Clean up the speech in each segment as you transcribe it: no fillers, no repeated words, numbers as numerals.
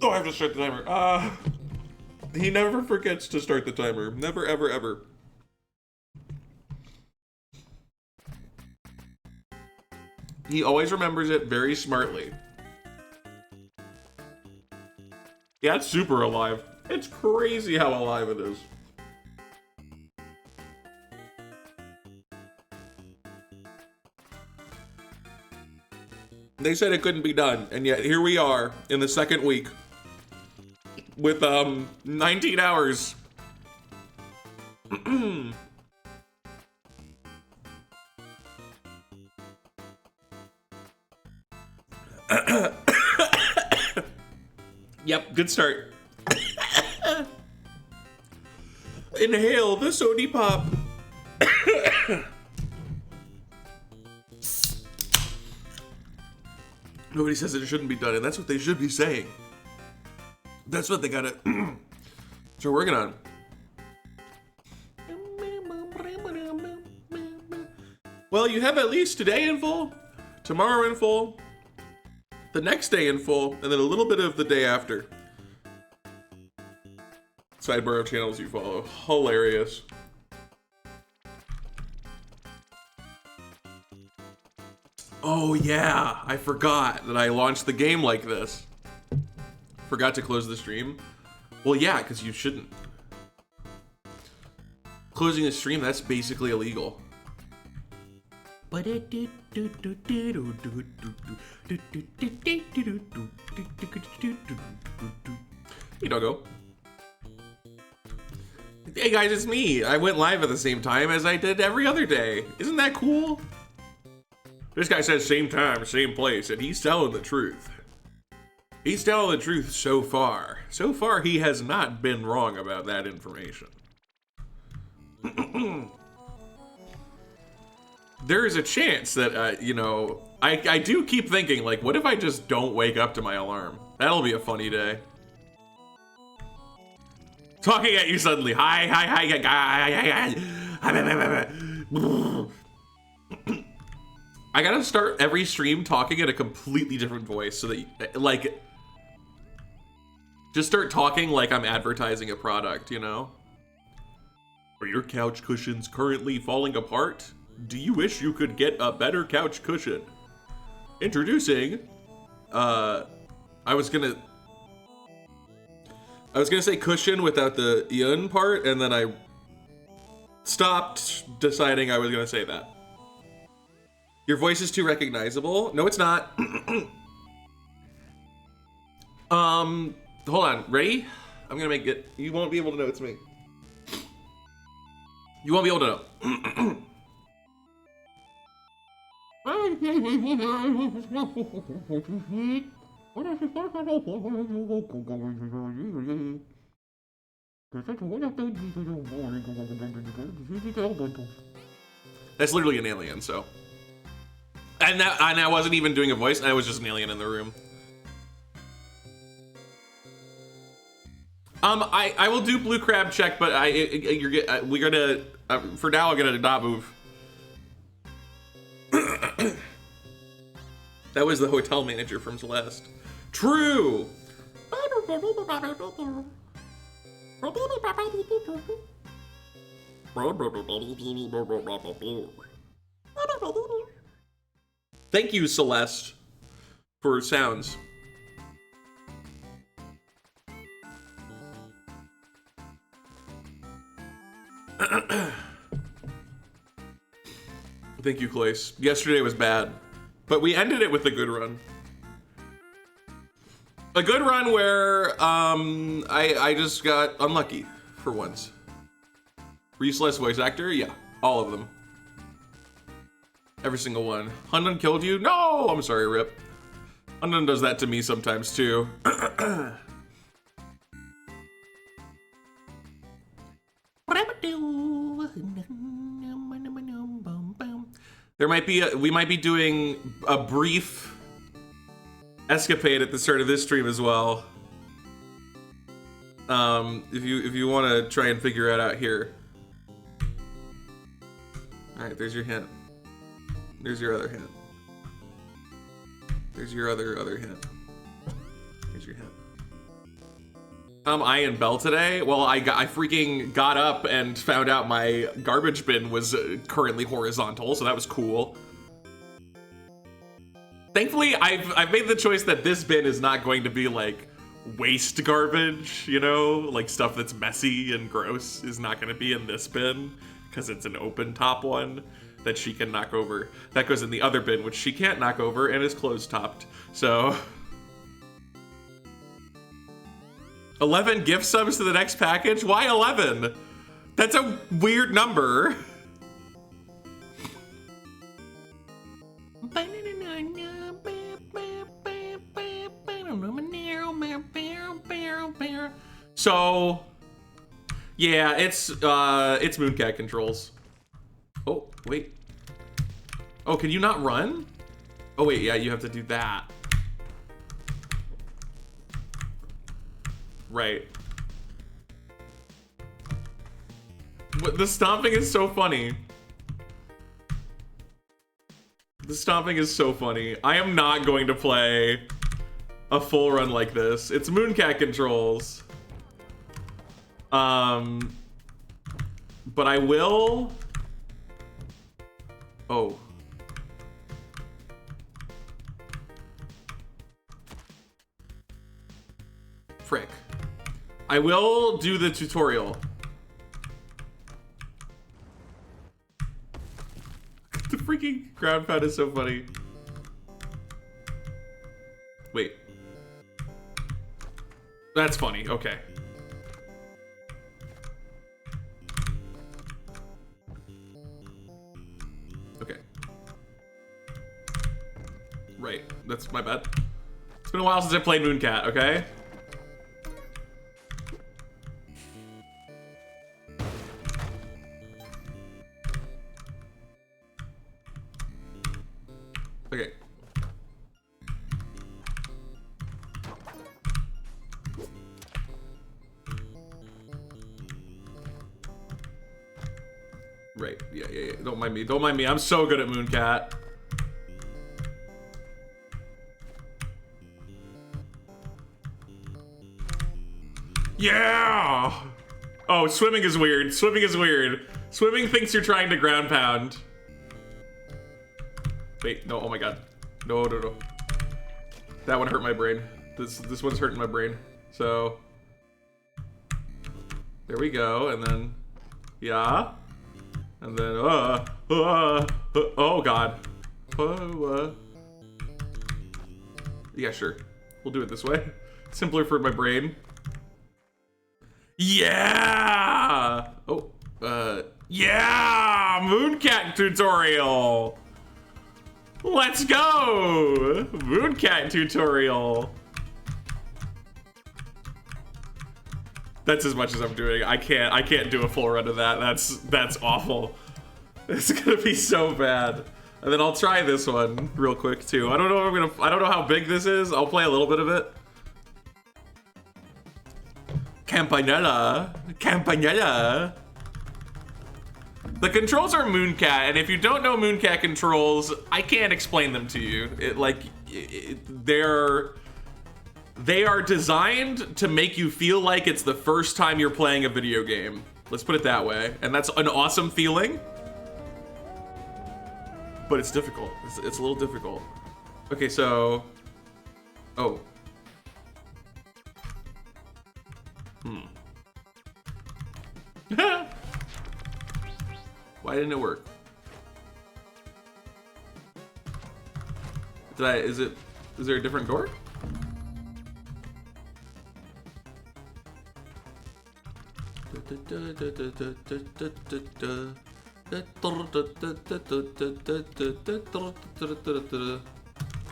Oh, I have to start the timer. He never forgets to start the timer. Never, ever, ever. He always remembers it very smartly. Yeah, it's super alive. It's crazy how alive it is. They said it couldn't be done, and yet here we are in the second week with 19 hours. Yep, good start. Inhale the Sony Pop. Nobody says it shouldn't be done, and that's what they should be saying. That's what they gotta start working on. Well, you have at least today in full, tomorrow in full, the next day in full, and then a little bit of the day after. Sidebar of channels you follow. Hilarious. Oh yeah, I forgot that I launched the game like this. Forgot to close the stream. Well, yeah, because you shouldn't. Closing a stream, that's basically illegal. You don't go. Hey guys, it's me. I went live at the same time as I did every other day. Isn't that cool? This guy says same time, same place, and he's telling the truth. He's telling the truth so far. So far, he has not been wrong about that information. There is a chance that, you know, I do keep thinking, like, what if I just don't wake up to my alarm? That'll be a funny day. Talking at you suddenly. Hi. I gotta start every stream talking in a completely different voice so that, like, just start talking like I'm advertising a product, you know? Are your couch cushions currently falling apart? Do you wish you could get a better couch cushion? Introducing, I was gonna say cushion without the "ian" part, and then I stopped deciding I was gonna say that. Your voice is too recognizable. No, it's not. Hold on. Ready? I'm gonna make it. You won't be able to know it's me. You won't be able to know. That's literally an alien, so. And I wasn't even doing a voice, I was just an alien in the room. I will do blue crab check, but we're gonna, for now I'm gonna not move. That was the hotel manager from Celeste. True! Thank you, Celeste, for sounds. Thank you, Clace. Yesterday was bad, but we ended it with a good run. A good run where I just got unlucky for once. Were you Celeste voice actor? Yeah, all of them. Every single one. Hundun killed you? No! I'm sorry, Rip. Hundun does that to me sometimes too. There might be we might be doing a brief escapade at the start of this stream as well. If you want to try and figure it out here. All right, there's your hint. There's your other hint. There's your other hint. Here's your hint. I and Bell today. Well, I freaking got up and found out my garbage bin was currently horizontal, so that was cool. Thankfully, I've made the choice that this bin is not going to be like waste garbage, you know? Like stuff that's messy and gross is not going to be in this bin because it's an open top one that she can knock over. That goes in the other bin, which she can't knock over and is closed topped. So 11 gift subs to the next package? Why 11? That's a weird number. So, yeah, it's Mooncat controls. Oh, wait. Oh, can you not run? Oh, wait, yeah, you have to do that. Right. The stomping is so funny. The stomping is so funny. I am not going to play a full run like this. It's Mooncat controls. But I will... Oh. Frick. I will do the tutorial. The freaking ground pound is so funny. Wait. That's funny, okay. Okay. Right, that's my bad. It's been a while since I played Mooncat, okay? Okay. Right, yeah. Don't mind me, don't mind me. I'm so good at Mooncat. Yeah! Oh, swimming is weird. Swimming is weird. Swimming thinks you're trying to ground pound. Wait, no, oh my god. No. That one hurt my brain. This one's hurting my brain. So, there we go, and then, yeah. And then, oh god. Yeah, sure. We'll do it this way. Simpler for my brain. Yeah! Oh, yeah! Mooncat tutorial! Let's go! Mooncat tutorial. That's as much as I'm doing. I can't do a full run of that. That's awful. It's gonna be so bad. And then I'll try this one real quick too. I don't know if I don't know how big this is. I'll play a little bit of it. Campanella. The controls are Mooncat, and if you don't know Mooncat controls, I can't explain them to you. They are designed to make you feel like it's the first time you're playing a video game. Let's put it that way. And that's an awesome feeling. But it's difficult. It's a little difficult. Okay, so... Oh. Why didn't it work? Is there a different door?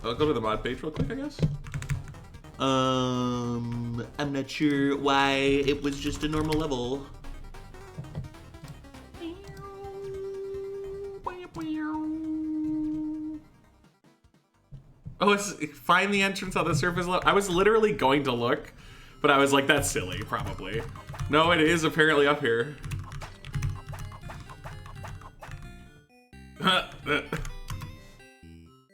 I'll go to the mod page real quick, I guess. I'm not sure why it was just a normal level. Oh, find the entrance on the surface level. I was literally going to look, but I was like, that's silly, probably. No, it is apparently up here.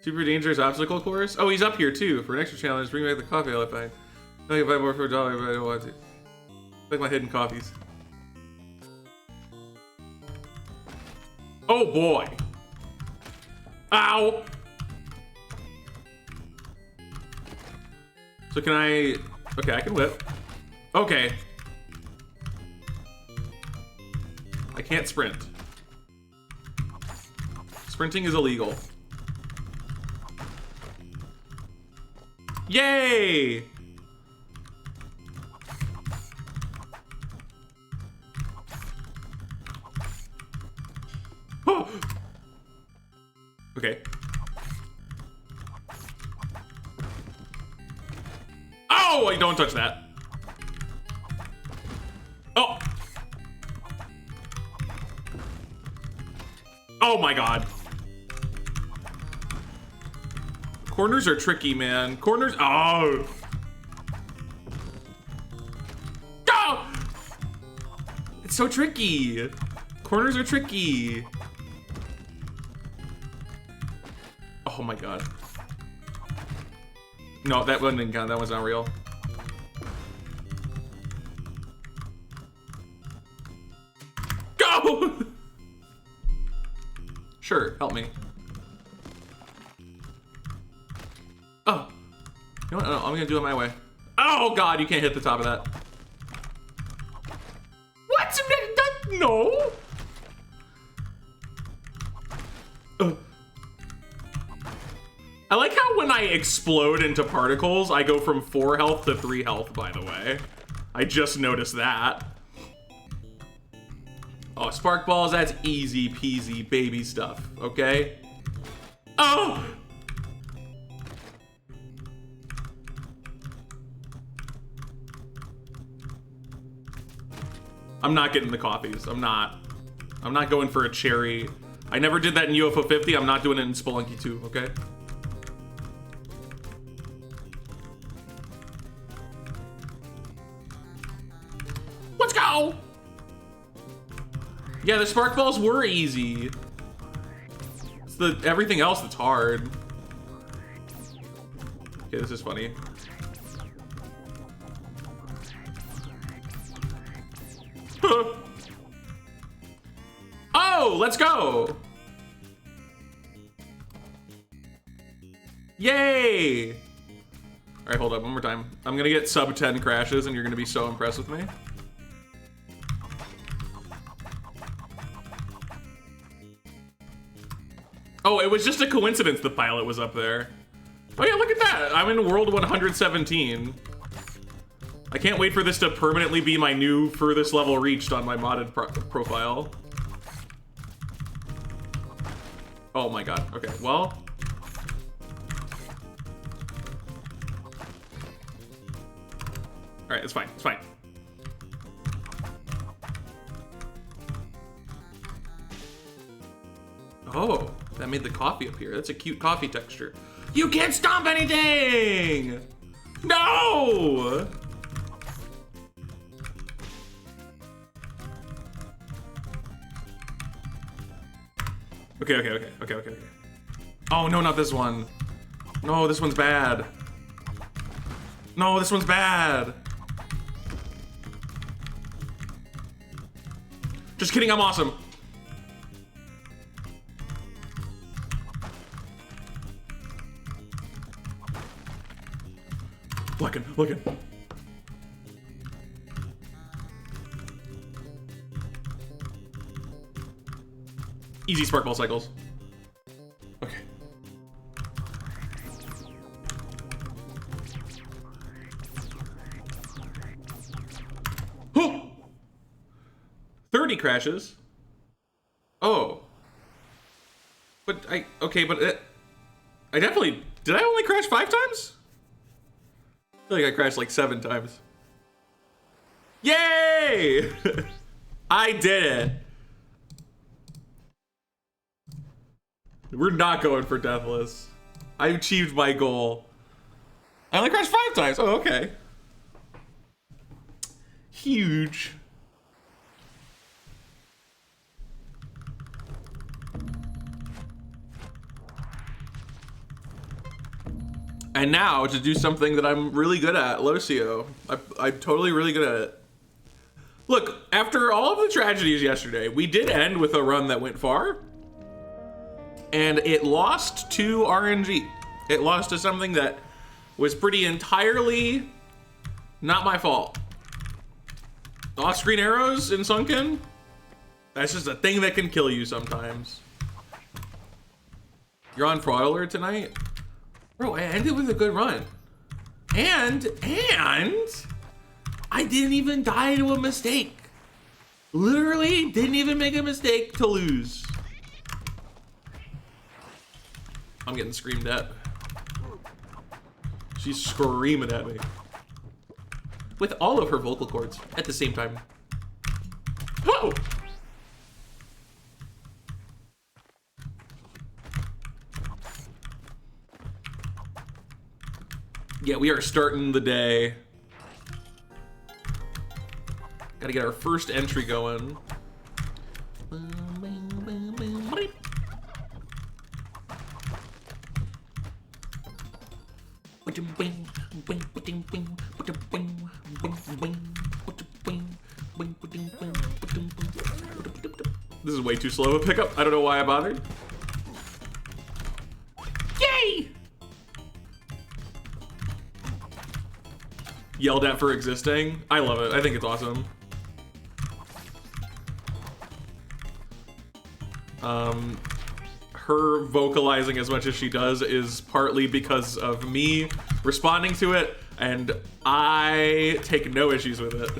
Super dangerous obstacle course? Oh, he's up here too. For an extra challenge, bring back the coffee elephant. No, you buy more for $1, but I don't want to. Like my hidden coffees. Oh boy. Ow. So can I, okay, I can whip. Okay. I can't sprint. Sprinting is illegal. Yay! Oh. Okay. Oh, I don't touch that. Oh. Oh my god. Corners are tricky, man. Corners, oh. Go! It's so tricky. Corners are tricky. Oh my god. No, that one didn't count. That was not real. Go! Sure, help me. Oh. You know what? No, I'm gonna do it my way. Oh god, you can't hit the top of that. What? No! I like how when I explode into particles, I go from 4 health to 3 health, by the way. I just noticed that. Oh, spark balls, that's easy peasy baby stuff, okay? Oh! I'm not getting the coffees. I'm not going for a cherry. I never did that in UFO 50. I'm not doing it in Spelunky 2, okay? Let's go! Yeah, the spark balls were easy. It's the everything else that's hard. Okay, this is funny. Oh, let's go! Yay! All right, hold up, one more time. I'm gonna get sub 10 crashes and you're gonna be so impressed with me. Oh, it was just a coincidence the pilot was up there. Oh yeah, look at that. I'm in world 117. I can't wait for this to permanently be my new furthest level reached on my modded profile. Oh my god, okay, well. All right, it's fine, it's fine. Oh, that made the coffee appear. That's a cute coffee texture. You can't stomp anything! No! Okay. Oh, no, not this one. No, this one's bad. No, this one's bad. Just kidding, I'm awesome. Looking. Easy spark ball cycles. Okay. Oh! 30 crashes. Oh. But I definitely, did I only crash 5 times? I feel like I crashed like 7 times. Yay! I did it. We're not going for deathless. I achieved my goal. I only crashed 5 times. Oh, okay. Huge. And now to do something that I'm really good at, Locio. I'm totally really good at it. Look, after all of the tragedies yesterday, we did end with a run that went far. And it lost to RNG. It lost to something that was pretty entirely not my fault. Off-screen arrows in Sunken? That's just a thing that can kill you sometimes. You're on fraud alert tonight? Bro, I ended with a good run. And I didn't even die to a mistake. Literally didn't even make a mistake to lose. I'm getting screamed at. She's screaming at me. With all of her vocal cords at the same time. Whoa! Yeah, we are starting the day. Gotta get our first entry going. This is way too slow of a pickup. I don't know why I bothered. Yay! Yelled at for existing. I love it. I think it's awesome. Her vocalizing as much as she does is partly because of me responding to it, and I take no issues with it.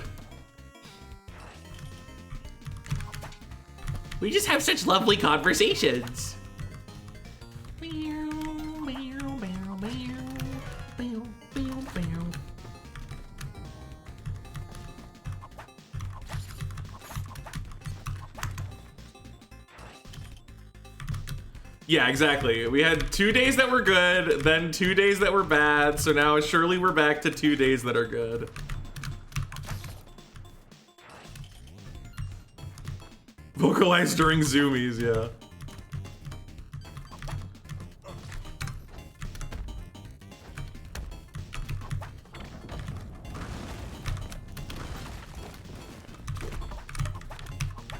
We just have such lovely conversations. Yeah, exactly. We had 2 days that were good, then 2 days that were bad, so now surely we're back to 2 days that are good. Vocalize during zoomies, yeah.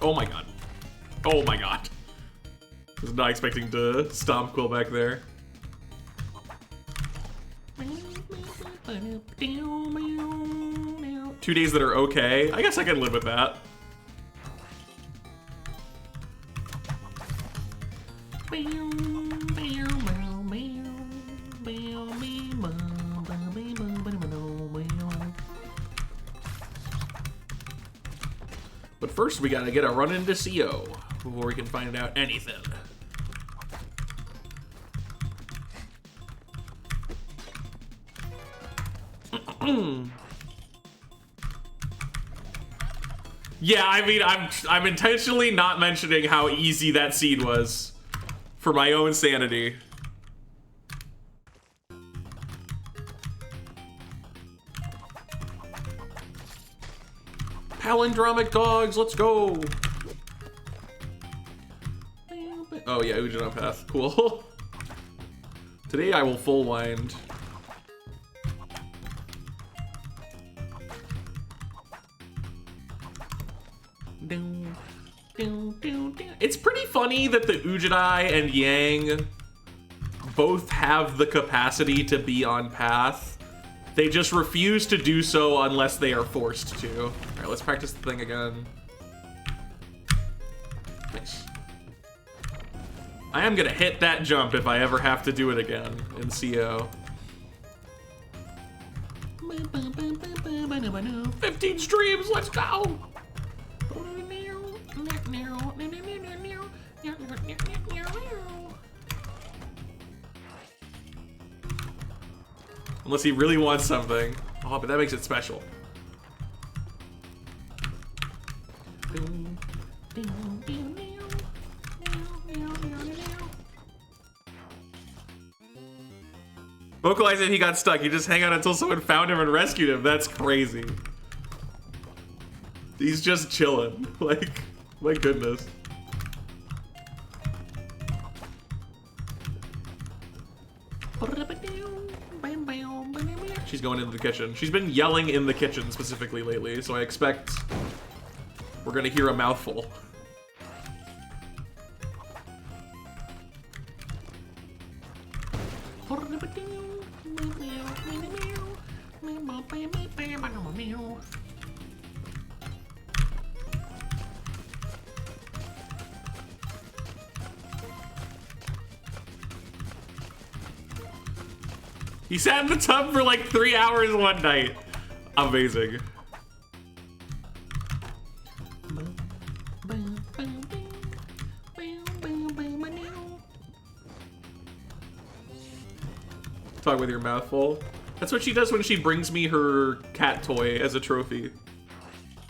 Oh my god. Oh my god. I was not expecting to stomp Quill back there. 2 days that are okay. I guess I can live with that. But first we gotta get a run into CO before we can find out anything. Yeah, I mean, I'm intentionally not mentioning how easy that seed was for my own sanity. Palindromic dogs, let's go. Oh yeah, Ujina path, cool. Today I will full wind. It's pretty funny that the Ujidai and Yang both have the capacity to be on path. They just refuse to do so unless they are forced to. All right, let's practice the thing again. Nice. I am gonna hit that jump if I ever have to do it again in CO. 15 streams, let's go! Unless he really wants something. Oh, but that makes it special. Vocalize if he got stuck. You just hang out until someone found him and rescued him. That's crazy. He's just chilling. Like, my goodness. She's going into the kitchen. She's been yelling in the kitchen specifically lately, so I expect We're gonna hear a mouthful. He sat in the tub for like 3 hours one night. Amazing. Talk with your mouth full. That's what she does when she brings me her cat toy as a trophy.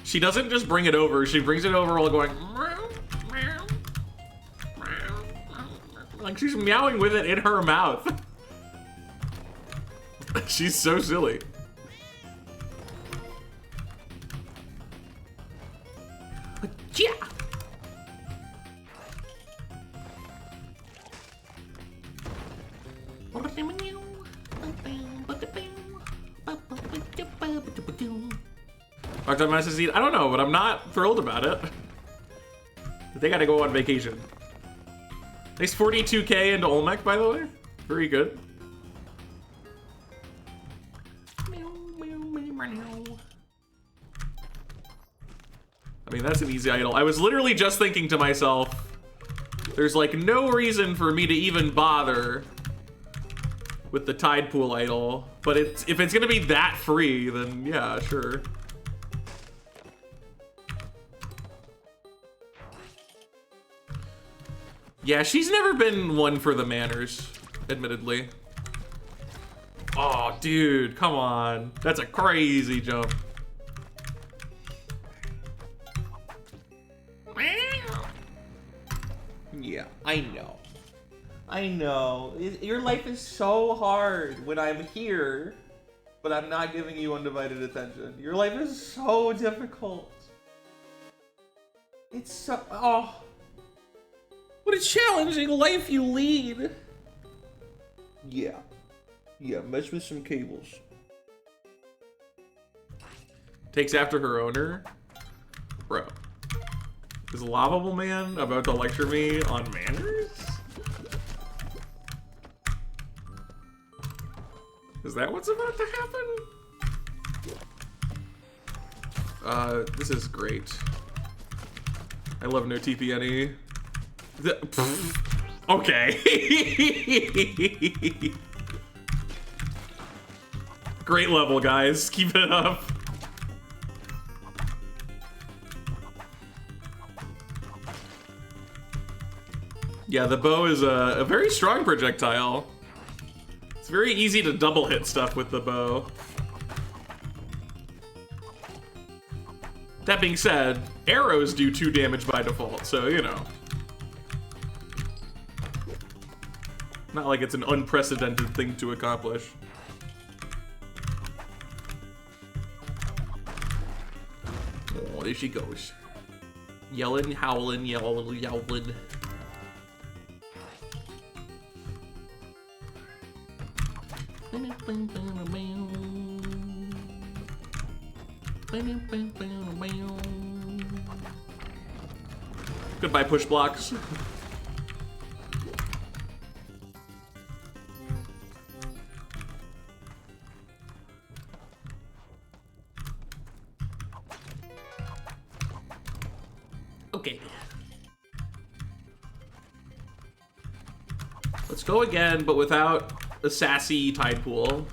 She doesn't just bring it over, she brings it over while going meow, meow, meow, like she's meowing with it in her mouth. She's so silly. Yeah. Octopus Master Seed, I don't know, but I'm not thrilled about it. They gotta go on vacation. Nice 42k into Olmec, by the way. Very good. I mean, that's an easy idol. I was literally just thinking to myself, there's like no reason for me to even bother with the tide pool idol, but if it's gonna be that free, then yeah, sure. Yeah, she's never been one for the manners, admittedly. Oh, dude, come on. That's a crazy jump. Yeah, I know. I know. Your life is so hard when I'm here, but I'm not giving you undivided attention. Your life is so difficult. It's so... Oh. What a challenging life you lead. Yeah. Yeah, mess with some cables. Takes after her owner? Bro. Is Lovable Man about to lecture me on manners? Is that what's about to happen? This is great. I love no TPNE. Okay. Great level, guys. Keep it up. Yeah, the bow is a very strong projectile. It's very easy to double hit stuff with the bow. That being said, arrows do 2 damage by default, so you know. Not like it's an unprecedented thing to accomplish. Oh, there she goes. Yelling, howling, yowling, yowling. Goodbye, push blocks. Okay. Let's go again, but without a sassy tide pool.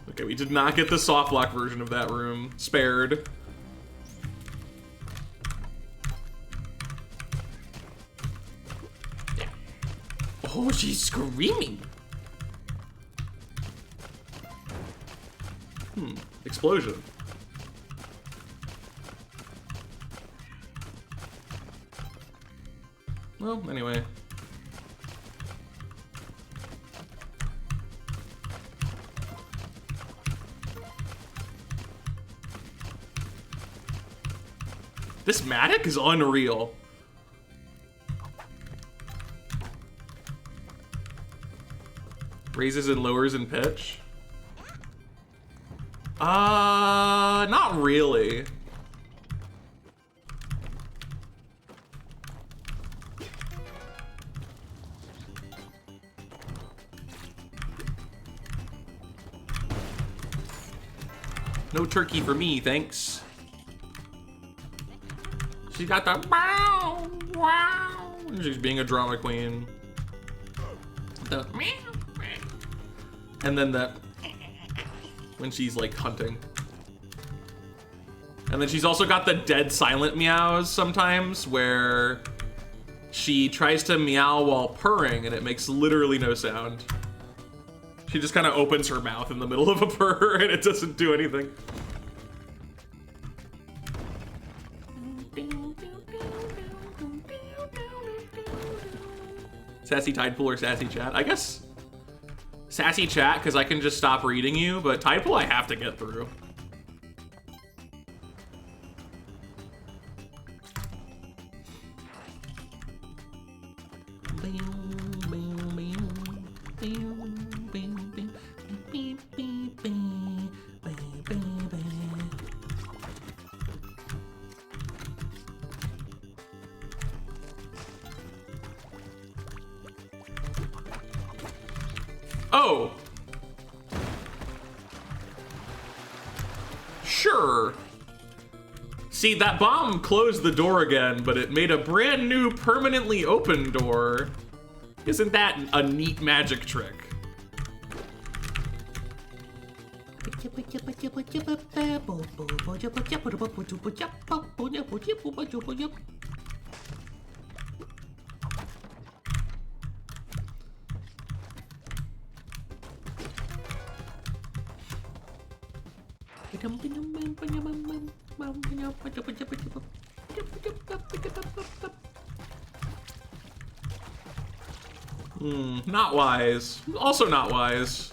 Okay, we did not get the soft lock version of that room. Spared. Oh, she's screaming. Explosion. Well, anyway. This Matic is unreal. Raises and lowers in pitch? Not really. No turkey for me, thanks. She got the wow, wow. She's being a drama queen. The and then the when she's like hunting. And then she's also got the dead silent meows sometimes where she tries to meow while purring and it makes literally no sound. She just kind of opens her mouth in the middle of a purr and it doesn't do anything. Sassy Tidepool or Sassy Chat? I guess Sassy Chat, because I can just stop reading you, but Tidepool I have to get through. Oh! Sure. See, that bomb closed the door again, but it made a brand new permanently open door. Isn't that a neat magic trick? Not wise. Also not wise.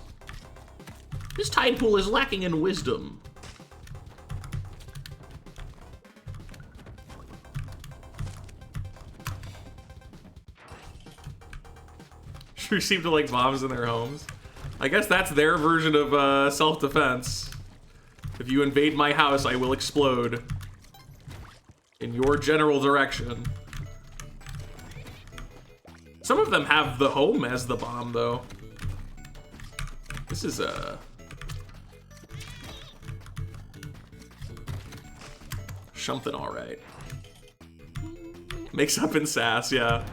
This Tidepool is lacking in wisdom. Sure seem to like bombs in their homes. I guess that's their version of self-defense. If you invade my house, I will explode. In your general direction. Some of them have the home as the bomb, though. This is something alright. Makes up in sass, yeah.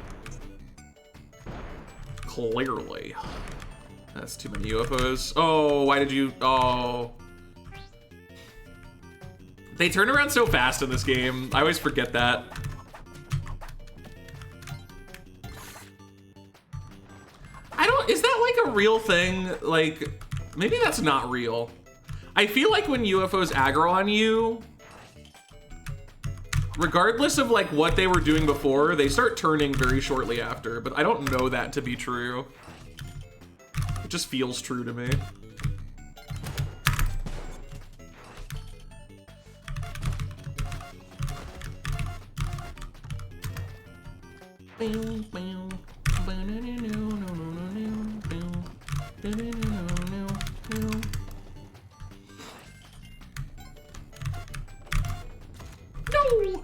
Clearly. That's too many UFOs. Oh, why did you... Oh. They turn around so fast in this game. I always forget that. Is that like a real thing? Like, maybe that's not real. I feel like when UFOs aggro on you, regardless of like what they were doing before, they start turning very shortly after, but I don't know that to be true. It just feels true to me. No!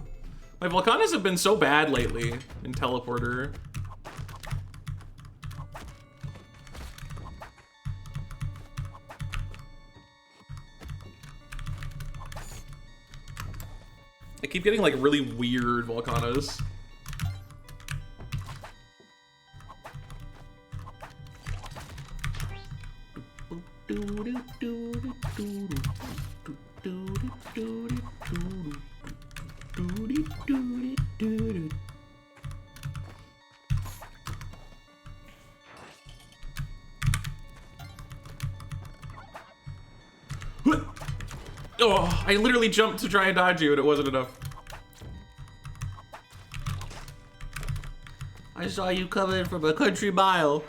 My Volcanas have been so bad lately in Teleporter. I keep getting like really weird Volcanos. Oh, I literally jumped to try and dodge you and it wasn't enough. I saw you coming from a country mile.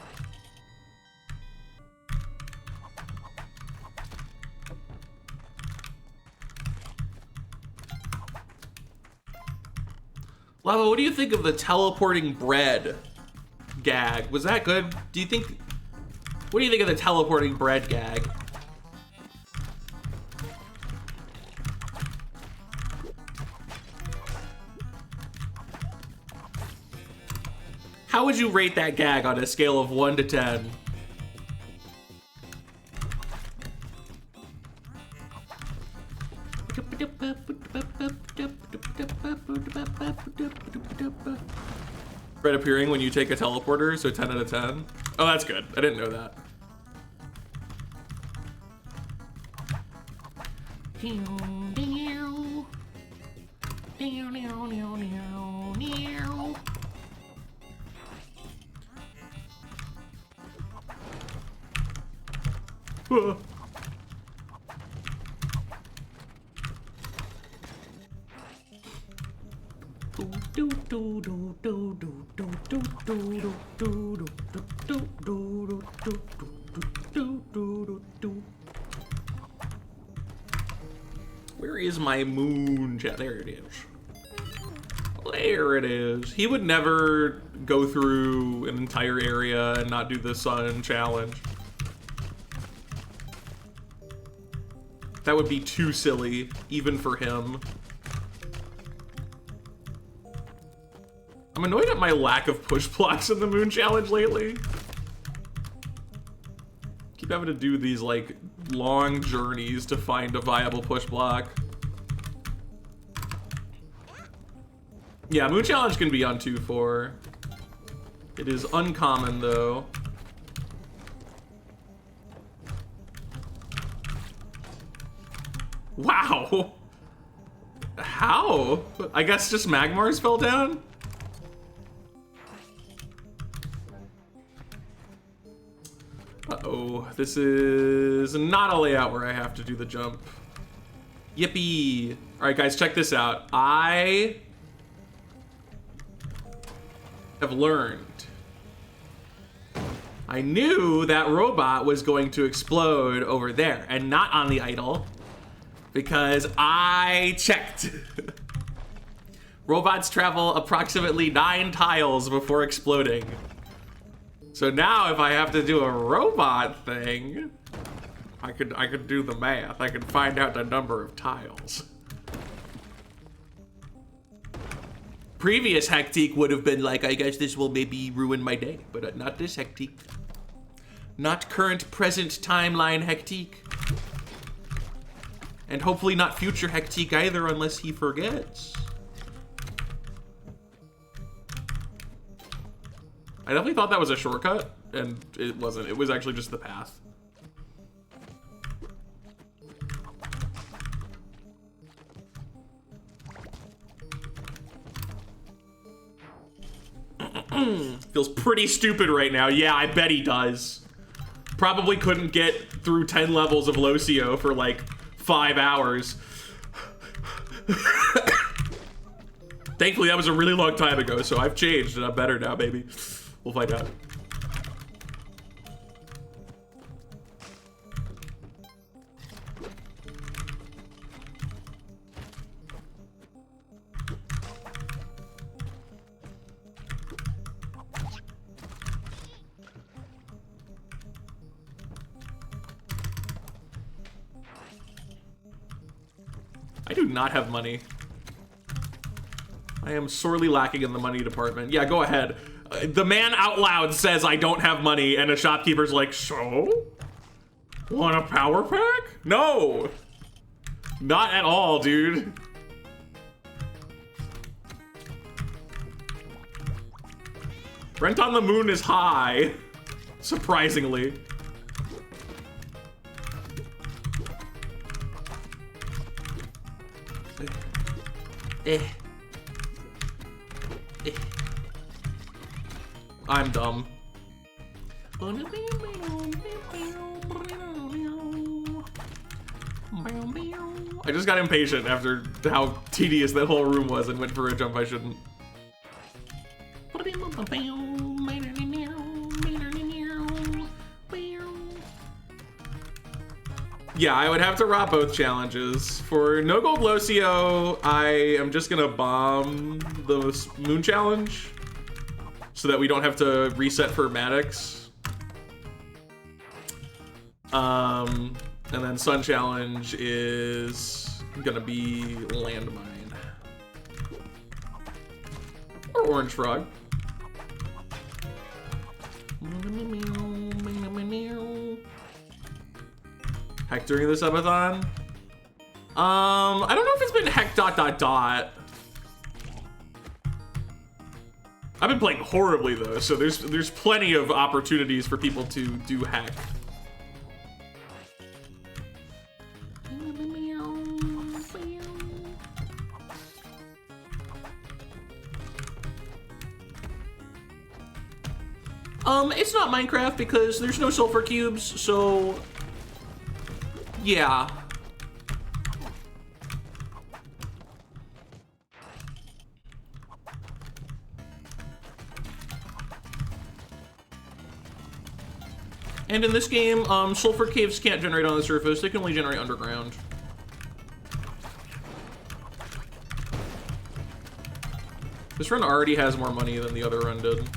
Lava, what do you think of the teleporting bread gag? Was that good? Do you think... What do you think of the teleporting bread gag? How would you rate that gag on a scale of 1 to 10? Bread appearing when you take a teleporter, so 10 out of 10. Oh, that's good. I didn't know that. Where is my moon? There it is. There it is. He would never go through an entire area and not do the sun challenge. That would be too silly, even for him. I'm annoyed at my lack of push blocks in the moon challenge lately. Keep having to do these like long journeys to find a viable push block. Yeah, moon challenge can be on 2-4. It is uncommon though. Wow. How? I guess just Magmars fell down? Uh-oh, this is not a layout where I have to do the jump. Yippee. All right, guys, check this out. I have learned. I knew that robot was going to explode over there and not on the idol because I checked. Robots travel approximately 9 tiles before exploding. So now if I have to do a robot thing, I could do the math. I could find out the number of tiles. Previous Hectique would have been like, I guess this will maybe ruin my day, but not this Hectique. Not current present timeline Hectique. And hopefully not future Hectique either unless he forgets. I definitely thought that was a shortcut, and it wasn't. It was actually just the path. Feels pretty stupid right now. Yeah, I bet he does. Probably couldn't get through 10 levels of Locio for like 5 hours. Thankfully, that was a really long time ago, so I've changed and I'm better now, baby. We'll find out. I do not have money. I am sorely lacking in the money department. Yeah, go ahead. The man out loud says I don't have money, and a shopkeeper's like, so? Want a power pack? No! Not at all, dude. Rent on the moon is high, surprisingly. I'm dumb. I just got impatient after how tedious that whole room was and went for a jump I shouldn't. Yeah, I would have to rot both challenges. For No Gold Locio, I am just gonna bomb the Moon Challenge so that we don't have to reset for Maddox. And then Sun Challenge is gonna be Landmine. Or Orange Frog. Heck during this subathon? I don't know if it's been heck ... I've been playing horribly though, so there's plenty of opportunities for people to do heck. It's not Minecraft because there's no sulfur cubes, so yeah. And in this game, sulfur caves can't generate on the surface, they can only generate underground. This run already has more money than the other run did.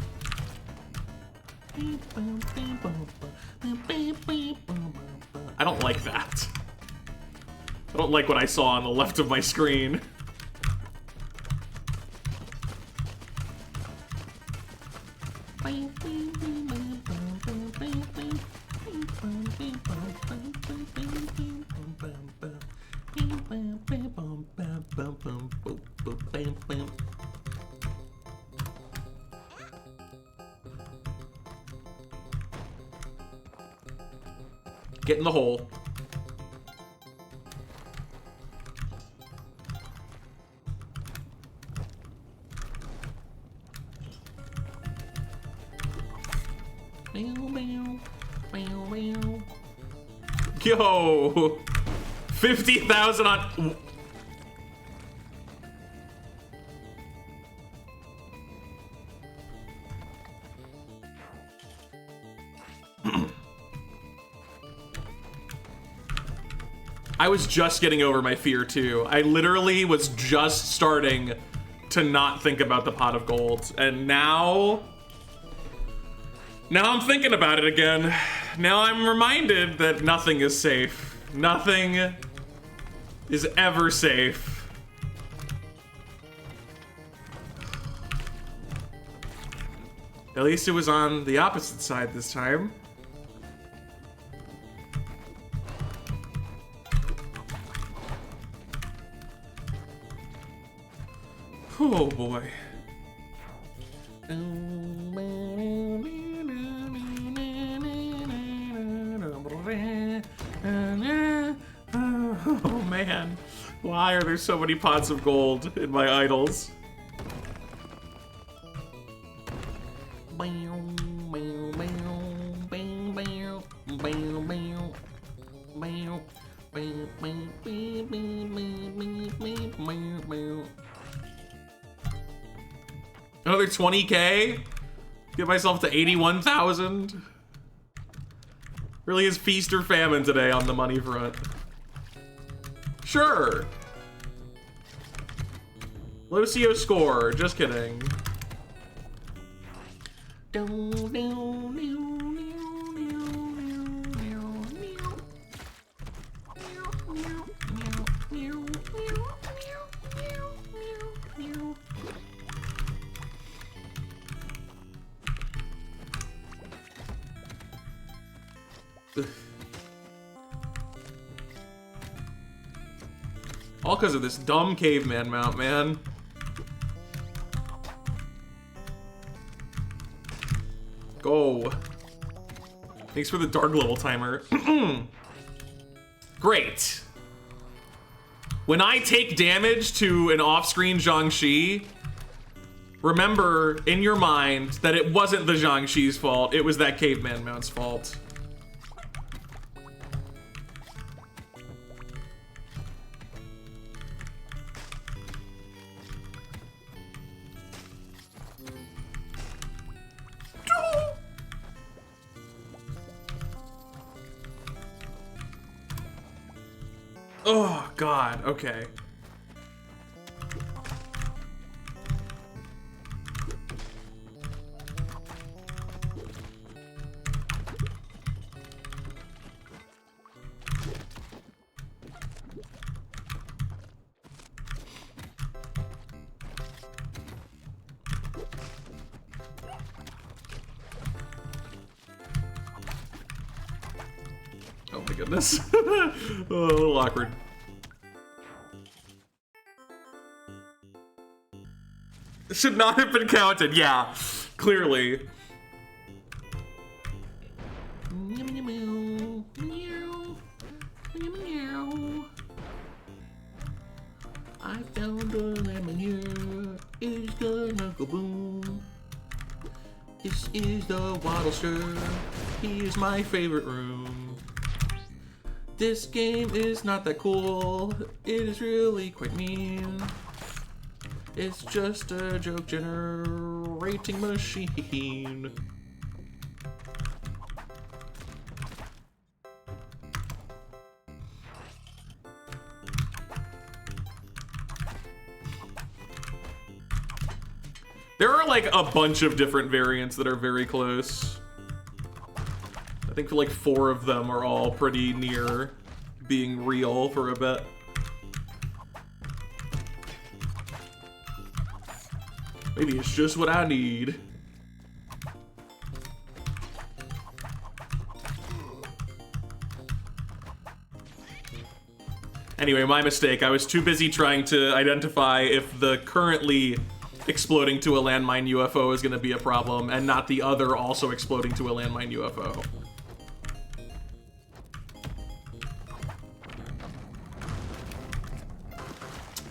I don't like that. I don't like what I saw on the left of my screen. Get in the hole. Yo, 50,000 on. I was just getting over my fear too. I literally was just starting to not think about the pot of gold, and now I'm thinking about it again. Now I'm reminded that nothing is safe. Nothing is ever safe. At least it was on the opposite side this time. Oh boy. Oh man. Why are there so many pots of gold in my idols? Another 20K? Get myself to 81,000? Really is feast or famine today on the money front. Sure. Lucio score, just kidding. All because of this dumb caveman mount, man. Go. Thanks for the dark level timer. Great. When I take damage to an off-screen Jiangshi, remember in your mind that it wasn't the Jiangshi's fault, it was that caveman mount's fault. Oh, God, okay. goodness. Oh, a little awkward. Should not have been counted, yeah. Clearly. I found a lemon here. It's gonna go boom. This is the Waddlester. Here's my favorite room. This game is not that cool. It is really quite mean. It's just a joke generating machine. There are like a bunch of different variants that are very close. I think like 4 of them are all pretty near being real for a bit. Maybe it's just what I need. Anyway, my mistake. I was too busy trying to identify if the currently exploding to a landmine UFO is going to be a problem, and not the other also exploding to a landmine UFO.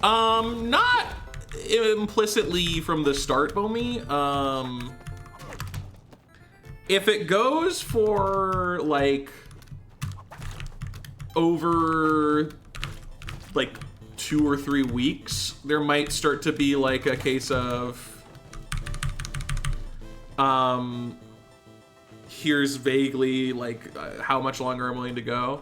Not implicitly from the start, Bomi. If it goes for, like, over, like, 2 or 3 weeks, there might start to be, like, a case of, here's vaguely, like, how much longer I'm willing to go.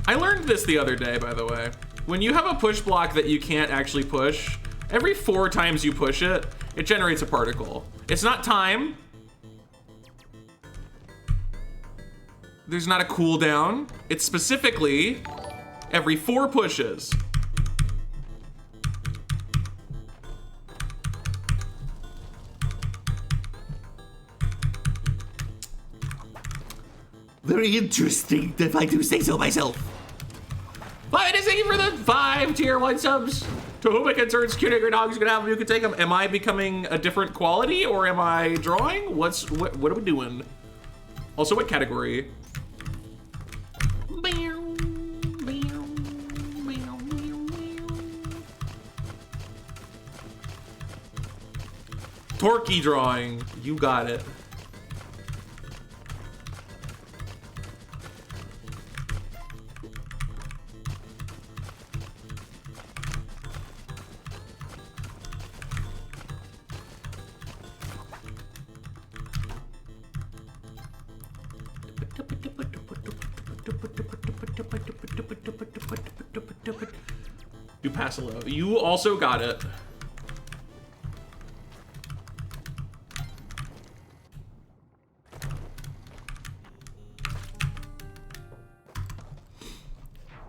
I learned this the other day, by the way. When you have a push block that you can't actually push, every 4 times you push it, it generates a particle. It's not time. There's not a cooldown. It's specifically every 4 pushes. Very interesting, if I do say so myself. But thank you for the 5 tier 1 subs. To whom it concerns, cute nigger dogs, you can have them, you can take them. Am I becoming a different quality, or am I drawing? What are we doing? Also, what category? Torquey drawing, you got it. You pass a low. You also got it.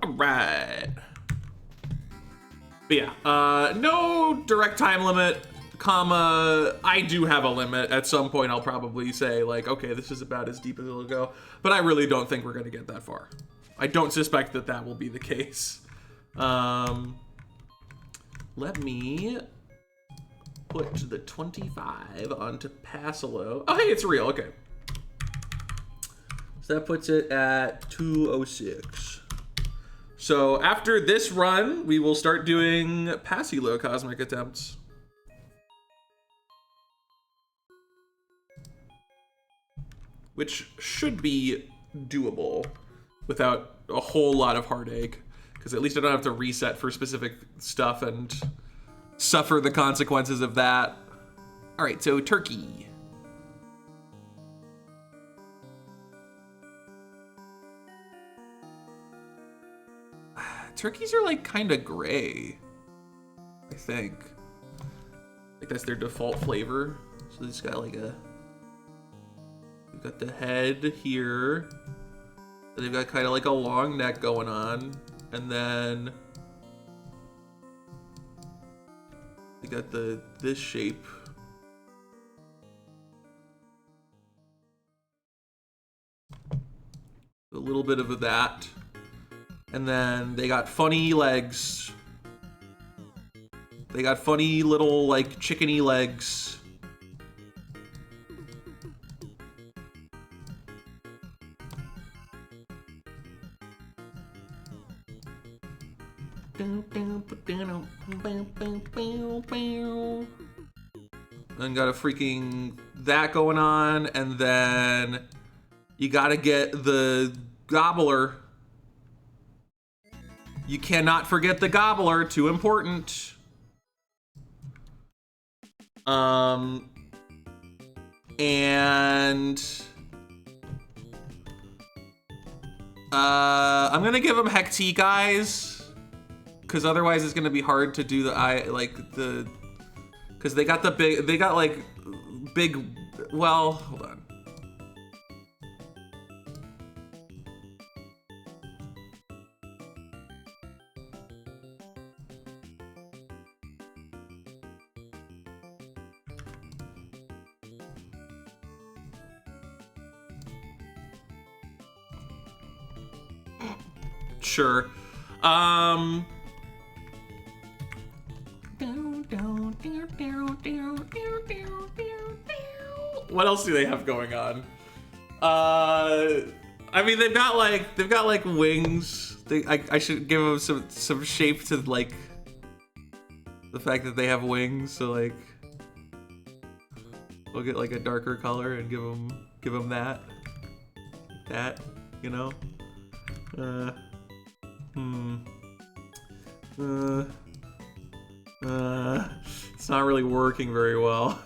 All right. But yeah, no direct time limit, comma, I do have a limit. At some point I'll probably say like, okay, this is about as deep as it'll go, but I really don't think we're gonna get that far. I don't suspect that that will be the case. Let me put the 25 onto Passalo. Oh, hey, it's real, okay. So that puts it at 206. So after this run, we will start doing Passilo cosmic attempts. Which should be doable without a whole lot of heartache. Because at least I don't have to reset for specific stuff and suffer the consequences of that. All right, so turkey. Turkeys are like kind of gray, I think. Like that's their default flavor. So this got like a, we've got the head here. They've got kind of like a long neck going on. And then they got this shape. A little bit of that. And then they got funny legs. They got funny little, like, chickeny legs. Then got a freaking that going on, and then you gotta get the gobbler. You cannot forget the gobbler, too important. And I'm gonna give him Hecti, guys, because otherwise it's gonna be hard to do the because they got big, well, hold on. Sure. What else do they have going on? I mean, they've got like wings. I should give them some shape to like the fact that they have wings. So like, we'll get like a darker color and give them that, you know. It's not really working very well.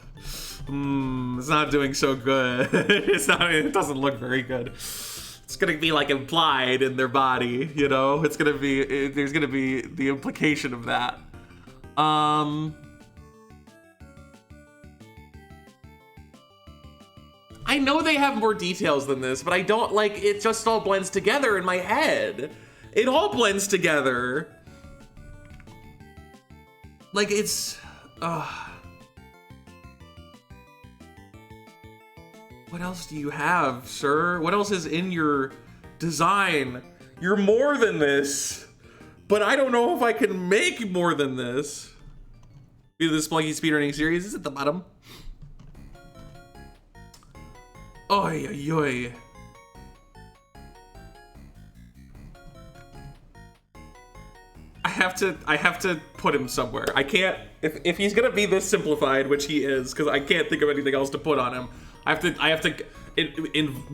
It's not doing so good. It doesn't look very good. It's gonna be like implied in their body, you know? There's gonna be the implication of that. I know they have more details than this, but I don't like it. Just all blends together in my head. It all blends together. Like it's, what else do you have, sir? What else is in your design? You're more than this, but I don't know if I can make more than this. Either the Splunky speedrunning series is at the bottom. Oy, oy, oy. I have to put him somewhere. I can't, if he's gonna be this simplified, which he is, because I can't think of anything else to put on him. I have to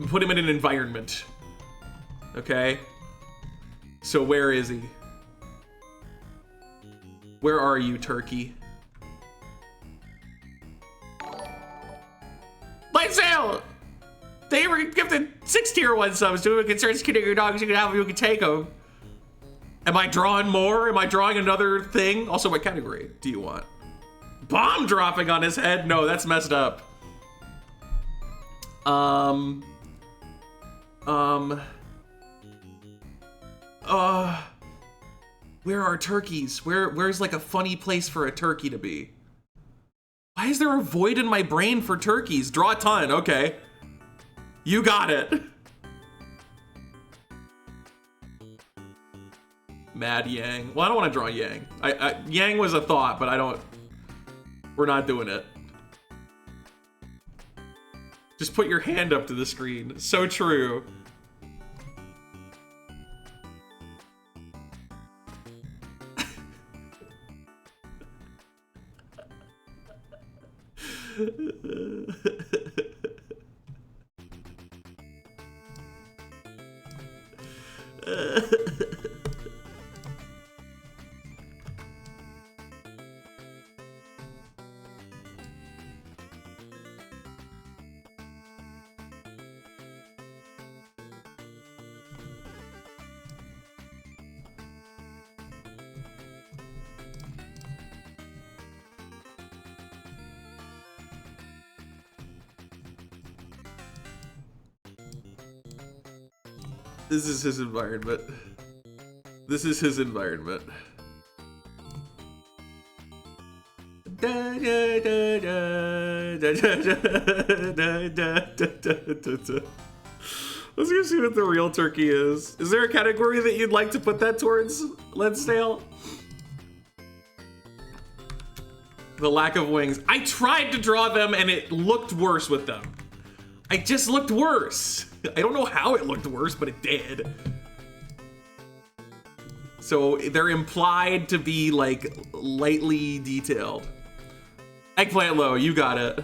put him in an environment. Okay? So where is he? Where are you, Turkey? Light sail! They were gifted 6 tier 1 subs to it concerns kidding your dogs. You can have them, you can take them. Am I drawing more? Am I drawing another thing? Also, what category do you want? Bomb dropping on his head? No, that's messed up. Where are turkeys? Where's like a funny place for a turkey to be? Why is there a void in my brain for turkeys? Draw a ton, okay. You got it. Mad Yang. Well, I don't want to draw Yang. Yang was a thought, but we're not doing it. Just put your hand up to the screen. So true. This is his environment. This is his environment. Let's go see what the real turkey is. Is there a category that you'd like to put that towards, Ledsdale? The lack of wings. I tried to draw them and it looked worse with them. I just looked worse. I don't know how it looked worse, but it did. So they're implied to be like lightly detailed. Eggplant low, you got it.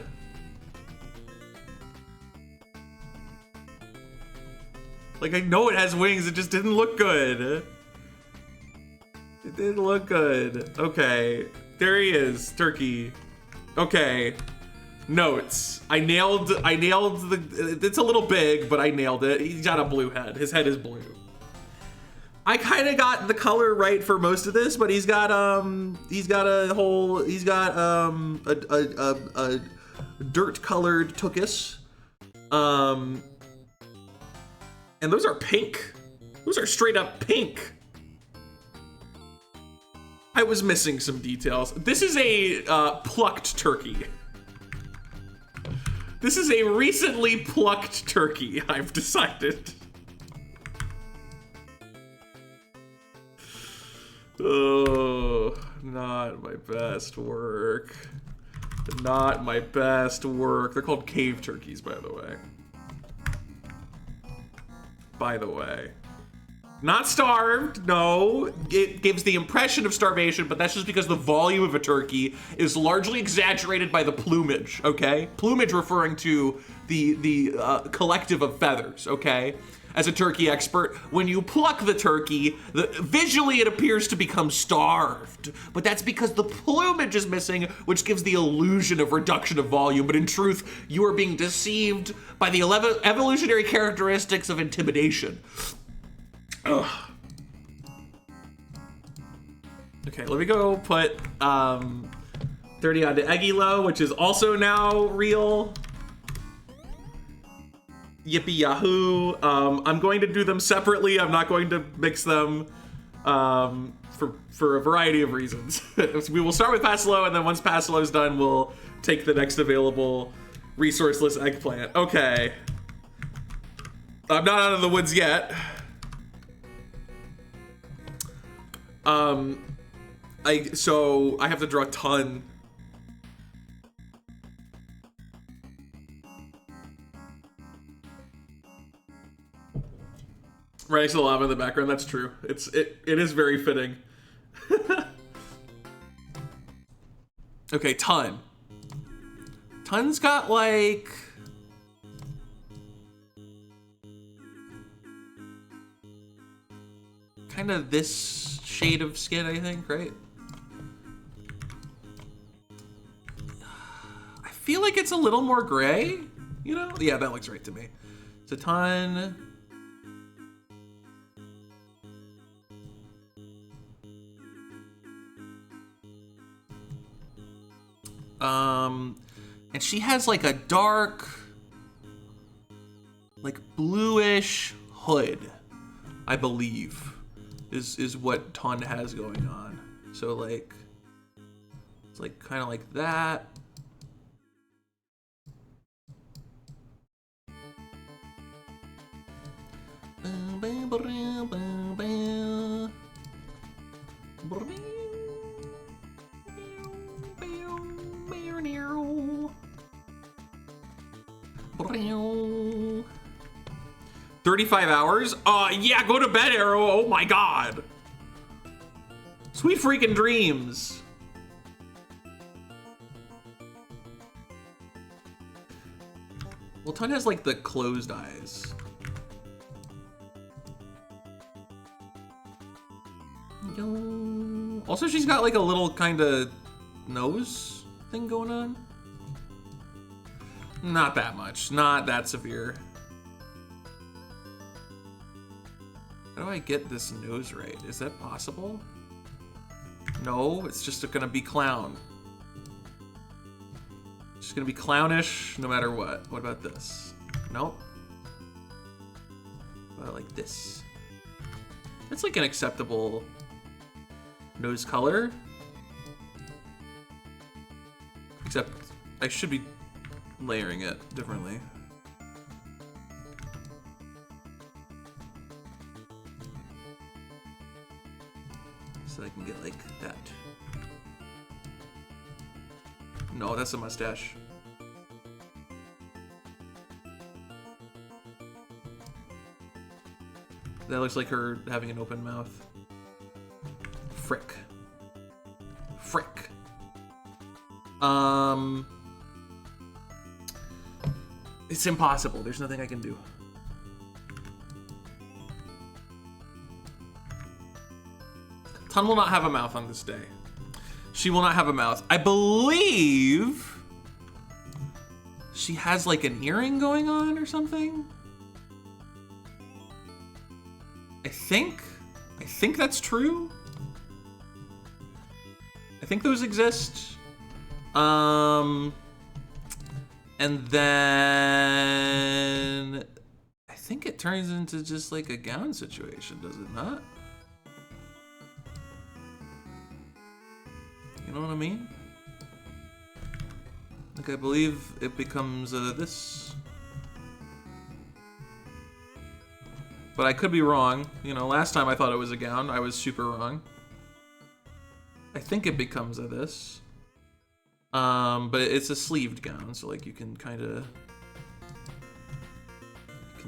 Like, I know it has wings, it just didn't look good. It didn't look good. Okay, there he is, turkey. Okay, notes. I nailed the, it's a little big, but I nailed it. He's got a blue head. His head is blue. I kind of got the color right for most of this, but he's got a dirt colored tuchus. And those are pink. Those are straight up pink. I was missing some details. This is a plucked turkey. This is a recently plucked turkey, I've decided. Oh, not my best work. Not my best work. They're called cave turkeys, by the way. Not starved, no. It gives the impression of starvation, but that's just because the volume of a turkey is largely exaggerated by the plumage, okay? Plumage referring to the collective of feathers, okay? As a turkey expert, when you pluck the turkey, visually it appears to become starved, but that's because the plumage is missing, which gives the illusion of reduction of volume, but in truth, you are being deceived by the evolutionary characteristics of intimidation. Ugh. Okay, let me go put 30 onto Eggylo, which is also now real. Yippee yahoo. I'm going to do them separately. I'm not going to mix them for a variety of reasons. We will start with Passalo, and then once Passalo's done, we'll take the next available resourceless eggplant. Okay. I'm not out of the woods yet. So I have to draw a ton. Right next to the lava in the background, that's true. It is very fitting. Okay, ton. Ton's got like kind of this shade of skin, I think, right? I feel like it's a little more gray, you know? Yeah, that looks right to me. It's a ton. And she has like a dark, like bluish hood, I believe, is what Ton has going on. So like, it's like kind of like that. Bam. 35 hours? Yeah, go to bed, Arrow. Oh my god. Sweet freaking dreams. Well, Ton has like the closed eyes. Also, she's got like a little kind of nose thing going on. Not that much, not that severe. How do I get this nose right? Is that possible? No, it's just gonna be clown. It's just gonna be clownish no matter what. What about this? Nope. What about like this? That's like an acceptable nose color. Except I should be layering it differently. so I can get like that. No, that's a mustache. That looks like her having an open mouth. Frick. Frick. It's impossible. There's nothing I can do. Tun will not have a mouth on this day. She will not have a mouth. I believe she has like an earring going on or something. I think that's true. I think those exist. And then I think it turns into just like a gown situation, does it not? You know what I mean? Like I believe it becomes this. But I could be wrong. You know, last time I thought it was a gown. I was super wrong. I think it becomes this. But it's a sleeved gown, so like you can kind of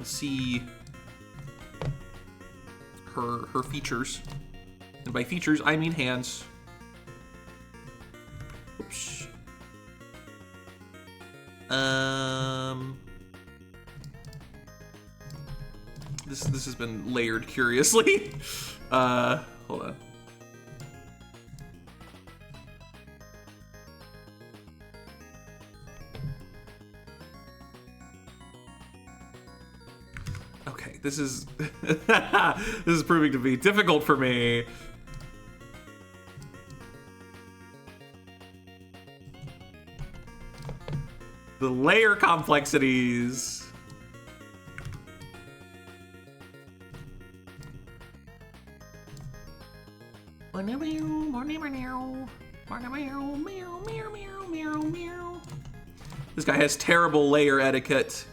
see her features. And by features, I mean hands. Oops. This has been layered curiously. Hold on. Okay, this is this is proving to be difficult for me. The layer complexities. This guy has terrible layer etiquette.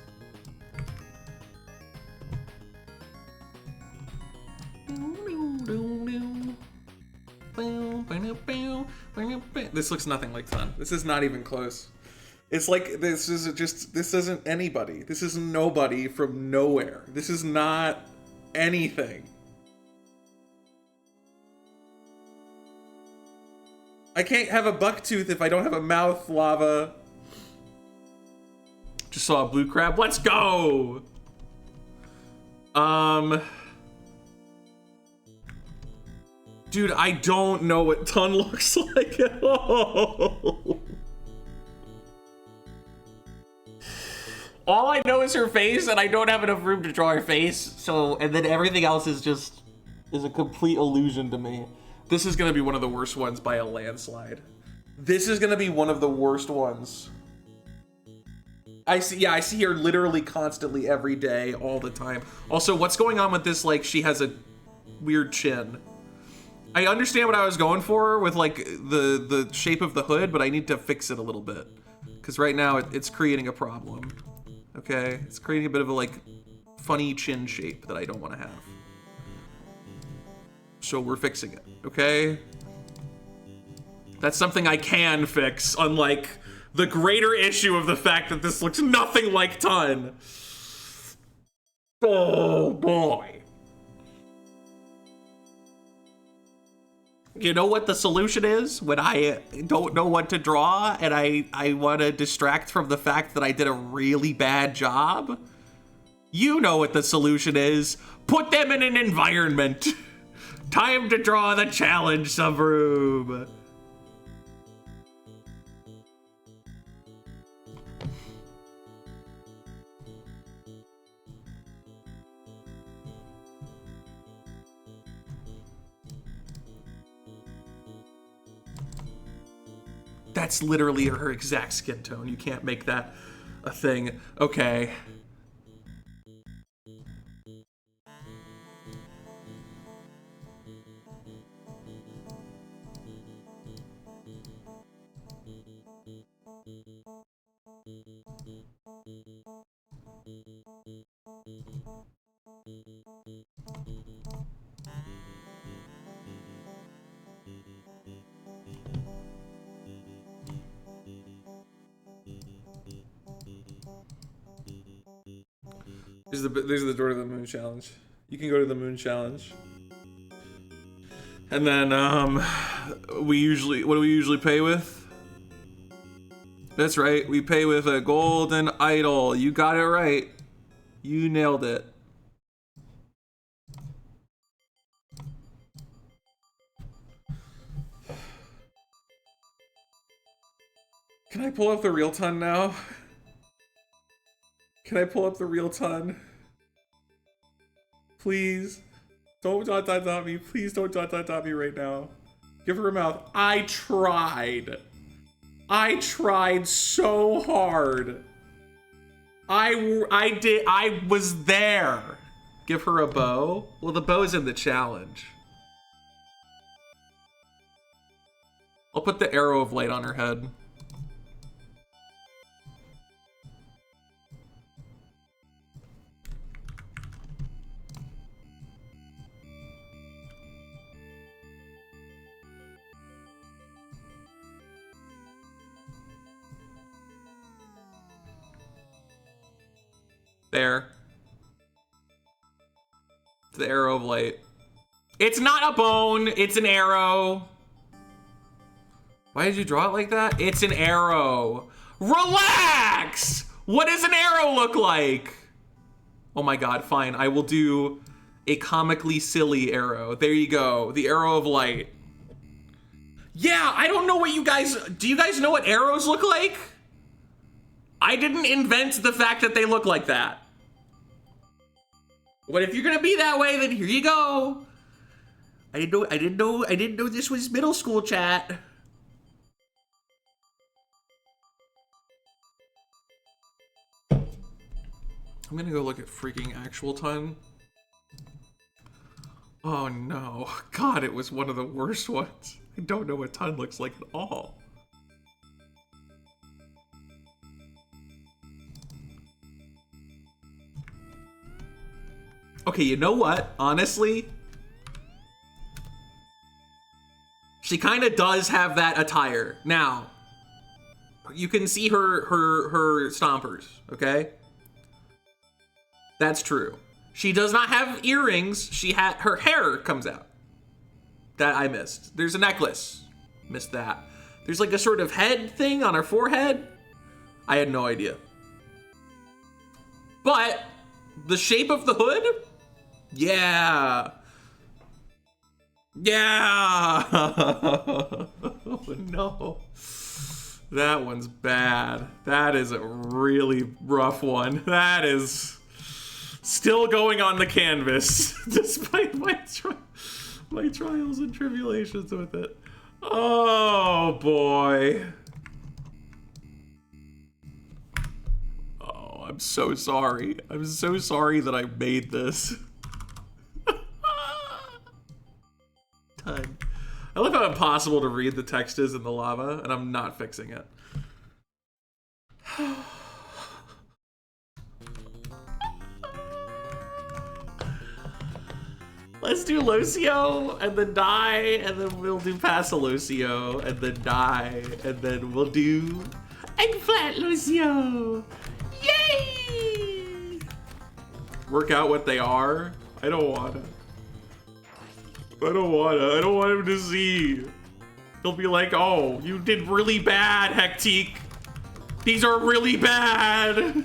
This looks nothing like Tun. This is not even close. It's like this isn't anybody. This is nobody from nowhere. This is not anything. I can't have a buck tooth if I don't have a mouth, Lava. Just saw a blue crab. Let's go! Dude, I don't know what Tun looks like at all. All I know is her face, and I don't have enough room to draw her face, so, and then everything else is a complete illusion to me. This is gonna be one of the worst ones by a landslide. This is gonna be one of the worst ones. I see her literally constantly every day, all the time. Also, what's going on with this, like, she has a weird chin. I understand what I was going for with, like, the shape of the hood, but I need to fix it a little bit. Because right now, it's creating a problem. Okay? It's creating a bit of a, like, funny chin shape that I don't want to have. So we're fixing it, okay? That's something I can fix, unlike the greater issue of the fact that this looks nothing like Tun. Oh boy. You know what the solution is when I don't know what to draw and I want to distract from the fact that I did a really bad job? You know what the solution is. Put them in an environment. Time to draw the challenge subroom. That's literally her exact skin tone. You can't make that a thing. Okay. There's the door to the moon challenge. You can go to the moon challenge. And then what do we usually pay with? That's right, we pay with a golden idol. You got it right. You nailed it. Can I pull up the real ton now? Can I pull up the real ton? Please. Don't dot me. Please don't dot me right now. Give her a mouth. I tried. I tried so hard. I was there. Give her a bow. Well, the bow's in the challenge. I'll put the arrow of light on her head. There. It's the arrow of light. It's not a bone, it's an arrow. Why did you draw it like that? It's an arrow. Relax! What does an arrow look like? Oh my god, fine. I will do a comically silly arrow. There you go. The arrow of light. Yeah, I don't know what you guys... Do you guys know what arrows look like? I didn't invent the fact that they look like that. But if you're gonna be that way, then here you go. I didn't know this was middle school chat. I'm gonna go look at freaking actual ton. Oh no. God, it was one of the worst ones. I don't know what ton looks like at all. Okay, you know what? Honestly, she kind of does have that attire. Now, you can see her stompers, okay? That's true. She does not have earrings. Her hair comes out. That I missed. There's a necklace. Missed that. There's like a sort of head thing on her forehead. I had no idea. But the shape of the hood? Yeah. Yeah. Oh no. That one's bad. That is a really rough one. That is still going on the canvas despite my trials and tribulations with it. Oh boy. Oh, I'm so sorry. I'm so sorry that I made this. Ton. I love how impossible to read the text is in the lava, and I'm not fixing it. Let's do Lucio, and then die, and then we'll do Pass Lucio, and then die, and then we'll do Eggplant Lucio! Yay! Work out what they are? I don't wanna. I don't want him to see. He'll be like, oh, you did really bad, Hectique. These are really bad.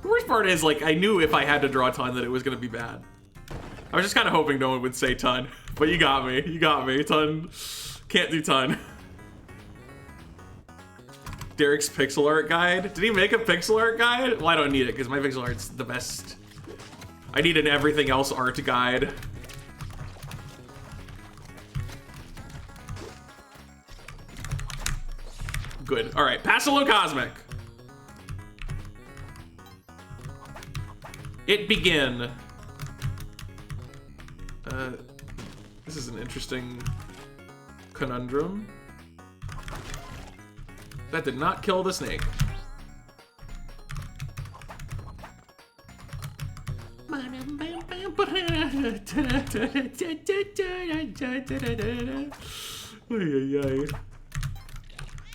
The worst part is, like, I knew if I had to draw a ton that it was gonna be bad. I was just kind of hoping no one would say ton, but you got me. You got me. Ton. Can't do ton. Derek's pixel art guide. Did he make a pixel art guide? Well, I don't need it because my pixel art's the best. I need an everything else art guide. Good. All right. Passalo Cosmic. It begin. This is an interesting conundrum. That did not kill the snake.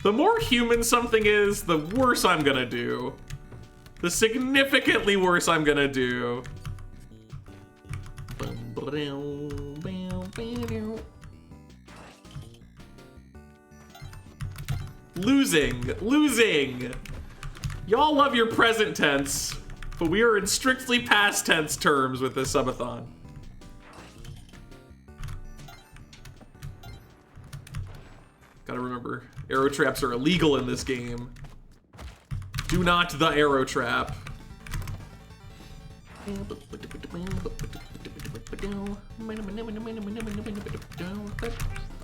The more human something is, the worse I'm gonna do. The significantly worse I'm gonna do. Losing. Y'all love your present tense, but we are in strictly past tense terms with this subathon. Gotta remember, arrow traps are illegal in this game. Do not the arrow trap.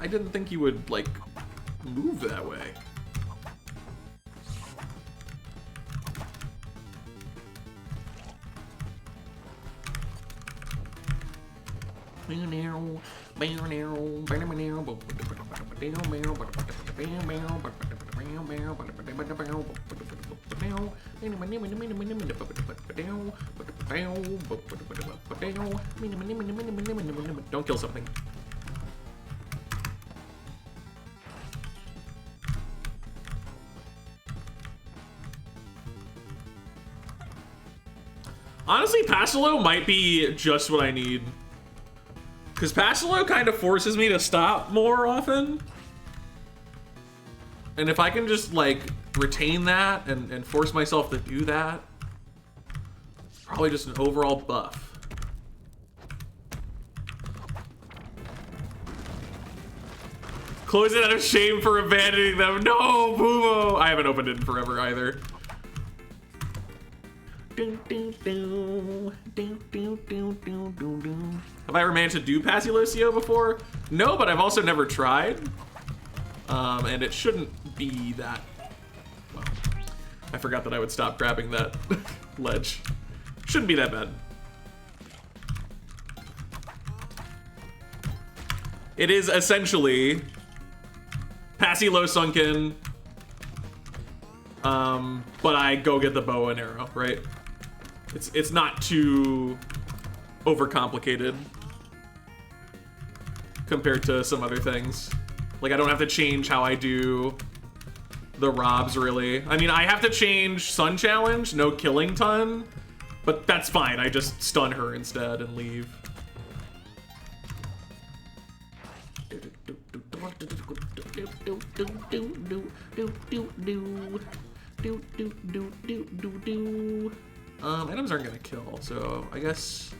I didn't think you would, like, move that way. Don't kill something. Honestly, Pasilo might be just what I need. Because Pasilo kind of forces me to stop more often. And if I can just, like, retain that and force myself to do that, probably just an overall buff. Close it out of shame for abandoning them. No, Bumo! I haven't opened it in forever either. Have I ever managed to do Pasilocio before? No, but I've also never tried. And it shouldn't be that... Well, I forgot that I would stop grabbing that ledge. Shouldn't be that bad. It is essentially Pasilo sunken, but I go get the bow and arrow, right? It's not too overcomplicated compared to some other things. Like, I don't have to change how I do the robs, really. I mean, I have to change Sun Challenge, no killing ton, but that's fine. I just stun her instead and leave. Items aren't gonna kill, so I guess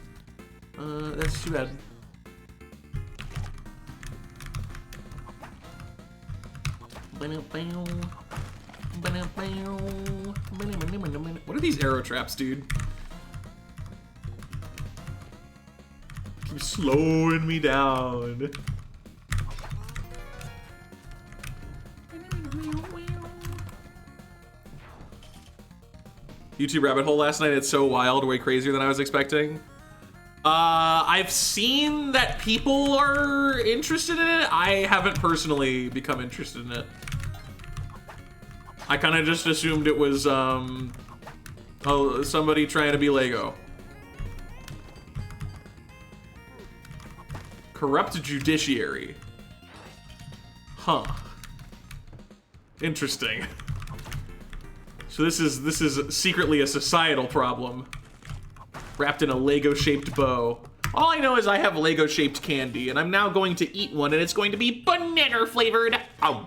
that's too bad. What are these arrow traps, dude? Keep slowing me down. YouTube rabbit hole last night, it's so wild, way crazier than I was expecting. I've seen that people are interested in it. I haven't personally become interested in it. I kind of just assumed it was somebody trying to be Lego. Corrupt judiciary. Huh. Interesting. So this is secretly a societal problem, wrapped in a Lego-shaped bow. All I know is I have Lego-shaped candy, and I'm now going to eat one, and it's going to be banana-flavored. Ow.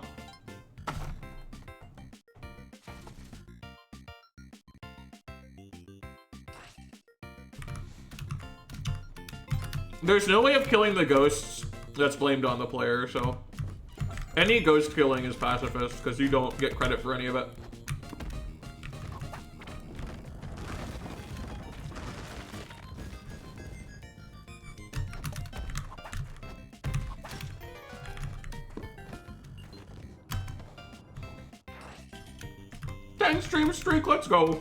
There's no way of killing the ghosts that's blamed on the player, so any ghost killing is pacifist, because you don't get credit for any of it. Stream streak, let's go.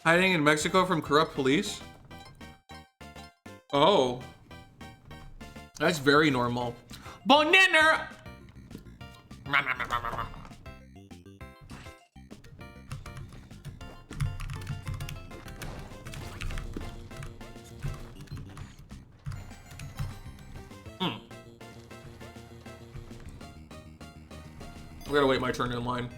Hiding in Mexico from corrupt police? Oh. That's very normal. Banana! I gotta wait my turn in line.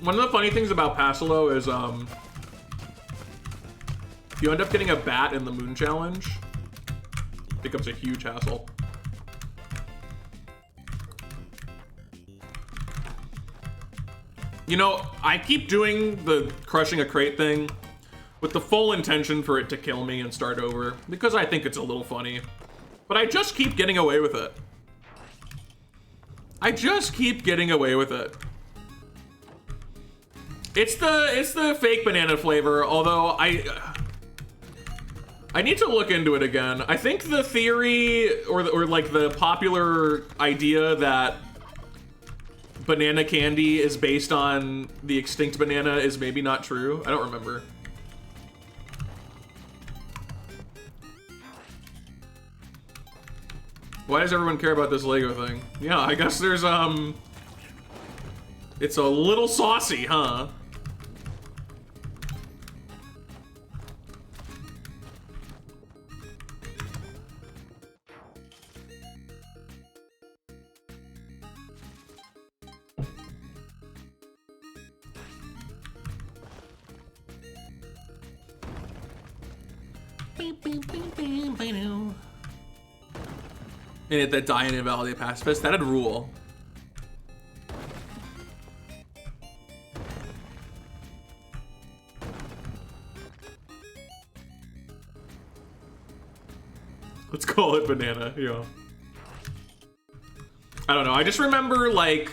One of the funny things about Passilo is, if you end up getting a bat in the Moon Challenge, it becomes a huge hassle. You know, I keep doing the crushing a crate thing with the full intention for it to kill me and start over, because I think it's a little funny. But I just keep getting away with it. I just keep getting away with it. It's the fake banana flavor, although I need to look into it again. I think the theory or like the popular idea that banana candy is based on the extinct banana is maybe not true. I don't remember. Why does everyone care about this Lego thing? Yeah, I guess there's it's a little saucy, huh? And hit that die and invalidate pacifist. That'd rule. Let's call it banana, yeah. I don't know, I just remember like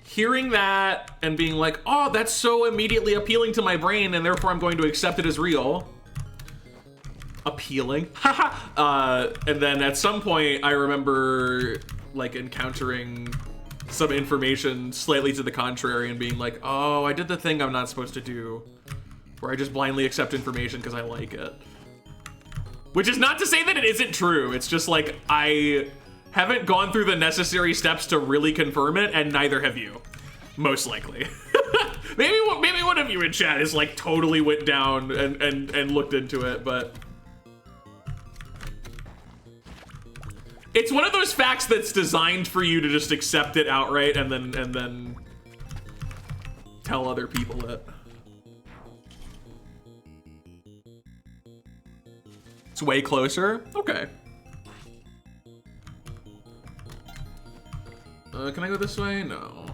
hearing that and being like, oh, that's so immediately appealing to my brain and therefore I'm going to accept it as real. Appealing, haha. And then at some point I remember like encountering some information slightly to the contrary and being like, oh, I did the thing I'm not supposed to do, where I just blindly accept information because I like it. Which is not to say that it isn't true, it's just like I haven't gone through the necessary steps to really confirm it, and neither have you, most likely. maybe one of you in chat is like totally went down and looked into it, but it's one of those facts that's designed for you to just accept it outright and then tell other people it. It's way closer? Okay. Can I go this way? No.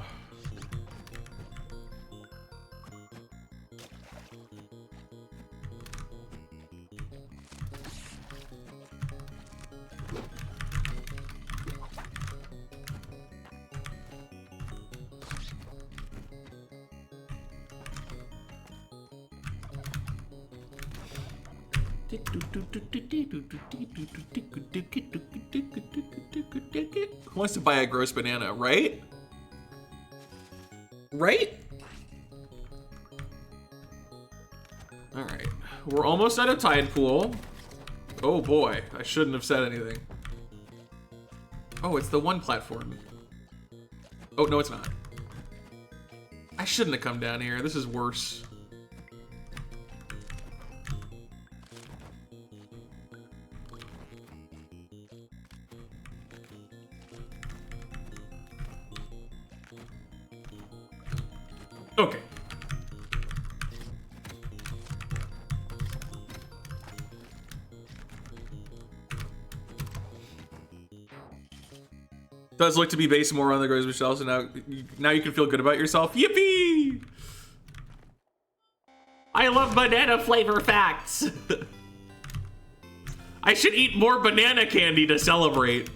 Who wants to buy a gross banana, right? Right? All right, we're almost at a tide pool. Oh boy, I shouldn't have said anything. Oh, it's the one platform. Oh, no, it's not. I shouldn't have come down here. This is worse. Okay. Does look to be based more on the grocery shelf, so now you can feel good about yourself. Yippee! I love banana flavor facts. I should eat more banana candy to celebrate.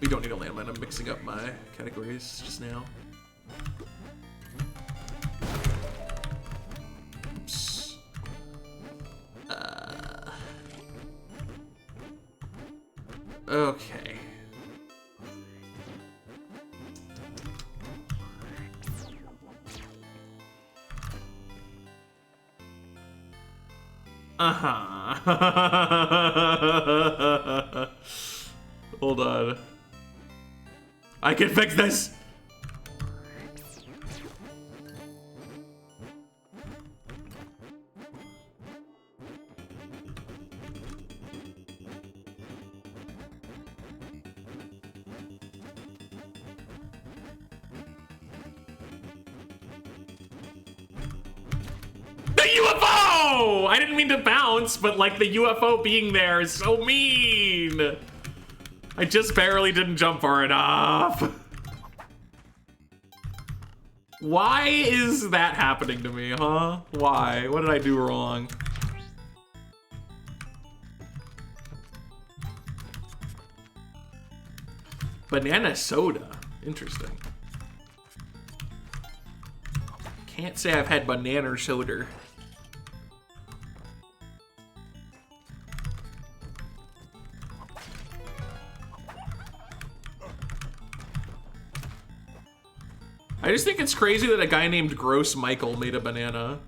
We don't need a landmine. I'm mixing up my categories just now. Okay. Uh-huh. Hold on. I can fix this! The UFO! I didn't mean to bounce, but like the UFO being there is so mean. I just barely didn't jump far enough. Why is that happening to me, huh? Why? What did I do wrong? Banana soda. Interesting. Can't say I've had banana soda. I just think it's crazy that a guy named Gross Michael made a banana.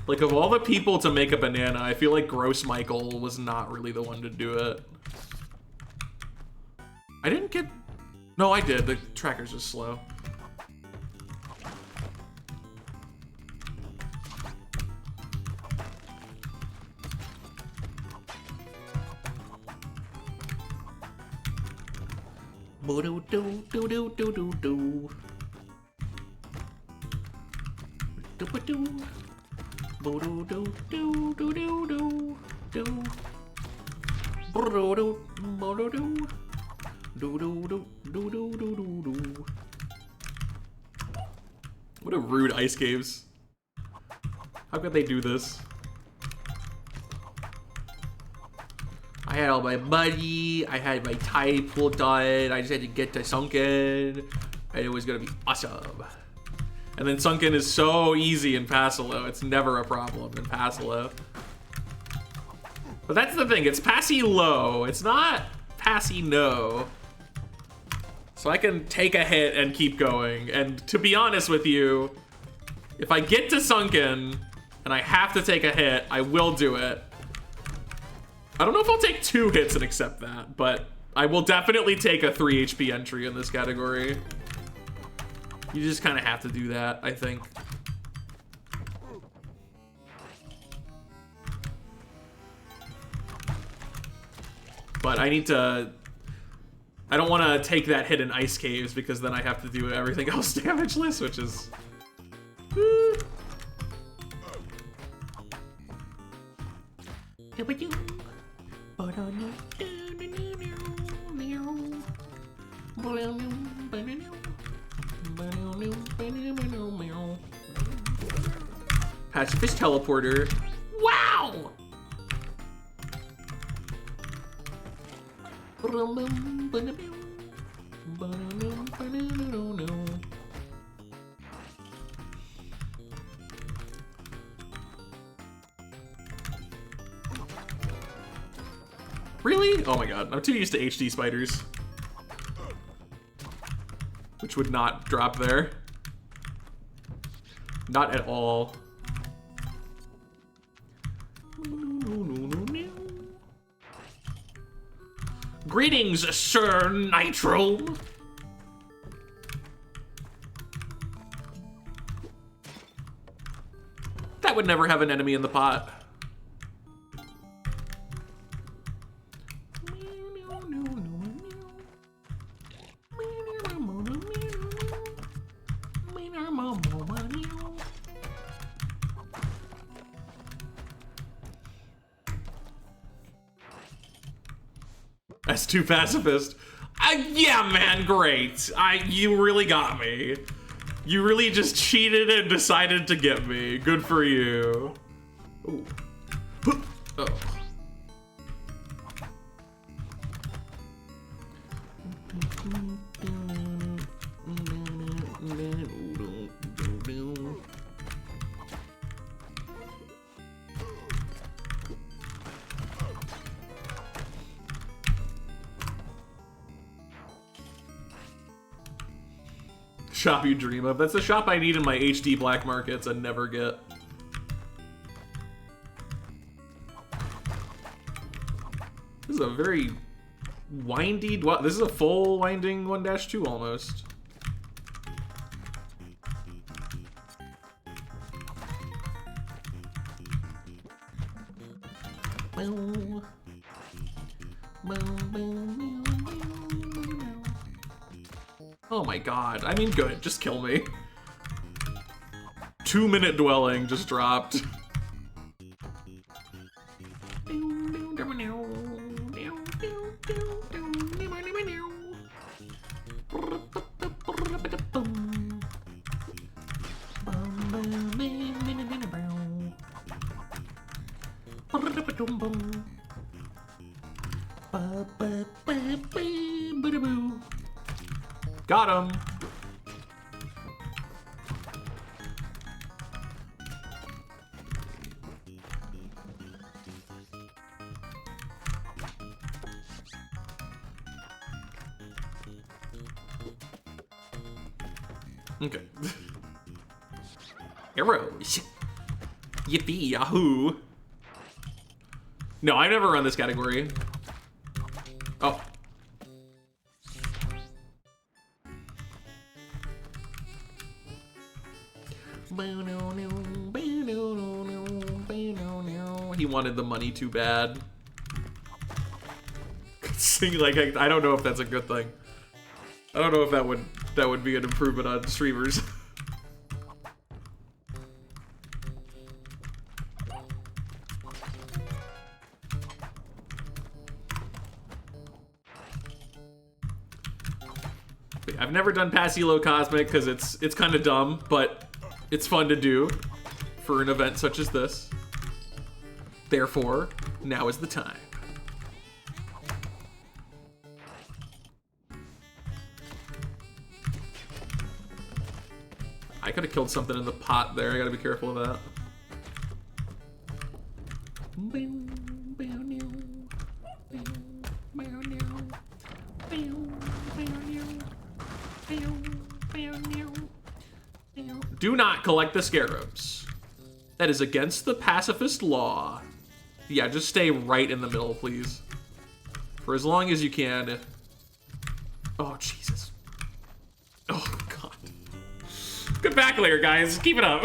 Like, of all the people to make a banana, I feel like Gross Michael was not really the one to do it. I didn't get... No, I did. The tracker's just slow. Do do do do do do do. Do do do do do do do do do do. Do do do do. Do do do do do do do. What a rude ice caves. How could they do this? I had all my money, I had my tide pool done, I just had to get to Sunken, and it was gonna be awesome. And then Sunken is so easy in Passilo, it's never a problem in Passilo. But that's the thing, it's passy low, it's not passy no. So I can take a hit and keep going, and to be honest with you, if I get to Sunken, and I have to take a hit, I will do it. I don't know if I'll take 2 hits and accept that, but I will definitely take a 3 HP entry in this category. You just kind of have to do that, I think. But I need to... I don't want to take that hit in Ice Caves because then I have to do everything else damageless, which is... Pacifist teleporter. Wow! Really? Oh my god, I'm too used to HD spiders. Which would not drop there. Not at all. Greetings, Sir Nitro. That would never have an enemy in the pot. S2 pacifist. Yeah, man, great. You really got me. You really just cheated and decided to get me. Good for you. Ooh. Oh. shop you dream of. That's the shop I need in my HD black markets and never get. This is a very windy, this is a full winding 1-2 almost. Oh my god, I mean good, just kill me. 2-minute dwelling just dropped. Got him. Okay. Arrows. Yippee yahoo. No, I've never run this category. Oh. He wanted the money too bad. Sing like I don't know if that's a good thing. I don't know if that would be an improvement on streamers. I've never done Pass Elo Cosmic because it's kind of dumb, but it's fun to do for an event such as this. Therefore, now is the time. I could have killed something in the pot there. I gotta be careful of that. Do not collect the scarabs. That is against the pacifist law. Yeah, just stay right in the middle, please. For as long as you can. Oh, Jesus. Oh, God. Good back layer, guys. Keep it up.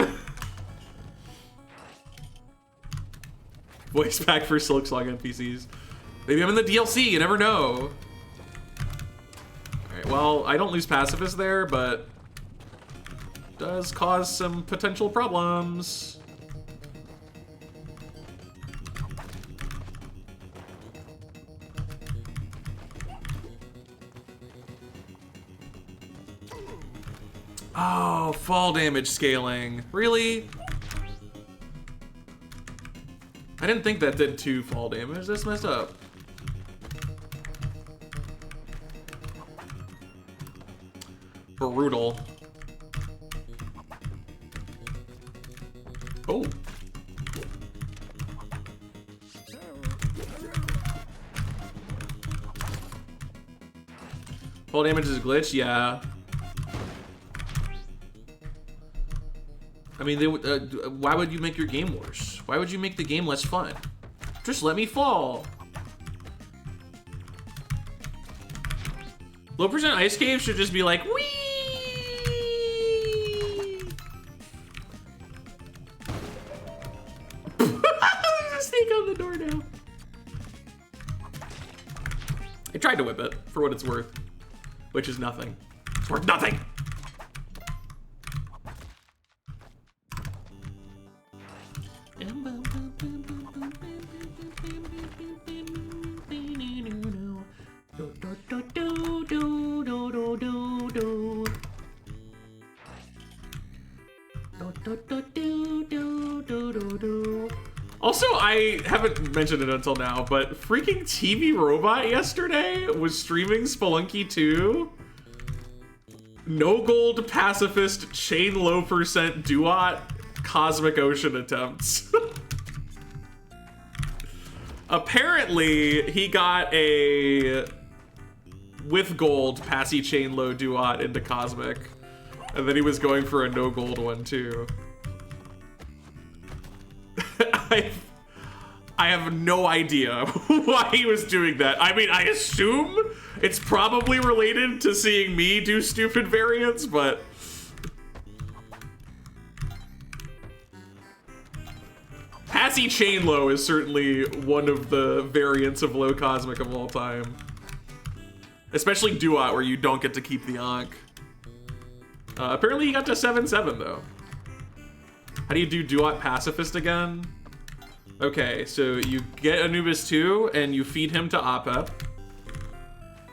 Voice pack for Silksong NPCs. Maybe I'm in the DLC, you never know. Alright, well, I don't lose pacifist there, but does cause some potential problems. Oh, fall damage scaling. Really? I didn't think that did 2 fall damage. That's messed up. Brutal. Oh. Fall damage is a glitch? Yeah. I mean, why would you make your game worse? Why would you make the game less fun? Just let me fall. Low percent ice cave should just be like, whee! There's a snake on the door now. I tried to whip it for what it's worth, which is nothing. It's worth nothing. Also, I haven't mentioned it until now, but freaking TV Robot yesterday was streaming Spelunky 2. No gold pacifist chain low percent duot Cosmic Ocean attempts. Apparently, he got a with gold passy chain low duot into Cosmic. And then he was going for a no gold one too. I have no idea why he was doing that. I mean, I assume it's probably related to seeing me do stupid variants, but... Passy Chain Low is certainly one of the variants of Low Cosmic of all time. Especially Duat, where you don't get to keep the Ankh. Apparently he got to 7-7 though. How do you do Duat Pacifist again? Okay, so you get Anubis 2 and you feed him to Apep.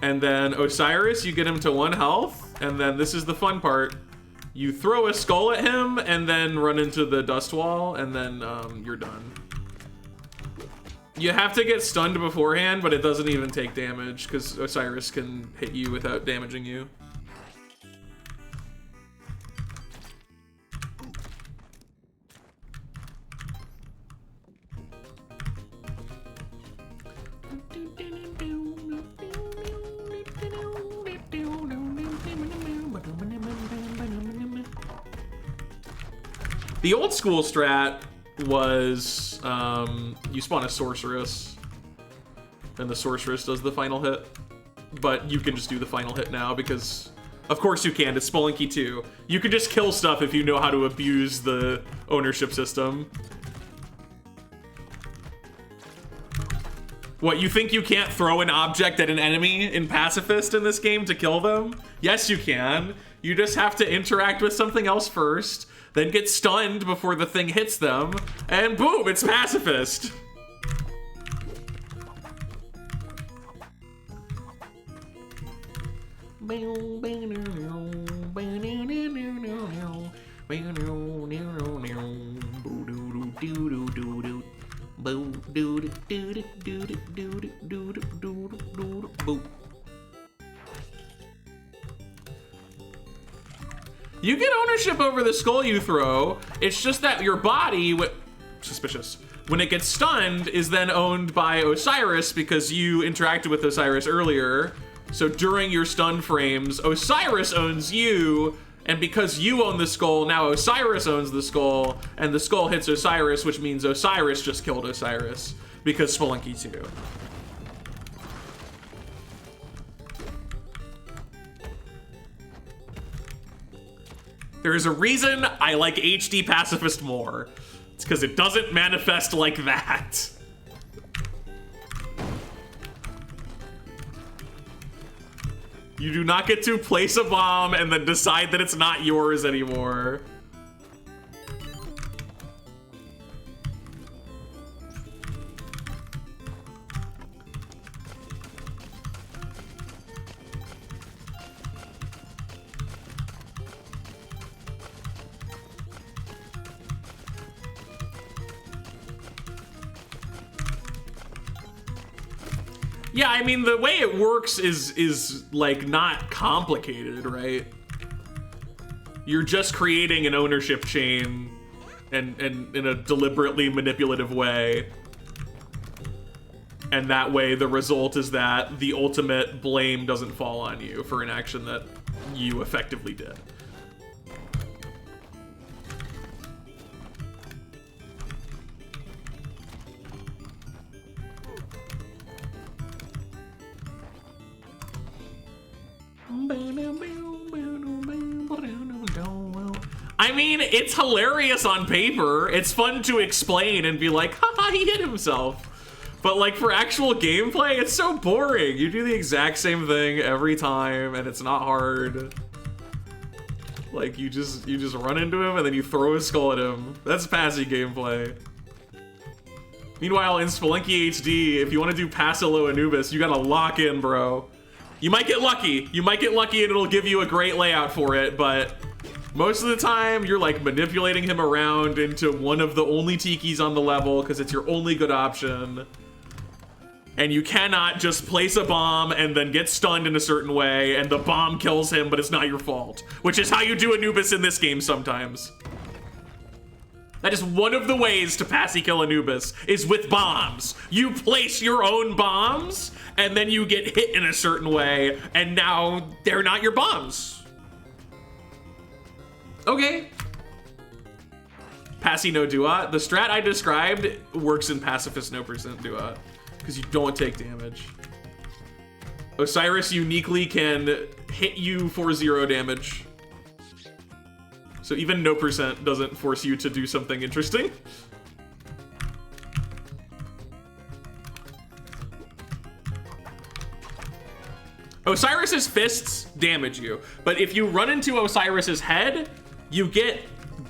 And then Osiris, you get him to 1 health. And then this is the fun part. You throw a skull at him and then run into the dust wall, and then you're done. You have to get stunned beforehand, but it doesn't even take damage because Osiris can hit you without damaging you. The old school strat was you spawn a sorceress and the sorceress does the final hit, but you can just do the final hit now because of course you can. It's Spelunky 2. You can just kill stuff if you know how to abuse the ownership system. What, you think you can't throw an object at an enemy in Pacifist in this game to kill them? Yes, you can. You just have to interact with something else first, then get stunned before the thing hits them, and boom, it's Pacifist. You get ownership over the skull you throw. It's just that your body, suspicious, when it gets stunned, is then owned by Osiris because you interacted with Osiris earlier. So during your stun frames, Osiris owns you, and because you own the skull, now Osiris owns the skull, and the skull hits Osiris, which means Osiris just killed Osiris because Spelunky 2. There is a reason I like HD Pacifist more. It's because it doesn't manifest like that. You do not get to place a bomb and then decide that it's not yours anymore. Yeah, I mean, the way it works is like not complicated, right? You're just creating an ownership chain and in a deliberately manipulative way. And that way the result is that the ultimate blame doesn't fall on you for an action that you effectively did. I mean, it's hilarious on paper. It's fun to explain and be like, haha, he hit himself. But like for actual gameplay, it's so boring. You do the exact same thing every time and it's not hard. Like you just run into him and then you throw a skull at him. That's passy gameplay. Meanwhile, in Spelunky HD, if you want to do Passilo Anubis, you gotta lock in, bro. You might get lucky. You might get lucky and it'll give you a great layout for it, but most of the time you're like manipulating him around into one of the only tikis on the level because it's your only good option. And you cannot just place a bomb and then get stunned in a certain way and the bomb kills him, but it's not your fault. Which is how you do Anubis in this game sometimes. That is one of the ways to passy kill Anubis, is with bombs. You place your own bombs, and then you get hit in a certain way, and now they're not your bombs. Okay. Passy no duat. The strat I described works in Pacifist no percent duat because you don't take damage. Osiris uniquely can hit you for 0 damage. So even no percent doesn't force you to do something interesting. Osiris's fists damage you, but if you run into Osiris's head, you get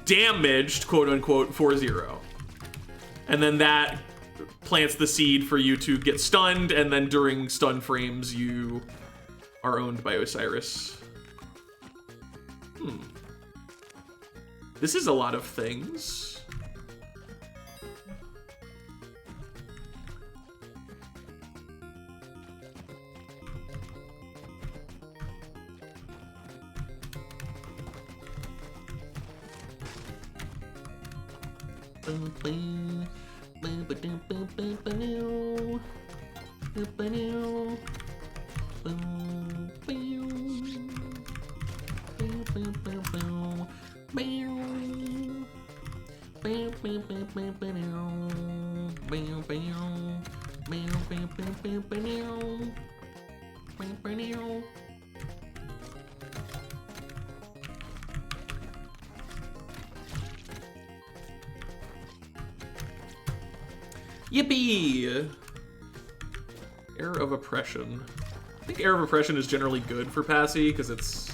damaged, quote unquote, for 0. And then that plants the seed for you to get stunned, and then during stun frames, you are owned by Osiris. This is a lot of things. Yippee! Era of Oppression. I think Era of Oppression is generally good for Passy because it's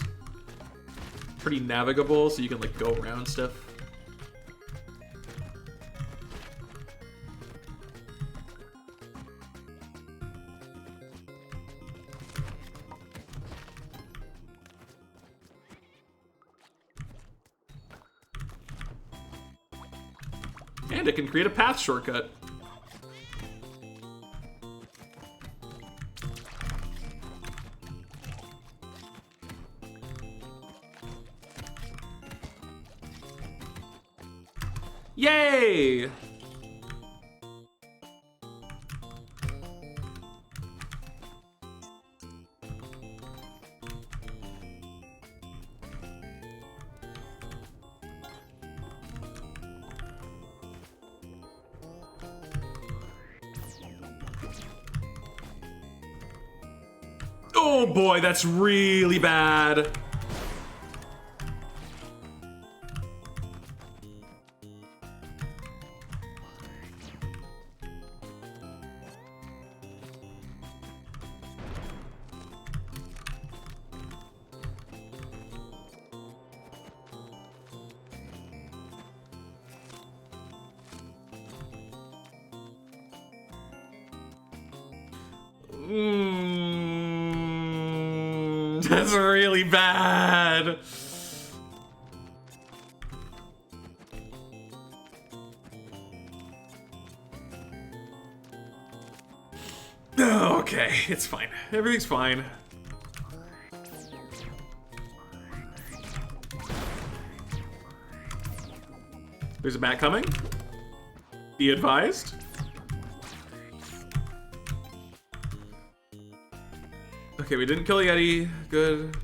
pretty navigable, so you can like go around stuff. And it can create a path shortcut. Yay! Oh boy, that's really bad. That's really bad. Oh, okay, it's fine. Everything's fine. There's a bat coming. Be advised. Okay, we didn't kill Yeti. Good.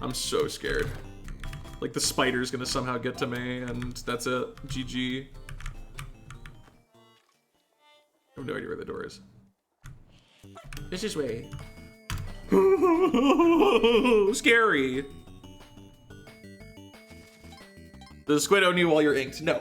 I'm so scared. Like the spider's gonna somehow get to me, and that's it. GG. I have no idea where the door is. This way. Scary. Does the squid own you while you're inked? No.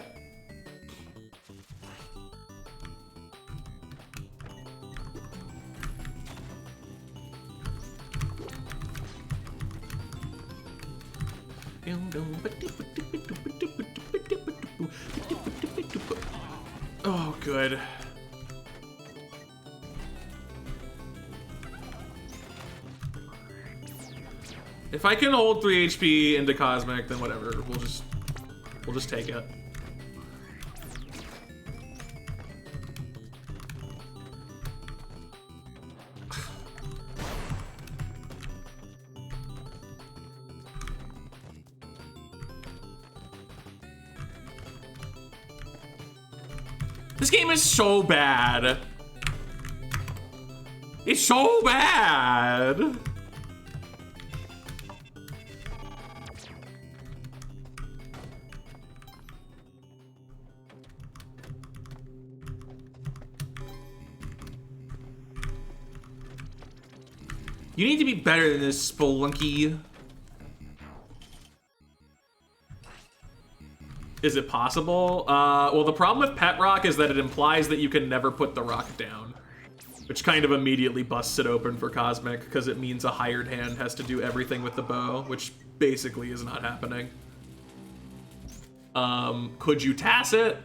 Oh, good. If I can hold 3 HP into Cosmic, then whatever. We'll just take it. This game is so bad. It's so bad. You need to be better than this, Spelunky. Is it possible? Well, the problem with Pet Rock is that it implies that you can never put the rock down, which kind of immediately busts it open for Cosmic, because it means a hired hand has to do everything with the bow, which basically is not happening. Could you TAS it?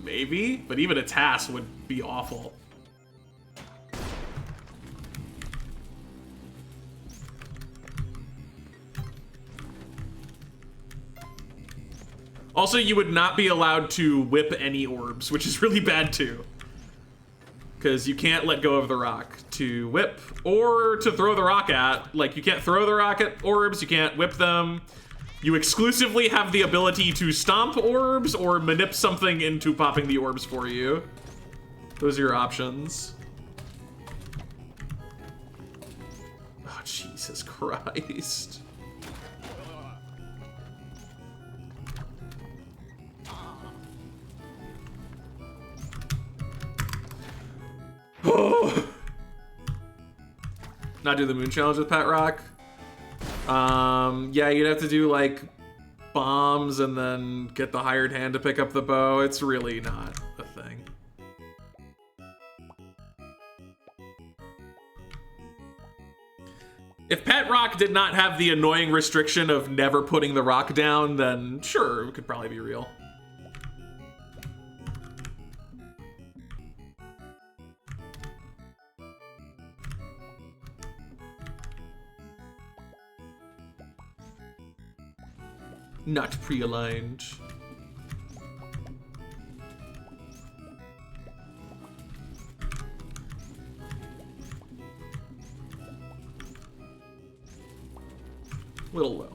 Maybe, but even a TAS would be awful. Also, you would not be allowed to whip any orbs, which is really bad too. Because you can't let go of the rock to whip or to throw the rock at. Like, you can't throw the rock at orbs, you can't whip them. You exclusively have the ability to stomp orbs or manip something into popping the orbs for you. Those are your options. Oh, Jesus Christ. Not do the moon challenge with Pet Rock. Yeah, you'd have to do like bombs and then get the hired hand to pick up the bow. It's really not a thing. If Pet Rock did not have the annoying restriction of never putting the rock down, then sure, it could probably be real. Not pre-aligned. Little low.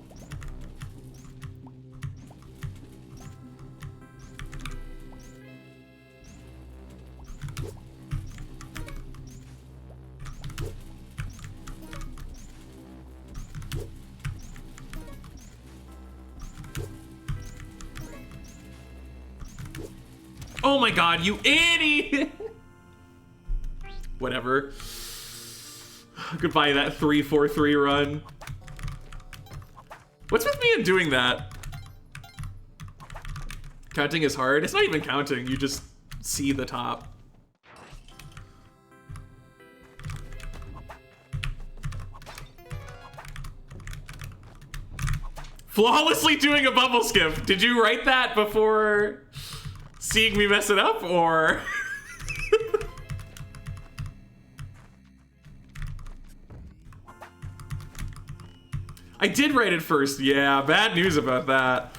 Oh my god, you idiot! Whatever. Goodbye, that 3-4-3 run. What's with me in doing that? Counting is hard. It's not even counting, you just see the top. Flawlessly doing a bubble skip. Did you write that before seeing me mess it up, or? I did write it first. Yeah, bad news about that.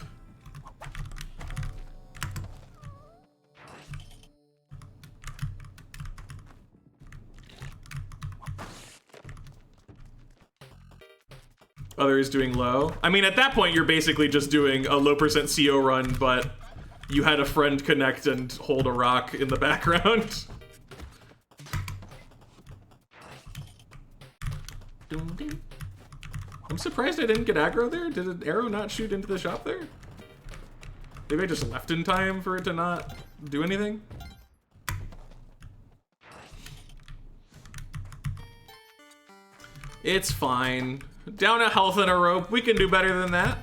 Others doing low. I mean, at that point, you're basically just doing a low percent CO run, but you had a friend connect and hold a rock in the background. I'm surprised I didn't get aggro there. Did an arrow not shoot into the shop there? Maybe I just left in time for it to not do anything? It's fine. Down a health and a rope. We can do better than that.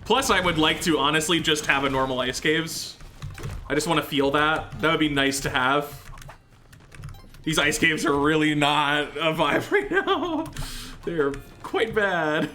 Plus, I would like to honestly just have a normal ice caves. I just want to feel that. That would be nice to have. These ice caves are really not a vibe right now. They're quite bad.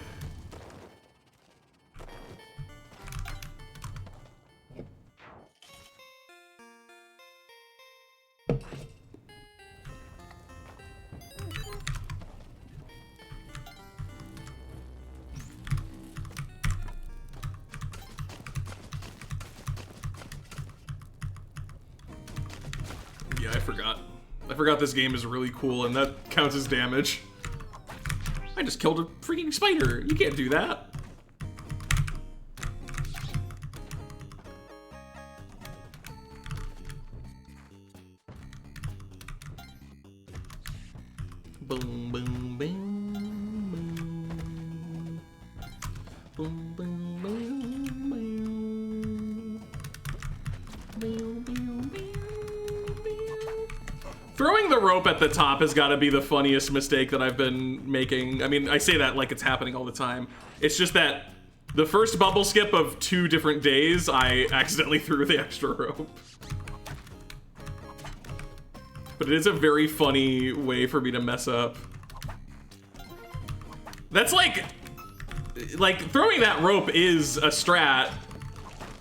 Yeah, I forgot. I forgot this game is really cool and that counts as damage. I just killed a freaking spider. You can't do that. Boom, boom, boom, boom. Boom, boom, boom, boom. Boom, boom, boom, boom. Throwing the rope at the top has got to be the funniest mistake that I've been making. I mean, I say that like it's happening all the time. It's just that the first bubble skip of 2 different days, I accidentally threw the extra rope. But it is a very funny way for me to mess up. That's like throwing that rope is a strat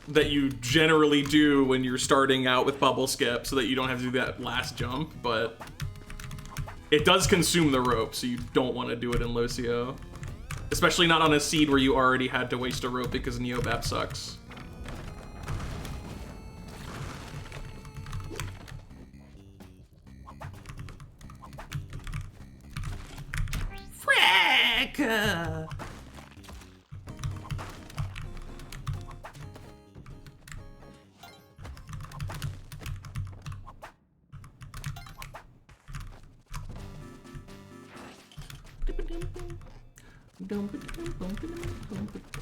that you generally do when you're starting out with bubble skip so that you don't have to do that last jump, but it does consume the rope, so you don't want to do it in Locio. Especially not on a seed where you already had to waste a rope because Neobab sucks. Frick!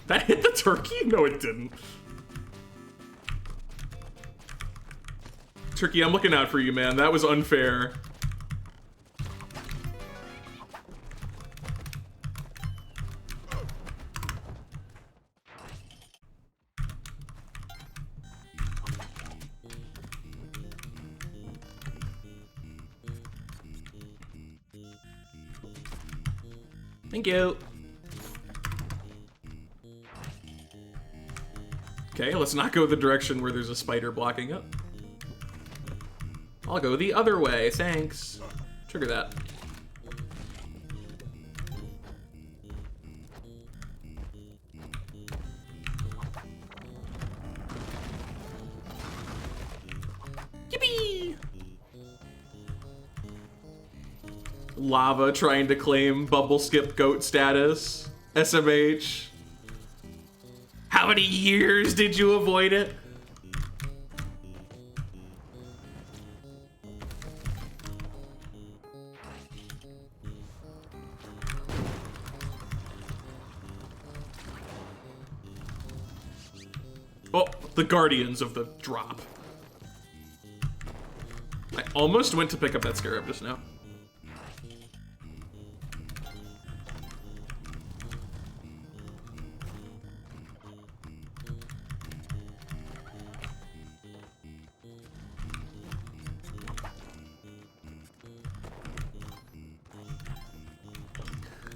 That hit the turkey? No, it didn't. Turkey, I'm looking out for you, man. That was unfair. Thank you. Okay, let's not go the direction where there's a spider blocking it. I'll go the other way, thanks. Trigger that. Yippee! Lava trying to claim bubble skip goat status. SMH. How many years did you avoid it? Oh, the guardians of the drop. I almost went to pick up that scarab just now.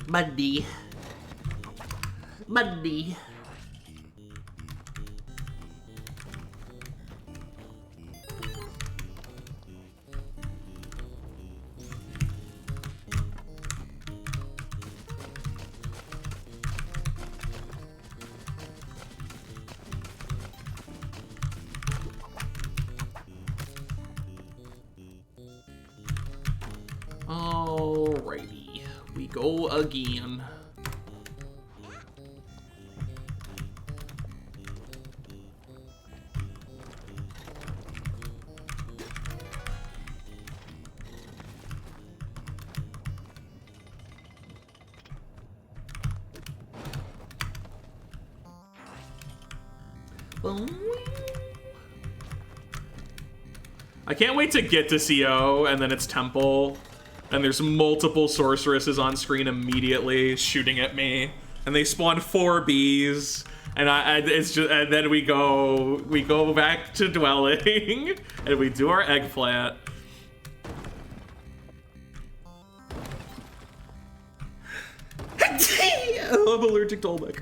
Monday. Monday. Alrighty, we go again. I can't wait to get to CO and then it's Temple and there's multiple sorceresses on screen immediately shooting at me and they spawn 4 bees and it's just, and then we go back to dwelling and we do our eggplant. I'm allergic to Olmec.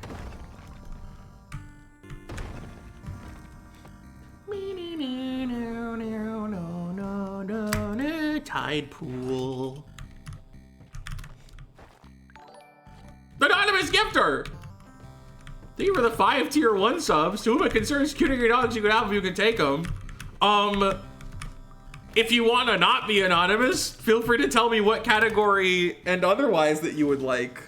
Tide pool. Anonymous gifter! Thank you for the 5 tier 1 subs. To whom it concerns cuting your dogs, you can have them, you can take them. If you want to not be anonymous, feel free to tell me what category and otherwise that you would like.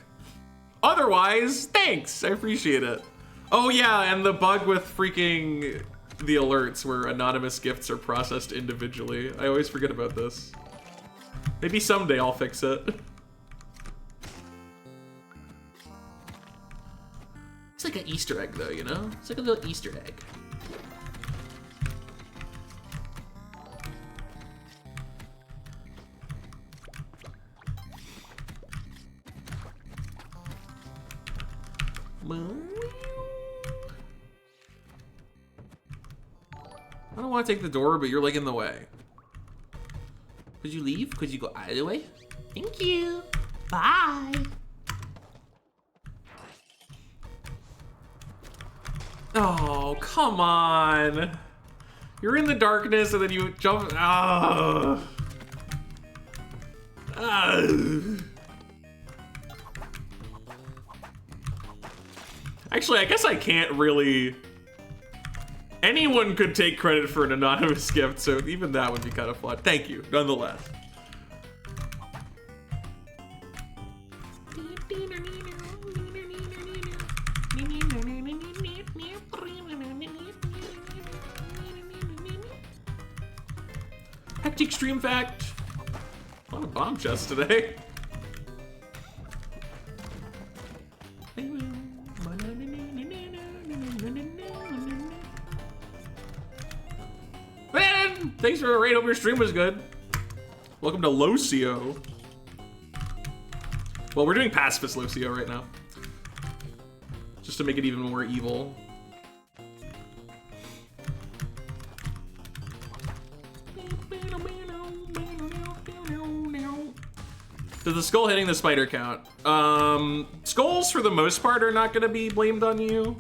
Otherwise, thanks, I appreciate it. Oh yeah, and the bug with freaking the alerts where anonymous gifts are processed individually. I always forget about this. Maybe someday I'll fix it. It's like an Easter egg though, you know? It's like a little Easter egg. I don't want to take the door, but you're like in the way. Could you leave? Could you go either way? Thank you. Bye. Oh, come on. You're in the darkness and then you jump. Oh. Actually, I guess I can't really. Anyone could take credit for an anonymous gift, so even that would be kind of fun. Thank you, nonetheless. Hectic stream fact. A lot of bomb chests today. Man, thanks for the raid. Hope your stream was good. Welcome to Locio. Well, we're doing Pacifist Locio right now. Just to make it even more evil. Does the skull hitting the spider count? Skulls, for the most part, are not gonna be blamed on you.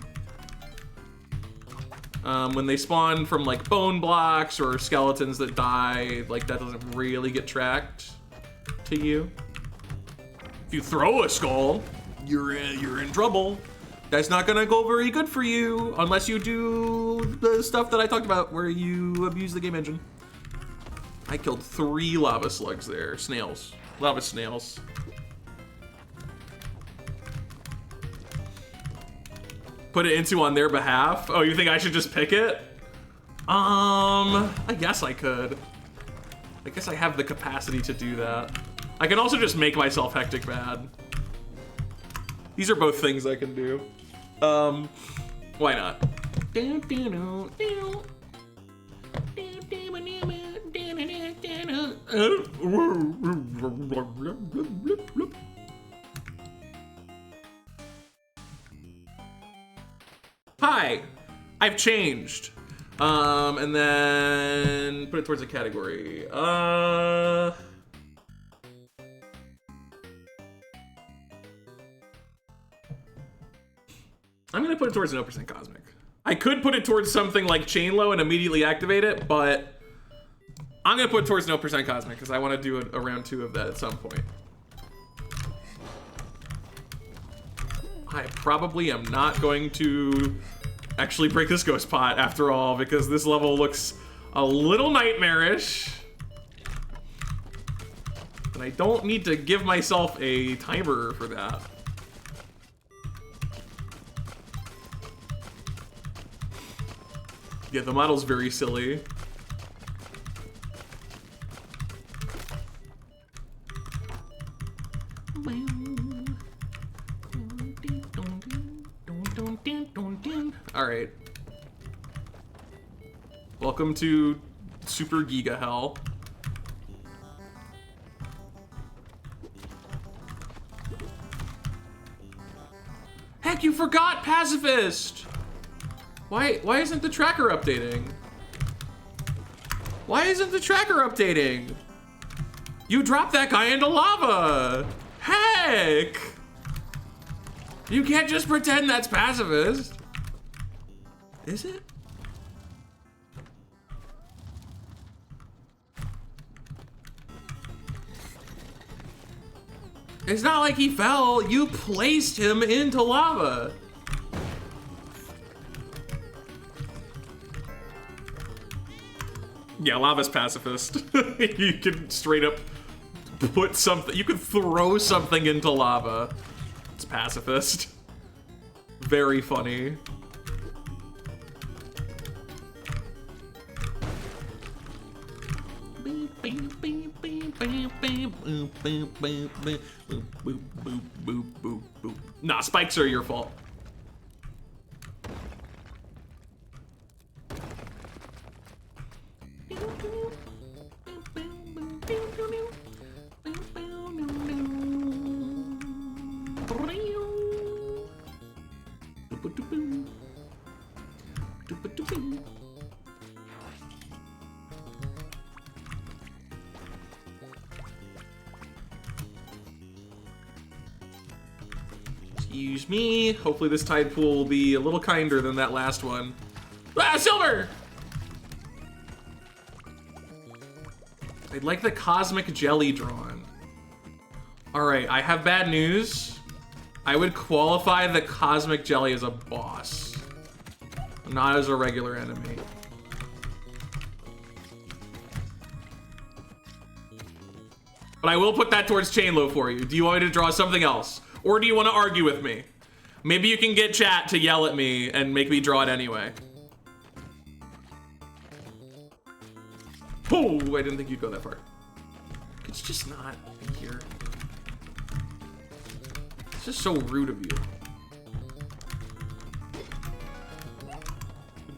When they spawn from like bone blocks or skeletons that die, like that doesn't really get tracked to you. If you throw a skull, you're in trouble. That's not gonna go very good for you unless you do the stuff that I talked about where you abuse the game engine. I killed 3 lava slugs there, snails. Lava snails. Put it into on their behalf. Oh, you think I should just pick it? I guess I could. I guess I have the capacity to do that. I can also just make myself hectic bad. These are both things I can do. Why not? Hi, I've changed. And then put it towards a category. I'm gonna put it towards 0% Cosmic. I could put it towards something like Chainlow and immediately activate it, but I'm gonna put it towards 0% Cosmic because I want to do a round 2 of that at some point. I probably am not going to actually break this ghost pot after all because this level looks a little nightmarish. And I don't need to give myself a timer for that. Yeah, the model's very silly. All right. Welcome to Super Giga Hell. Heck, you forgot Pacifist! Why isn't the tracker updating? Why isn't the tracker updating? You dropped that guy into lava! Heck! You can't just pretend that's Pacifist. Is it? It's not like he fell. You placed him into lava. Yeah, lava's Pacifist. You can straight up put something, you could throw something into lava. It's Pacifist. Very funny. Nah, spikes are your fault. Excuse me. Hopefully this tide pool will be a little kinder than that last one. Ah, silver! I'd like the cosmic jelly drawn. All right, I have bad news. I would qualify the cosmic jelly as a boss, not as a regular enemy. But I will put that towards Chainlow for you. Do you want me to draw something else? Or do you want to argue with me? Maybe you can get chat to yell at me and make me draw it anyway. Oh, I didn't think you'd go that far. It's just not here. It's just so rude of you.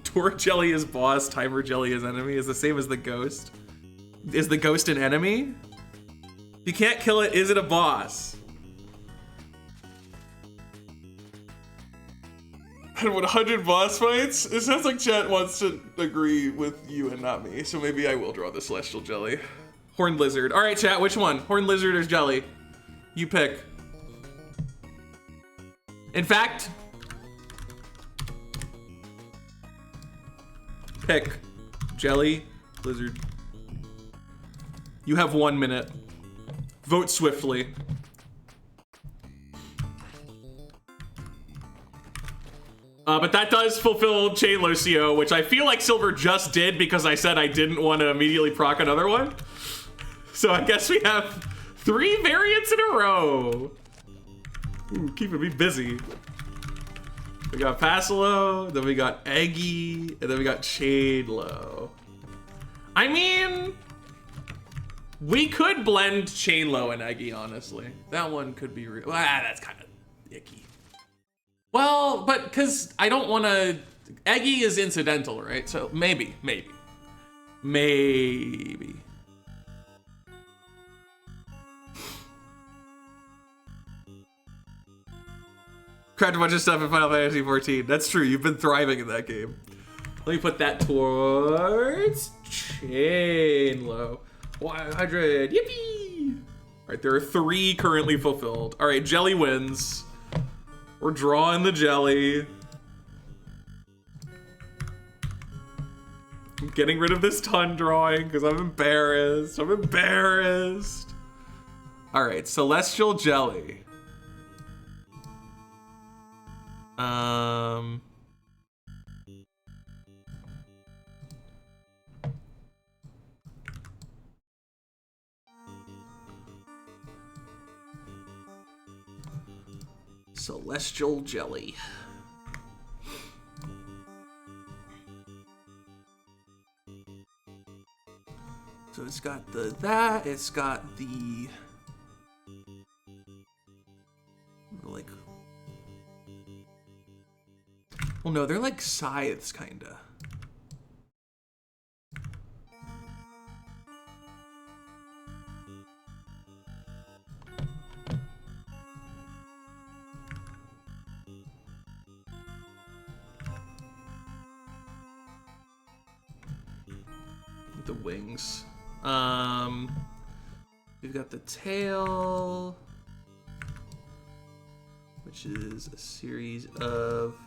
Tour Jelly is boss, Timer Jelly is enemy, is the same as the ghost. Is the ghost an enemy? You can't kill it, is it a boss? And 100 boss fights? It sounds like chat wants to agree with you and not me, so maybe I will draw the Celestial Jelly. Horned Lizard. All right, chat, which one? Horned Lizard or Jelly? You pick. In fact, pick Jelly, Lizard. You have 1 minute. Vote swiftly. But that does fulfill Chainlow CO, which I feel like Silver just did because I said I didn't want to immediately proc another one. So I guess we have 3 variants in a row. Ooh, keeping me busy. We got Passalo, then we got Eggy, and then we got Chainlow. I mean, we could blend Chainlow and Eggy, honestly. That one could be real. Ah, that's kind of icky. Well, but because I don't want to... Eggy is incidental, right? So maybe. Cracked a bunch of stuff in Final Fantasy 14. That's true, you've been thriving in that game. Let me put that towards Chainlow. 100, yippee! All right, there are 3 currently fulfilled. All right, Jelly wins. We're drawing the jelly. I'm getting rid of this ton drawing because I'm embarrassed. All right, Celestial Jelly. Celestial Jelly. So it's got it's got the like, well no, they're like scythes kinda. The wings. We've got the tail, which is a series of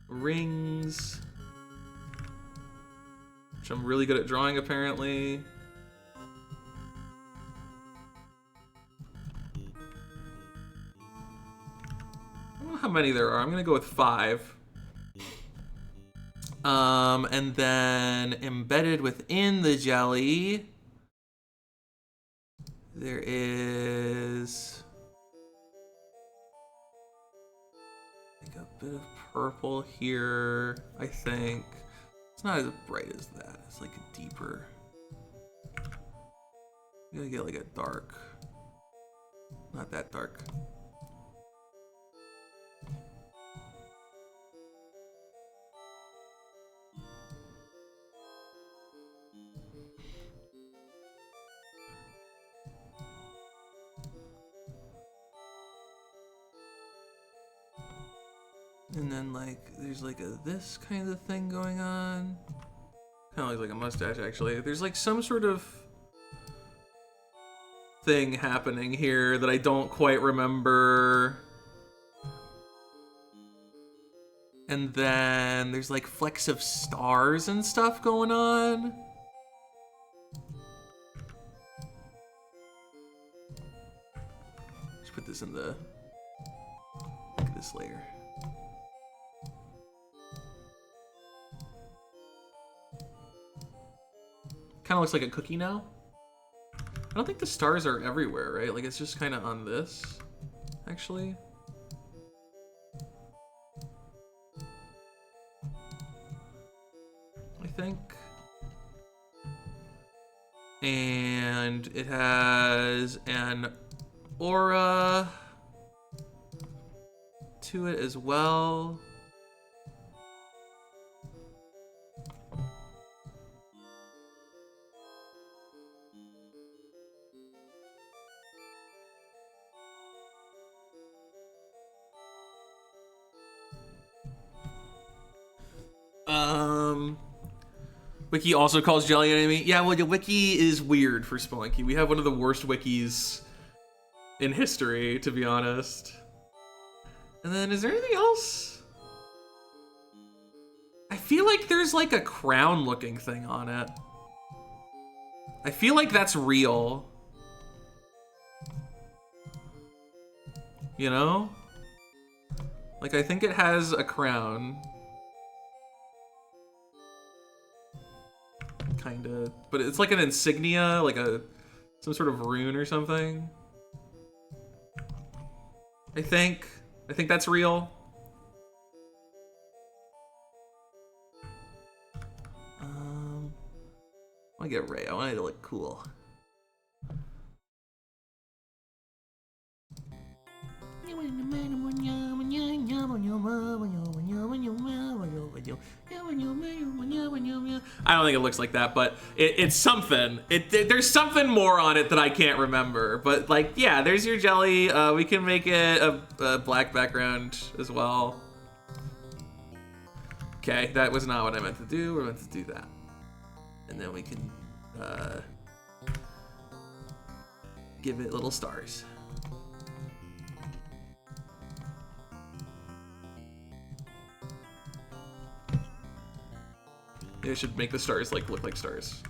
rings, which I'm really good at drawing apparently. I don't know how many there are. I'm gonna go with 5. And then embedded within the jelly, there is like a bit of purple here, I think. It's not as bright as that. It's like a deeper. I'm gonna get like a dark, not that dark. And then like there's like a this kind of thing going on. Kind of looks like a mustache actually. There's like some sort of thing happening here that I don't quite remember. And then there's like flecks of stars and stuff going on. Let's put this in the, look at this layer. Kind of looks like a cookie now. I don't think the stars are everywhere, right? Like it's just kind of on this, actually. I think. And it has an aura to it as well. Wiki also calls Jelly an enemy. Yeah, well, the wiki is weird for Spelunky. We have one of the worst wikis in history, to be honest. And then, is there anything else? I feel like there's like a crown-looking thing on it. I feel like that's real. You know? Like, I think it has a crown. Kinda, but it's like an insignia, like some sort of rune or something. I think that's real. I want to get Ray. I want it to look cool. I don't think it looks like that, but it's something. There's something more on it that I can't remember. But like, yeah, there's your jelly. We can make it a black background as well. Okay, that was not what I meant to do. We're meant to do that. And then we can give it little stars. Maybe I should make the stars like look like stars.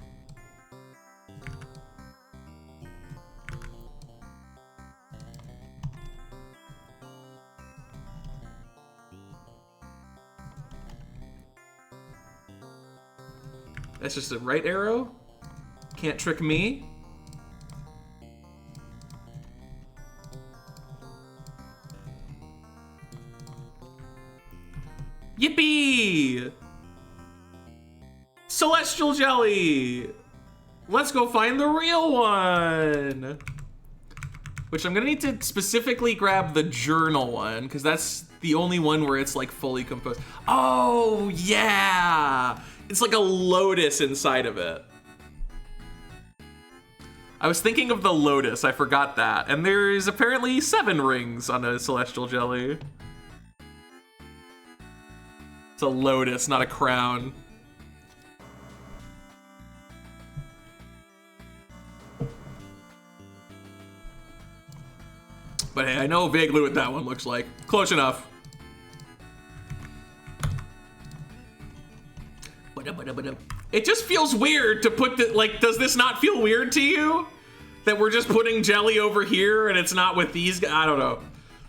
That's just a right arrow. Can't trick me. Yippee! Celestial jelly! Let's go find the real one! Which I'm gonna need to specifically grab the journal one, because that's the only one where it's like fully composed. Oh, yeah! It's like a lotus inside of it. I was thinking of the lotus, I forgot that. And there's apparently 7 rings on a celestial jelly. It's a lotus, not a crown. But hey, I know vaguely what that one looks like. Close enough. It just feels weird to put the, like, does this not feel weird to you? That we're just putting jelly over here and it's not with these guys? I don't know.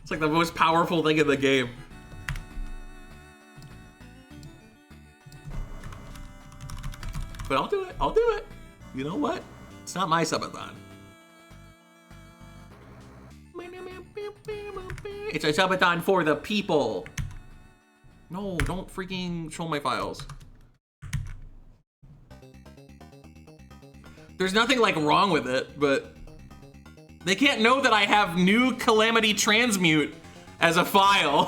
It's like the most powerful thing in the game. But I'll do it, I'll do it. You know what? It's not my subathon. It's a subathon for the people. No, don't freaking show my files. There's nothing like wrong with it, but they can't know that I have new Calamity Transmute as a file.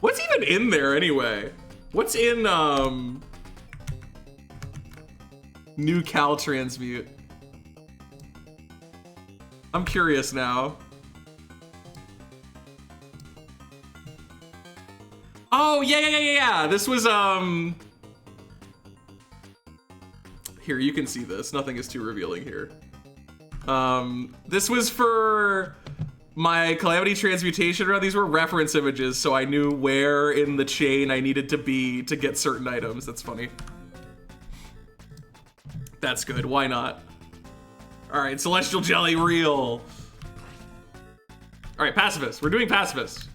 What's even in there anyway? What's in new Cal Transmute? I'm curious now. Oh, yeah. This was, Here, you can see this. Nothing is too revealing here. This was for my Calamity Transmutation run. These were reference images, so I knew where in the chain I needed to be to get certain items. That's funny. That's good. Why not? All right, Celestial Jelly real. All right, Pacifist. We're doing Pacifist.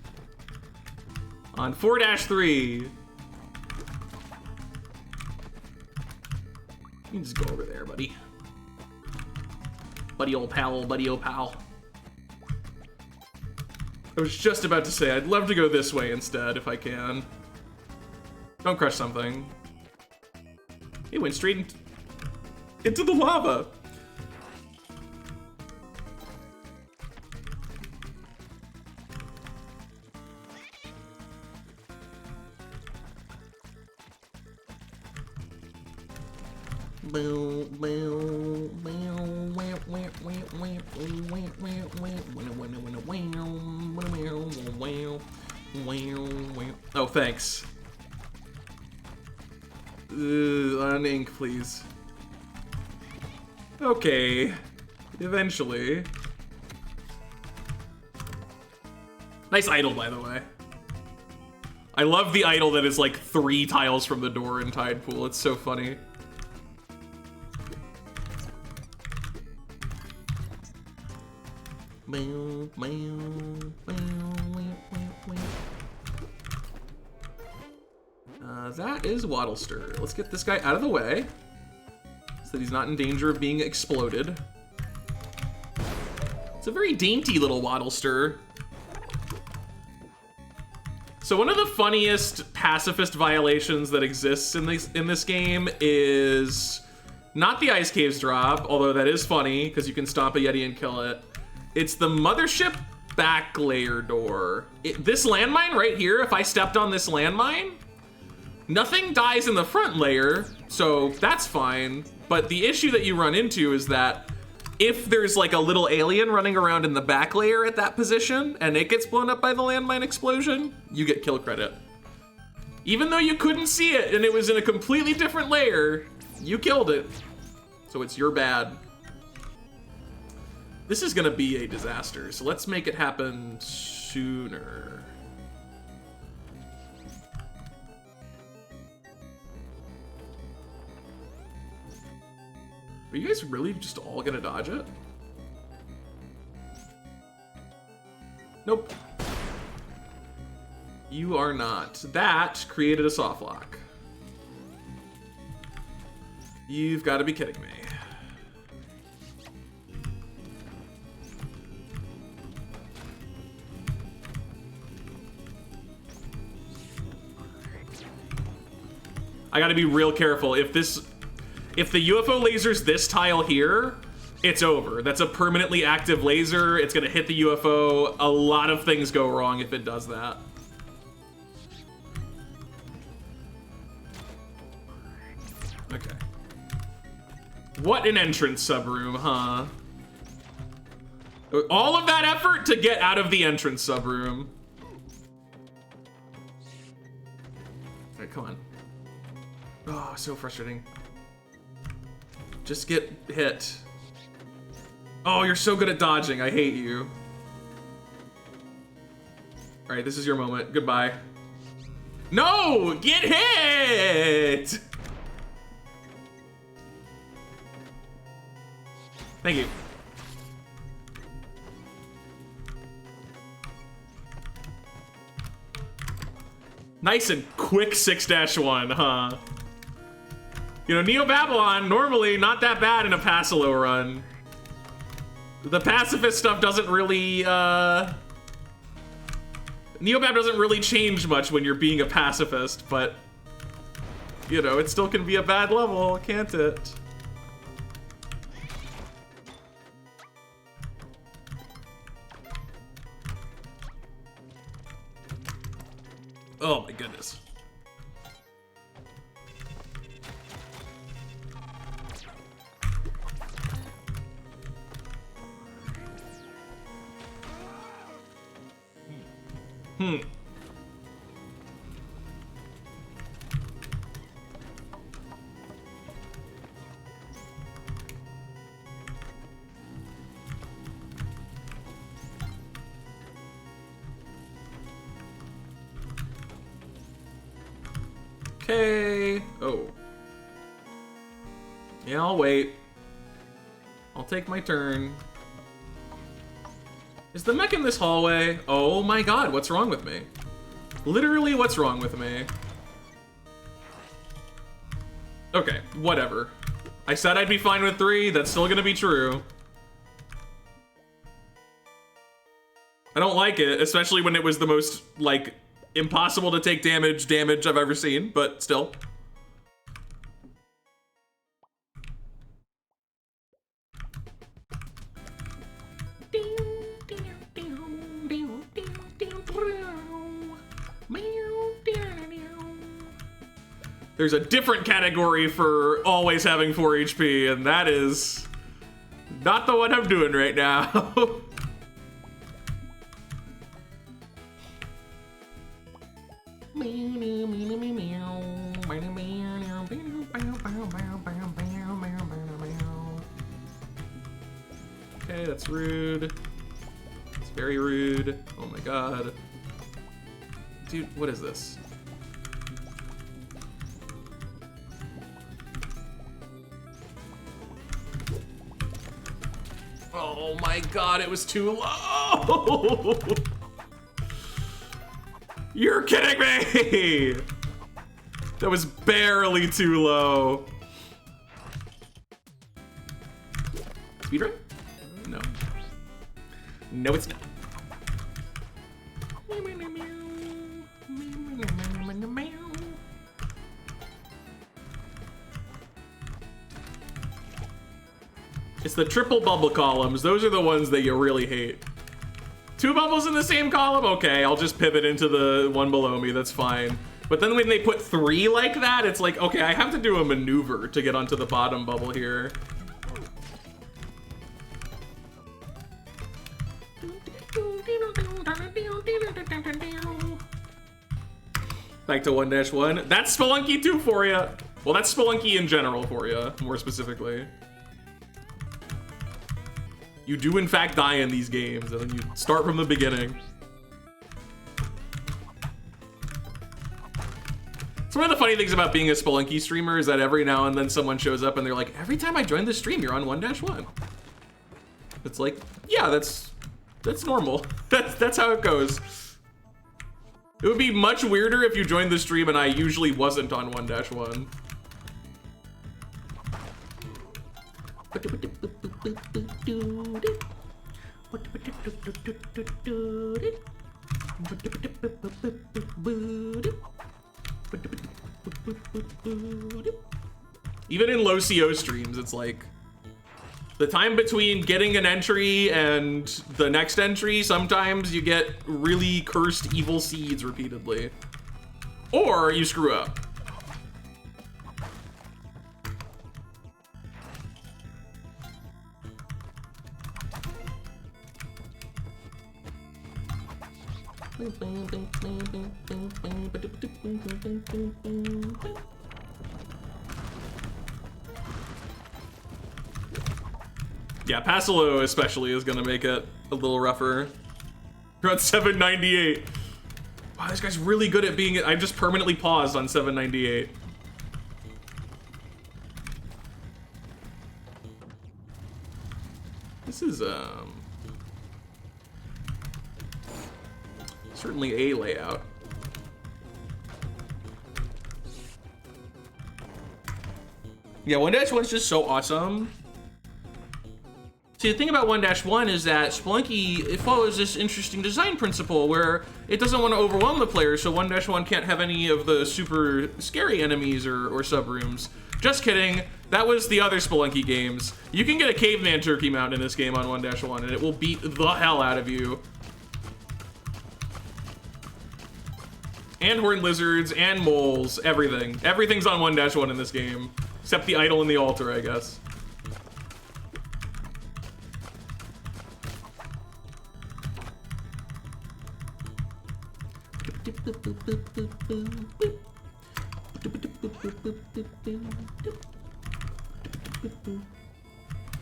On 4-3. You can just go over there, buddy. Buddy old pal, buddy old pal. I was just about to say, I'd love to go this way instead if I can. Don't crush something. It went straight into the lava. Oh, thanks. On ink, please. Okay. Eventually. Nice idol, by the way. I love the idol that is like 3 tiles from the door in Tide Pool. It's so funny. That is Waddlester. Let's get this guy out of the way so that he's not in danger of being exploded. It's a very dainty little Waddlester. So one of the funniest pacifist violations that exists in this game is not the Ice Caves drop, although that is funny because you can stomp a Yeti and kill it. It's the Mothership back layer door. This landmine right here, if I stepped on this landmine, nothing dies in the front layer, so that's fine. But the issue that you run into is that if there's like a little alien running around in the back layer at that position and it gets blown up by the landmine explosion, you get kill credit. Even though you couldn't see it and it was in a completely different layer, you killed it. So it's your bad. This is gonna be a disaster, so let's make it happen sooner. Are you guys really just all gonna dodge it? Nope. You are not. That created a soft lock. You've got to be kidding me. I got to be real careful. If the UFO lasers this tile here, it's over. That's a permanently active laser. It's gonna hit the UFO. A lot of things go wrong if it does that. Okay. What an entrance subroom, huh? All of that effort to get out of the entrance subroom. All right, come on. Oh, so frustrating. Just get hit. Oh, you're so good at dodging. I hate you. All right, this is your moment. Goodbye. No! Get hit! Thank you. Nice and quick 6-1, huh? You know, Neo Babylon, normally not that bad in a Pacilo run. The pacifist stuff doesn't really, Neobab doesn't really change much when you're being a pacifist, but, you know, it still can be a bad level, can't it? Oh my goodness. Okay. Oh. Yeah, I'll wait. I'll take my turn. Is the mech in this hallway? Oh my god, what's wrong with me? Literally, what's wrong with me? Okay, whatever. I said I'd be fine with 3, that's still gonna be true. I don't like it, especially when it was the most, like, impossible to take damage I've ever seen, but still. There's a different category for always having 4 HP, and that is not the one I'm doing right now. Okay, that's rude. It's very rude. Oh my god. Dude, what is this? Oh my god, it was too low! You're kidding me! That was barely too low. Speedrun? No. No, it's not. It's the triple bubble columns. Those are the ones that you really hate. 2 bubbles in the same column? Okay, I'll just pivot into the one below me. That's fine. But then when they put 3 like that, it's like, okay, I have to do a maneuver to get onto the bottom bubble here. Back to 1-1. That's Spelunky 2 for you. Well, that's Spelunky in general for you, more specifically. You do in fact die in these games, and then you start from the beginning. So one of the funny things about being a Spelunky streamer is that every now and then someone shows up and they're like, every time I join the stream, you're on 1-1. It's like, yeah, that's normal. That's how it goes. It would be much weirder if you joined the stream and I usually wasn't on 1-1. Even in low CO streams, it's like the time between getting an entry and the next entry, sometimes you get really cursed evil seeds repeatedly. Or you screw up. Yeah, Pasilo especially is gonna make it a little rougher. You're on 798. Wow, this guy's really good at being. I just permanently paused on 798. This is certainly a layout. Yeah, 1-1's just so awesome. See, the thing about 1-1 is that Spelunky, it follows this interesting design principle where it doesn't want to overwhelm the player, so 1-1 can't have any of the super scary enemies or sub-rooms. Just kidding. That was the other Spelunky games. You can get a caveman turkey mount in this game on 1-1, and it will beat the hell out of you. And horned lizards, and moles, everything. Everything's on 1-1 in this game. Except the idol and the altar, I guess.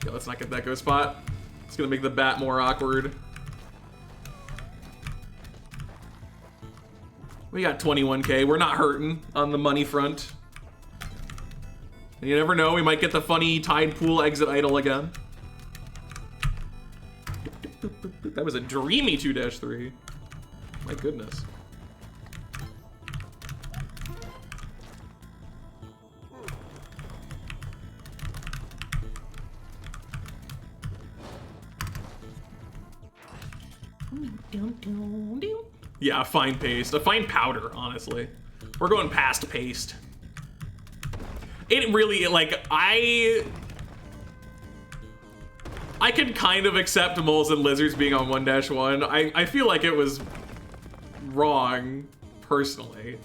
Yeah, let's not get that ghost spot. It's gonna make the bat more awkward. We got 21K. We're not hurting on the money front. And you never know, we might get the funny tide pool exit idol again. That was a dreamy 2-3. My goodness. Yeah, a fine paste. A fine powder, honestly. We're going past paste. It really, like, I could kind of accept moles and lizards being on 1-1. I feel like it was wrong, personally.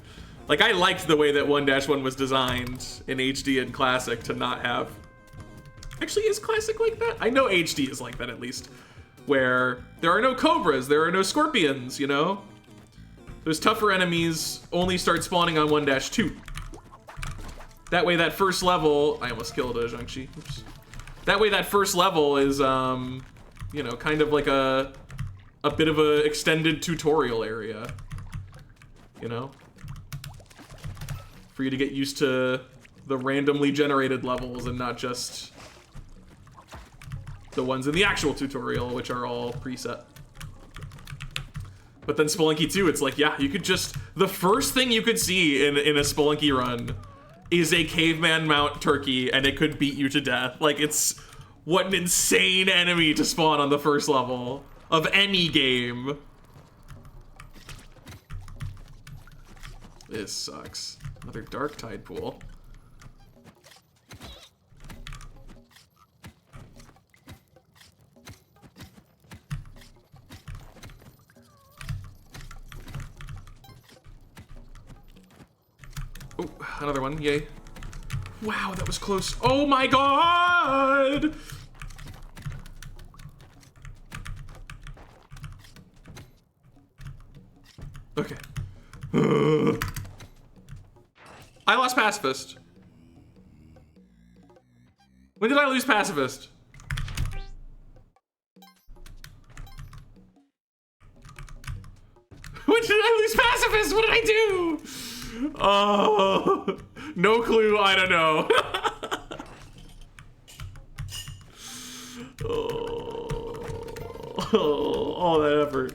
Like, I liked the way that 1-1 was designed in HD and Classic to not have... Actually, is Classic like that? I know HD is like that, at least. Where there are no cobras, there are no scorpions, you know? Those tougher enemies only start spawning on 1-2. That way that first level... I almost killed a Zhangxi. Oops. That way that first level is, you know, kind of like a bit of a extended tutorial area. You know? For you to get used to the randomly generated levels and not just the ones in the actual tutorial, which are all preset. But then Spelunky 2, it's like, yeah, you could just... The first thing you could see in a Spelunky run is a caveman mount turkey, and it could beat you to death. Like, it's... What an insane enemy to spawn on the first level of any game. This sucks. Another dark tide pool. Oh, another one, yay. Wow, that was close. Oh my god! Okay. I lost Pacifist. When did I lose Pacifist? When did I lose Pacifist? What did I do? Oh, no clue. I don't know. All that effort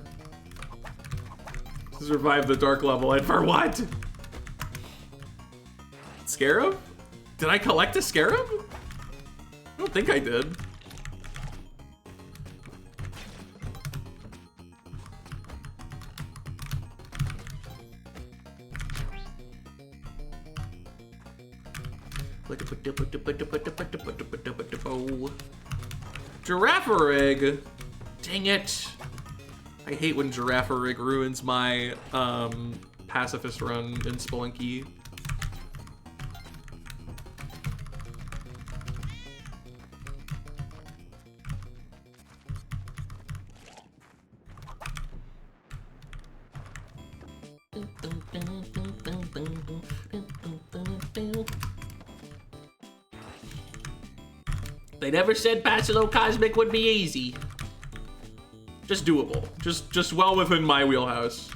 to survive the dark level, and for what? Scarab? Did I collect a scarab? I don't think I did. Giraffe-rig. Dang it. I hate when Giraffe-rig ruins my pacifist run in Spelunky. They never said Pacilo Cosmic would be easy. Just doable. Just well within my wheelhouse.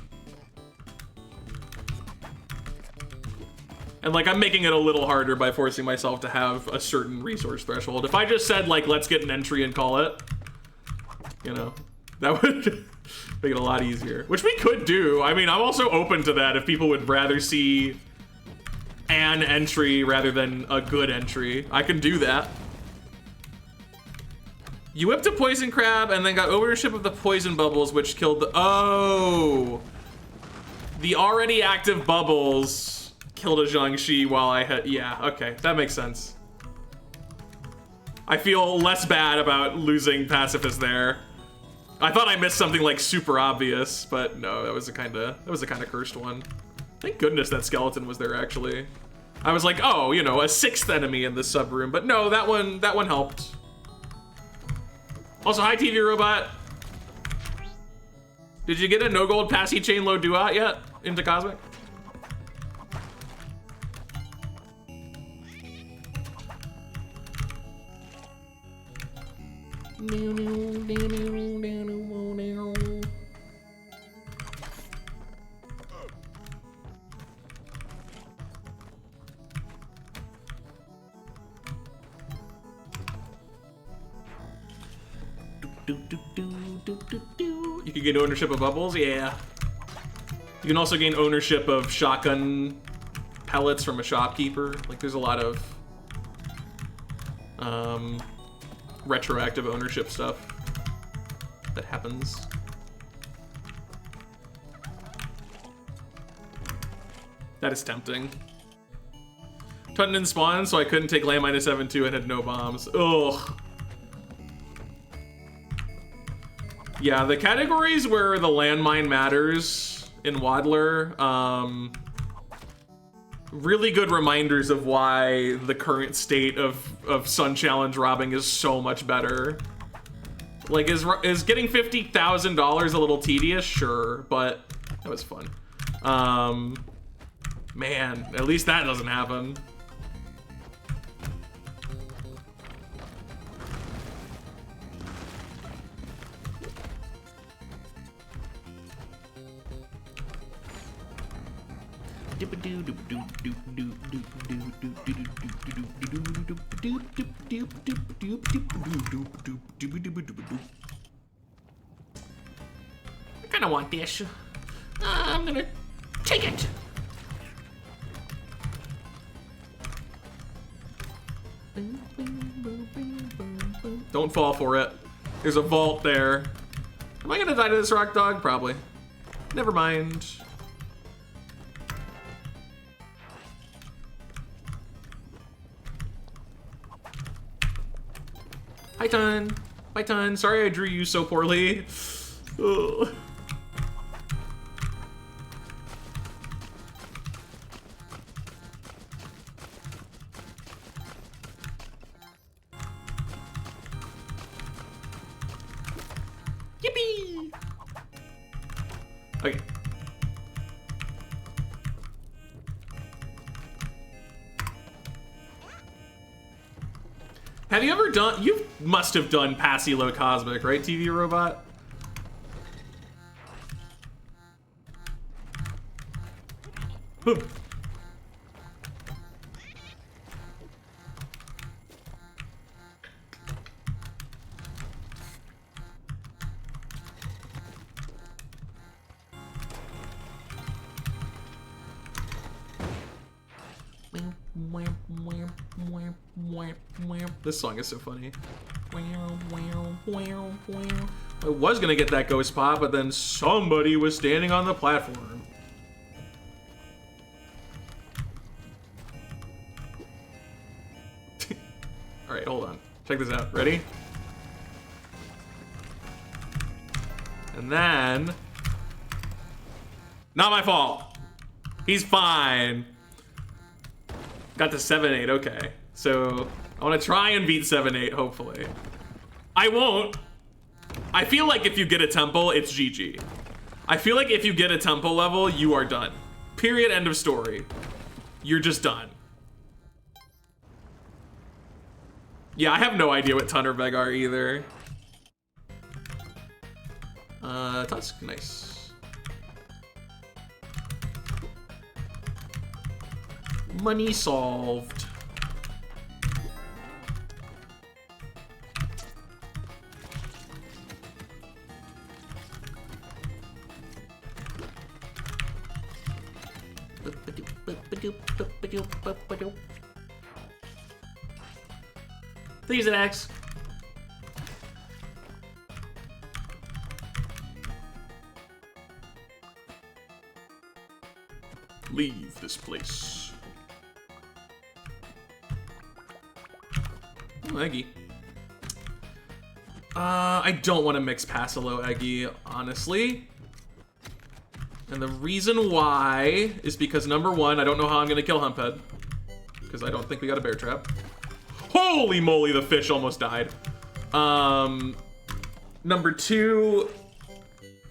And like, I'm making it a little harder by forcing myself to have a certain resource threshold. If I just said like, let's get an entry and call it, you know, that would make it a lot easier. Which we could do. I mean, I'm also open to that if people would rather see an entry rather than a good entry. I can do that. You whipped a poison crab and then got ownership of the poison bubbles, which killed the... Oh! The already active bubbles killed a Zhangxi while I had... Yeah, okay, that makes sense. I feel less bad about losing Pacifist there. I thought I missed something like super obvious, but no, that was a kind of cursed one. Thank goodness that skeleton was there, actually. I was like, oh, you know, a 6th enemy in this sub room, but no, that one helped. Also, hi TV Robot. Did you get a no gold passy chain load duat yet into Cosmic? You can gain ownership of bubbles, yeah. You can also gain ownership of shotgun pellets from a shopkeeper. Like, there's a lot of retroactive ownership stuff that happens. That is tempting. Tutton didn't spawn, so I couldn't take landmine to 7-2 and had no bombs. Ugh. Yeah, the categories where the landmine matters in Waddler, really good reminders of why the current state of Sun Challenge robbing is so much better. Like, is getting $50,000 a little tedious? Sure, but that was fun. Man, at least that doesn't happen. I kind of want this. I'm gonna take it. Don't fall for it. There's a vault there. Am I gonna die to this rock dog? Probably. Never mind. Hi, Ton. Bye, Ton. Sorry I drew you so poorly. Ugh. Yippee! Okay. Have you ever done, you must have done Passy Low Cosmic, right, TV Robot? Huh. This song is so funny. I was gonna get that ghost pop, but then somebody was standing on the platform. Alright, hold on. Check this out. Ready? And then... Not my fault. He's fine. Got to 7-8, okay. So, I want to try and beat 7-8, hopefully. I won't. I feel like if you get a temple, it's GG. I feel like if you get a temple level, you are done. Period, end of story. You're just done. Yeah, I have no idea what Ton or Veg are either. Tusk, nice. Money solved. Thieves and Axe. Leave this place. Oh, Eggy. I don't want to mix Passilo Eggy, honestly. And the reason why is because, number one, I don't know how I'm going to kill Humphead. Because I don't think we got a bear trap. Holy moly, the fish almost died. Number two,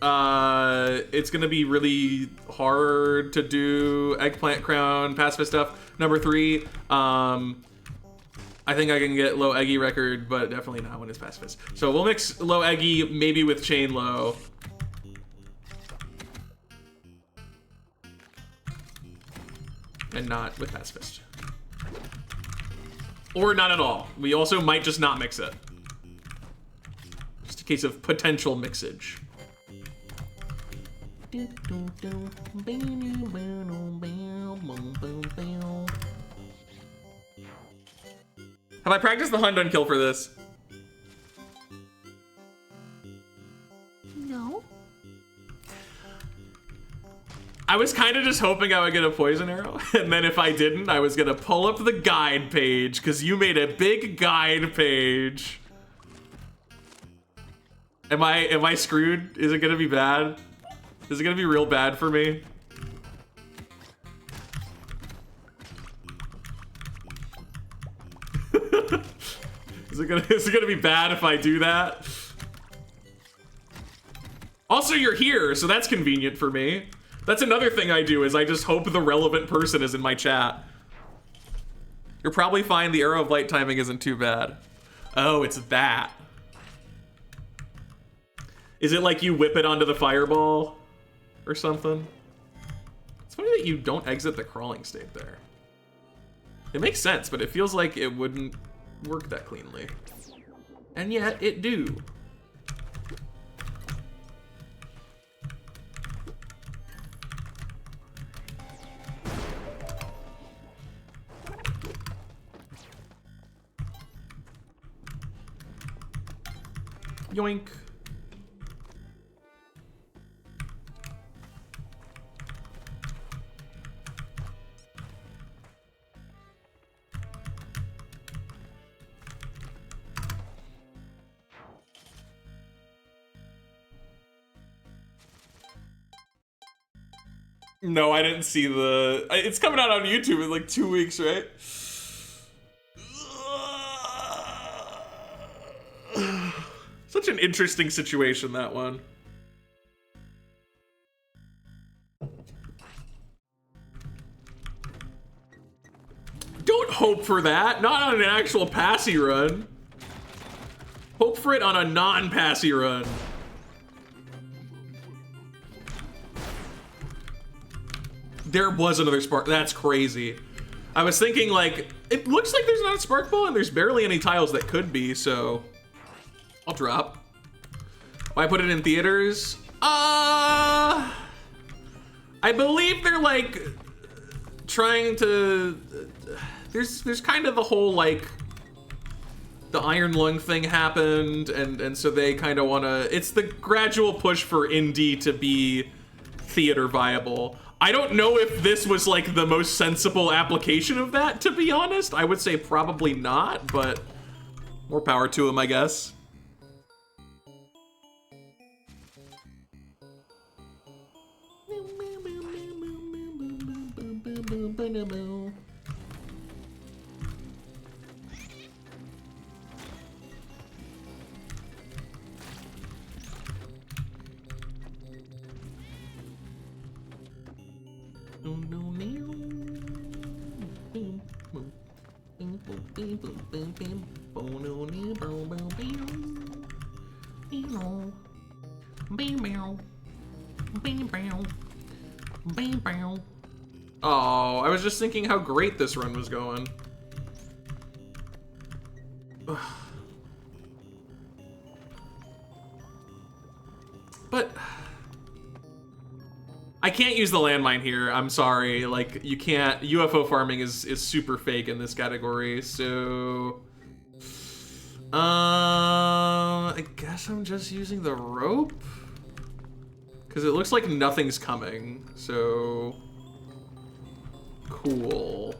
it's going to be really hard to do Eggplant Crown, pacifist stuff. Number three, I think I can get low Eggy record, but definitely not when it's pacifist. So we'll mix low Eggy maybe with Chain Low. And not with pacifist. Or not at all. We also might just not mix it. Just to case of potential mixage. Have I practiced the Hundun kill for this? No. I was kind of just hoping I would get a poison arrow, and then if I didn't, I was gonna pull up the guide page, because you made a big guide page. Am I screwed? Is it gonna be bad? Is it gonna be real bad for me? Is it gonna be bad if I do that? Also, you're here, so that's convenient for me. That's another thing I do, is I just hope the relevant person is in my chat. You're probably fine, the Arrow of Light timing isn't too bad. Oh, it's that. Is it like you whip it onto the fireball or something? It's funny that you don't exit the crawling state there. It makes sense, but it feels like it wouldn't work that cleanly. And yet, it do. Yoink. No, I didn't see the... It's coming out on YouTube in like 2 weeks, right? Such an interesting situation, that one. Don't hope for that. Not on an actual passy run. Hope for it on a non-passy run. There was another spark. That's crazy. I was thinking, like, it looks like there's not a spark ball and there's barely any tiles that could be, so I'll drop. Why put it in theaters? I believe they're like trying to. There's kind of the whole like the Iron Lung thing happened, and so they kind of want to. It's the gradual push for indie to be theater viable. I don't know if this was like the most sensible application of that, to be honest. I would say probably not, but more power to them, I guess. Oh, I was just thinking how great this run was going. But I can't use the landmine here. I'm sorry. Like, you can't. UFO farming is super fake in this category, so I guess I'm just using the rope because it looks like nothing's coming. So cool.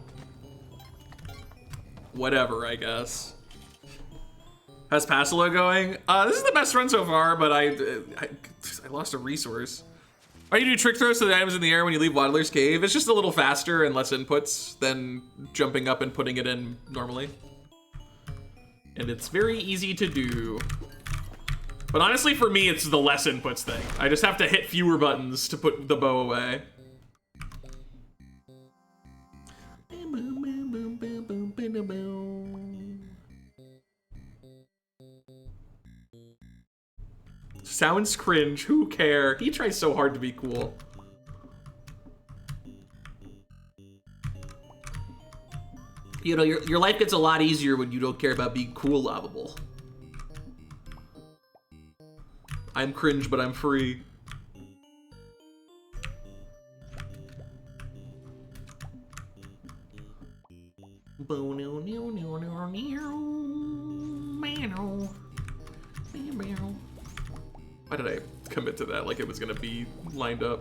Whatever, I guess. How's Pasolo going? This is the best run so far, but I lost a resource. Why do you do trick throws to the items in the air when you leave Waddler's Cave? It's just a little faster and less inputs than jumping up and putting it in normally. And it's very easy to do. But honestly, for me, it's the less inputs thing. I just have to hit fewer buttons to put the bow away. Sounds cringe, who care? He tries so hard to be cool. You know, your life gets a lot easier when you don't care about being cool lovable. I'm cringe, but I'm free. Why did I commit to that like it was gonna be lined up?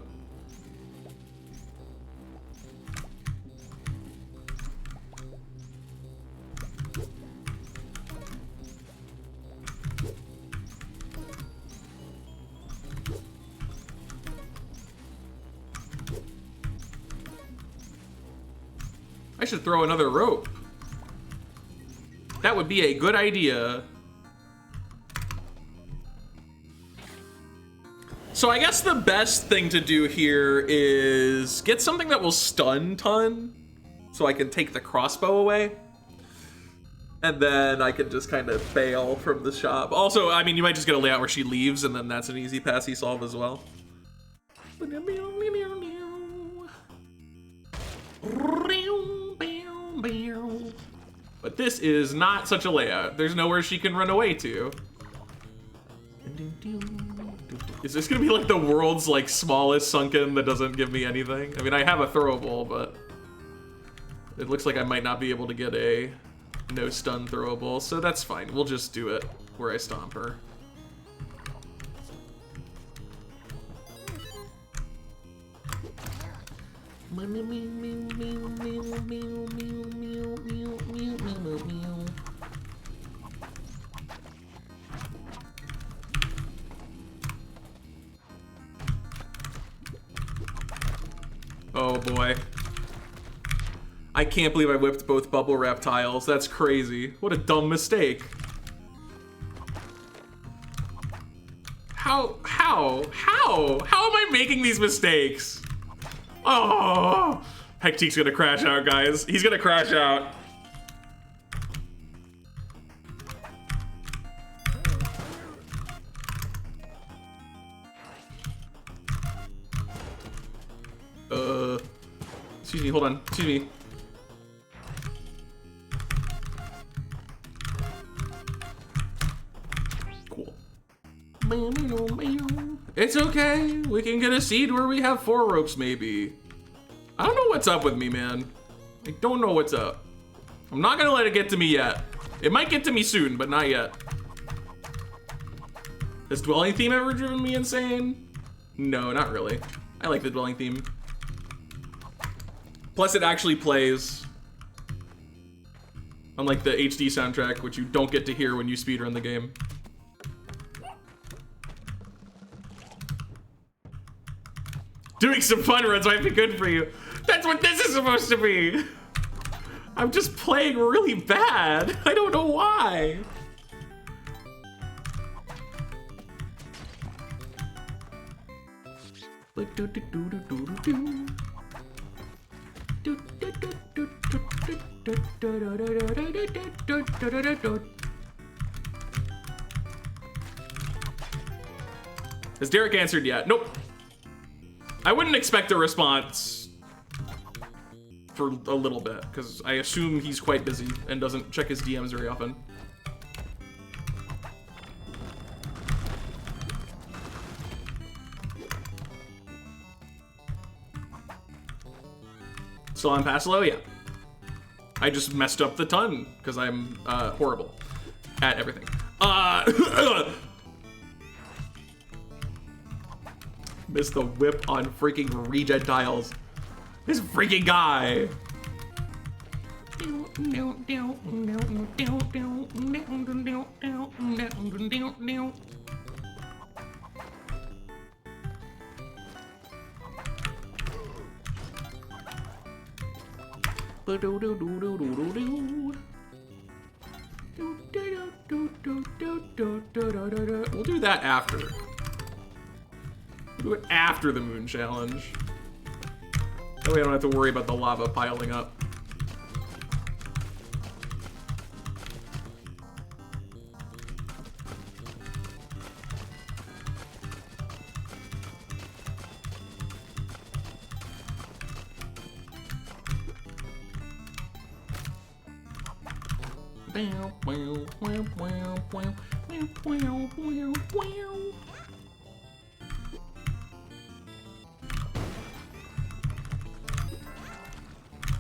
I should throw another rope. That would be a good idea. So I guess the best thing to do here is get something that will stun Ton, so I can take the crossbow away. And then I can just kind of bail from the shop. Also, I mean, you might just get a layout where she leaves, and then that's an easy passy solve as well. But this is not such a layout. There's nowhere she can run away to. Is this gonna be like the world's like smallest sunken that doesn't give me anything? I mean, I have a throwable, but it looks like I might not be able to get a no stun throwable, so that's fine. We'll just do it where I stomp her. Oh boy. I can't believe I whipped both bubble wrap tiles. That's crazy. What a dumb mistake. How am I making these mistakes? Oh, Hectique's gonna crash out, guys. He's gonna crash out. Excuse me, hold on, excuse me. Cool. It's okay, we can get a seed where we have 4 ropes maybe. I don't know what's up with me, man. I don't know what's up. I'm not gonna let it get to me yet. It might get to me soon, but not yet. Has dwelling theme ever driven me insane? No, not really. I like the dwelling theme. Plus it actually plays. Unlike the HD soundtrack, which you don't get to hear when you speedrun the game. Doing some fun runs might be good for you. That's what this is supposed to be. I'm just playing really bad. I don't know why. Has Derek answered yet? Nope. I wouldn't expect a response for a little bit, because I assume he's quite busy and doesn't check his DMs very often. Still on Passlow? Yeah. I just messed up the ton, because I'm horrible at everything. Missed the whip on freaking regen tiles. This freaking guy. We'll do that after. We'll do it after the moon challenge. That way I don't have to worry about the lava piling up.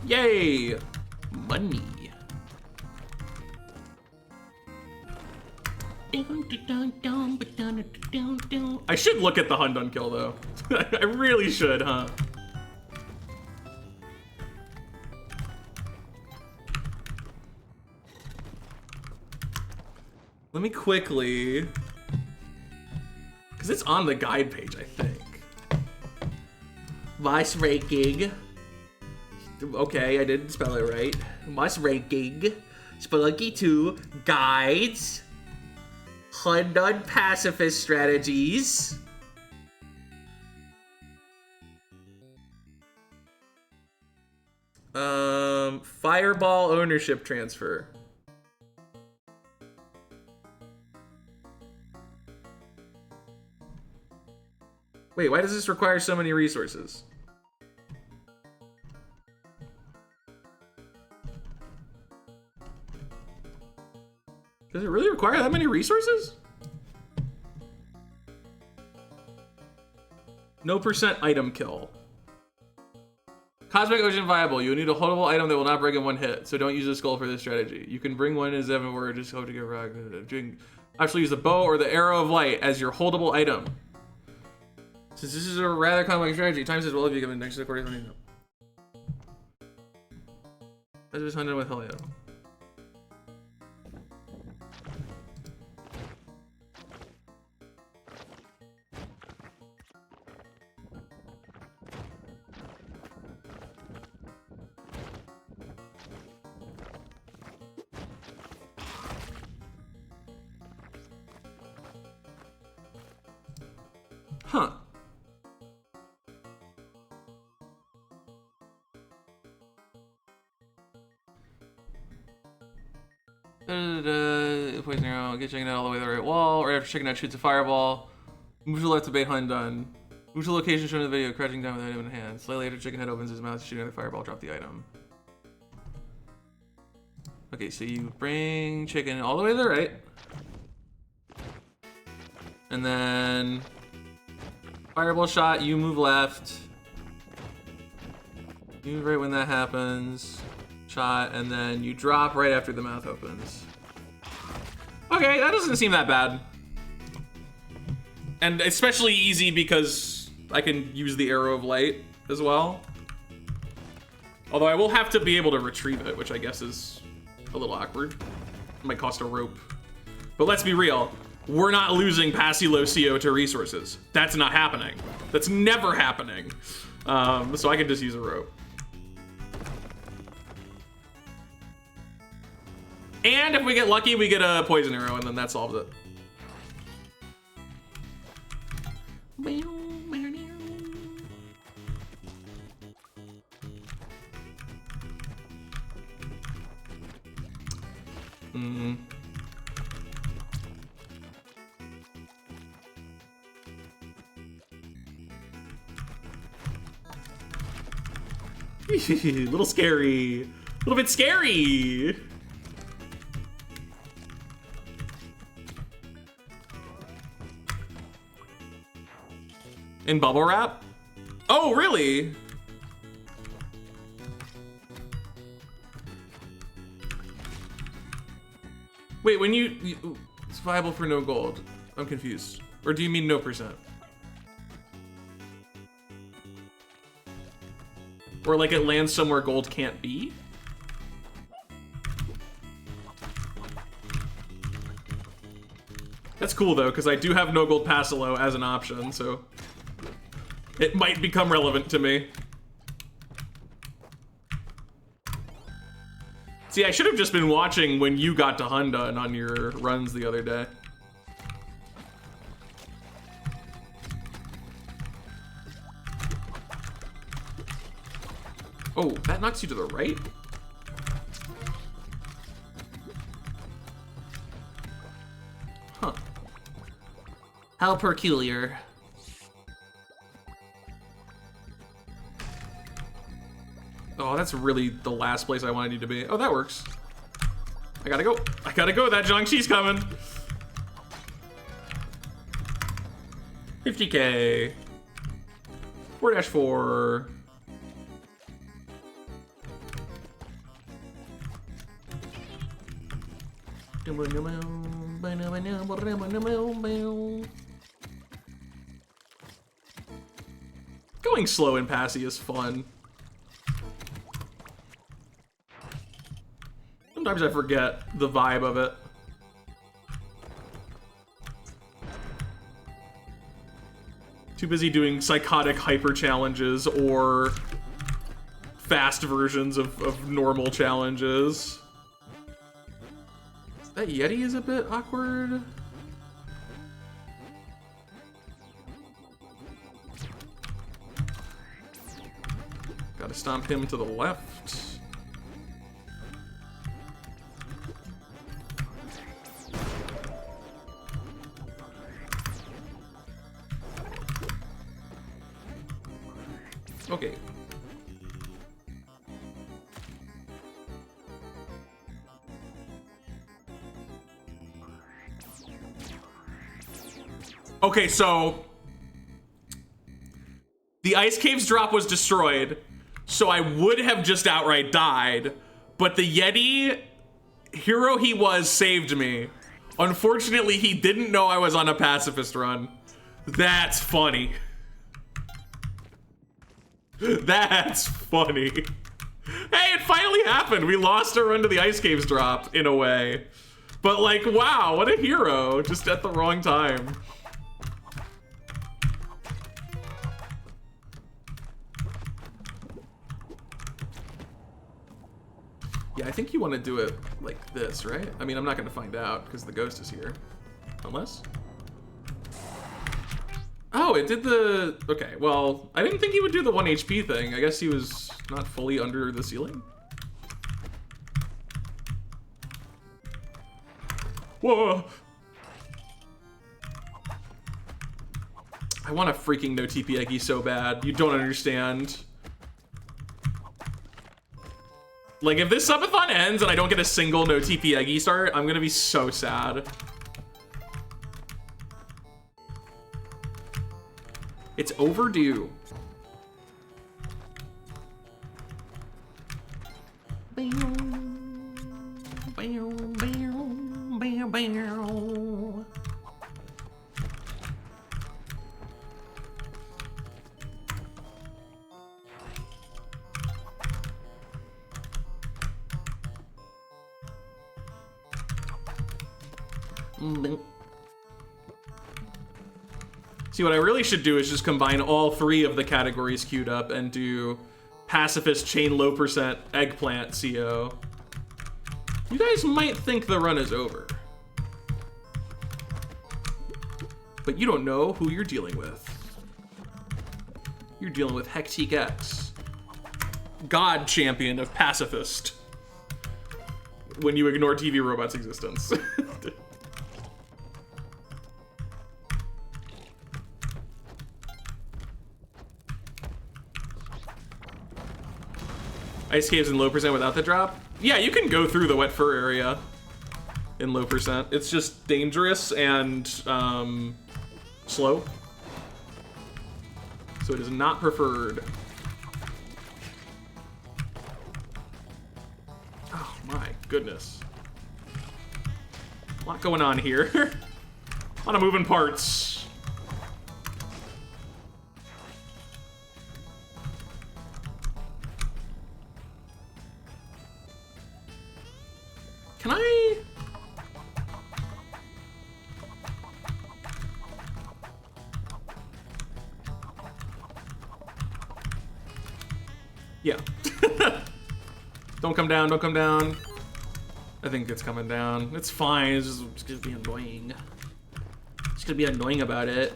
Yay! Money. I should look at the Hundun kill though. I really should, huh? Let me quickly, because it's on the guide page, I think. Vice ranking. Okay, I didn't spell it right. Vice ranking. Spelunky 2. Guides. Hundun pacifist strategies. Fireball ownership transfer. Wait, why does this require so many resources? Does it really require that many resources? No % item kill. Cosmic Ocean viable. You need a holdable item that will not break in one hit, so don't use a skull for this strategy. You can bring one as Evan or just hope to get rock. Actually use the bow or the arrow of light as your holdable item. Since this is a rather complex strategy, time says well if you give it next to the corresponding. Let's just hunt it with Helio. Huh. Poison arrow, get chicken out all the way to the right wall, right after chicken out shoots a fireball. Move to the left to bait Hundun. Move to the location shown in the video, crouching down with the item in hand. Slightly after chicken head opens his mouth, shooting another fireball, drop the item. Okay, so you bring chicken all the way to the right. And then fireball shot, you move left. You move right when that happens. Shot, and then you drop right after the mouth opens. Okay, that doesn't seem that bad. And especially easy because I can use the arrow of light as well. Although I will have to be able to retrieve it, which I guess is a little awkward. It might cost a rope. But let's be real. We're not losing Pasilocio to resources. That's not happening. That's never happening. So I can just use a rope. And if we get lucky, we get a poison arrow, and then that solves it. A little scary. A little bit scary. In bubble wrap? Oh, really? Wait, when it's viable for no gold. I'm confused. Or do you mean no %? Or like it lands somewhere gold can't be? That's cool though, because I do have no gold Pasilo as an option, so it might become relevant to me. See, I should have just been watching when you got to Hundun on your runs the other day. Oh, that knocks you to the right? Huh. How peculiar. Oh, that's really the last place I wanted you to be. Oh, that works. I gotta go. I gotta go. That Zhangxi's coming. 50K. 4-4. Going slow in Passy is fun. Sometimes I forget the vibe of it. Too busy doing psychotic hyper challenges or fast versions of normal challenges. That Yeti is a bit awkward. Gotta stomp him to the left. Okay. Okay, so the Ice Caves drop was destroyed, so I would have just outright died, but the Yeti, hero he was, saved me. Unfortunately, he didn't know I was on a pacifist run. That's funny. That's funny. Hey, it finally happened. We lost our run to the Ice Caves drop, in a way. But like, wow, what a hero, just at the wrong time. Yeah, I think you want to do it like this, right? I mean, I'm not going to find out because the ghost is here. Unless? Oh, it did the... Okay, well, I didn't think he would do the 1 HP thing. I guess he was not fully under the ceiling. Whoa! I want a freaking no TP Eggy so bad. You don't understand. Like, if this subathon ends and I don't get a single no TP Eggy start, I'm gonna be so sad. It's overdue. See, what I really should do is just combine all 3 of the categories queued up and do pacifist, chain low percent, eggplant, CO. You guys might think the run is over. But you don't know who you're dealing with. You're dealing with Hectique X, God champion of pacifist, when you ignore TV Robot's existence. Ice Caves in low percent without the drop? Yeah, you can go through the wet fur area in low percent. It's just dangerous and slow. So it is not preferred. Oh my goodness. A lot going on here. A lot of moving parts. Can I? Yeah. Don't come down, don't come down. I think it's coming down. It's fine, it's gonna be annoying. It's gonna be annoying about it.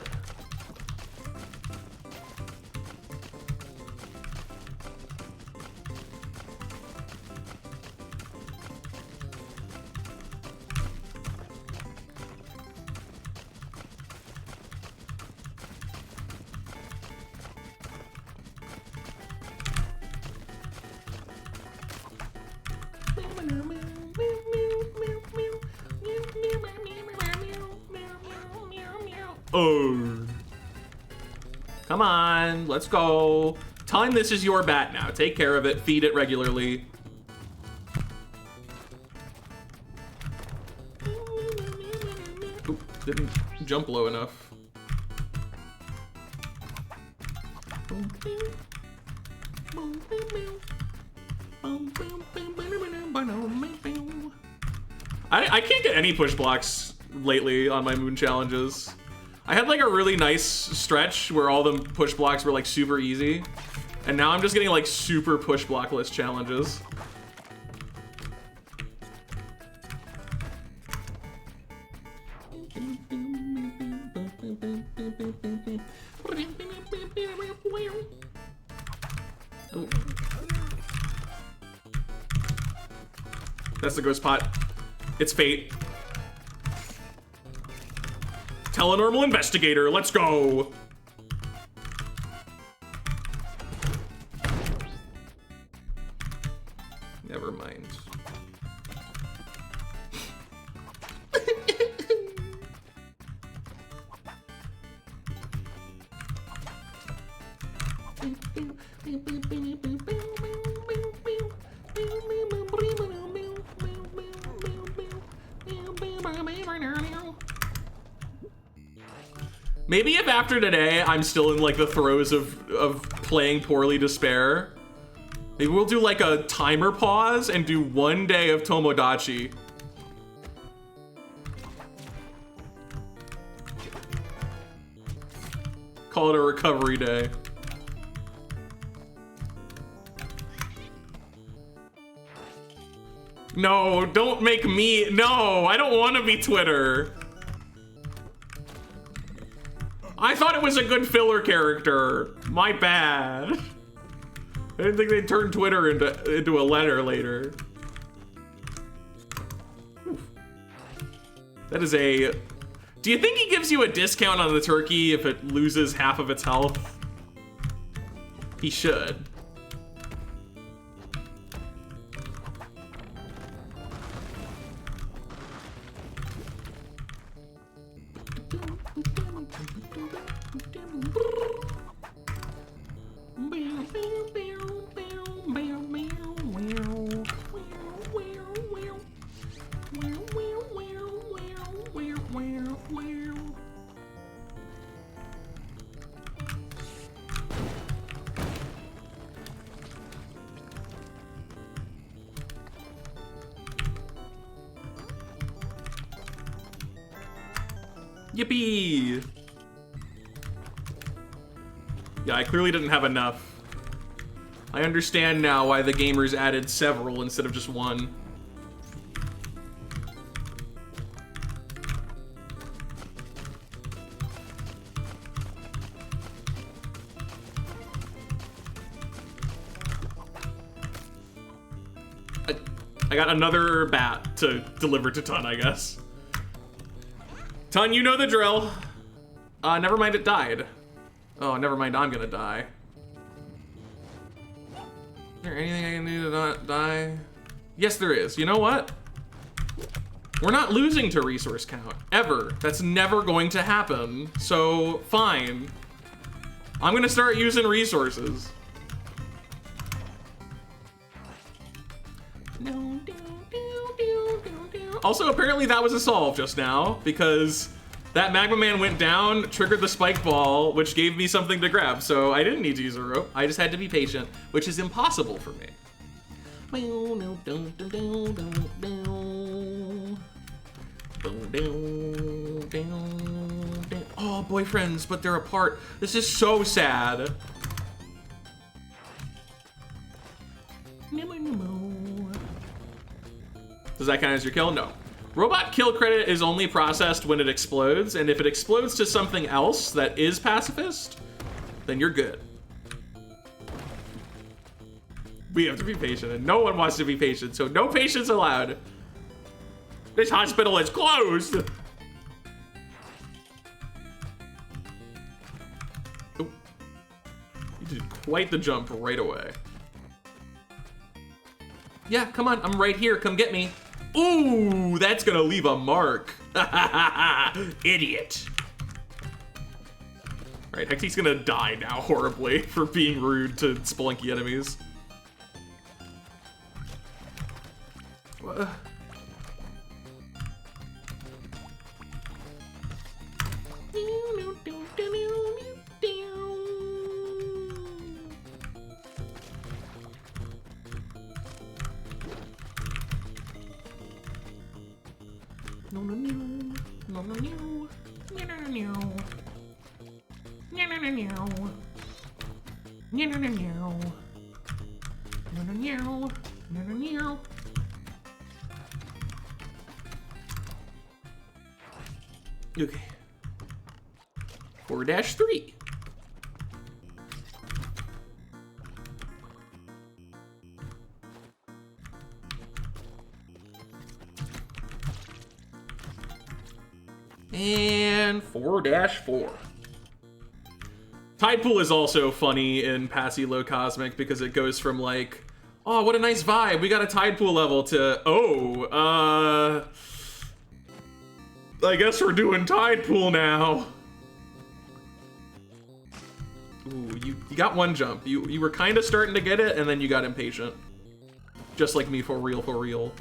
Oh. Come on, let's go. Time this is your bat now. Take care of it, feed it regularly. Didn't jump low enough. I can't get any push blocks lately on my moon challenges. I had like a really nice stretch where all the push blocks were like super easy, and now I'm just getting like super push blockless challenges. Ooh. That's the ghost pot. It's fate. Telenormal investigator, let's go. Never mind. Maybe if after today I'm still in like the throes of playing poorly despair, maybe we'll do like a timer pause and do 1 day of Tomodachi. Call it a recovery day. No, don't make me, no, I don't want to be Twitter. I thought it was a good filler character. My bad. I didn't think they'd turn Twitter into a letter later. Oof. That is a... Do you think he gives you a discount on the turkey if it loses half of its health? He should. Yippee! Yeah, I clearly didn't have enough. I understand now why the gamers added several instead of just one. I got another bat to deliver to Tun, I guess. Tun, you know the drill. Never mind, it died. Oh, never mind, I'm gonna die. Is there anything I can do to not die? Yes, there is. You know what? We're not losing to resource count, ever. That's never going to happen, so fine. I'm gonna start using resources. Also, apparently that was a solve just now, because that Magma Man went down, triggered the spike ball, which gave me something to grab, so I didn't need to use a rope. I just had to be patient, which is impossible for me. Oh, boyfriends, but they're apart. This is so sad. Does that count as your kill? No. Robot kill credit is only processed when it explodes, and if it explodes to something else that is pacifist, then you're good. We have to be patient, and no one wants to be patient, so no patience allowed. This hospital is closed! Oh. You did quite the jump right away. Yeah, come on, I'm right here, come get me. Ooh, that's gonna leave a mark. Idiot. All right, Hecte's gonna die now horribly for being rude to Spelunky enemies. Okay. 4-3. And 4-4. Tide Pool is also funny in Passy Low Cosmic because it goes from like, oh, what a nice vibe, we got a Tide Pool level, to, oh, I guess we're doing Tide Pool now. Ooh, you got one jump. You were kind of starting to get it, and then you got impatient. Just like me, for real, for real.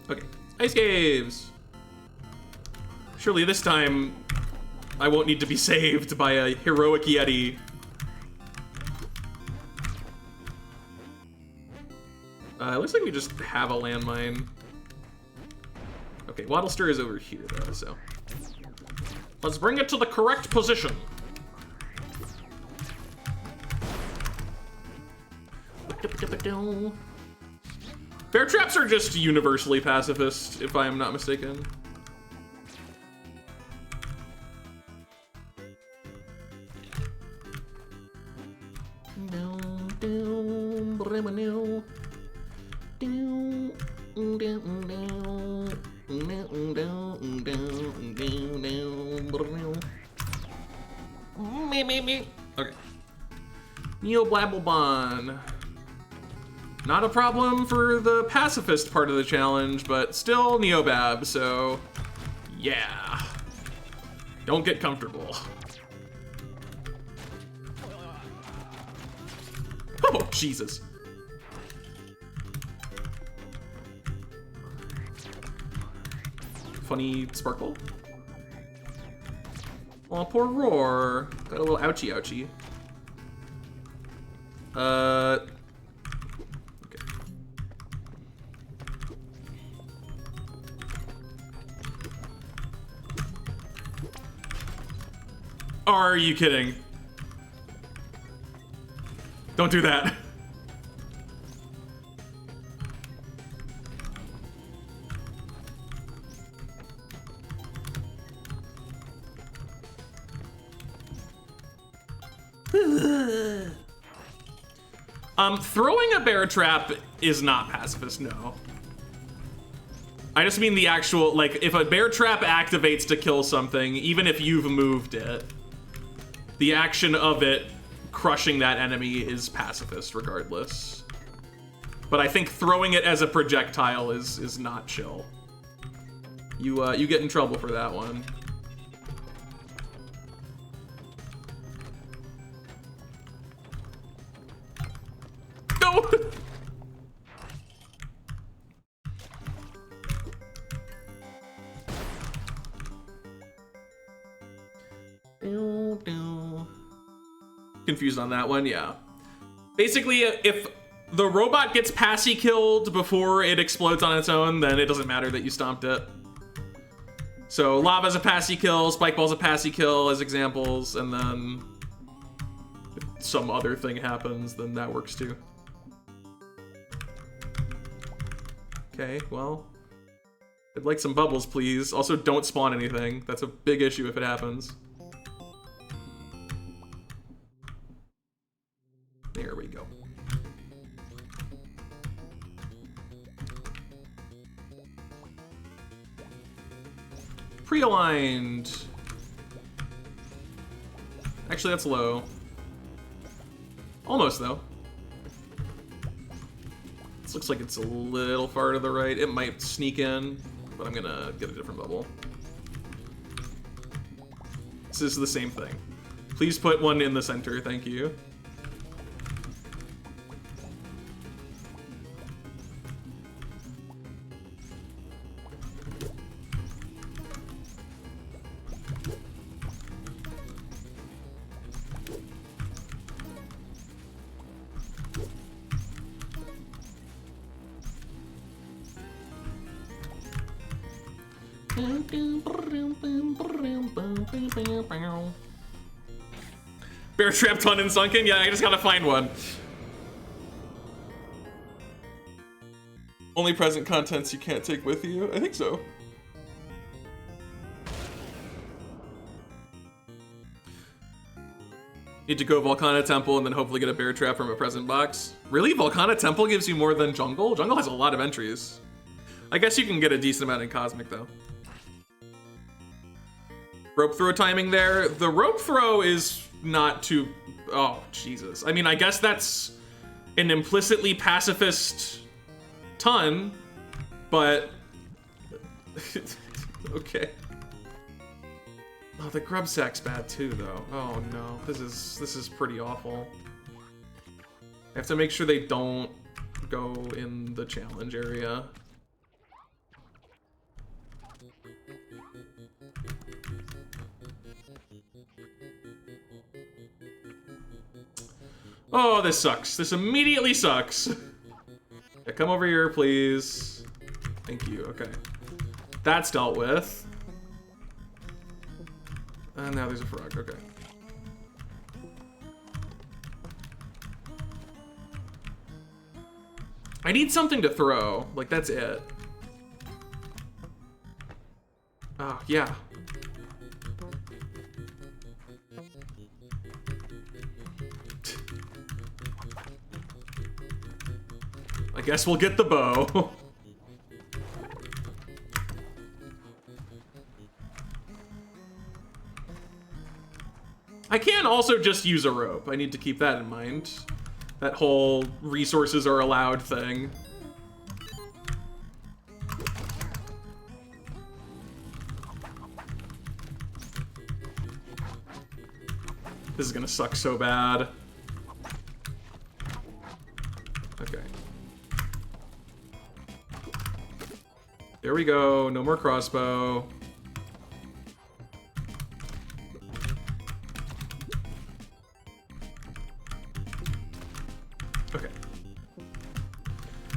Okay, Ice Caves! Surely this time, I won't need to be saved by a heroic Yeti. It looks like we just have a landmine. Okay, Waddlestir is over here though, so. Let's bring it to the correct position. Bear traps are just universally pacifist, if I am not mistaken. Okay. Neoblabblebon. Not a problem for the pacifist part of the challenge, but still Neobab, so yeah. Don't get comfortable. Oh, Jesus. Funny sparkle. Oh, poor Roar. Got a little ouchie ouchie. Okay. Are you kidding? Don't do that. Throwing a bear trap is not pacifist, no. I just mean the actual, like, if a bear trap activates to kill something, even if you've moved it, the action of it crushing that enemy is pacifist regardless. But I think throwing it as a projectile is not chill. You get in trouble for that one. No! Confused on that one, yeah. Basically, if the robot gets passy killed before it explodes on its own, then it doesn't matter that you stomped it. So Lava's a passy kill, Spike Ball's a passy kill as examples, and then if some other thing happens, then that works too. Okay, well, I'd like some bubbles, please. Also, don't spawn anything. That's a big issue if it happens. There we go. Pre-aligned. Actually, that's low. Almost, though. This looks like it's a little far to the right. It might sneak in, but I'm gonna get a different bubble. This is the same thing. Please put one in the center, thank you. Bear trap ton and sunken? Yeah, I just gotta find one. Only present contents you can't take with you? I think so. Need to go Volcana Temple and then hopefully get a bear trap from a present box. Really? Volcana Temple gives you more than Jungle? Jungle has a lot of entries. I guess you can get a decent amount in Cosmic though. Rope throw timing there. The rope throw is not too... Oh, Jesus. I mean, I guess that's an implicitly pacifist ton, but... Okay. Oh, the grub sack's bad too, though. Oh no, this is pretty awful. I have to make sure they don't go in the challenge area. Oh, this sucks. This immediately sucks. Yeah, come over here, please. Thank you. Okay, that's dealt with. And now there's a frog, okay. I need something to throw, like that's it. Oh, yeah. I guess we'll get the bow. I can also just use a rope. I need to keep that in mind. That whole resources are allowed thing. This is gonna suck so bad. Okay. There we go. No more crossbow. Okay.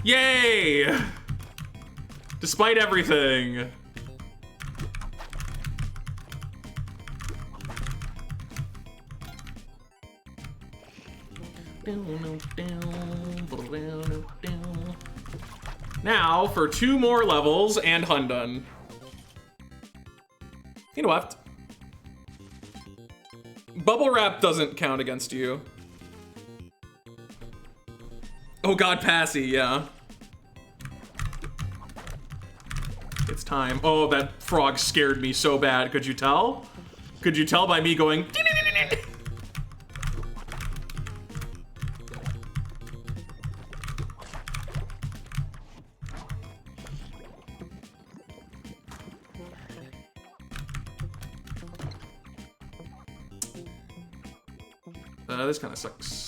Yay! Despite everything. Now for 2 more levels and Hundun. You know what? Bubble wrap doesn't count against you. Oh god, Passy, yeah. It's time. Oh, that frog scared me so bad. Could you tell? Could you tell by me going... This kind of sucks.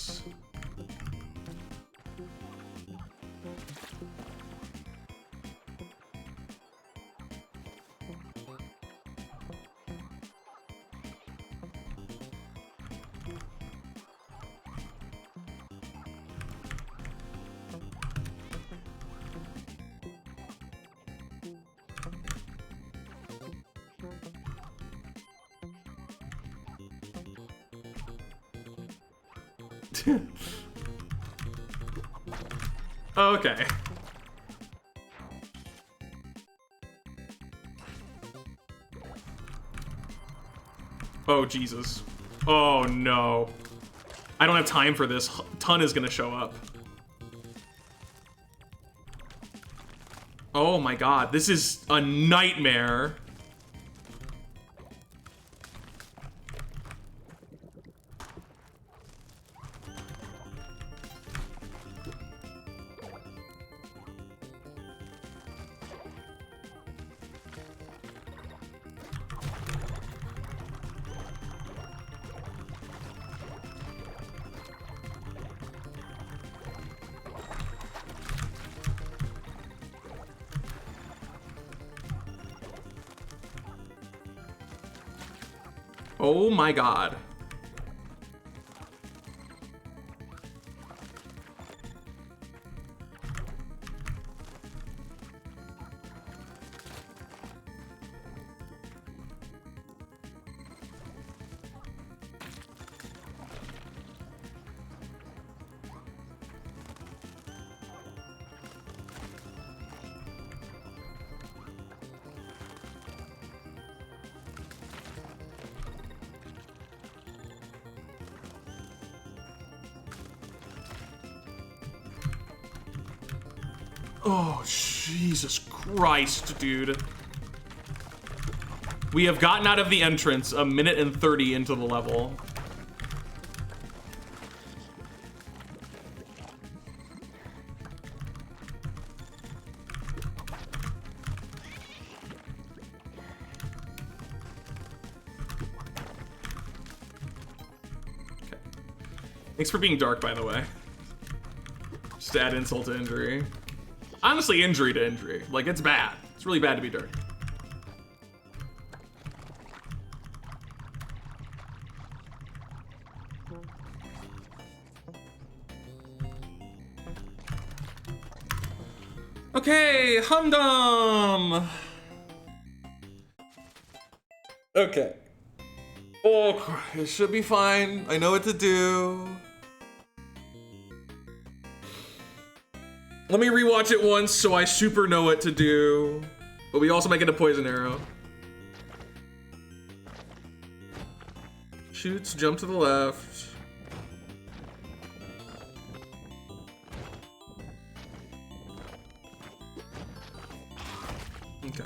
Okay. Oh, Jesus. Oh, no. I don't have time for this. Ton is gonna show up. Oh my god, this is a nightmare. Oh my god. Oh, Jesus Christ, dude. We have gotten out of the entrance a minute and 30 into the level. Okay. Thanks for being dark, by the way. Just add insult to injury. Honestly, injury to injury. Like, it's bad. It's really bad to be dark. Okay, Humdum! Okay. Oh, it should be fine. I know what to do. Let me rewatch it once so I super know what to do. But we also make it a poison arrow. Shoots, jump to the left. Okay.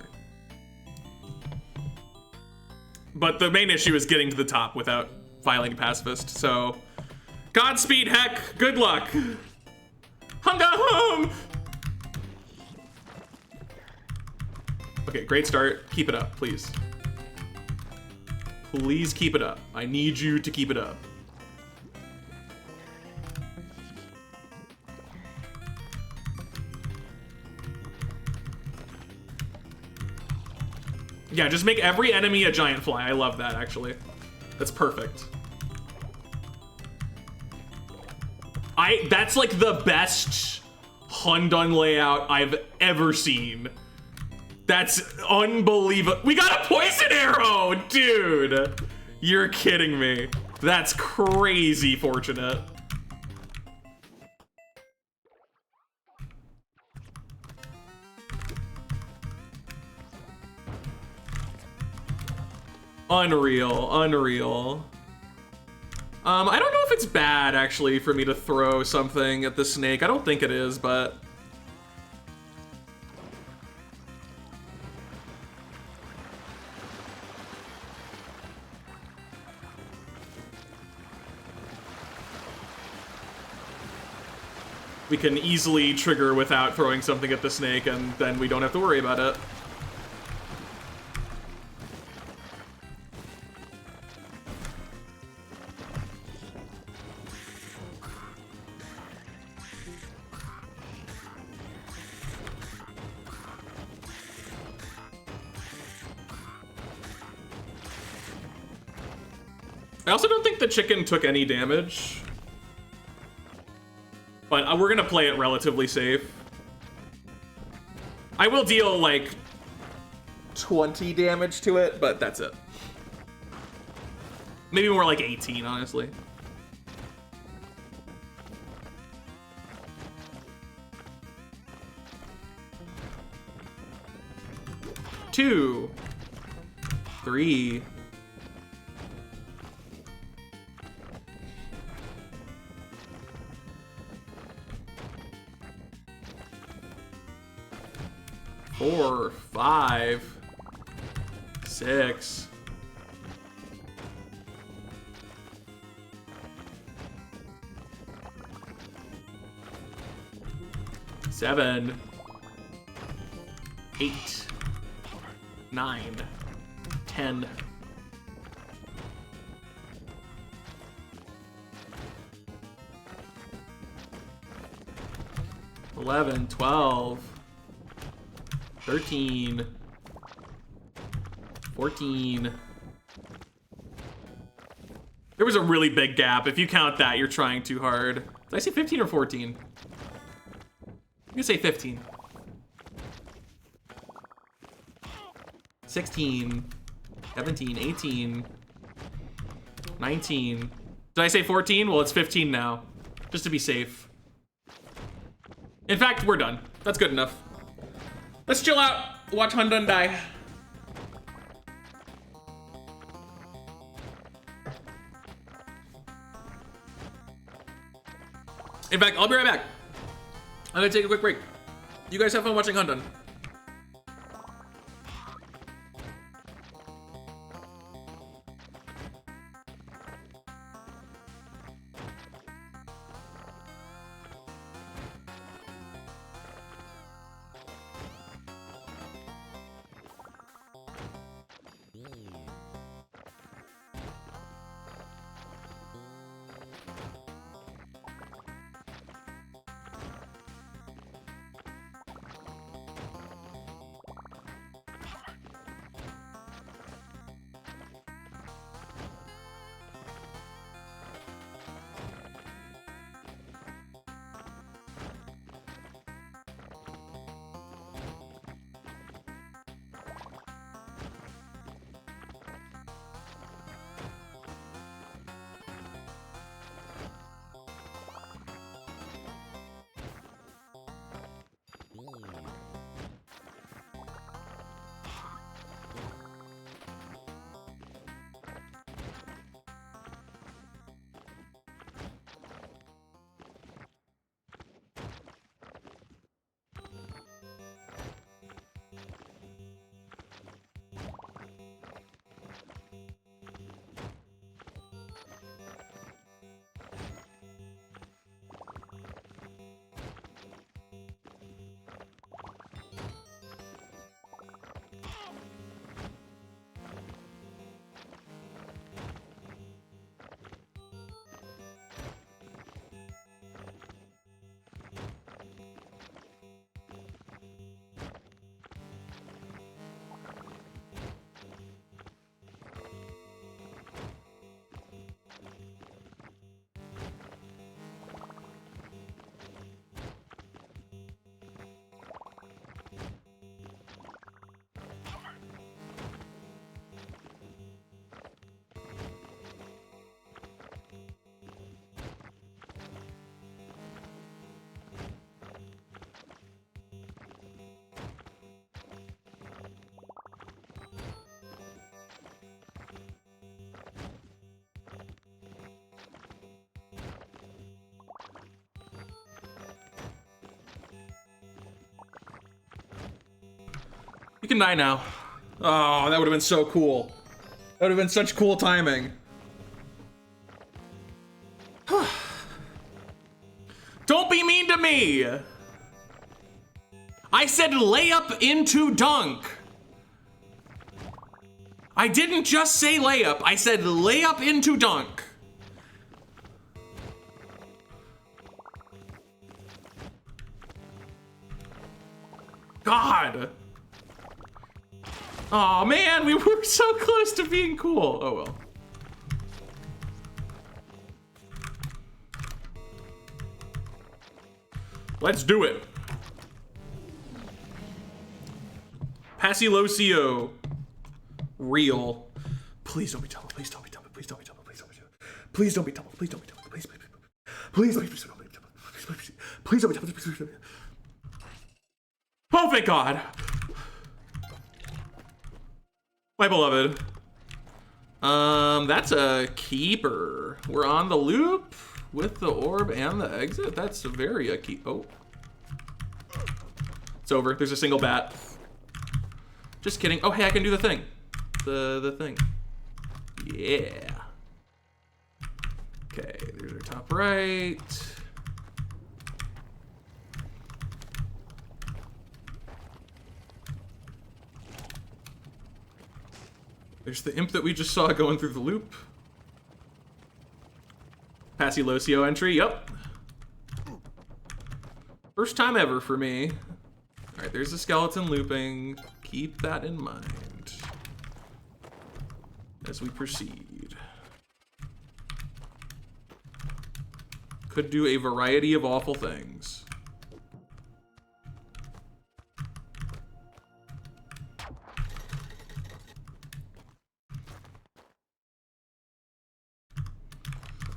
But the main issue is getting to the top without filing pacifist, so Godspeed, heck, good luck. Hum. Okay, great start. Keep it up, please. Please keep it up. I need you to keep it up. Yeah, just make every enemy a giant fly. I love that, actually. That's perfect. That's like the best Hundun layout I've ever seen. That's unbelievable. We got a poison arrow, dude. You're kidding me. That's crazy fortunate. Unreal, unreal. I don't know if it's bad, actually, for me to throw something at the snake. I don't think it is, but... we can easily trigger without throwing something at the snake, and then we don't have to worry about it. I also don't think the chicken took any damage. But we're gonna play it relatively safe. I will deal like 20 damage to it, but that's it. Maybe more like 18, honestly. Two, three. Four, five, six. Seven, 8, 9, 10. 11, 12. 13, 14. There was a really big gap. If you count that, you're trying too hard. Did I say 15 or 14? I'm gonna say 15. 16, 17, 18, 19. Did I say 14? Well, it's 15 now, just to be safe. In fact, we're done. That's good enough. Let's chill out, watch Hundun die. In fact, I'll be right back. I'm gonna take a quick break. You guys have fun watching Hunt Done. You can die now. Oh, that would have been so cool. That would have been such cool timing. Don't be mean to me! I said layup into dunk. I didn't just say layup, I said layup into dunk. God. Aw, man, we were so close to being cool. Oh well. Let's do it. Pasilocio. Real. Please don't be Tumble. Please don't be Tumble. Please don't be Tumble. Please don't be Tumble. Please don't be Tumble. Please don't be Tumble. Please, please, please don't be Tumble. Please don't be Tumble. Please don't be Tumble. Oh, thank God. My beloved. That's a keeper. We're on the loop with the orb and the exit. That's very a keep. Oh. It's over. There's a single bat. Just kidding. Oh, hey, I can do the thing. The thing. Yeah. Okay, there's our top right. There's the imp that we just saw going through the loop. Pasilocio entry, yep. First time ever for me. All right, there's the skeleton looping. Keep that in mind as we proceed. Could do a variety of awful things.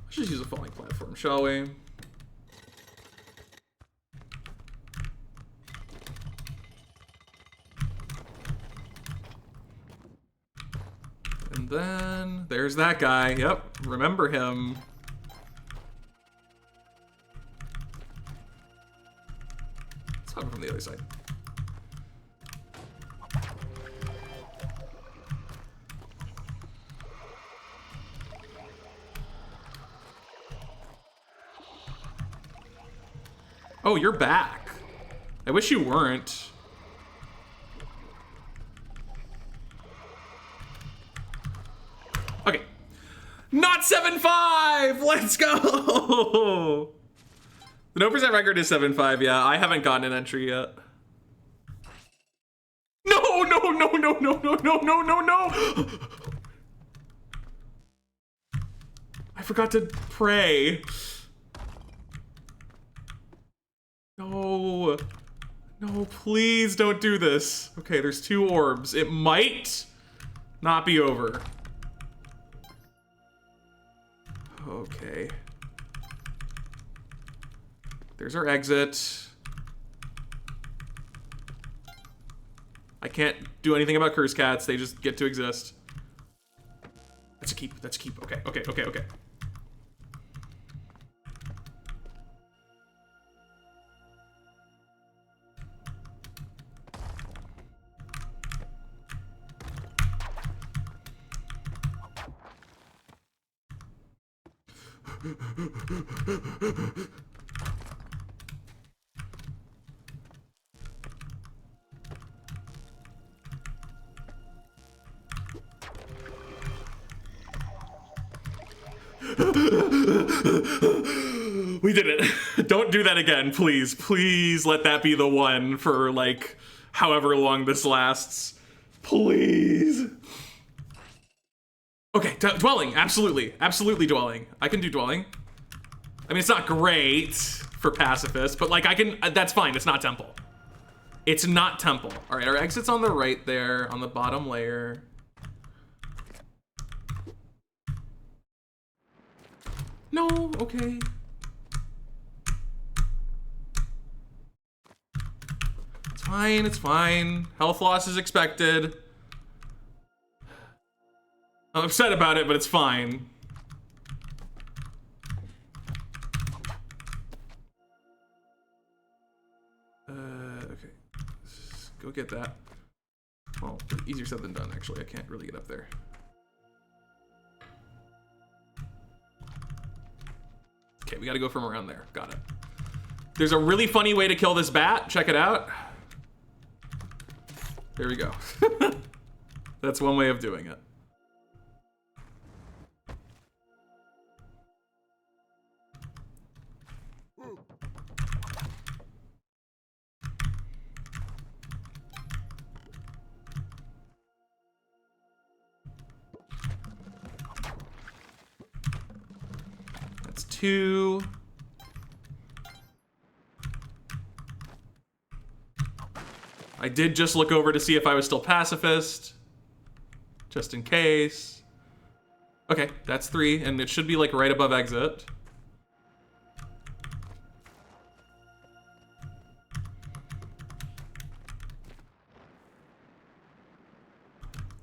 Let's just use a falling platform, shall we? And then there's that guy. Yep, remember him. come from the other side. Oh, you're back. I wish you weren't. Okay. Not 7-5! Let's go! The no percent record is 7-5, yeah. I haven't gotten an entry yet. No, no, no, no, no, no, no, no, no, no! I forgot to pray. No. No, please don't do this. Okay, there's 2 orbs. It might not be over. Okay. There's our exit. I can't do anything about curse cats. They just get to exist. That's a keep. That's a keep. Okay, okay, okay, okay. We did it. Don't do that again, please. Please let that be the one for, like, however long this lasts. Please. Okay, dwelling. Absolutely. Absolutely dwelling. I can do dwelling. I mean, it's not great for pacifist, but, like, I can... That's fine. It's not temple. It's not temple. All right, our exit's on the right there, on the bottom layer. No, okay. It's fine, it's fine. Health loss is expected. I'm upset about it, but it's fine. Okay. Let's go get that. Well, easier said than done, actually. I can't really get up there. Okay, we gotta go from around there. Got it. There's a really funny way to kill this bat. Check it out. There we go. That's one way of doing it. That's 2. I did just look over to see if I was still pacifist, just in case. Okay, that's 3, and it should be like right above exit.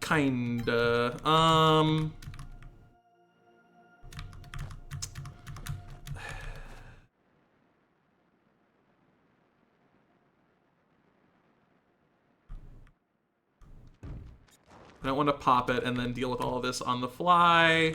Kinda. I don't want to pop it and then deal with all of this on the fly.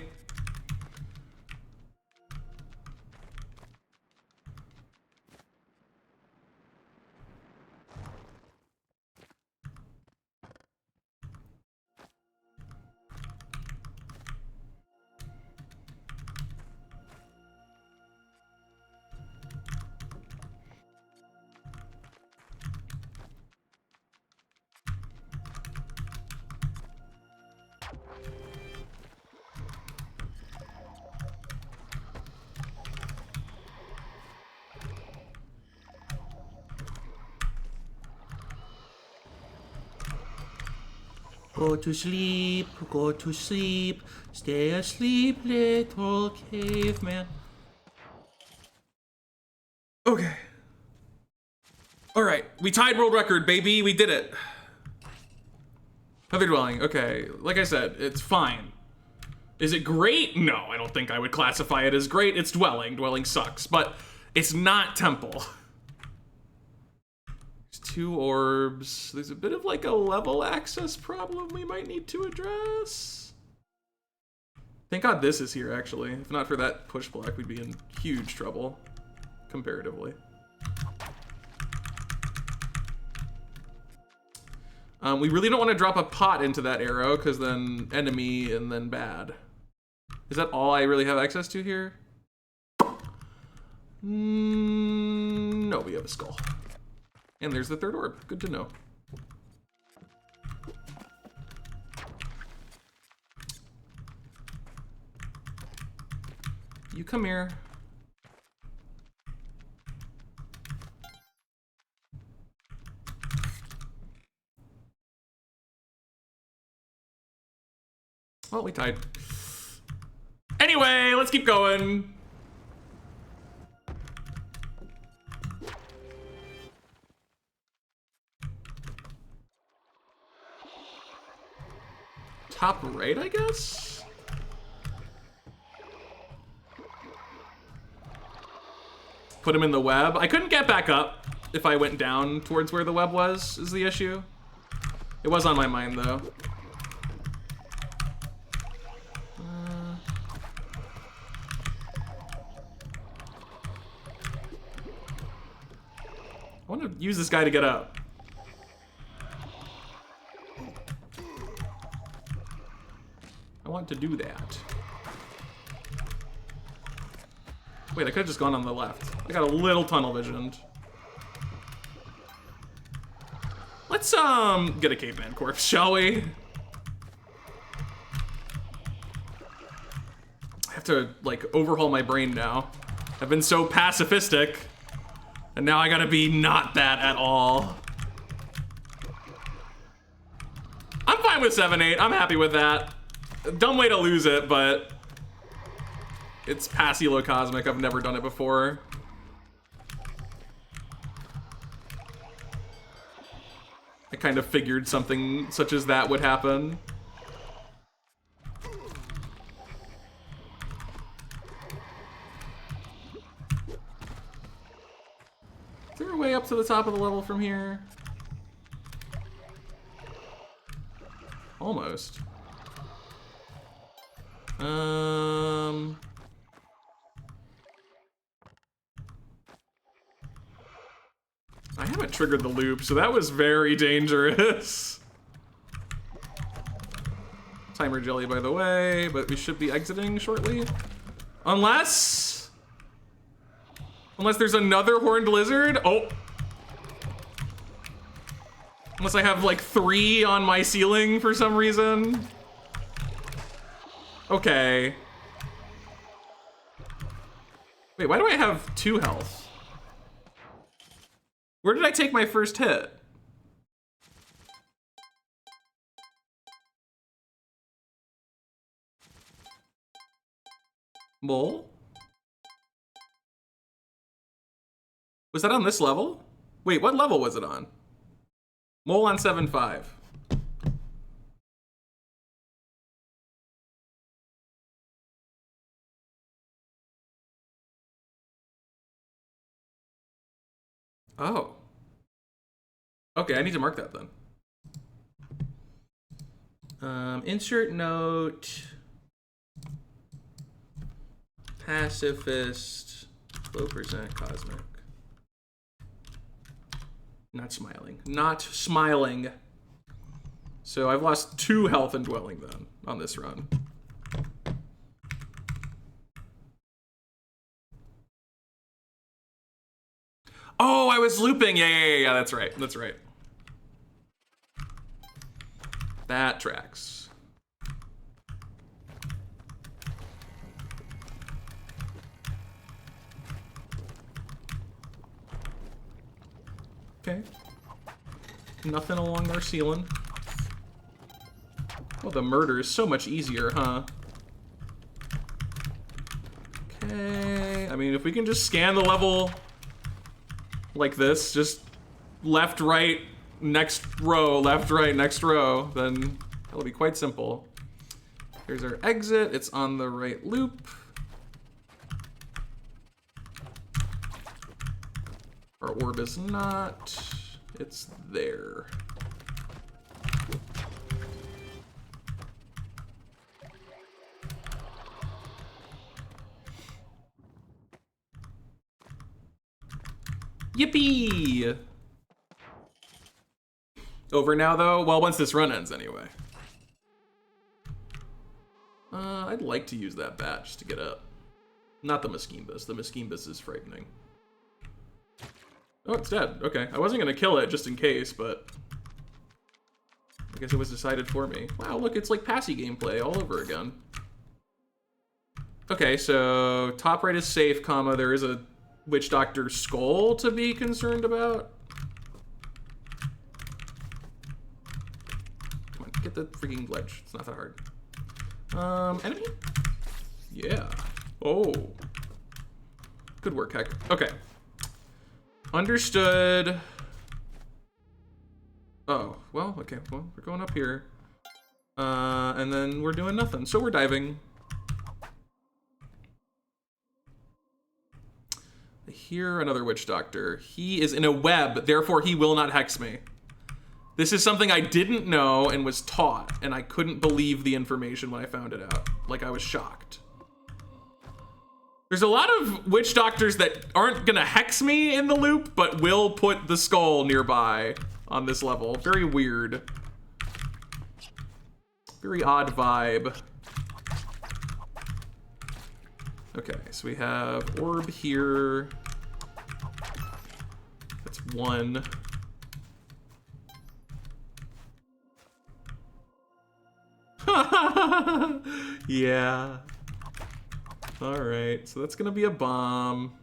Go to sleep, stay asleep, little caveman. Okay. All right, we tied world record, baby. We did it. Heavy dwelling. Okay, like I said, it's fine. Is it great? No, I don't think I would classify it as great. It's dwelling. Dwelling sucks, but it's not temple. 2 orbs. There's a bit of like a level access problem we might need to address. Thank God this is here, actually. If not for that push block, we'd be in huge trouble, comparatively. We really don't want to drop a pot into that arrow, because then enemy and then bad. Is that all I really have access to here? No, we have a skull. And there's the 3rd orb. Good to know. You come here. Well, we tied. Anyway, let's keep going. Top right, I guess? Put him in the web. I couldn't get back up if I went down towards where the web was, is the issue. It was on my mind, though. I want to use this guy to get up. I want to do that. Wait, I could have just gone on the left. I got a little tunnel visioned. Let's get a caveman corpse, shall we? I have to like overhaul my brain now. I've been so pacifistic, and now I gotta be not that at all. I'm fine with 7-8. I'm happy with that. Dumb way to lose it, but it's Passilo Cosmic. I've never done it before. I kind of figured something such as that would happen. Is there a way up to the top of the level from here? Almost. I haven't triggered the loop, so that was very dangerous. Timer jelly, by the way, but we should be exiting shortly. Unless there's another horned lizard. Oh. Unless I have like 3 on my ceiling for some reason. Okay. Wait, why do I have 2 health? Where did I take my first hit? Mole? Was that on this level? Wait, what level was it on? Mole on 7-5. Oh. Okay, I need to mark that then. Insert note. Pacifist. Low percent cosmic. Not smiling. Not smiling. So I've lost 2 health and dwelling then on this run. Oh, I was looping. Yeah, that's right. That's right. That tracks. Okay. Nothing along our ceiling. Well, the murder is so much easier, huh? Okay. I mean, if we can just scan the level like this, just left, right, next row, left, right, next row, then that'll be quite simple. Here's our exit. It's on the right loop. Our orb is not. It's there. Yippee! Over now, though? Well, once this run ends, anyway. I'd like to use that bat just to get up. Not the Mesquimbus. The Mesquimbus is frightening. Oh, it's dead. Okay. I wasn't going to kill it just in case, but... I guess it was decided for me. Wow, look, it's like Passy gameplay all over again. Okay, so top right is safe, comma, there is a Witch Doctor skull to be concerned about. Come on, get the freaking ledge. It's not that hard. Enemy? Yeah. Oh. Good work, Heck. Okay. Understood. Oh, well, okay. Well, we're going up here. And then we're doing nothing. So we're diving. I hear another Witch Doctor. He is in a web, therefore he will not hex me. This is something I didn't know and was taught, and I couldn't believe the information when I found it out. Like, I was shocked. There's a lot of Witch Doctors that aren't gonna hex me in the loop, but will put the skull nearby on this level. Very weird. Very odd vibe. Okay, so we have orb here. That's one. Yeah. All right, so that's gonna be a bomb.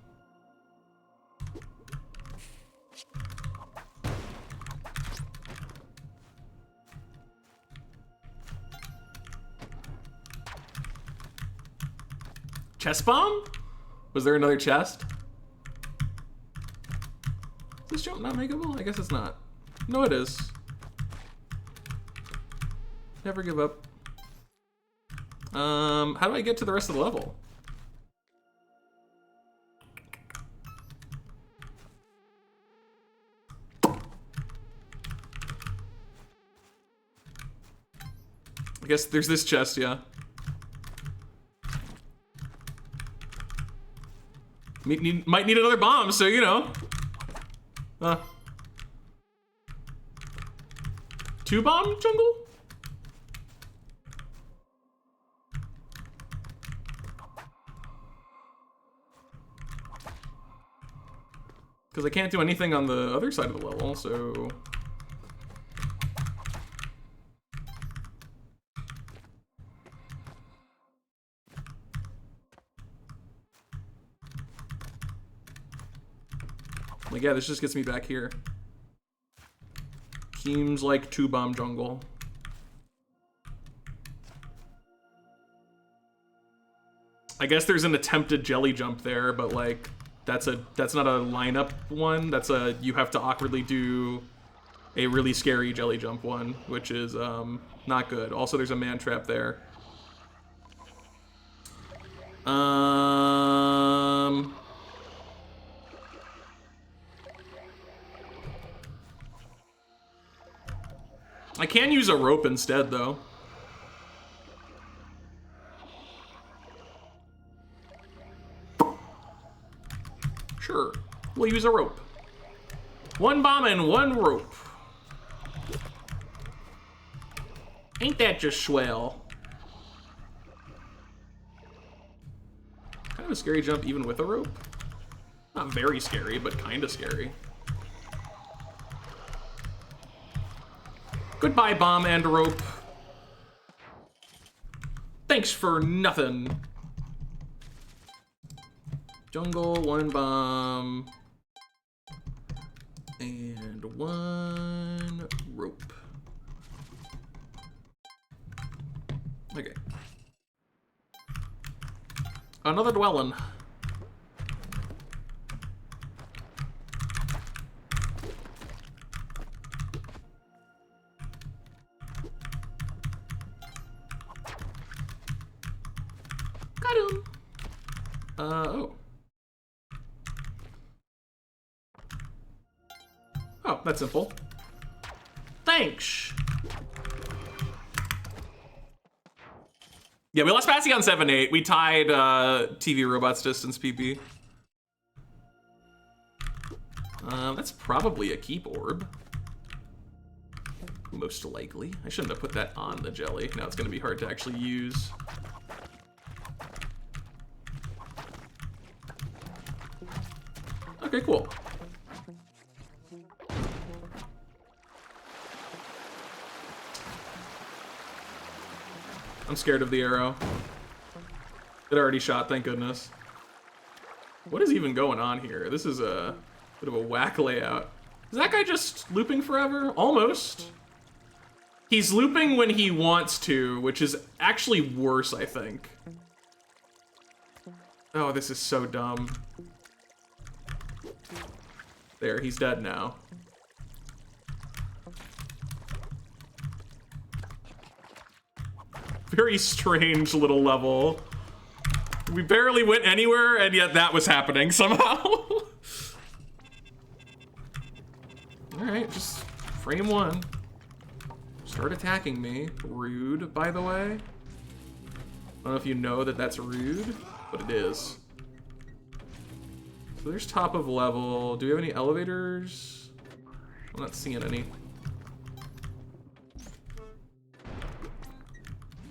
Chest bomb? Was there another chest? Is this jump not makeable? I guess it's not. No, it is. Never give up. How do I get to the rest of the level? I guess there's this chest, yeah. Might need another bomb, so you know. 2 bomb jungle? Because I can't do anything on the other side of the level, so... Like, yeah, this just gets me back here. Seems like 2 bomb jungle. I guess there's an attempted jelly jump there, but like, that's not a lineup one. That's a, you have to awkwardly do a really scary jelly jump one, which is not good. Also, there's a man trap there. I can use a rope instead, though. Sure, we'll use a rope. 1 bomb and 1 rope. Ain't that just swell? Kind of a scary jump even with a rope. Not very scary, but kind of scary. Goodbye, bomb and rope. Thanks for nothing. Jungle, 1 bomb. And 1 rope. Okay. Another dwelling. Oh. Oh, that's simple. Thanks. Yeah, we lost Passy on 7-8. We tied TV Robots distance PP. That's probably a keep orb. Most likely. I shouldn't have put that on the jelly. Now it's gonna be hard to actually use. Okay, cool. I'm scared of the arrow. It already shot, thank goodness. What is even going on here? This is a bit of a whack layout. Is that guy just looping forever? Almost. He's looping when he wants to, which is actually worse, I think. Oh, this is so dumb. There, he's dead now. Very strange little level. We barely went anywhere, and yet that was happening somehow. Alright, just frame one. Start attacking me. Rude, by the way. I don't know if you know that that's rude, but it is. So there's top of level. Do we have any elevators? I'm not seeing any.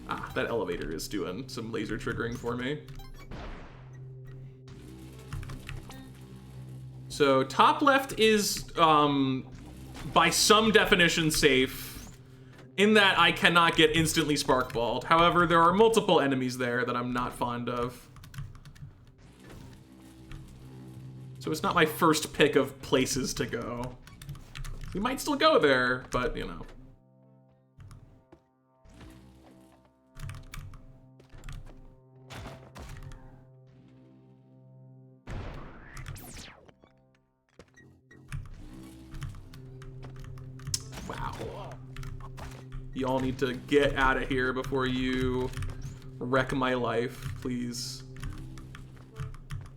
Ah, that elevator is doing some laser triggering for me. So top left is, by some definition, safe, in that I cannot get instantly sparkballed. However, there are multiple enemies there that I'm not fond of. So it's not my first pick of places to go. We might still go there, but, you know. Wow. You all need to get out of here before you wreck my life, please.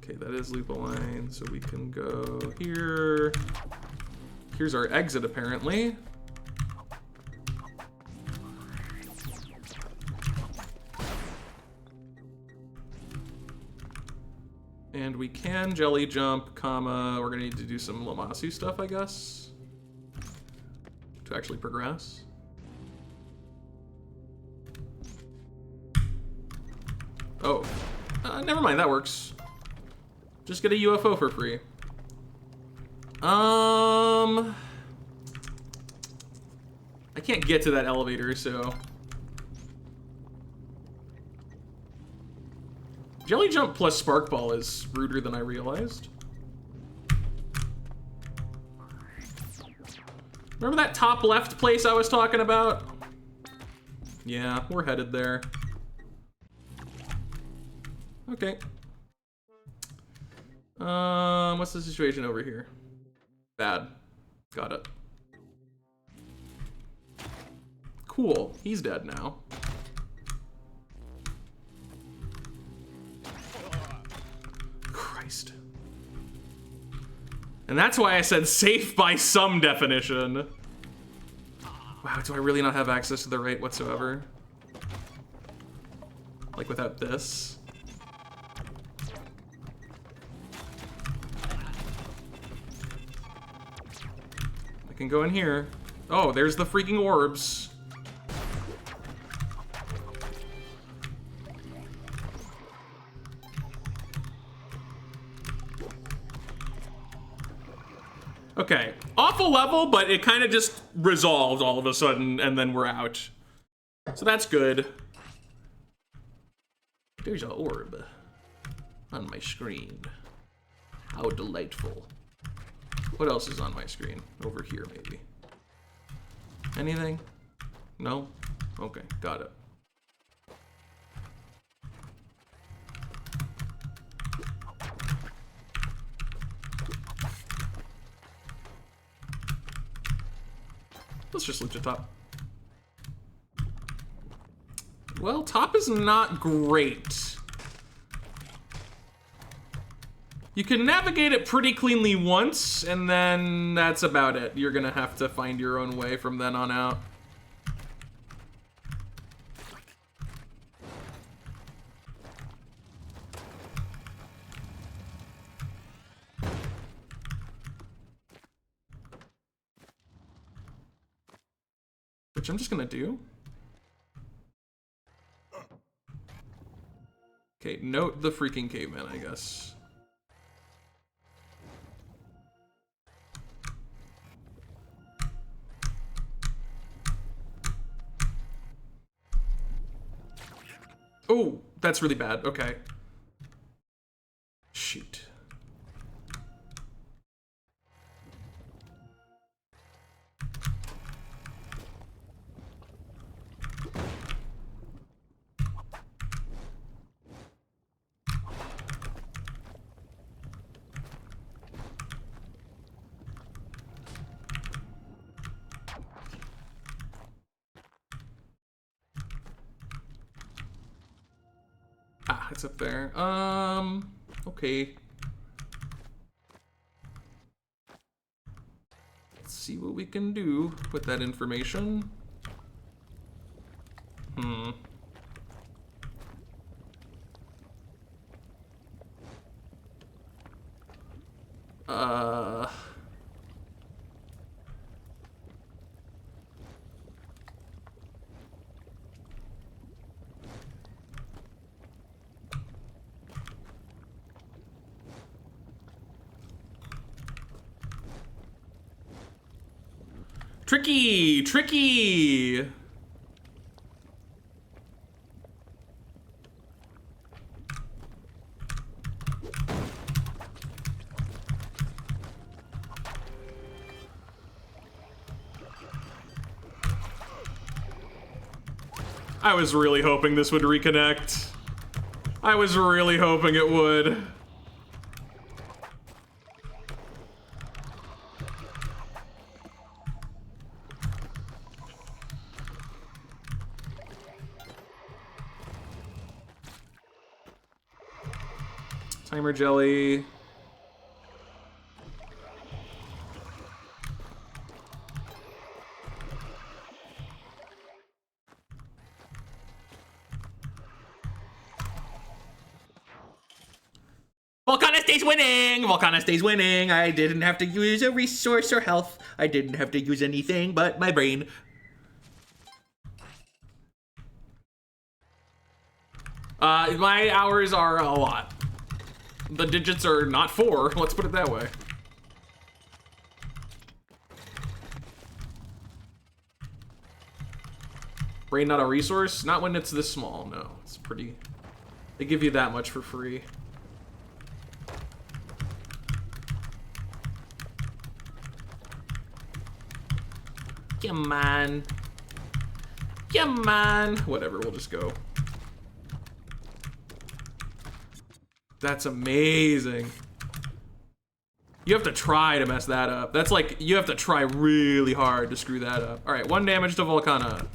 Okay, that is loop a line, so we can go here. Here's our exit, apparently. And we can jelly jump, comma, we're gonna need to do some Lamasu stuff, I guess, to actually progress. Oh, never mind, that works. Just get a UFO for free. I can't get to that elevator, so. Jelly jump plus sparkball is ruder than I realized. Remember that top left place I was talking about? Yeah, we're headed there. Okay. What's the situation over here? Bad. Got it. Cool. He's dead now. Christ. And that's why I said safe by some definition. Wow, do I really not have access to the right whatsoever? Like without this? I can go in here. Oh, there's the freaking orbs. Okay, awful level, but it kind of just resolved all of a sudden, and then we're out. So that's good. There's an orb on my screen. How delightful. What else is on my screen? Over here, maybe. Anything? No? Okay, got it. Let's just look at top. Well, top is not great. You can navigate it pretty cleanly once, and then that's about it. You're gonna have to find your own way from then on out. Which I'm just gonna do. Okay, note the freaking caveman, I guess. Oh, that's really bad. Okay. Shoot. Ah, it's up there. Okay. Let's see what we can do with that information. Tricky! Tricky! I was really hoping this would reconnect. I was really hoping it would. Timer jelly. Volcana stays winning! Volcana stays winning! I didn't have to use a resource or health. I didn't have to use anything but my brain. My hours are a lot. The digits are not 4, let's put it that way. Brain not a resource? Not when it's this small, no. It's pretty... They give you that much for free. Come on. Come on. Whatever, we'll just go. That's amazing. You have to try to mess that up. That's like, you have to try really hard to screw that up. All right, 1 damage to Volcana.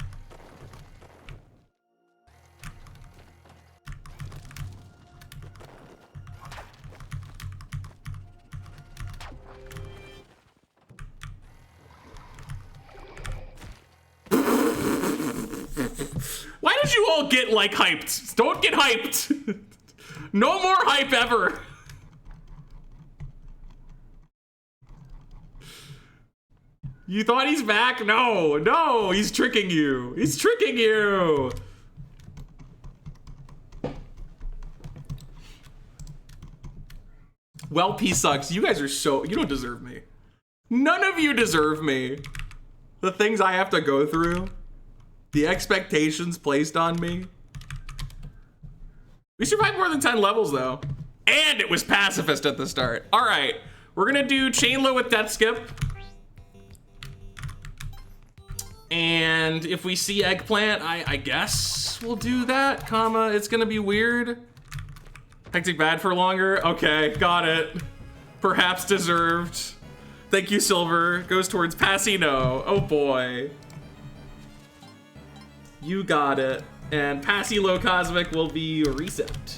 Why did you all get like hyped? Don't get hyped. No more hype ever. You thought he's back? No, no, he's tricking you. He's tricking you. Well, P sucks. You guys are so, you don't deserve me. None of you deserve me. The things I have to go through. The expectations placed on me. We survived more than 10 levels though. And it was pacifist at the start. All right, we're gonna do Chainlow with Death Skip. And if we see Eggplant, I guess we'll do that, comma, it's gonna be weird. Hectic bad for longer, okay, got it. Perhaps deserved. Thank you, Silver. Goes towards Passino, oh boy. You got it. And Passy Low Cosmic will be reset.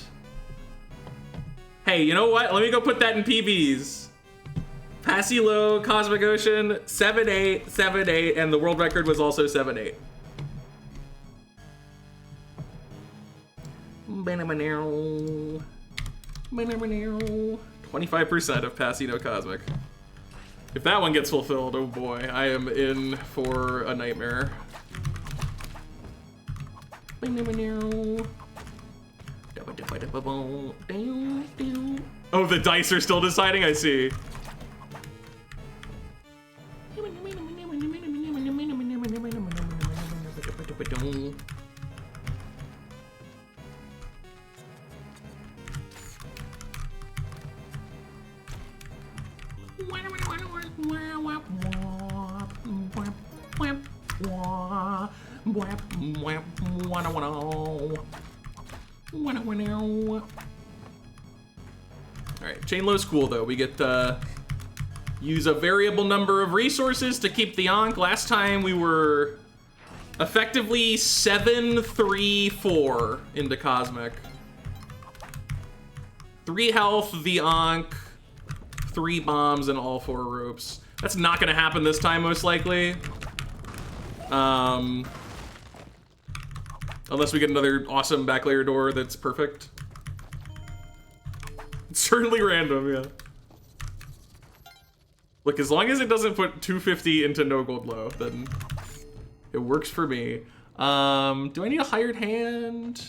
Hey, you know what? Let me go put that in PBs. Passy Low, Cosmic Ocean, 7-8, 7-8, and the world record was also 7-8. 25% of Passino Cosmic. If that one gets fulfilled, oh boy, I am in for a nightmare. Oh, the dice are still deciding? I see. Alright, Chain Low's cool though. We get to use a variable number of resources to keep the Ankh. Last time we were effectively 7-3-4 into Cosmic. 3 health, the Ankh, 3 bombs, and all 4 ropes. That's not gonna happen this time, most likely. Unless we get another awesome back layer door that's perfect. It's certainly random, yeah. Look, as long as it doesn't put 250 into no gold low, then it works for me. Do I need a hired hand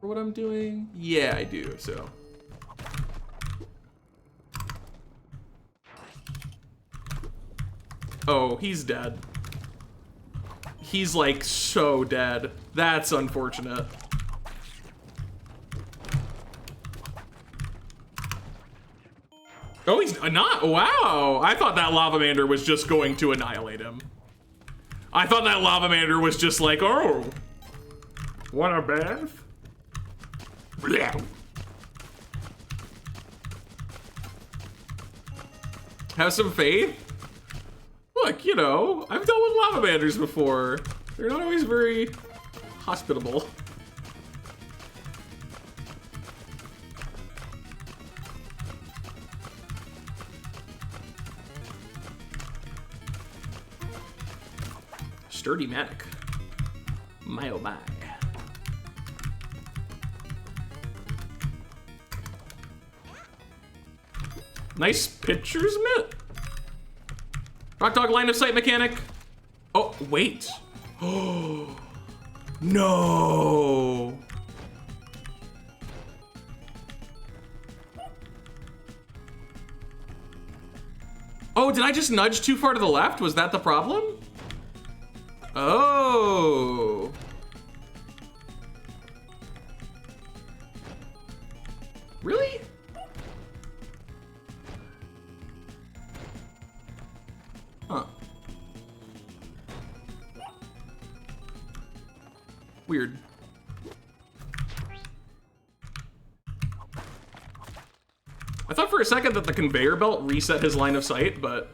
for what I'm doing? Yeah, I do, so. Oh, he's dead. He's like so dead. That's unfortunate. Oh, he's not. Wow. I thought that Lavamander was just going to annihilate him. I thought that Lavamander was just like, oh, want a bath? Blah. Have some faith. Look, you know, I've dealt with Lavamanders before. They're not always very hospitable. Sturdy Manic. My oh my. Nice pictures, Mitt. Rock Dog line of sight mechanic. Oh, wait. Oh, no. Oh, did I just nudge too far to the left? Was that the problem? Oh. Really? Huh. Weird. I thought for a second that the conveyor belt reset his line of sight, but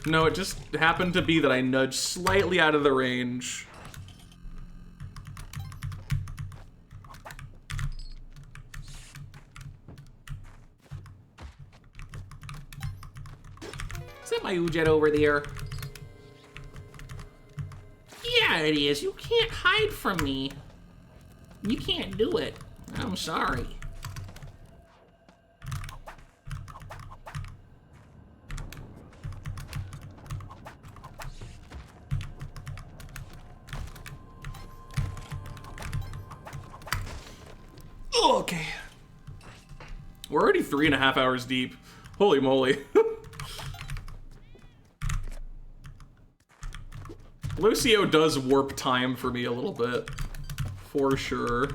no, it just happened to be that I nudged slightly out of the range. Is that my Ujet over there? Yeah, it is. You can't hide from me. You can't do it. I'm sorry. Oh, okay. We're already 3.5 hours deep. Holy moly. Lucio does warp time for me a little bit, for sure.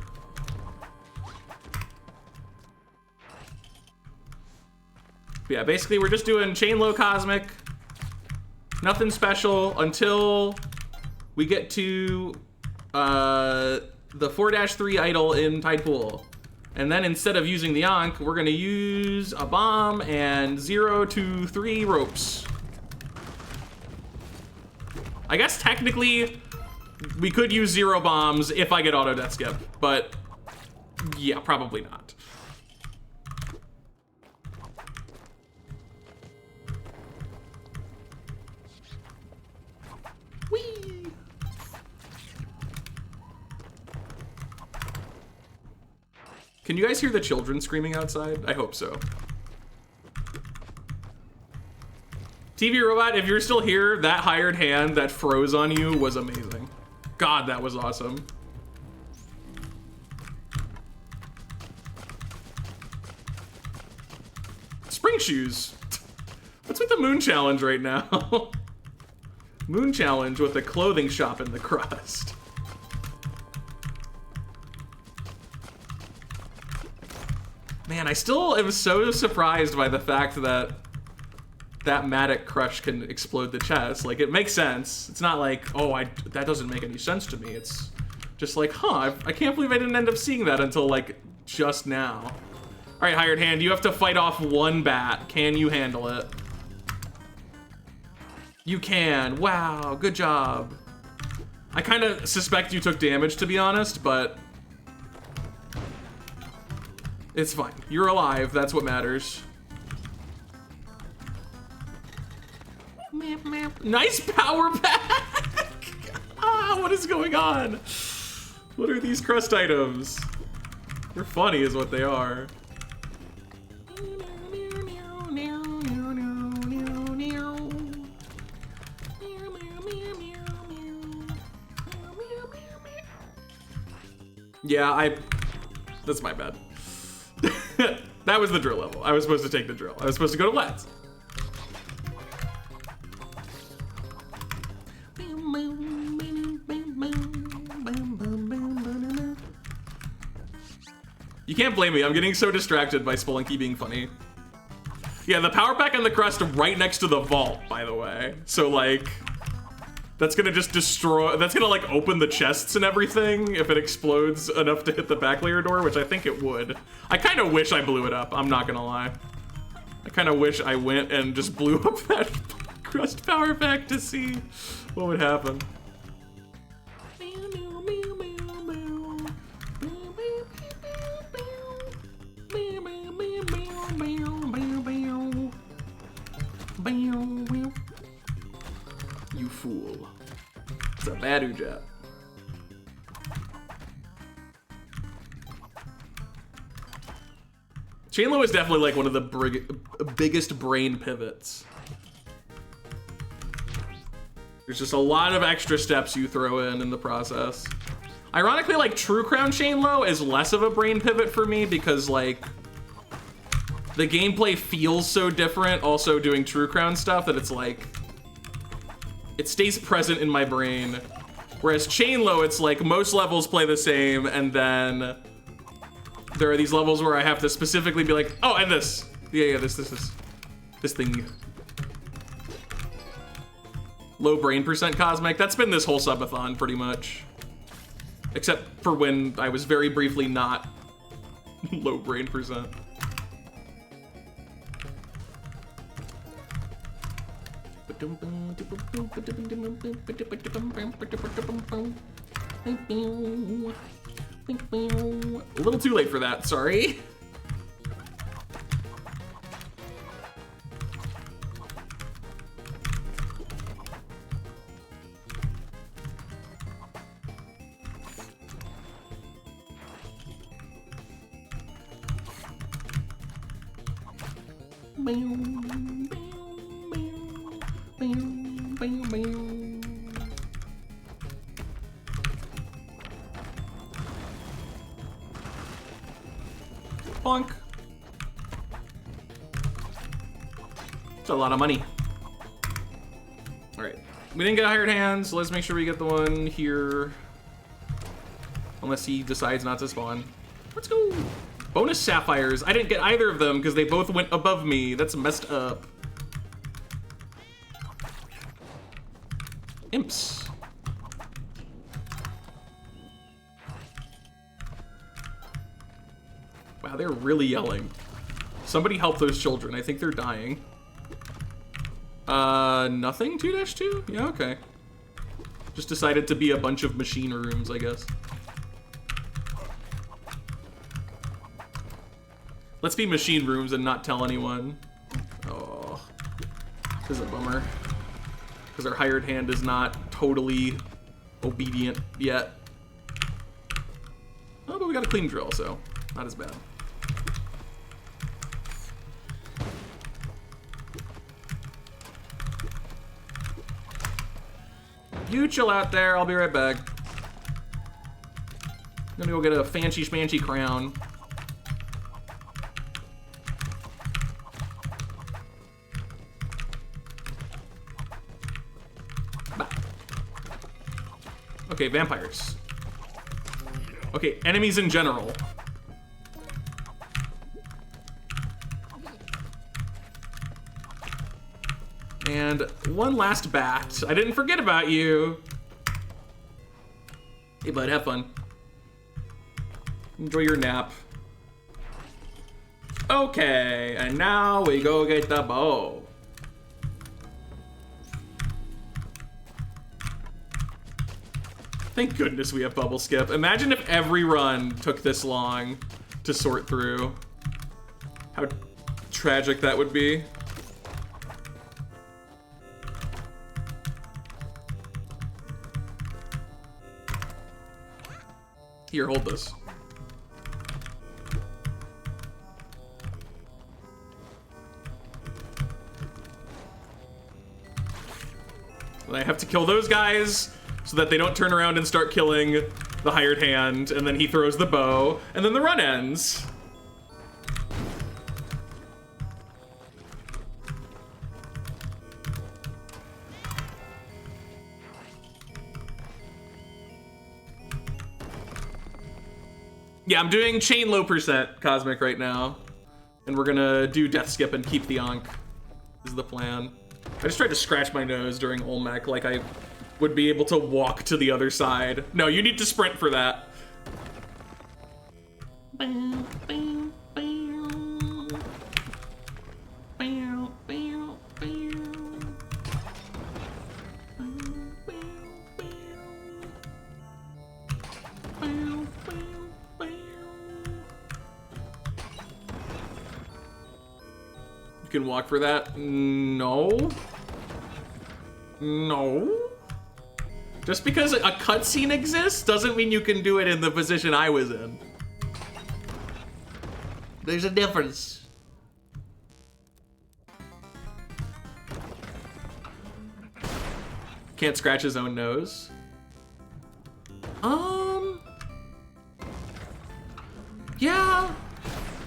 But yeah, basically we're just doing Chain Low Cosmic. Nothing special until we get to the 4-3 idol in Tide Pool. And then instead of using the Ankh, we're gonna use a bomb and 0 to 3 ropes. I guess technically we could use 0 bombs if I get auto death skip, but yeah, probably not. Can you guys hear the children screaming outside? I hope so. TV Robot, if you're still here, that hired hand that froze on you was amazing. God, that was awesome. Spring shoes. What's with the Moon Challenge right now? Moon Challenge with a clothing shop in the crust. Man, I still am so surprised by the fact that that Matic Crush can explode the chest. Like, it makes sense. It's not like, oh, that doesn't make any sense to me. It's just like, huh, I can't believe I didn't end up seeing that until, like, just now. All right, hired hand, you have to fight off one bat. Can you handle it? You can. Wow, good job. I kind of suspect you took damage, to be honest, but it's fine. You're alive. That's what matters. Nice power pack! Ah, what is going on? What are these crust items? They're funny is what they are. Yeah, that's my bad. That was the drill level. I was supposed to take the drill. I was supposed to go to Let's. You can't blame me. I'm getting so distracted by Spelunky being funny. Yeah, the power pack and the crust are right next to the vault, by the way. So, like, that's gonna just destroy... That's gonna, like, open the chests and everything if it explodes enough to hit the back layer door, which I think it would. I kind of wish I blew it up. I'm not gonna lie. I kind of wish I went and just blew up that crust power pack to see what would happen. You fool. It's a Badu jet. Chainlow is definitely like one of the biggest brain pivots. There's just a lot of extra steps you throw in the process. Ironically, like, True Crown Chainlow is less of a brain pivot for me because, like, the gameplay feels so different also doing True Crown stuff that it's like, it stays present in my brain. Whereas Chainlow, it's like most levels play the same, and then there are these levels where I have to specifically be like, oh, and this. Yeah, this thing. Low brain percent Cosmic. That's been this whole subathon pretty much. Except for when I was very briefly not low brain percent. A little too late for that, sorry. Bonk. It's a lot of money. All right, we didn't get hired hands, so let's make sure we get the one here. Unless he decides not to spawn. Let's go. Bonus sapphires. I didn't get either of them because they both went above me. That's messed up. Imps. Wow, they're really yelling. Somebody help those children. I think they're dying. Nothing 2-2? Yeah, okay. Just decided to be a bunch of machine rooms, I guess. Let's be machine rooms and not tell anyone. Oh, this is a bummer. Because our hired hand is not totally obedient yet. Oh, but we got a clean drill, so Not as bad. You chill out there, I'll be right back. I'm gonna go get a fancy schmancy crown. Bah. Okay, vampires. Okay, enemies in general. And one last bat. I didn't forget about you. Hey, bud, have fun. Enjoy your nap. Okay, and now we go get the bow. Thank goodness we have bubble skip. Imagine if every run took this long to sort through. How tragic that would be. Here, hold this. And I have to kill those guys so that they don't turn around and start killing the hired hand, and then he throws the bow, and then the run ends. Yeah, I'm doing chain low percent Cosmic right now. And we're gonna do death skip and keep the Ankh. This is the plan. I just tried to scratch my nose during Olmec like I would be able to walk to the other side. No, you need to sprint for that. You can walk for that? No. No. Just because a cutscene exists doesn't mean you can do it in the position I was in. There's a difference. Can't scratch his own nose. Yeah.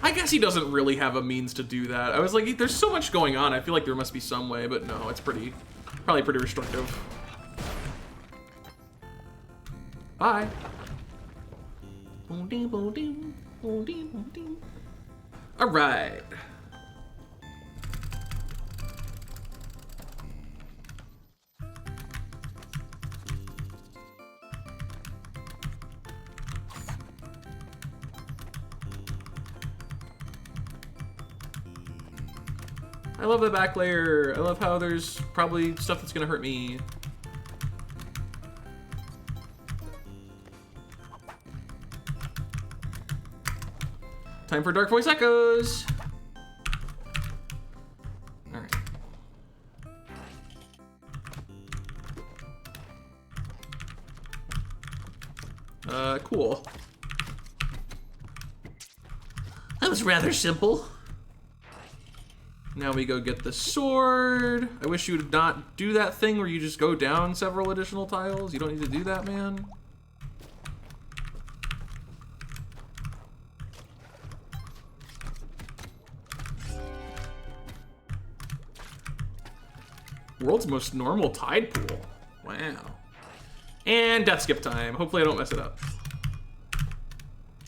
I guess he doesn't really have a means to do that. I was like, there's so much going on. I feel like there must be some way, but no, it's probably pretty restrictive. Bye. All right. I love the back layer. I love how there's probably stuff that's gonna hurt me. Time for Dark Voice Echoes. All right. Cool. That was rather simple. Now we go get the sword. I wish you would not do that thing where you just go down several additional tiles. You don't need to do that, man. World's most normal tide pool. Wow. And death skip time. Hopefully I don't mess it up.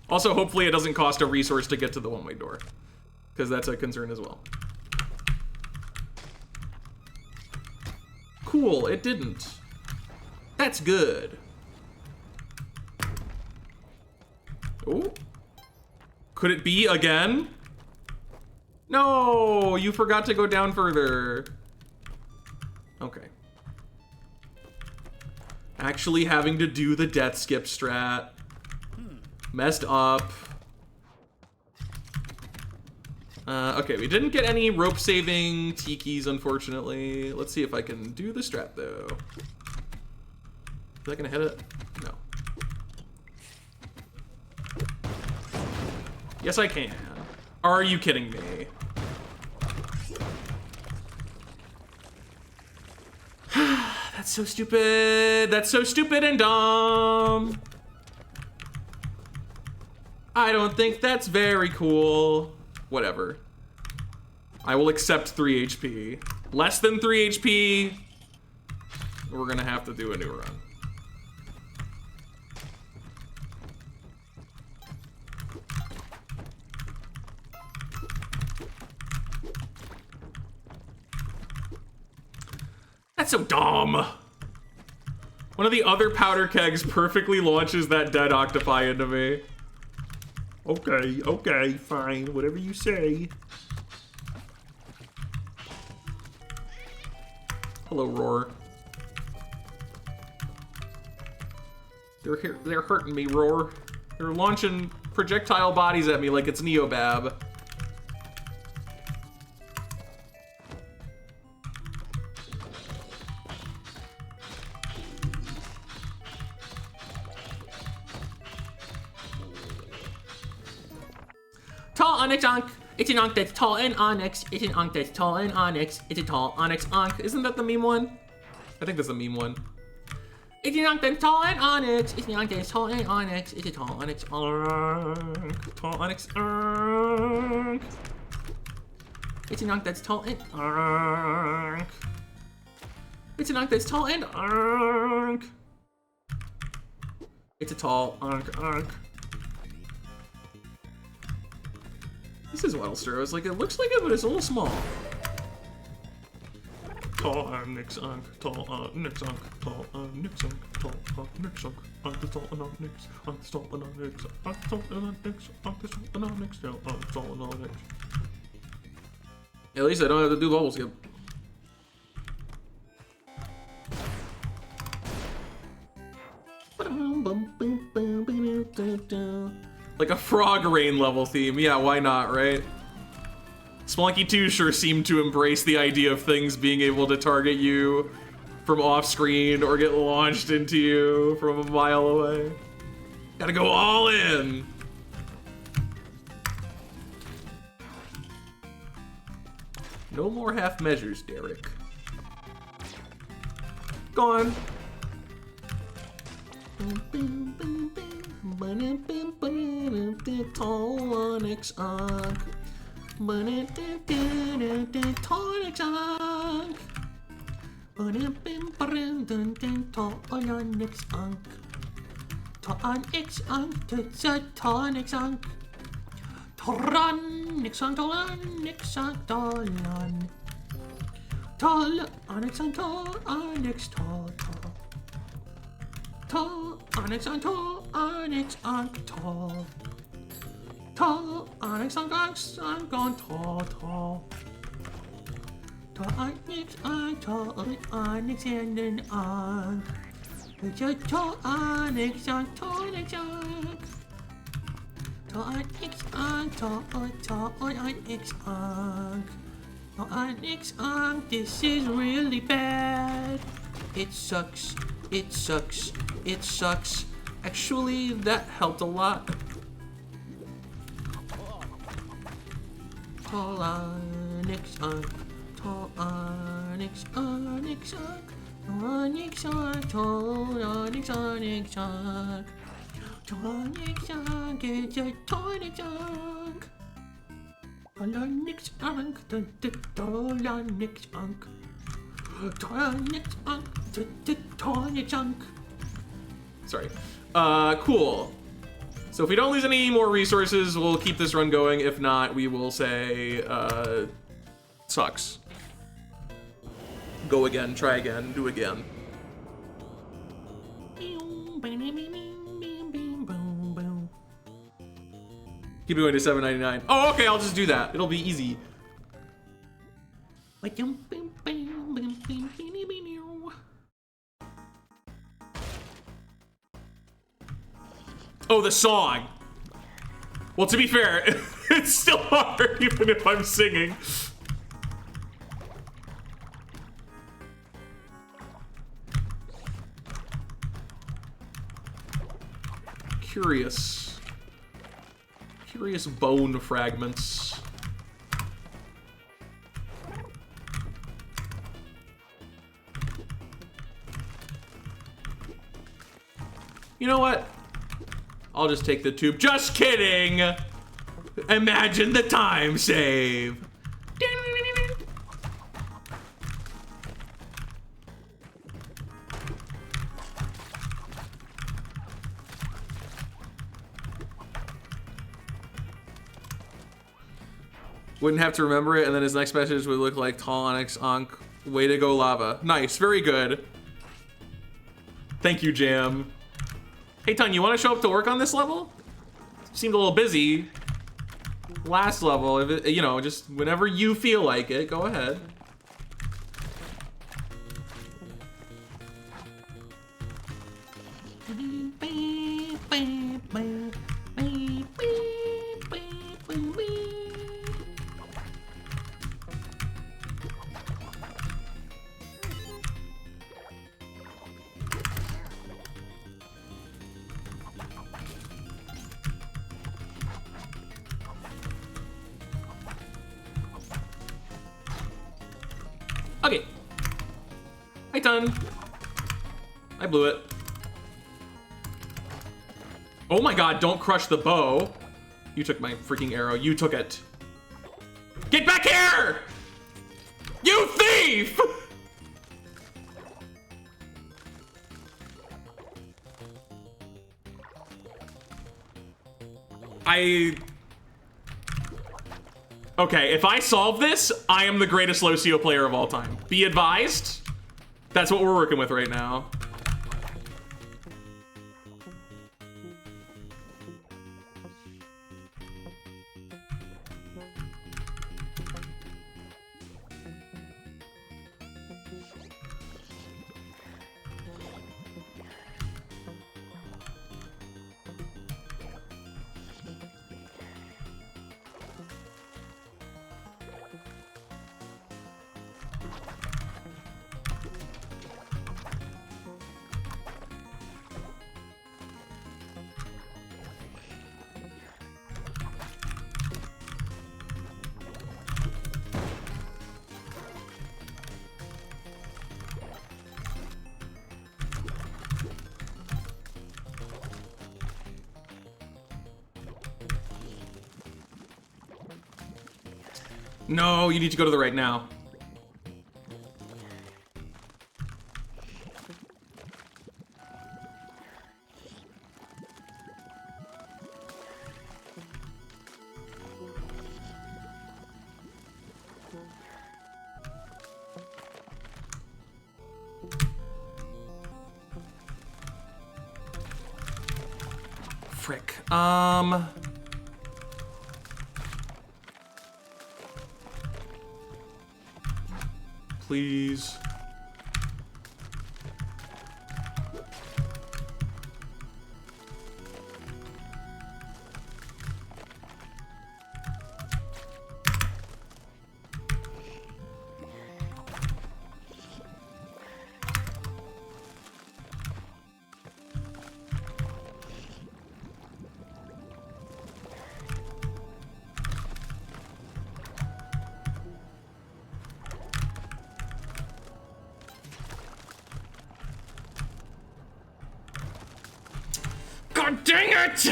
Also, hopefully it doesn't cost a resource to get to the one-way door, because that's a concern as well. Cool, it didn't. That's good. Oh. Could it be again? No, you forgot to go down further. Okay. Actually having to do the death skip strat. Messed up. Okay, we didn't get any rope saving tikis, unfortunately. Let's see if I can do the strat, though. Is that gonna hit it? No. Yes, I can. Are you kidding me? That's so stupid. That's so stupid and dumb. I don't think that's very cool. Whatever. I will accept 3 HP. Less than 3 HP, we're gonna have to do a new run. That's so dumb. One of the other powder kegs perfectly launches that dead octopi into me. Okay, okay, fine, whatever you say. Hello, Roar. They're hurting me, Roar. They're launching projectile bodies at me like it's Neobab. Tall Onyx Ankh. It's an Ankh that's tall and Onyx. It's an Ankh that's tall and Onyx. It's a tall Onyx Ankh. Isn't that the meme one? I think that's the meme one. It's an Ankh that's tall and Onyx. It's an Ankh that's tall and Onyx. It's a tall Onyx Ankh. Tall Onyx Ankh. It's an Ankh that's tall and Ankh. It's an Ankh that's tall and Ankh. It's a tall Ankh. This is Wellster. I was like, it looks like it, but it's a little small. Tall Onyx Ankh, tall Onyx Ankh, tall Onyx Ankh, tall Onyx Ankh, tall Onyx, tall Onyx, tall Onyx, tall Onyx, tall Onyx. At least I don't have to do bubble skip. Like a Frog Rain level theme. Yeah, why not, right? Spelunky 2 sure seemed to embrace the idea of things being able to target you from off screen or get launched into you from a mile away. Gotta go all in. No more half measures, Derek. Gone. Tall Onyx Ankh. Tall Onyx Ankh. Tall Onyx Ankh. Tall Onyx Ankh. It's a tall Onyx Ankh. Tall Onyx Ankh. Tall Onyx Ankh. Tall Onyx Ankh. Tall Onyx. Tall. Tall Onyx Ankh, tall Onyx Ankh, tall. Tall Onyx Ankh, I'm going tall. Tall Onyx Ankh, tall Onyx and an Ankh. It's a tall Onyx Ankh, tall Onyx Ankh. Tall Onyx Ankh, tall Onyx Ankh. Tall Onyx Ankh, this is really bad. It sucks. It sucks. It sucks. Actually, that helped a lot. Tall Onyx Ankh. Tall Onyx, Onyx Ankh. Onyx Ankh. Tall Onyx, Onyx Ankh. Tall Onyx Ankh. It's a tall Onyx Ankh. Tall Onyx Ankh. Tall Onyx Ankh. Sorry. Cool. So if we don't lose any more resources, we'll keep this run going. If not, we will say, sucks. Go again, try again, do again. Keep it going to $7.99. Oh, okay, I'll just do that. It'll be easy. Oh, the song. Well, to be fair, it's still hard even if I'm singing. Curious bone fragments. You know what? I'll just take the tube. Just kidding! Imagine the time save. Wouldn't have to remember it, and then his next message would look like Tall Onyx Onk. Way to go, lava. Nice, very good. Thank you, Jam. Hey, Ton, you want to show up to work on this level? Seemed a little busy. Last level, if it, you know, just whenever you feel like it, go ahead. Okay. Hi, Ton. I blew it. Oh my god, don't crush the bow. You took my freaking arrow. You took it. Get back here! You thief! Okay, if I solve this, I am the greatest Locio player of all time. Be advised. That's what we're working with right now. No, you need to go to the right now. Frick. Please. God dang it!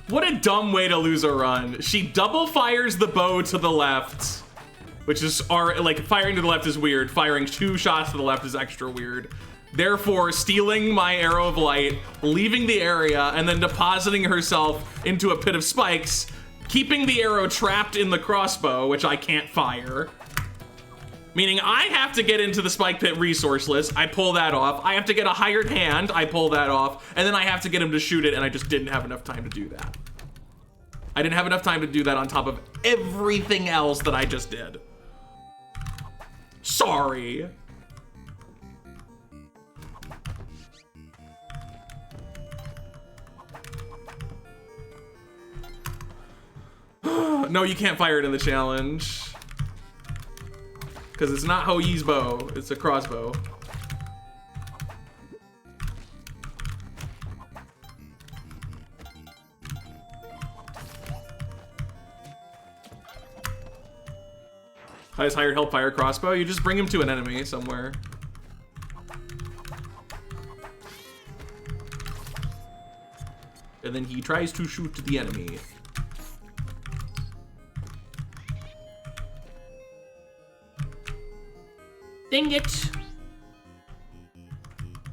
What a dumb way to lose a run. She double fires the bow to the left, which is, like, firing to the left is weird. Firing 2 shots to the left is extra weird. Therefore, stealing my arrow of light, leaving the area, and then depositing herself into a pit of spikes, keeping the arrow trapped in the crossbow, which I can't fire. Meaning I have to get into the spike pit resourceless, I pull that off. I have to get a hired hand, I pull that off. And then I have to get him to shoot it, and I just didn't have enough time to do that. I didn't have enough time to do that on top of everything else that I just did. Sorry. No, you can't fire it in the challenge. Because it's not Ho-Yi's bow, it's a crossbow. Highest higher health fire crossbow, you just bring him to an enemy somewhere. And then he tries to shoot the enemy. Dang it.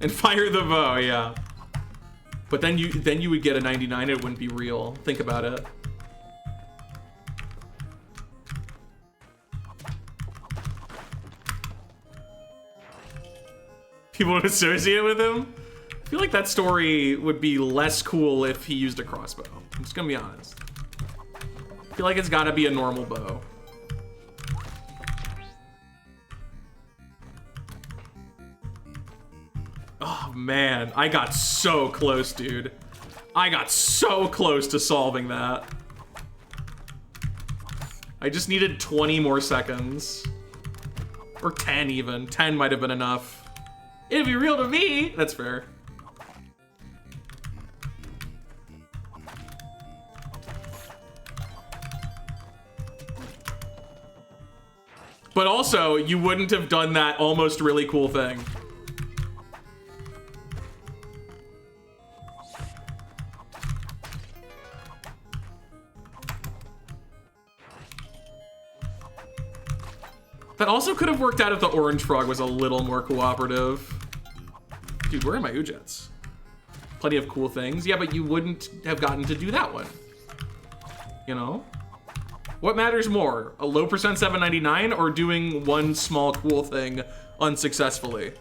And fire the bow, yeah. But then you would get a 99, it wouldn't be real. Think about it. People would associate with him? I feel like that story would be less cool if he used a crossbow. I'm just gonna be honest. I feel like it's gotta be a normal bow. Oh man, I got so close, dude. I got so close to solving that. I just needed 20 more seconds. Or 10 even. 10 might have been enough. It'd be real to me. That's fair. But also, you wouldn't have done that almost really cool thing. That also could have worked out if the orange frog was a little more cooperative. Dude, where are my Ujets? Plenty of cool things. Yeah, but you wouldn't have gotten to do that one. You know? What matters more? A low percent 799 or doing one small cool thing unsuccessfully?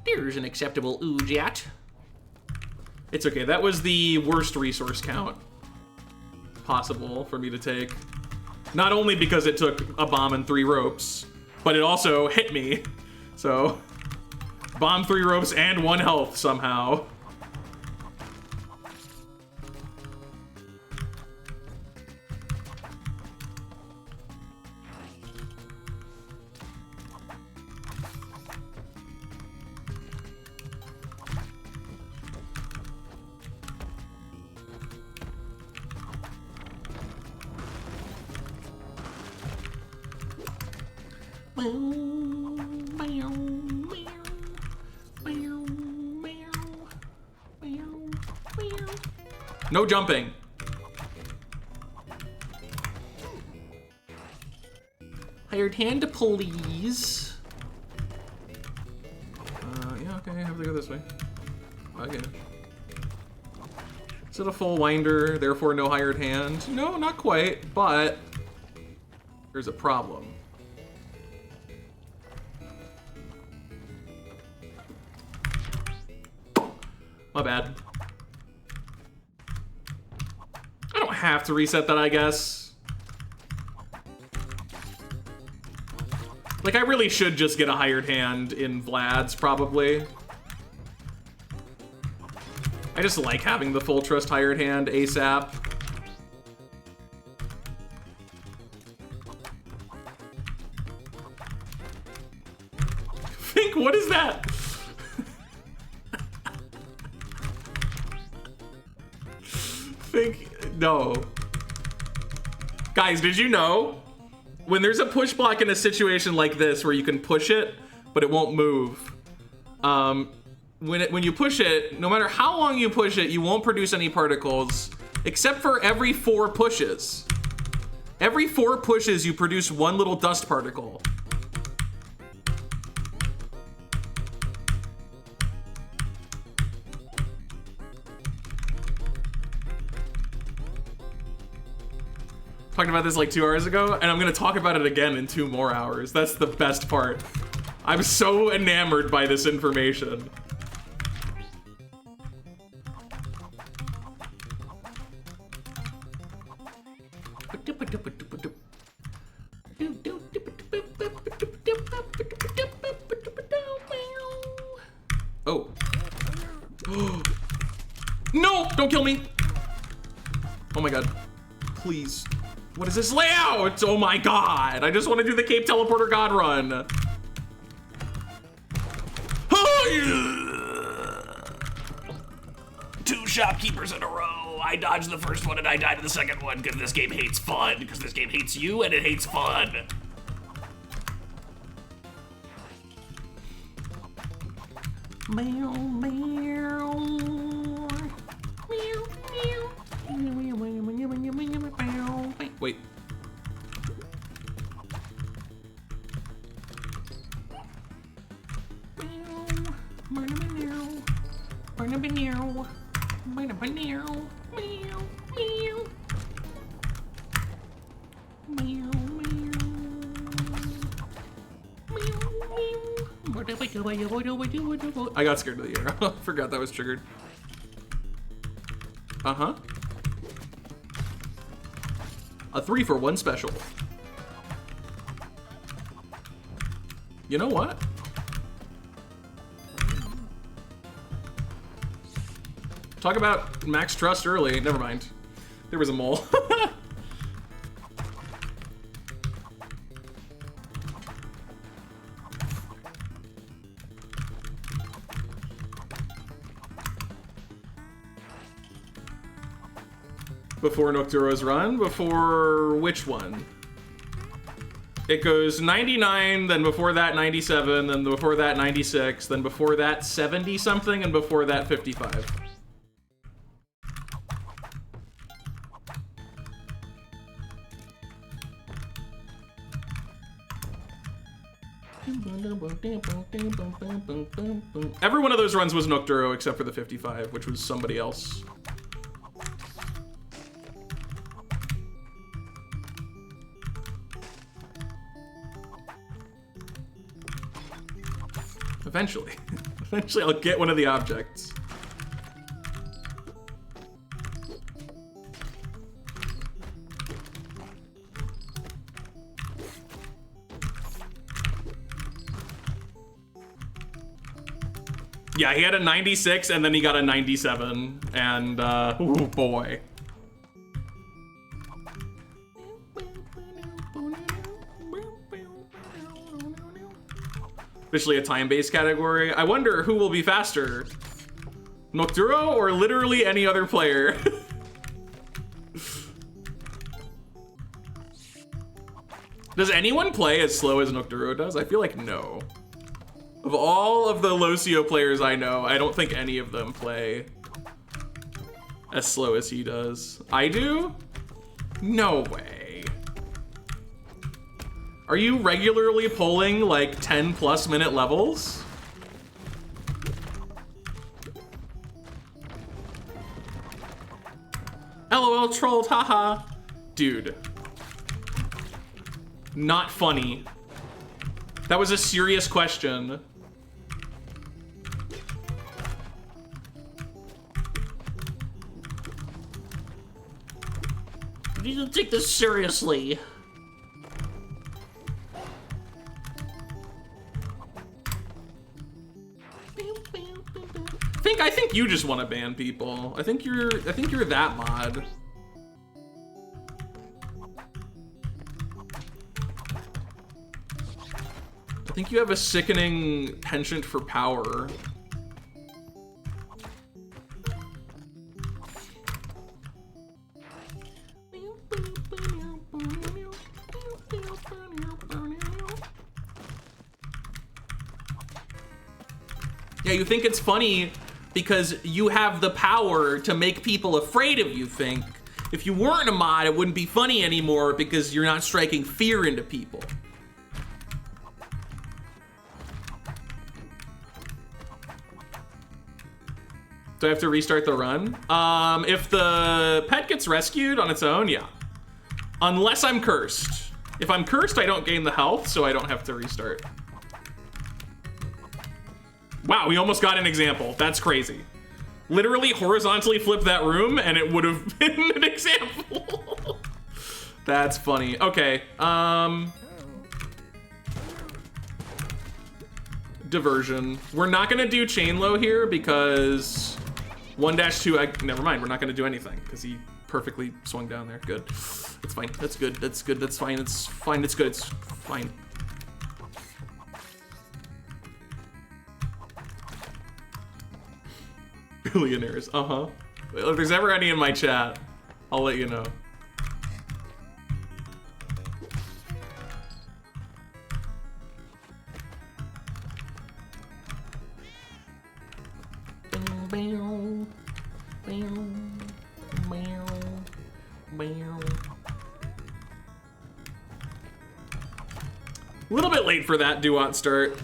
There's an acceptable Ujet. It's okay, that was the worst resource count possible for me to take. Not only because it took a bomb and 3 ropes, but it also hit me. So, bomb, 3 ropes, and 1 health somehow. No jumping. Hired hand, please. Yeah, okay, I have to go this way. Okay. Is it a full winder, therefore no hired hand? No, not quite, but there's a problem. My bad. I don't have to reset that, I guess. Like, I really should just get a hired hand in Vlad's, probably. I just like having the full trust hired hand ASAP. Think, what is that? Think, no. Guys, did you know? When there's a push block in a situation like this where you can push it, but it won't move. When you push it, no matter how long you push it, you won't produce any particles, except for every 4 pushes. Every 4 pushes, you produce 1 little dust particle. Talked about this like 2 hours ago, and I'm gonna talk about it again in 2 more hours. That's the best part. I'm so enamored by this information. Oh. No! Don't kill me! Oh my god. Please. What is this layout? Oh my god. I just want to do the Cape Teleporter God run. Oh, yeah. 2 shopkeepers in a row. I dodged the first one and I died in the second one because this game hates fun. Because this game hates you and it hates fun. Meow, meow. Meow, meow. Wait. I got scared of the arrow. Forgot that was triggered. Uh-huh. A 3-for-1 special. You know what? Talk about max trust early. Never mind. There was a mole. Before Nocturo's run? Before which one? It goes 99, then before that 97, then before that 96, then before that 70 something, and before that 55. Every one of those runs was Nocturo except for the 55, which was somebody else. Eventually. Eventually I'll get one of the objects. Yeah, he had a 96 and then he got a 97. And, oh boy. Officially a time-based category. I wonder who will be faster, Nocturo or literally any other player. Does anyone play as slow as Nocturo does? I feel like no. Of all of the Locio players I know, I don't think any of them play as slow as he does. I do? No way. Are you regularly pulling like 10+ minute levels? LOL trolled, haha. Dude. Not funny. That was a serious question. You need to take this seriously. I think you just want to ban people. I think you're that mod. I think you have a sickening penchant for power. Yeah, you think it's funny because you have the power to make people afraid of you, think. If you weren't a mod, it wouldn't be funny anymore because you're not striking fear into people. Do I have to restart the run? If the pet gets rescued on its own, yeah. Unless I'm cursed. If I'm cursed, I don't gain the health, so I don't have to restart. Wow, we almost got an example. That's crazy. Literally horizontally flip that room and it would have been an example. That's funny. Okay, diversion. We're not gonna do chain low here because 1-2, never mind, we're not gonna do anything because he perfectly swung down there. Good. It's fine. That's good. That's good. That's fine. It's fine. It's good. It's fine. Billionaires. Uh-huh. If there's ever any in my chat, I'll let you know. A little bit late for that Duat start.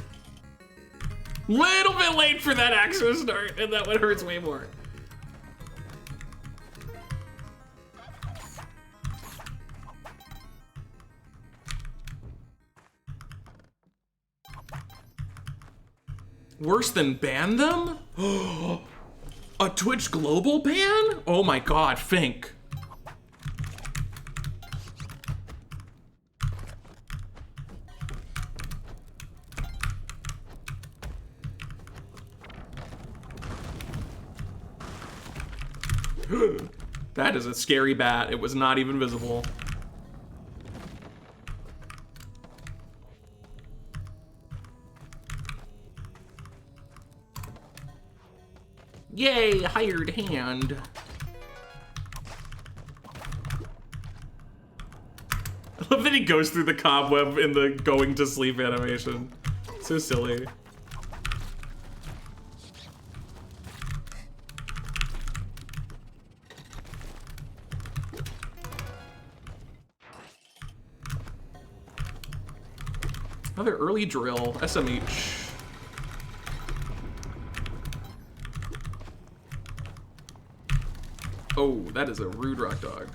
Little bit late for that Axo start, and that one hurts way more. Worse than ban them? A Twitch global ban? Oh my god, Fink. That is a scary bat. It was not even visible. Yay, hired hand. I love that he goes through the cobweb in the going to sleep animation. So silly. Another early drill, SMH. Oh, that is a rude rock dog.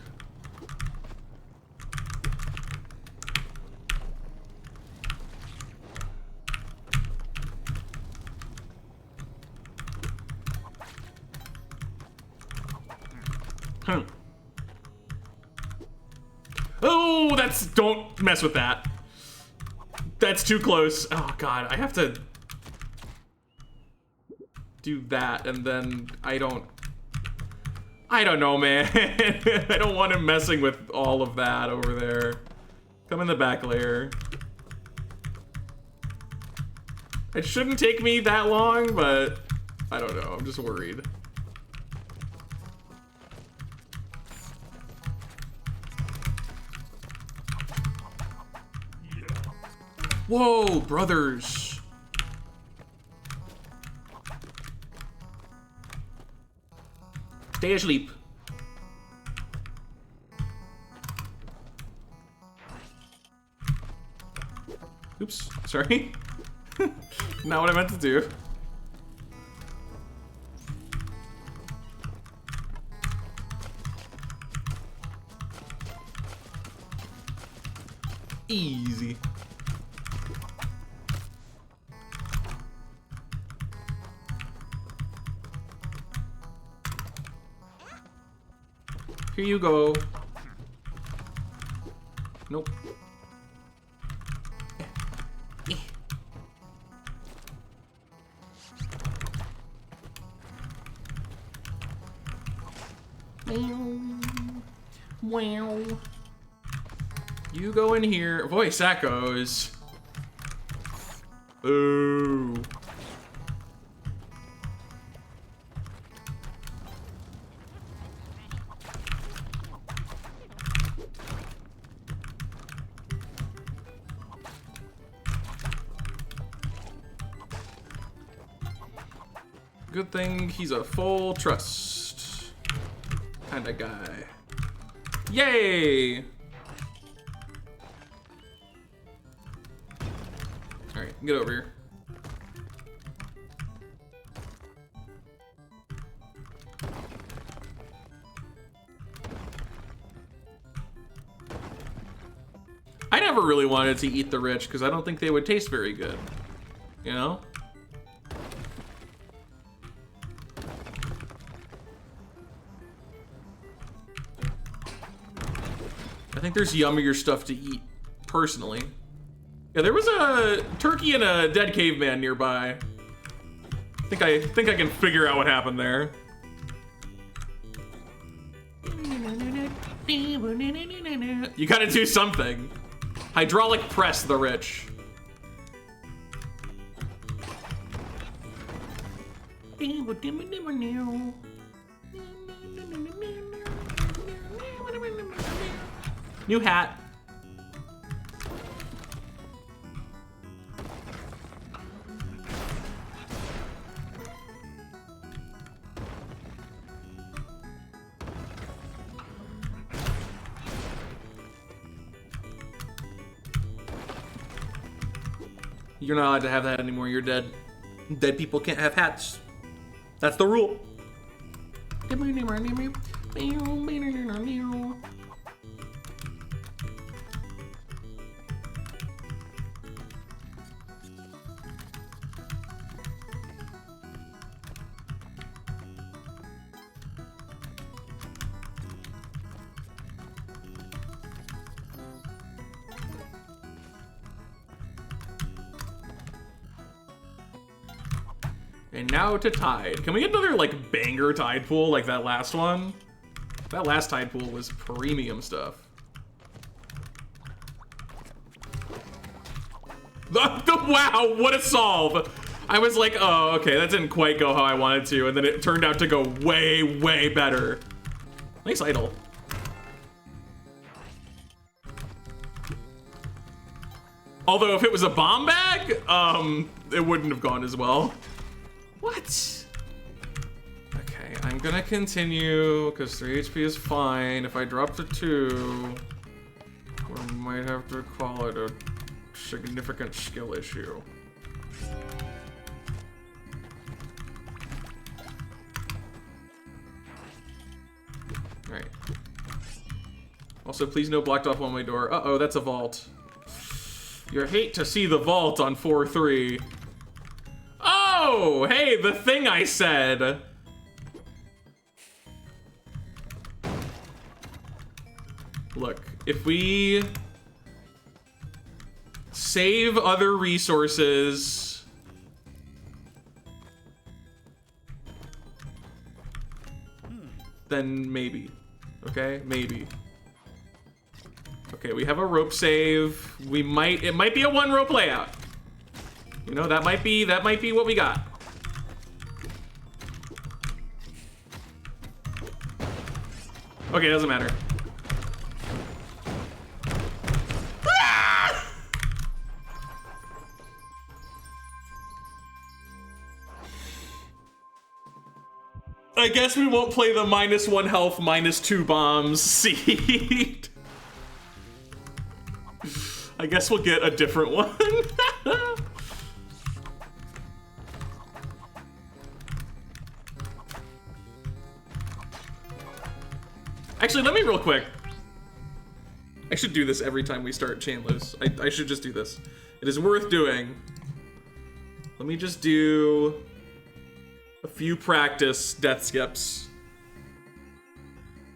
Oh, don't mess with that. That's too close. Oh god, I have to do that and then I don't know, man. I don't want him messing with all of that over there. Come in the back layer. It shouldn't take me that long, but I don't know, I'm just worried. Whoa, brothers. Stay asleep. Oops, sorry. Not what I meant to do. Easy. Here you go. Nope. Wow. You go in here. Voice echoes. Ooh. Good thing he's a full trust kind of guy. Yay! All right, get over here. never really wanted to eat the rich because I don't think they would taste very good. You know? I think there's yummier stuff to eat, personally. Yeah, there was a turkey and a dead caveman nearby. I think I can figure out what happened there. You gotta do something. Hydraulic press the rich. New hat. You're not allowed to have that anymore. You're dead. Dead people can't have hats. That's the rule. And now to Tide. Can we get another, like, banger Tide pool like that last one? That last Tide pool was premium stuff. Wow, what a solve! I was like, oh, okay, that didn't quite go how I wanted to, and then it turned out to go way, way better. Nice idol. Although if it was a bomb bag, it wouldn't have gone as well. What? Okay, I'm gonna continue, because 3 HP is fine. If I drop to 2, we might have to call it a significant skill issue. Alright. Also, please no blocked off one-way door. Uh-oh, that's a vault. You hate to see the vault on 4-3. Oh, hey, the thing I said. Look, if we save other resources, then maybe, okay, maybe. Okay, we have a rope save. It might be a 1 rope layout. You know, that might be what we got. Okay, doesn't matter. Ah! I guess we won't play the -1 health, -2 bombs seed. I guess we'll get a different one. Actually, let me real quick. I should do this every time we start Chandler's. I should just do this. It is worth doing. Let me just do a few practice death skips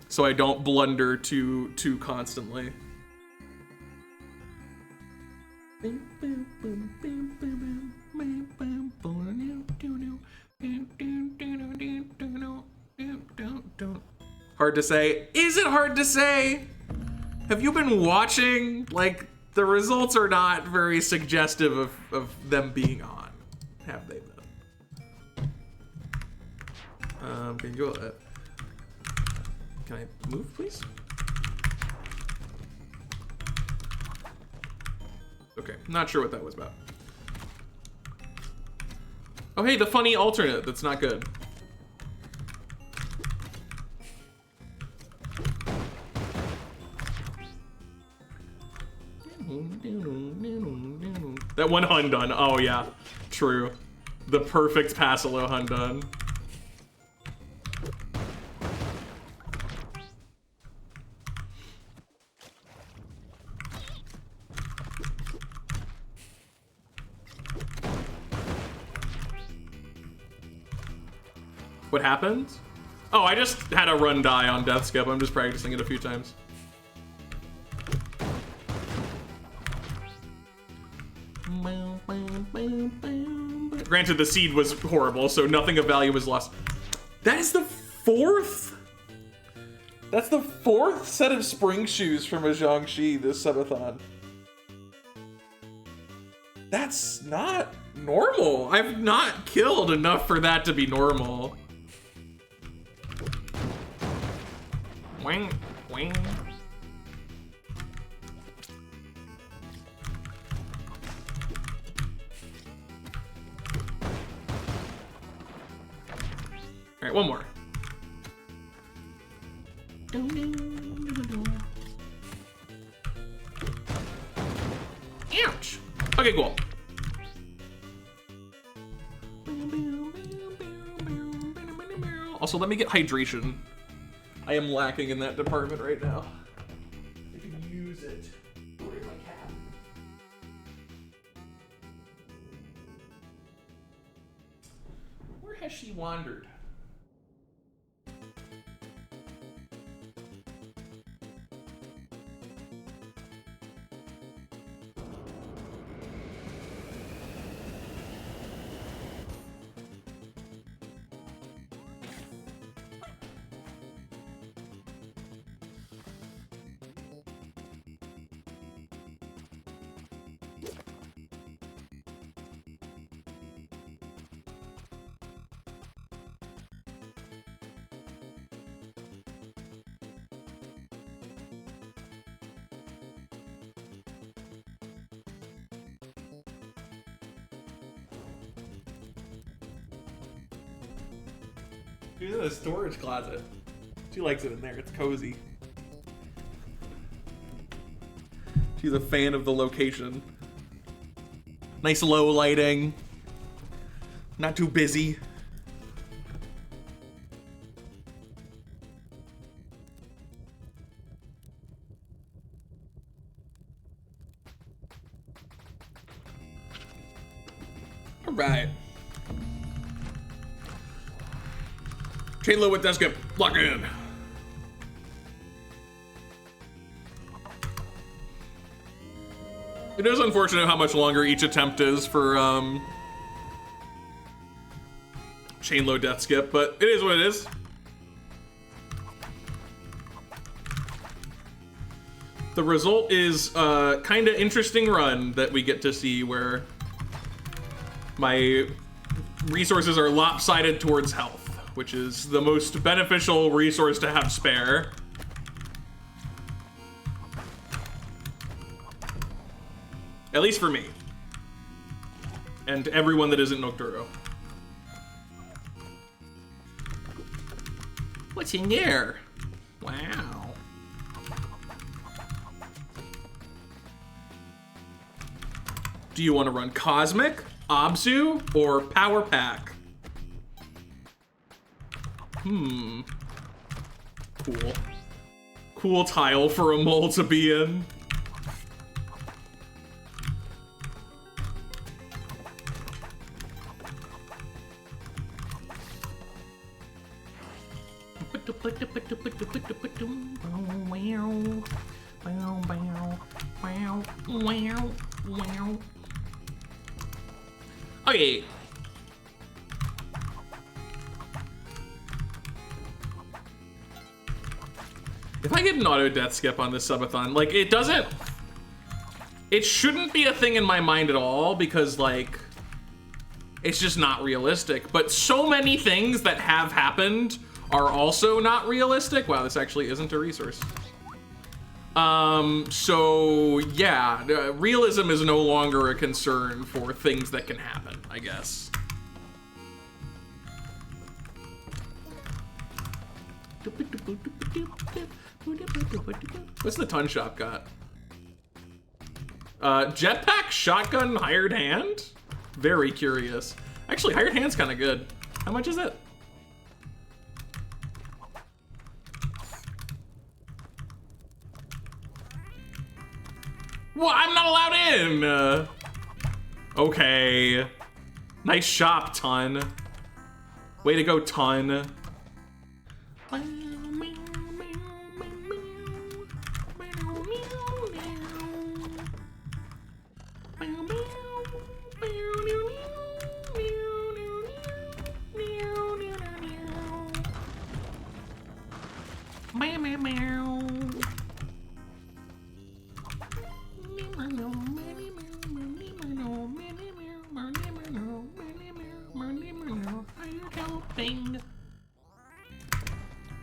so I don't blunder too constantly. Hard to say. Is it hard to say? Have you been watching? Like, the results are not very suggestive of them being on. Have they been? Can you go? Can I move, please? Okay, not sure what that was about. Oh, hey, the funny alternate that's not good. That one Hundun. Oh, yeah. True. The perfect Passilo Hundun. What happened? Oh, I just had a run die on Death Skip. I'm just practicing it a few times. Granted, the seed was horrible, so nothing of value was lost. That is the fourth? That's the fourth set of spring shoes from a Zhangxi this subathon. That's not normal. I've not killed enough for that to be normal. Wing, wing. All right, one more. Ouch. Okay, cool. Also, let me get hydration. I am lacking in that department right now. I can use it. Where's my cat? Where has she wandered? She's in a storage closet. She likes it in there. It's cozy. She's a fan of the location. Nice low lighting. Not too busy. All right. Chain low with Death Skip. Lock in. It is unfortunate how much longer each attempt is for chain low Death Skip, but it is what it is. The result is a kind of interesting run that we get to see where my resources are lopsided towards health, which is the most beneficial resource to have spare. At least for me. And everyone that isn't Nocturo. What's in there? Wow. Do you want to run Cosmic, Abzu, or Power Pack? Cool. Cool tile for a mole to be in. Okay. If I get an auto Death Skip on this subathon, like, it shouldn't be a thing in my mind at all, because, like, it's just not realistic. But so many things that have happened are also not realistic. Wow, this actually isn't a resource. So yeah, realism is no longer a concern for things that can happen, I guess. What's the ton shop got? Jetpack, shotgun, hired hand? Very curious. Actually, hired hand's kind of good. How much is it? Well, I'm not allowed in. Okay. Nice shop, ton. Way to go, Ton.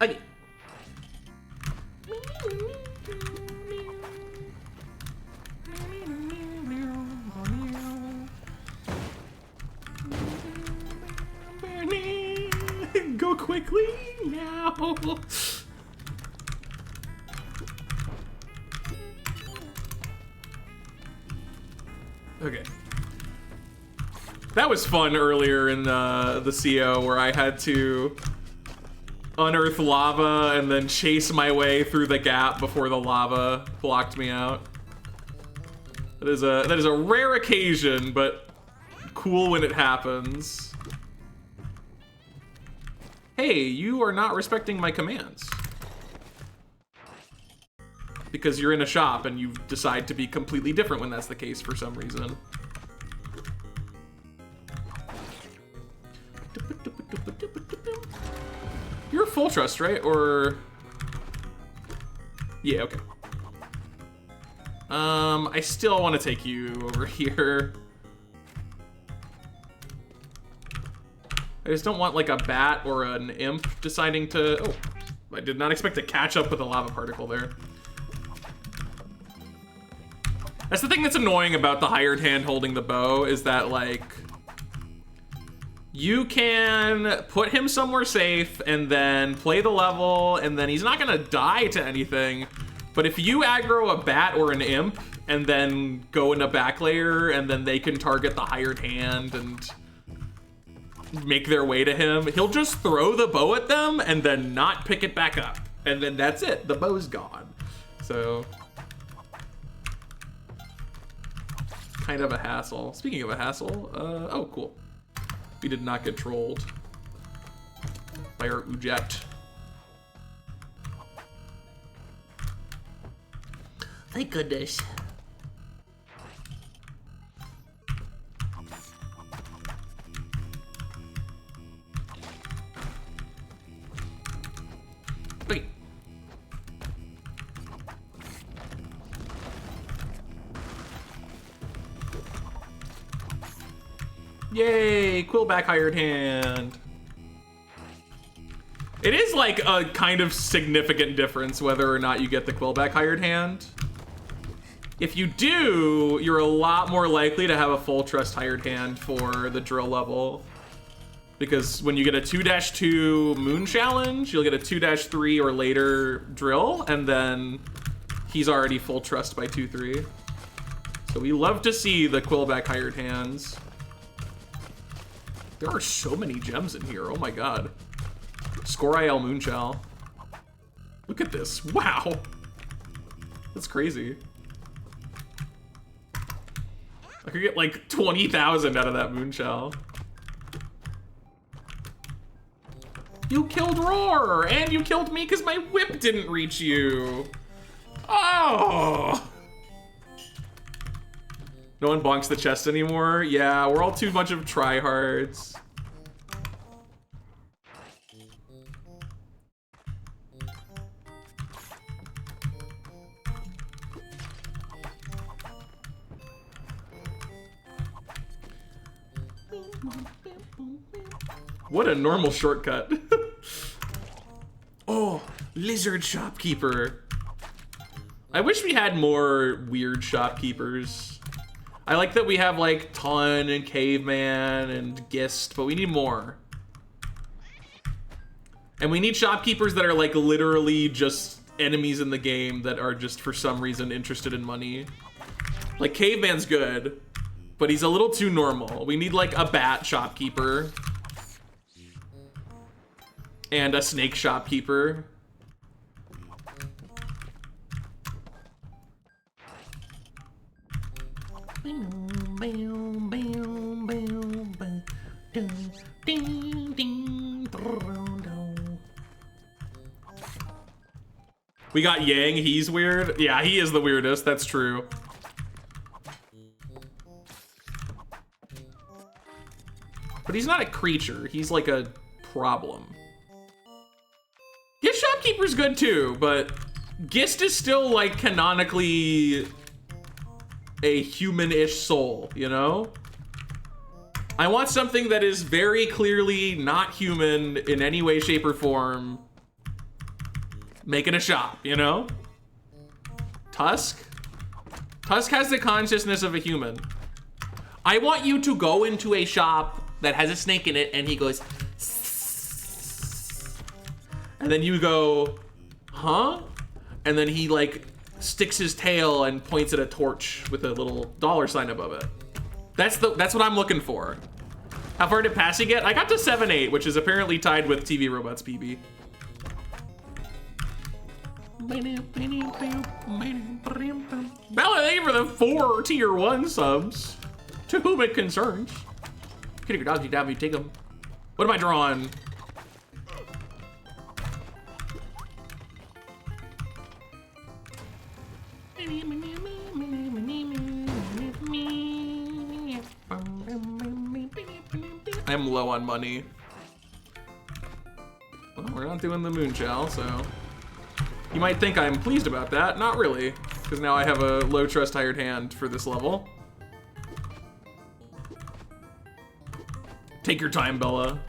Okay. Go quickly now. Okay. That was fun earlier in the CO where I had to unearth lava and then chase my way through the gap before the lava blocked me out. That is a rare occasion, but cool when it happens. Hey, you are not respecting my commands. Because you're in a shop and you decide to be completely different when that's the case for some reason. You're full trust, right? Or... yeah, okay. I still want to take you over here. I just don't want like a bat or an imp deciding to... oh, I did not expect to catch up with a lava particle there. That's the thing that's annoying about the hired hand holding the bow, is that like... you can put him somewhere safe and then play the level, and then he's not gonna die to anything. But if you aggro a bat or an imp and then go in a back layer and then they can target the hired hand and make their way to him, he'll just throw the bow at them and then not pick it back up. And then that's it, the bow's gone. So, kind of a hassle. Speaking of a hassle, oh cool. We did not get trolled by our Ujet. Thank goodness. Wait. Yay, Quillback hired hand. It is like a kind of significant difference whether or not you get the Quillback hired hand. If you do, you're a lot more likely to have a full trust hired hand for the drill level. Because when you get a 2-2 moon challenge, you'll get a 2-3 or later drill, and then he's already full trust by 2-3. So we love to see the Quillback hired hands. There are so many gems in here, oh my god. Score IL Moonshell. Look at this, wow. That's crazy. I could get like 20,000 out of that Moonshell. You killed Roar, and you killed me because my whip didn't reach you. Oh. No one bonks the chest anymore? Yeah, we're all too much of tryhards. What a normal shortcut. Oh, lizard shopkeeper. I wish we had more weird shopkeepers. I like that we have like Ton and Caveman and Gist, but we need more. And we need shopkeepers that are like literally just enemies in the game that are just for some reason interested in money. Like Caveman's good, but he's a little too normal. We need like a bat shopkeeper. And a snake shopkeeper. We got Yang, he's weird. Yeah, he is the weirdest, that's true. But he's not a creature, he's like a problem. Yeah, Shopkeeper's good too, but Gist is still like canonically a human-ish soul, you know? I want something that is very clearly not human in any way, shape, or form. Making a shop, you know? Tusk? Tusk has the consciousness of a human. I want you to go into a shop that has a snake in it and he goes, and then you go, huh? And then he like sticks his tail and points at a torch with a little dollar sign above it. That's what I'm looking for. How far did Passy get? I got to 7-8, which is apparently tied with TV Robots PB. Bella, thank you for the 4 tier 1 subs. To whom it concerns. Kitty your doggy dabby, take them. What am I drawing? I'm low on money. Well, we're not doing the moon chow, so. You might think I'm pleased about that. Not really, because now I have a low trust hired hand for this level. Take your time, Bella.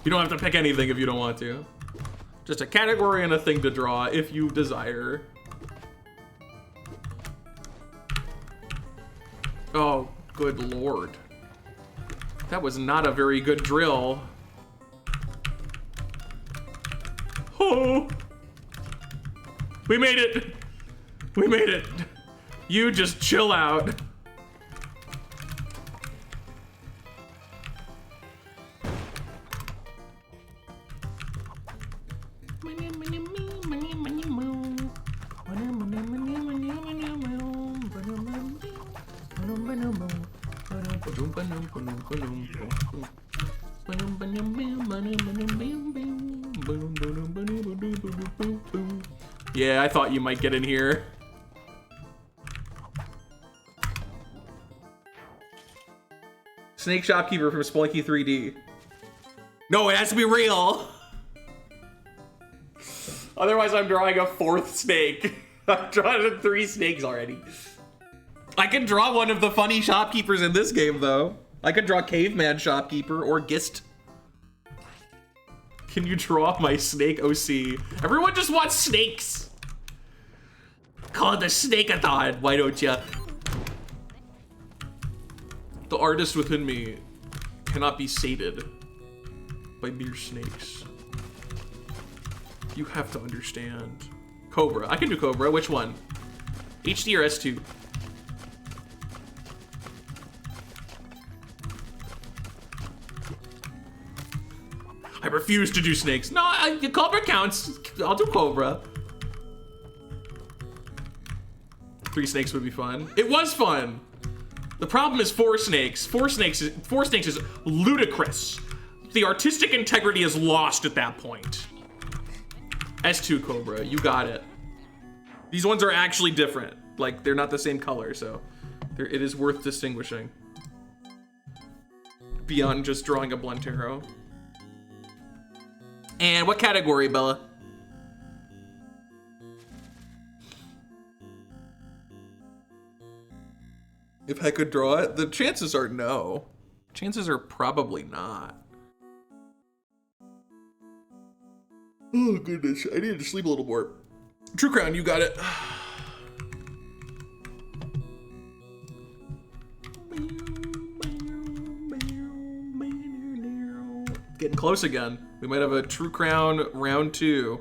You don't have to pick anything if you don't want to. Just a category and a thing to draw if you desire. Oh, good lord. That was not a very good drill. Oh! We made it! We made it! You just chill out. Yeah, I thought you might get in here. Snake Shopkeeper from Spelunky 3D. No, it has to be real. Otherwise, I'm drawing a 4th snake. I've drawn 3 snakes already. I can draw one of the funny shopkeepers in this game, though. I could draw Caveman Shopkeeper or Gist. Can you draw my snake OC? Everyone just wants snakes. Call it the Snake-a-thon, why don't ya? The artist within me cannot be sated by mere snakes. You have to understand. Cobra, I can do Cobra, which one? HD or S2? I refuse to do snakes. No, Cobra counts. I'll do Cobra. 3 snakes would be fun. It was fun. The problem is 4 snakes. 4 snakes is ludicrous. The artistic integrity is lost at that point. S2 Cobra, you got it. These ones are actually different. Like, they're not the same color, so it is worth distinguishing. Beyond just drawing a blunt arrow. And what category, Bella? If I could draw it, the chances are no. Chances are probably not. Oh goodness, I needed to sleep a little more. True Crown, you got it. Getting close again. We might have a True Crown round 2.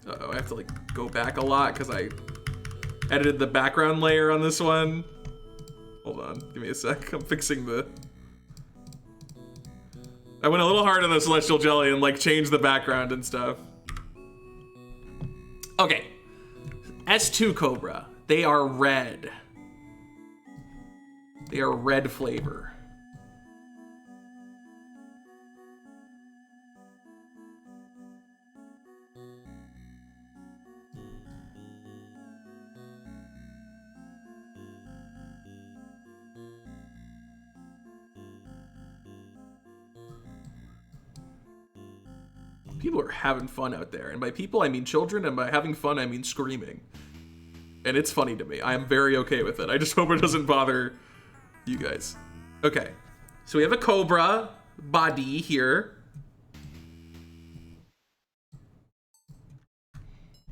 Uh-oh, I have to like go back a lot because I edited the background layer on this one. Hold on, give me a sec. I'm fixing the... I went a little hard on the Celestial Jelly and like changed the background and stuff. Okay, S2 Cobra. They are red. They are red flavor. people are having fun out there. And by people, I mean children, and by having fun, I mean screaming. And it's funny to me. I am very okay with it. I just hope it doesn't bother you guys. Okay, so we have a cobra body here.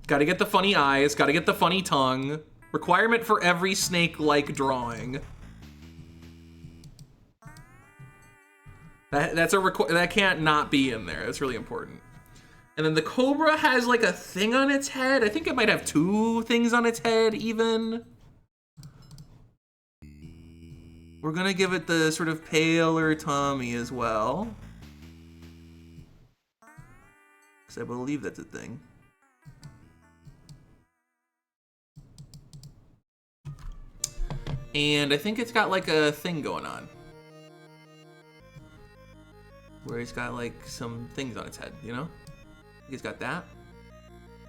Gotta get the funny eyes, gotta get the funny tongue. Requirement for every snake-like drawing. That can't not be in there. That's really important. And then the cobra has like a thing on its head. I think it might have 2 things on its head even. We're gonna give it the sort of paler tummy as well. Because I believe that's a thing. And I think it's got like a thing going on. Where it's got like some things on its head, you know? It's got that.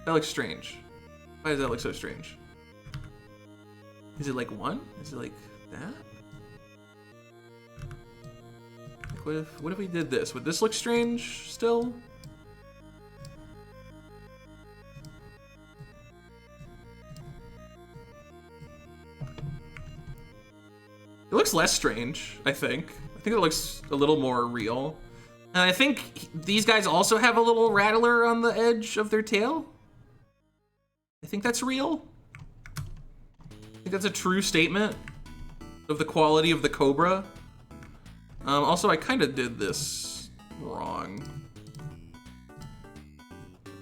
That looks strange. Why does that look so strange? Is it like 1? Is it like that? Like what if we did this? Would this look strange still? It looks less strange, I think. I think it looks a little more real. And I think these guys also have a little rattler on the edge of their tail. I think that's real. I think that's a true statement of the quality of the cobra. Also, I kind of did this wrong.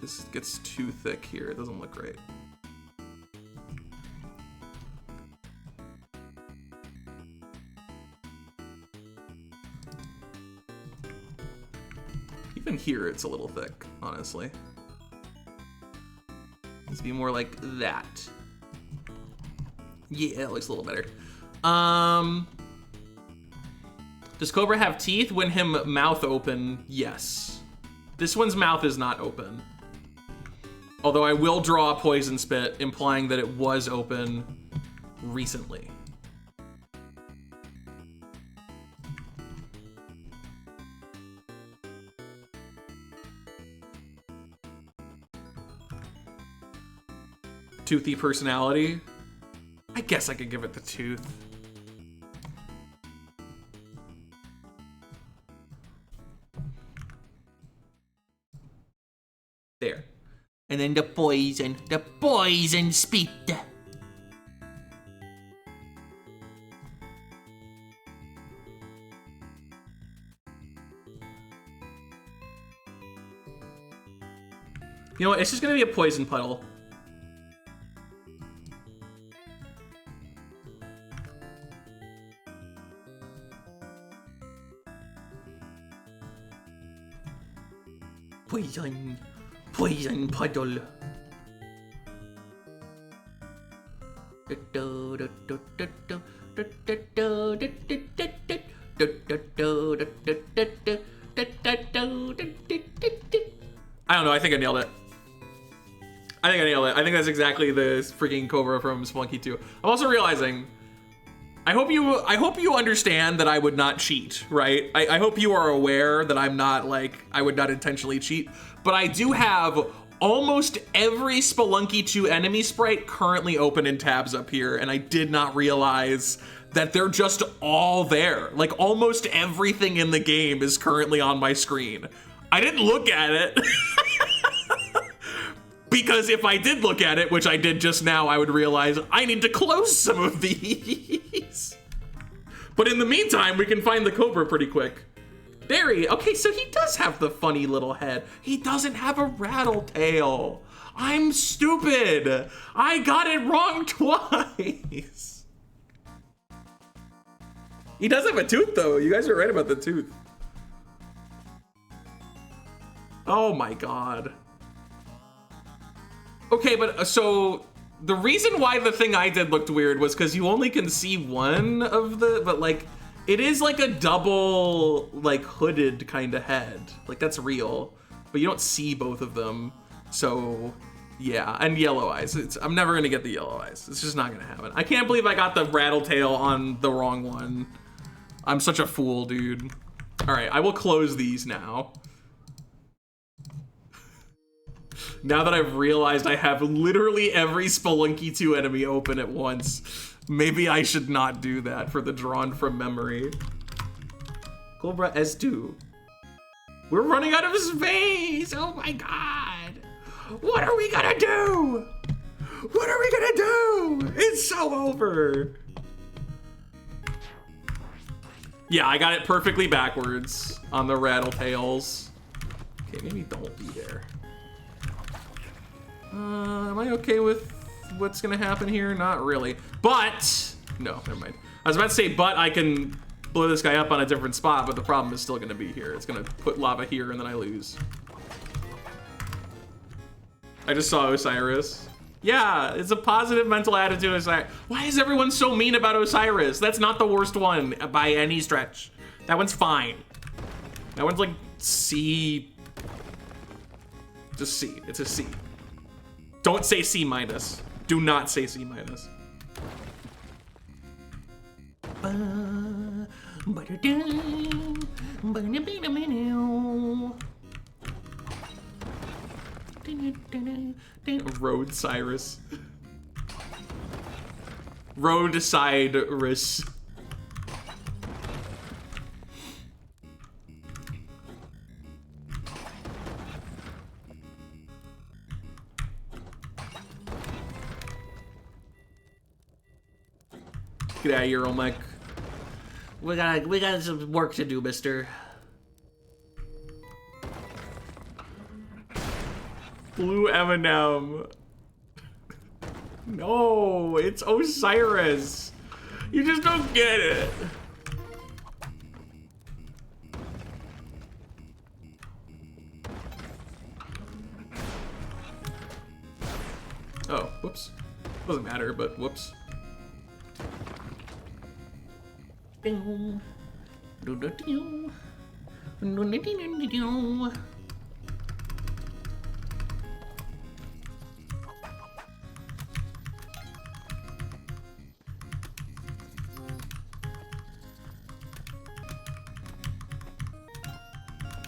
This gets too thick here. It doesn't look great. Even here, it's a little thick, honestly. Let's be more like that. Yeah, it looks a little better. Does Cobra have teeth? When him mouth open, yes. This one's mouth is not open. Although I will draw a poison spit, implying that it was open recently. Toothy personality. I guess I could give it the tooth. There. And then the poison spit. You know what, it's just gonna be a poison puddle. Poison puddle. I don't know, I think I nailed it. I think that's exactly the freaking Cobra from Spelunky 2. I'm also realizing, I hope you understand that I would not cheat, right? I hope you are aware that I'm not like, I would not intentionally cheat, but I do have almost every Spelunky 2 enemy sprite currently open in tabs up here, and I did not realize that they're just all there. Like almost everything in the game is currently on my screen. I didn't look at it. Because if I did look at it, which I did just now, I would realize I need to close some of these. But in the meantime, we can find the Cobra pretty quick. There okay, so he does have the funny little head. He doesn't have a rattle tail. I'm stupid. I got it wrong twice. He does have a tooth though. You guys are right about the tooth. Oh my God. Okay, but so the reason why the thing I did looked weird was because you only can see one of the, but like, it is like a double, like hooded kind of head. Like that's real, but you don't see both of them. So yeah, and yellow eyes. I'm never gonna get the yellow eyes. It's just not gonna happen. I can't believe I got the rattle tail on the wrong one. I'm such a fool, dude. All right, I will close these now. Now that I've realized I have literally every Spelunky 2 enemy open at once, maybe I should not do that for the drawn from memory. Cobra S2. We're running out of space! Oh my god! What are we gonna do? What are we gonna do? It's so over! Yeah, I got it perfectly backwards on the Rattletails. Okay, maybe don't be there. Am I okay with what's gonna happen here? Not really. But, no, never mind. I was about to say, but I can blow this guy up on a different spot, but the problem is still gonna be here. It's gonna put lava here and then I lose. I just saw Osiris. Yeah, it's a positive mental attitude. Osiris. Why is everyone so mean about Osiris? That's not the worst one by any stretch. That one's fine. That one's like C. Just C. It's a C. Don't say C minus. Do not say C minus. Road Cyrus. Road Cyrus. Get out of here, Olmec. We got some work to do, mister. Blue M&M. No, it's Osiris. You just don't get it. Oh, whoops. Doesn't matter, but whoops.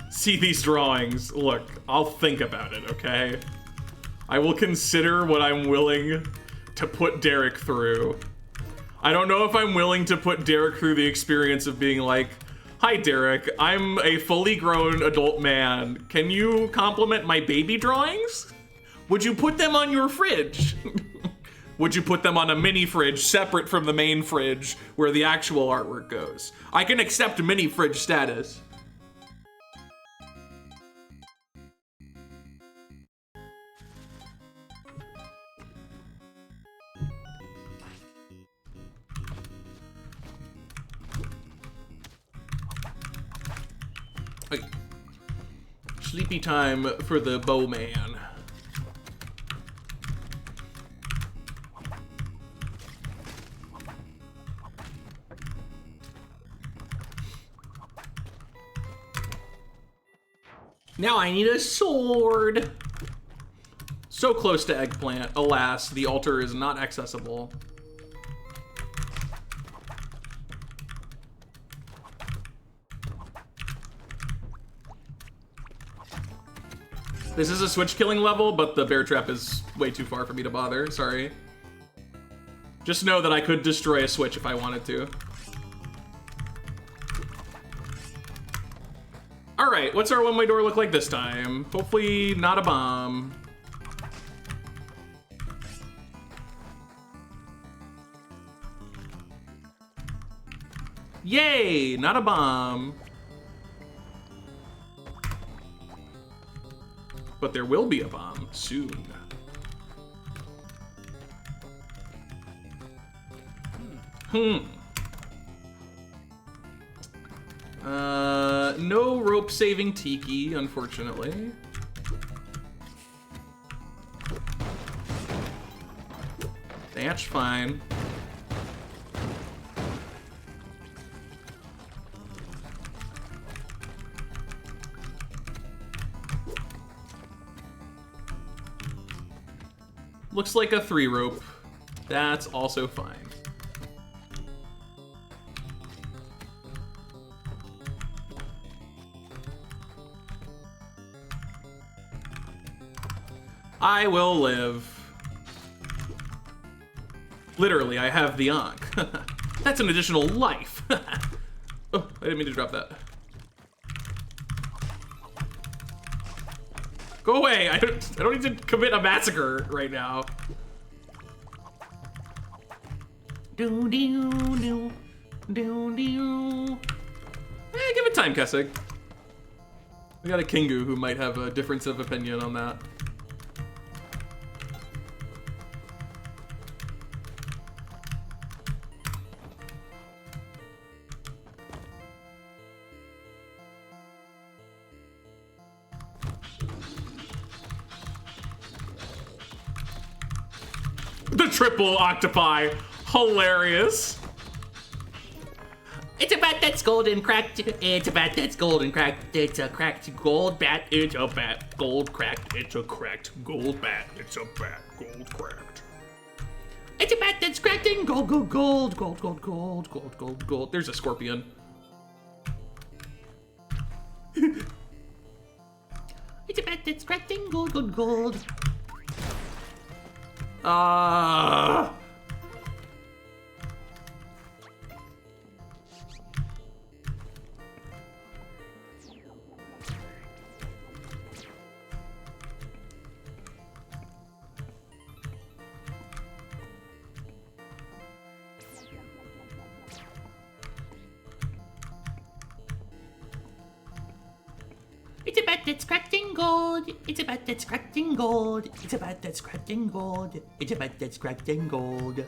See these drawings. Look, I'll think about it, okay? I will consider what I'm willing to put Derek through. I don't know if I'm willing to put Derek through the experience of being like, hi Derek, I'm a fully grown adult man. Can you compliment my baby drawings? Would you put them on your fridge? Would you put them on a mini fridge separate from the main fridge where the actual artwork goes? I can accept mini fridge status. Sleepy time for the bowman. Now I need a sword. So close to eggplant. Alas, the altar is not accessible. This is a switch killing level, but the bear trap is way too far for me to bother. Sorry. Just know that I could destroy a switch if I wanted to. All right, what's our one-way door look like this time? Hopefully not a bomb. Yay, not a bomb. But there will be a bomb soon. No rope saving Tiki, unfortunately. That's fine. Looks like a 3 rope. That's also fine. I will live. Literally, I have the Ankh. That's an additional life. Oh, I didn't mean to drop that. Go away! I don't need to commit a massacre right now. Do do do do do. Give it time, Kessig. We got a Kingu who might have a difference of opinion on that. The triple octopi. Hilarious. It's a bat that's golden cracked. It's a bat that's golden cracked. It's a cracked gold bat. It's a bat, gold cracked. It's a cracked gold bat. It's a bat, gold cracked. It's a bat that's cracked in gold, gold, gold, gold, gold, gold, gold, gold, gold. There's a scorpion. It's a bat that's cracked in gold, gold, gold. It's a bat that's cracked in gold. It's a bat that's cracked in gold. It's a bat that's cracked in gold. It's a bat that's cracked in gold.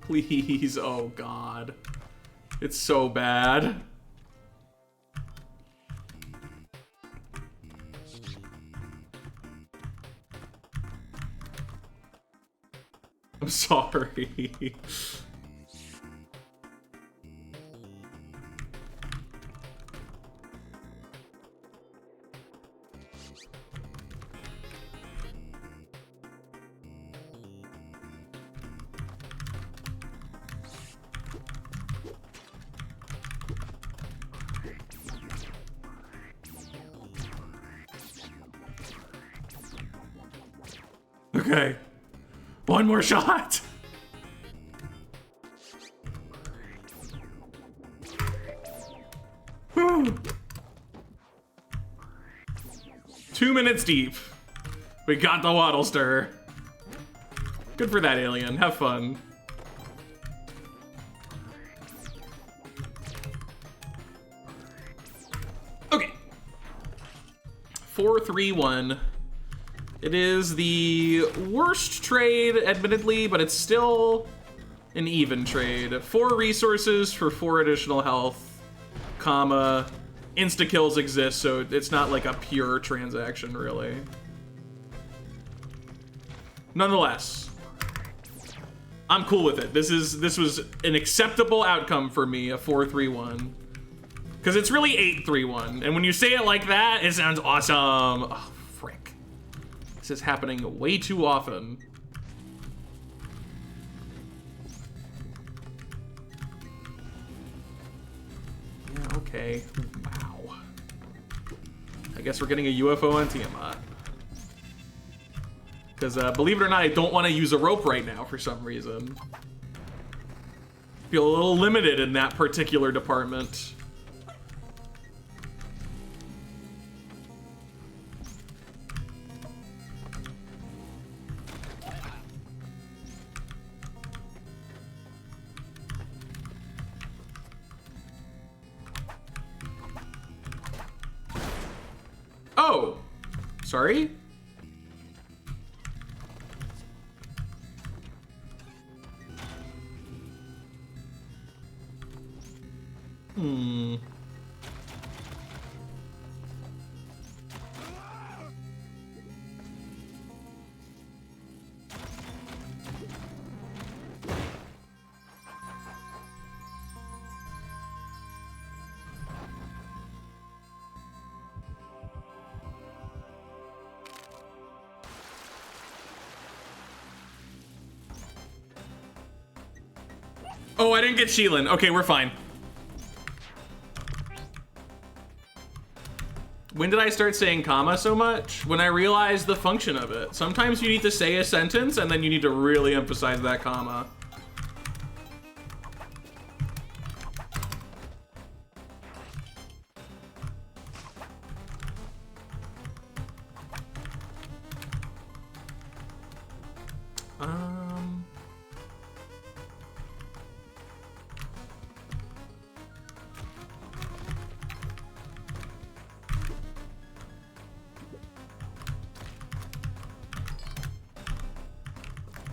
Please, oh god. It's so bad. I'm sorry. Okay. One more shot. Whew. 2 minutes deep. We got the waddle stir. Good for that alien. Have fun. Okay. 4-3-1. It is the worst trade, admittedly, but it's still an even trade. 4 resources for 4 additional health, comma, insta-kills exist, so it's not like a pure transaction, really. Nonetheless, I'm cool with it. This was an acceptable outcome for me, a 4-3-1. Because it's really 8-3-1, and when you say it like that, it sounds awesome. Oh, frick. This is happening way too often. Yeah, okay. Wow. I guess we're getting a UFO on Tiamat. Because, believe it or not, I don't want to use a rope right now for some reason. Feel a little limited in that particular department. Oh, sorry. Oh, I didn't get Sheelan. Okay, we're fine. When did I start saying comma so much? When I realized the function of it. Sometimes you need to say a sentence and then you need to really emphasize that comma.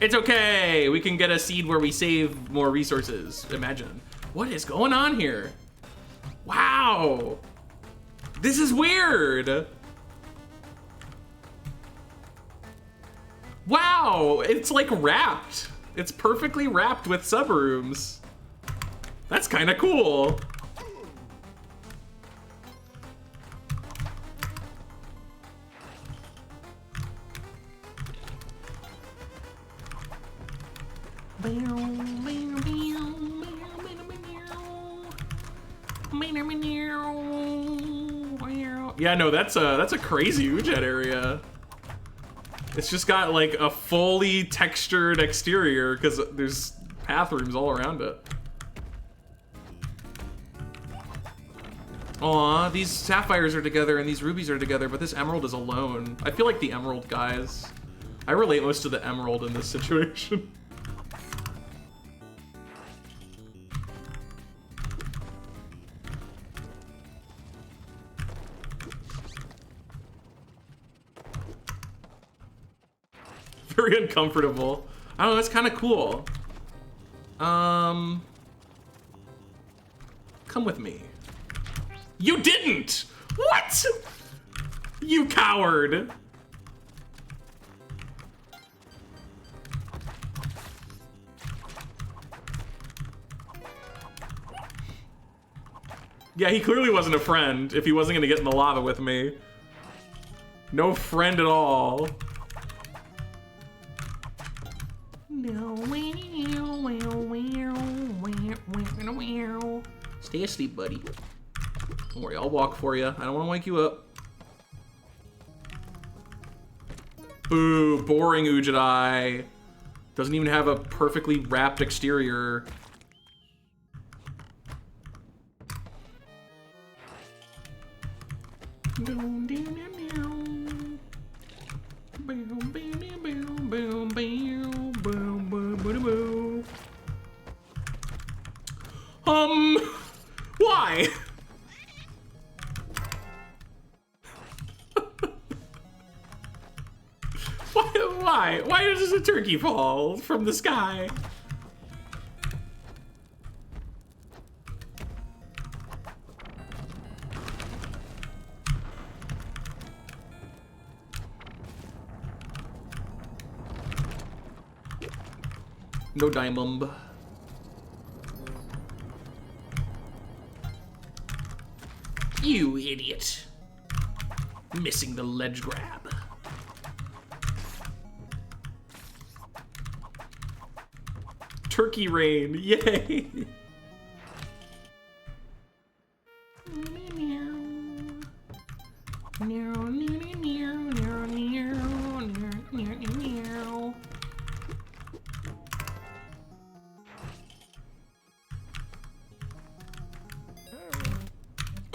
It's okay. We can get a seed where we save more resources. Imagine. What is going on here? Wow. This is weird. Wow. It's like wrapped. It's perfectly wrapped with subrooms. That's kind of cool. Yeah, no, that's a crazy Udjat area. It's just got like a fully textured exterior because there's bathrooms all around it. Aw, these sapphires are together and these rubies are together, but this emerald is alone. I feel like the emerald guys. I relate most to the emerald in this situation. Very uncomfortable. I don't know, that's kind of cool. Come with me. You didn't! What? You coward! Yeah, he clearly wasn't a friend if he wasn't gonna get in the lava with me. No friend at all. Stay asleep, buddy. Don't worry, I'll walk for you. I don't want to wake you up. Boo, boring Udjat. Doesn't even have a perfectly wrapped exterior. Why? Why? Why does a turkey fall from the sky? No diamond. You idiot. Missing the ledge grab. Turkey rain, yay!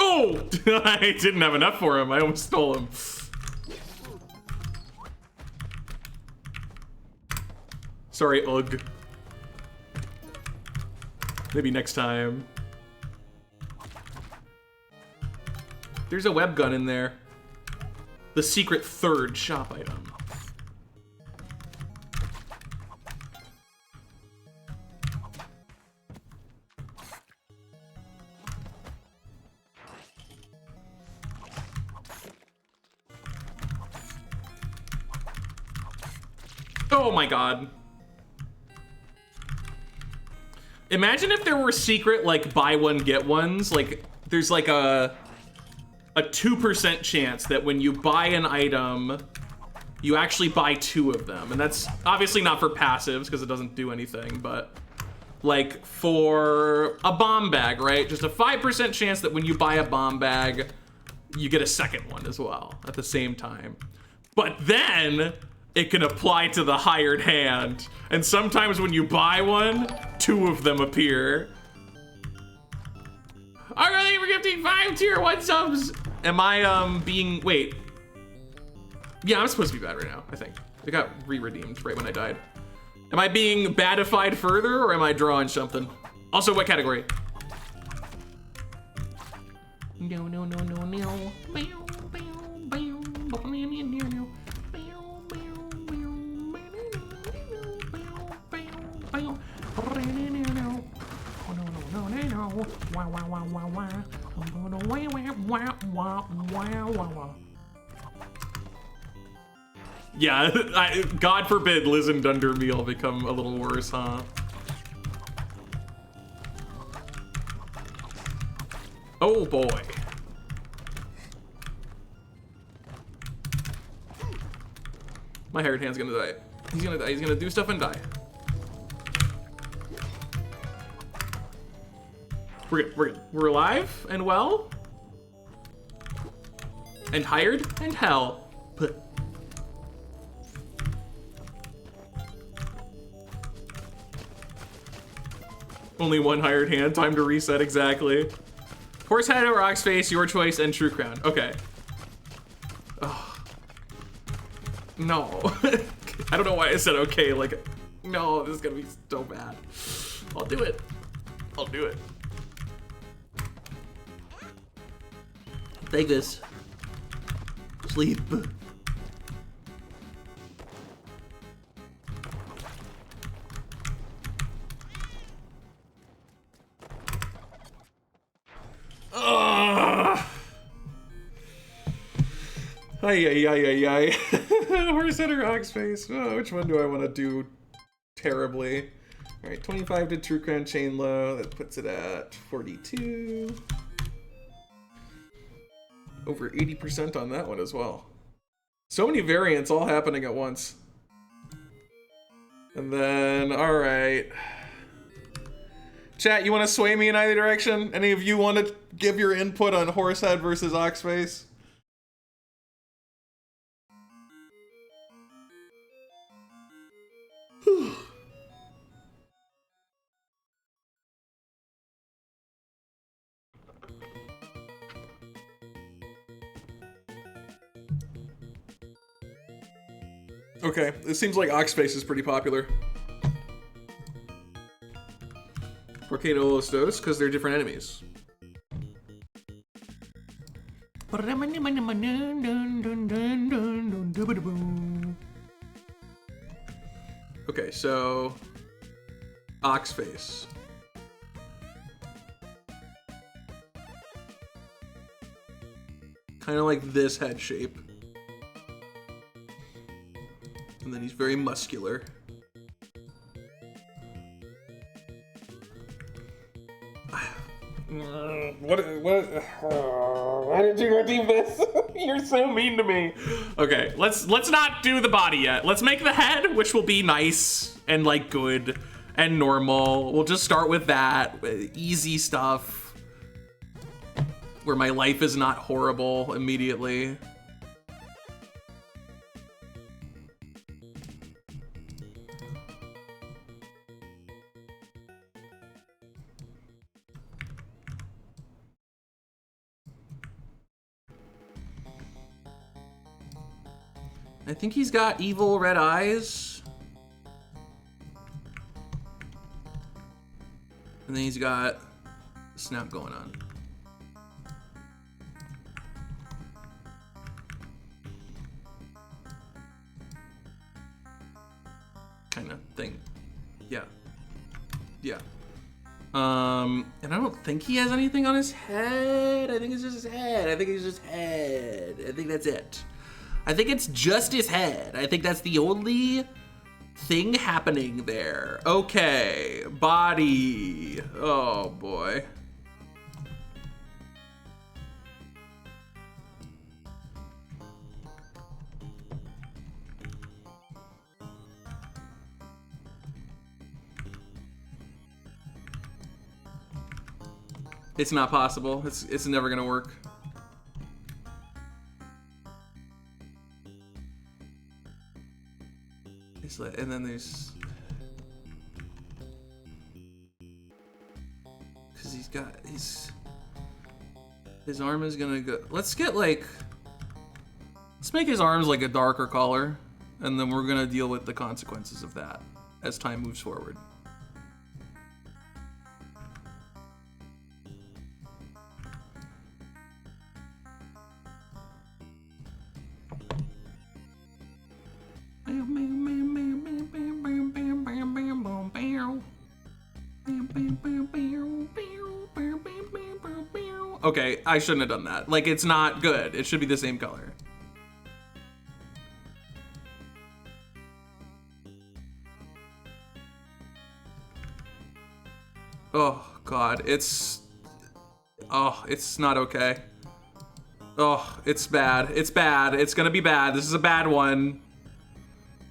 Oh! I didn't have enough for him. I almost stole him. Sorry, ugh. Maybe next time. There's a web gun in there. The secret third shop item. Oh my god. Imagine if there were secret, like, buy one, get ones. Like, there's like a 2% chance that when you buy an item, you actually buy 2 of them. And that's obviously not for passives, because it doesn't do anything, but like for a bomb bag, right? Just a 5% chance that when you buy a bomb bag, you get a second one as well at the same time. But then it can apply to the hired hand. And sometimes when you buy one, 2 of them appear. All right, thank you for gifting 5 tier 1 subs. Am I being, wait. Yeah, I'm supposed to be bad right now, I think. It got re-redeemed right when I died. Am I being badified further or am I drawing something? Also, what category? No, no, no, no, no. Bow, bow, bow, bow, no, no, no, no. Bow, bow, bow, bow, bow, bow, no, no, no. Oh, no, no, no, no, no. Wah, wah, wah, wah, wah. Oh, no, no, wah, wah, wah, wah, wah, wah. Yeah, God forbid Liz and Dundermeal become a little worse, huh? Oh boy. My hired hand's gonna die. He's gonna die. He's gonna do stuff and die. We're good. We're good. We're alive and well. And hired and hell. But only one hired hand. Time to reset exactly. Horsehead or Oxface, your choice, and True Crown. Okay. Oh. No. I don't know why I said okay. Like, no, this is gonna be so bad. I'll do it. I'll do it. Take this. Sleep. Ay, ay, ay, ay, ay. Horsehead or Oxface? Oh, which one do I want to do terribly? All right, 25 to True Crown Chain Low. That puts it at 42. Over 80% on that one as well. So many variants all happening at once. And then, all right. Chat, you want to sway me in either direction? Any of you want to give your input on Horsehead versus Oxface? Okay, it seems like Oxface is pretty popular. Volcano Olostos, because they're different enemies. Okay, so Oxface. Kind of like this head shape. And then he's very muscular. Why did you redeem this? You're so mean to me. Okay, let's not do the body yet. Let's make the head, which will be nice and like good and normal. We'll just start with that. Easy stuff. Where my life is not horrible immediately. I think he's got evil red eyes. And then he's got a snap going on. Kind of thing. Yeah. Yeah. And I don't think he has anything on his head. I think it's just his head. I think it's just head. I think that's it. I think it's just his head. I think that's the only thing happening there. Okay, body. Oh boy. It's not possible. It's never gonna work. And then there's, because his arm is gonna go. Let's make his arms like a darker color, and then we're gonna deal with the consequences of that as time moves forward. Okay, I shouldn't have done that. Like, it's not good. It should be the same color. Oh, God. It's not okay. Oh, it's bad. It's bad. It's gonna be bad. This is a bad one.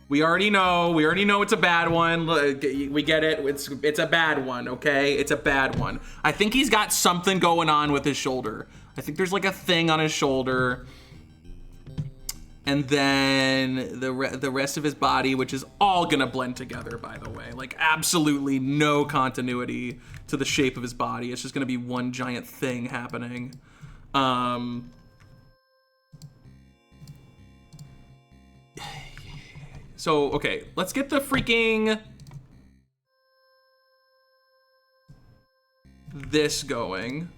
We already know it's a bad one. We get it. It's a bad one, okay? It's a bad one. I think he's got something going on with his shoulder. I think there's like a thing on his shoulder. And then the rest of his body, which is all gonna blend together, by the way. Like, absolutely no continuity to the shape of his body. It's just gonna be one giant thing happening. So, okay, let's get the freaking this going,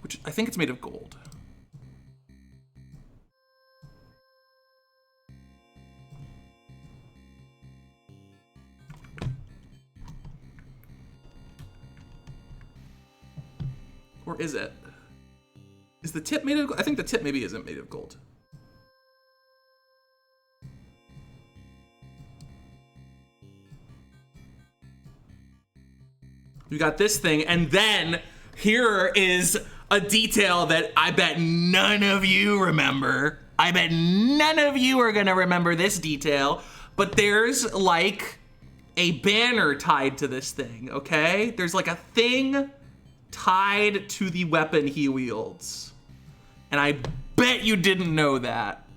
which I think it's made of gold. Or is it? Is the tip made of gold? I think the tip maybe isn't made of gold. We got this thing, and then here is a detail that I bet none of you remember. I bet none of you are gonna remember this detail, but there's like a banner tied to this thing, okay? There's like a thing tied to the weapon he wields. And I bet you didn't know that.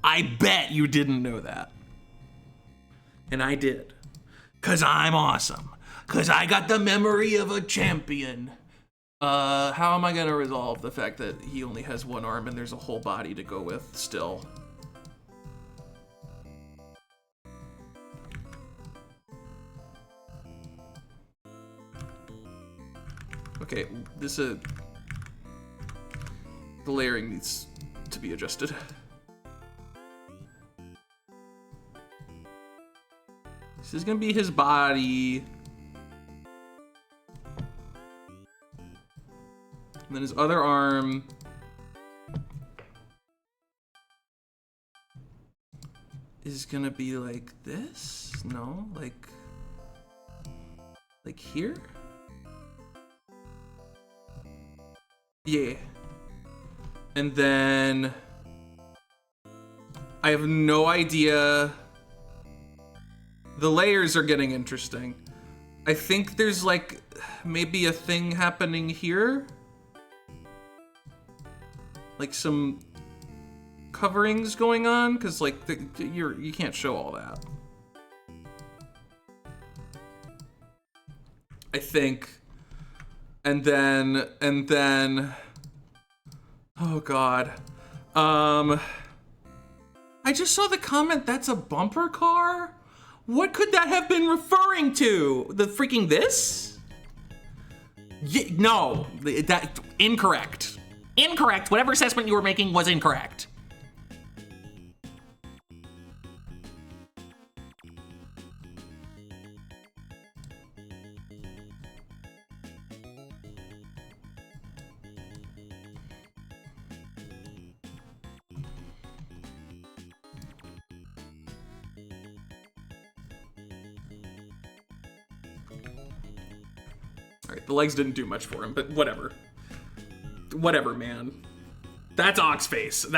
I bet you didn't know that. And I did. 'Cause I'm awesome. 'Cause I got the memory of a champion. How am I gonna resolve the fact that he only has one arm and there's a whole body to go with still? Okay, the layering needs to be adjusted. This is gonna be his body. And then his other arm. Is gonna be like this? No, like here? Yeah. And then I have no idea. The layers are getting interesting. I think there's like maybe a thing happening here. Like some coverings going on, because like you can't show all that. I think. And then oh God. I just saw the comment that's a bumper car? What could that have been referring to? The freaking this? Yeah, no, that incorrect. Incorrect. Whatever assessment you were making was incorrect. The legs didn't do much for him, but whatever. Whatever, man. That's Oxface.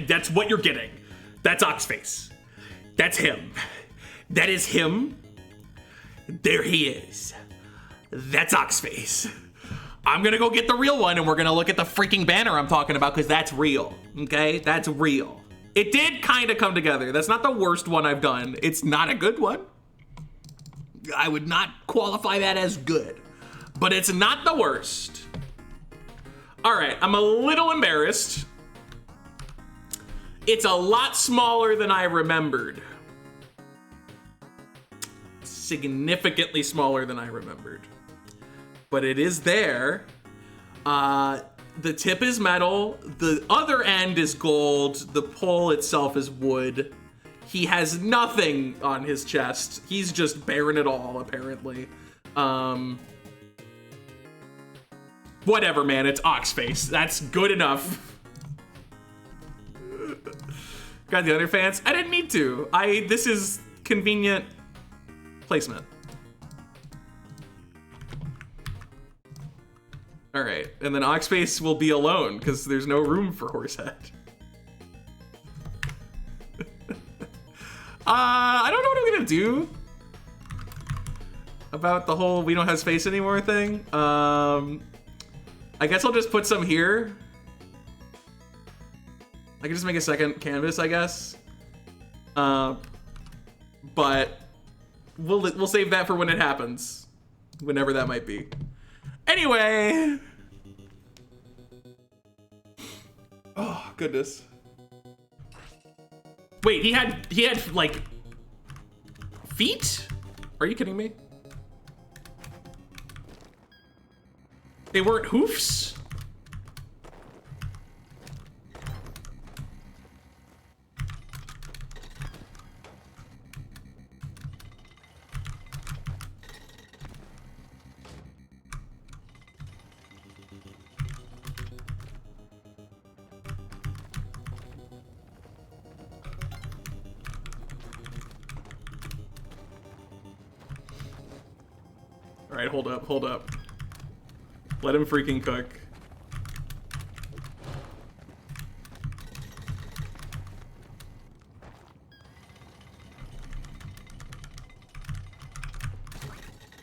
That's what you're getting. That's Oxface. That's him. That is him. There he is. That's Oxface. I'm gonna go get the real one and we're gonna look at the freaking banner I'm talking about because that's real, okay? That's real. It did kind of come together. That's not the worst one I've done. It's not a good one. I would not qualify that as good, but it's not the worst. All right, I'm a little embarrassed. It's a lot smaller than I remembered. Significantly smaller than I remembered. But it is there. The tip is metal. The other end is gold. The pole itself is wood. He has nothing on his chest. He's just bearing it all, apparently. Whatever, man. It's Oxface. That's good enough. Got the other fans? I didn't need to. This is convenient placement. All right, and then Oxface will be alone because there's no room for Horsehead. I don't know what I'm gonna do about the whole we don't have space anymore thing. I guess I'll just put some here. I can just make a second canvas, I guess. But we'll save that for when it happens, whenever that might be. Anyway. Oh, goodness. Wait, he had like feet? Are you kidding me? They weren't hoofs? All right, hold up. Let him freaking cook.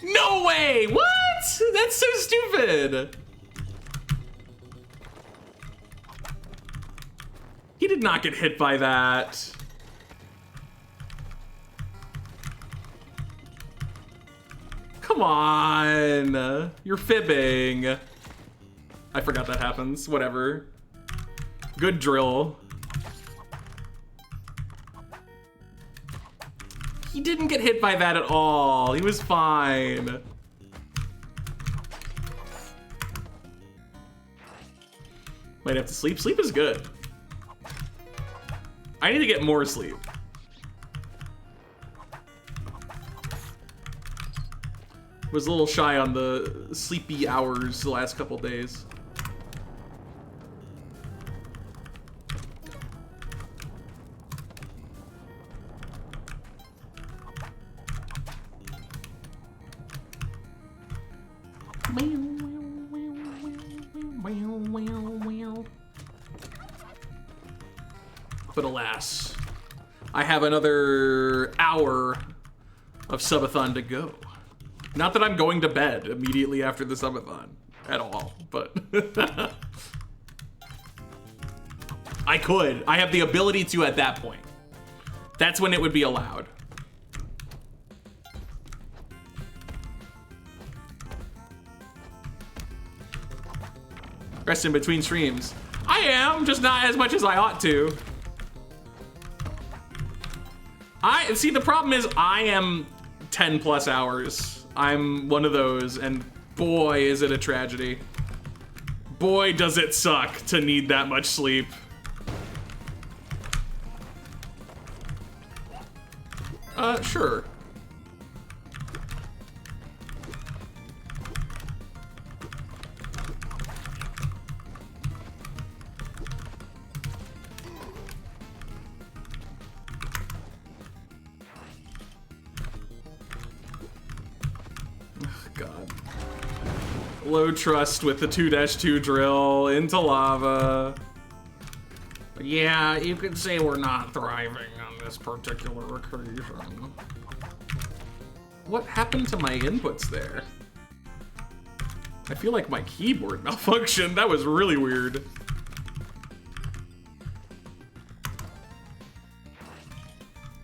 No way! What? That's so stupid. He did not get hit by that. Come on, you're fibbing. I forgot that happens, whatever. Good drill. He didn't get hit by that at all. He was fine. Might have to sleep. Sleep is good. I need to get more sleep. Was a little shy on the sleepy hours the last couple days. But alas, I have another hour of subathon to go. Not that I'm going to bed immediately after the subathon at all, but I could. I have the ability to at that point. That's when it would be allowed. Rest in between streams. I am, just not as much as I ought to. See, the problem is I am 10 plus hours. I'm one of those, and boy, is it a tragedy. Boy, does it suck to need that much sleep. Sure. God. Low trust with the 2-2 drill into lava. But yeah, you could say we're not thriving on this particular occasion. What happened to my inputs there? I feel like my keyboard malfunctioned. That was really weird.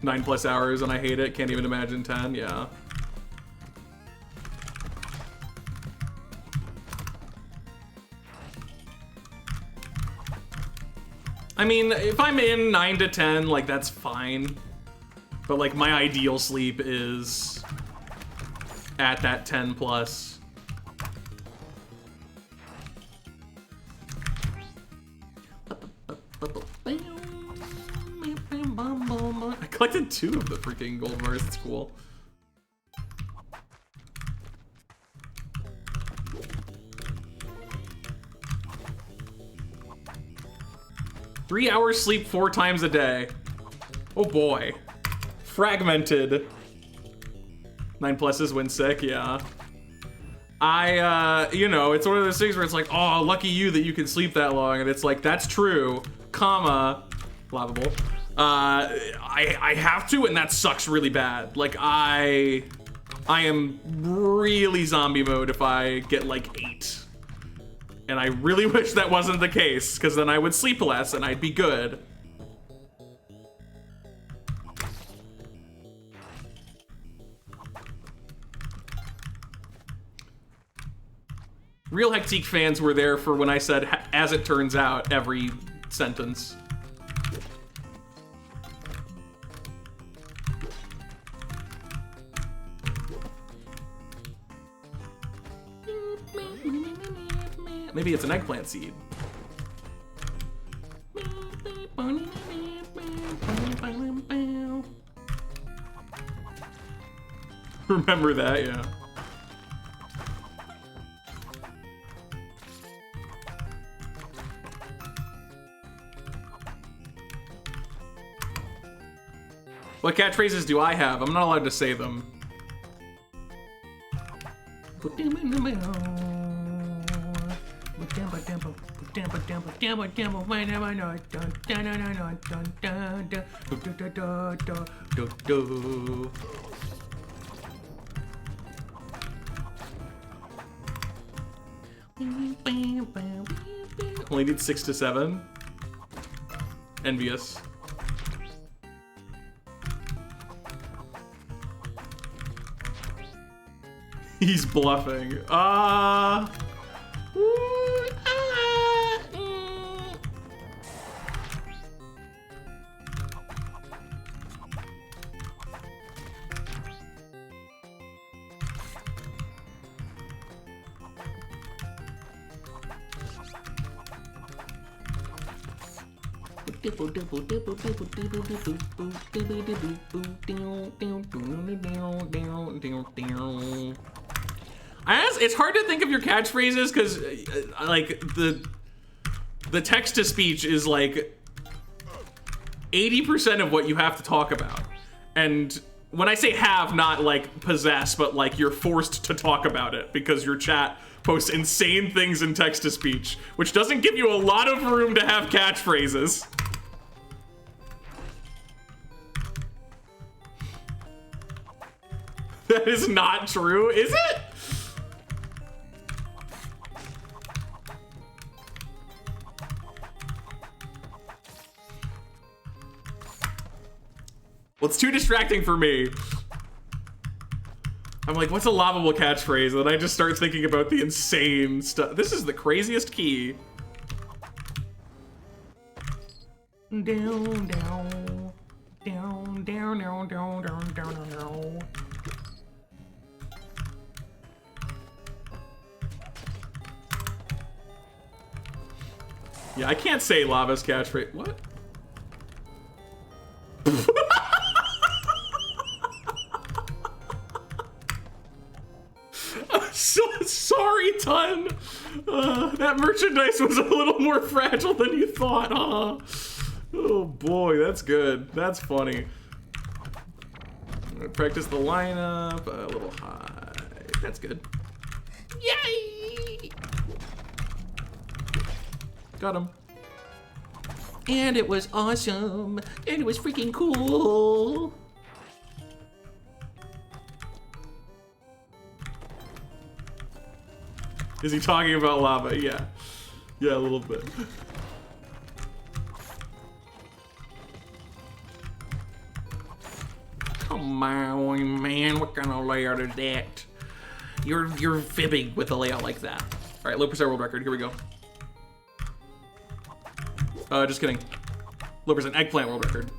+9 hours and I hate it. Can't even imagine 10. Yeah. I mean, if I'm in 9 to 10, like, that's fine. But, like, my ideal sleep is at that 10+. I collected 2 of the freaking gold bars. It's cool. Three hours sleep 4 times a day. Oh boy. Fragmented. 9+ win sick, yeah. You know, it's one of those things where it's like, oh, lucky you that you can sleep that long. And it's like, that's true, comma, lovable. I have to, and that sucks really bad. Like, I am really zombie mode if I get like 8. And I really wish that wasn't the case, because then I would sleep less and I'd be good. Real Hectique fans were there for when I said, as it turns out, every sentence. Maybe it's an eggplant seed. Remember that, yeah. What catchphrases do I have? I'm not allowed to say them. Only need 6 to 7. Envious. He's bluffing. It's hard to think of your catchphrases because, like, the text-to-speech is, like, 80% of what you have to talk about. And when I say have, not, like, possess, but, like, you're forced to talk about it because your chat posts insane things in text-to-speech, which doesn't give you a lot of room to have catchphrases. That is not true, is it? Well, it's too distracting for me. I'm like, what's a lovable catchphrase? And I just start thinking about the insane stuff. This is the craziest key. Down, down, down, down, down, down, down, down, down. Yeah, I can't say Lava's catchphrase. What? I'm so sorry, Ton. That merchandise was a little more fragile than you thought, huh? Oh boy, that's good. That's funny. Practice the lineup a little high. That's good. Yay! Got him. And it was awesome. And it was freaking cool. Is he talking about lava? Yeah. Yeah, a little bit. Come on, man. What kind of layout is that? You're fibbing with a layout like that. All right, low percent world record. Here we go. Just kidding. Low percent eggplant world record.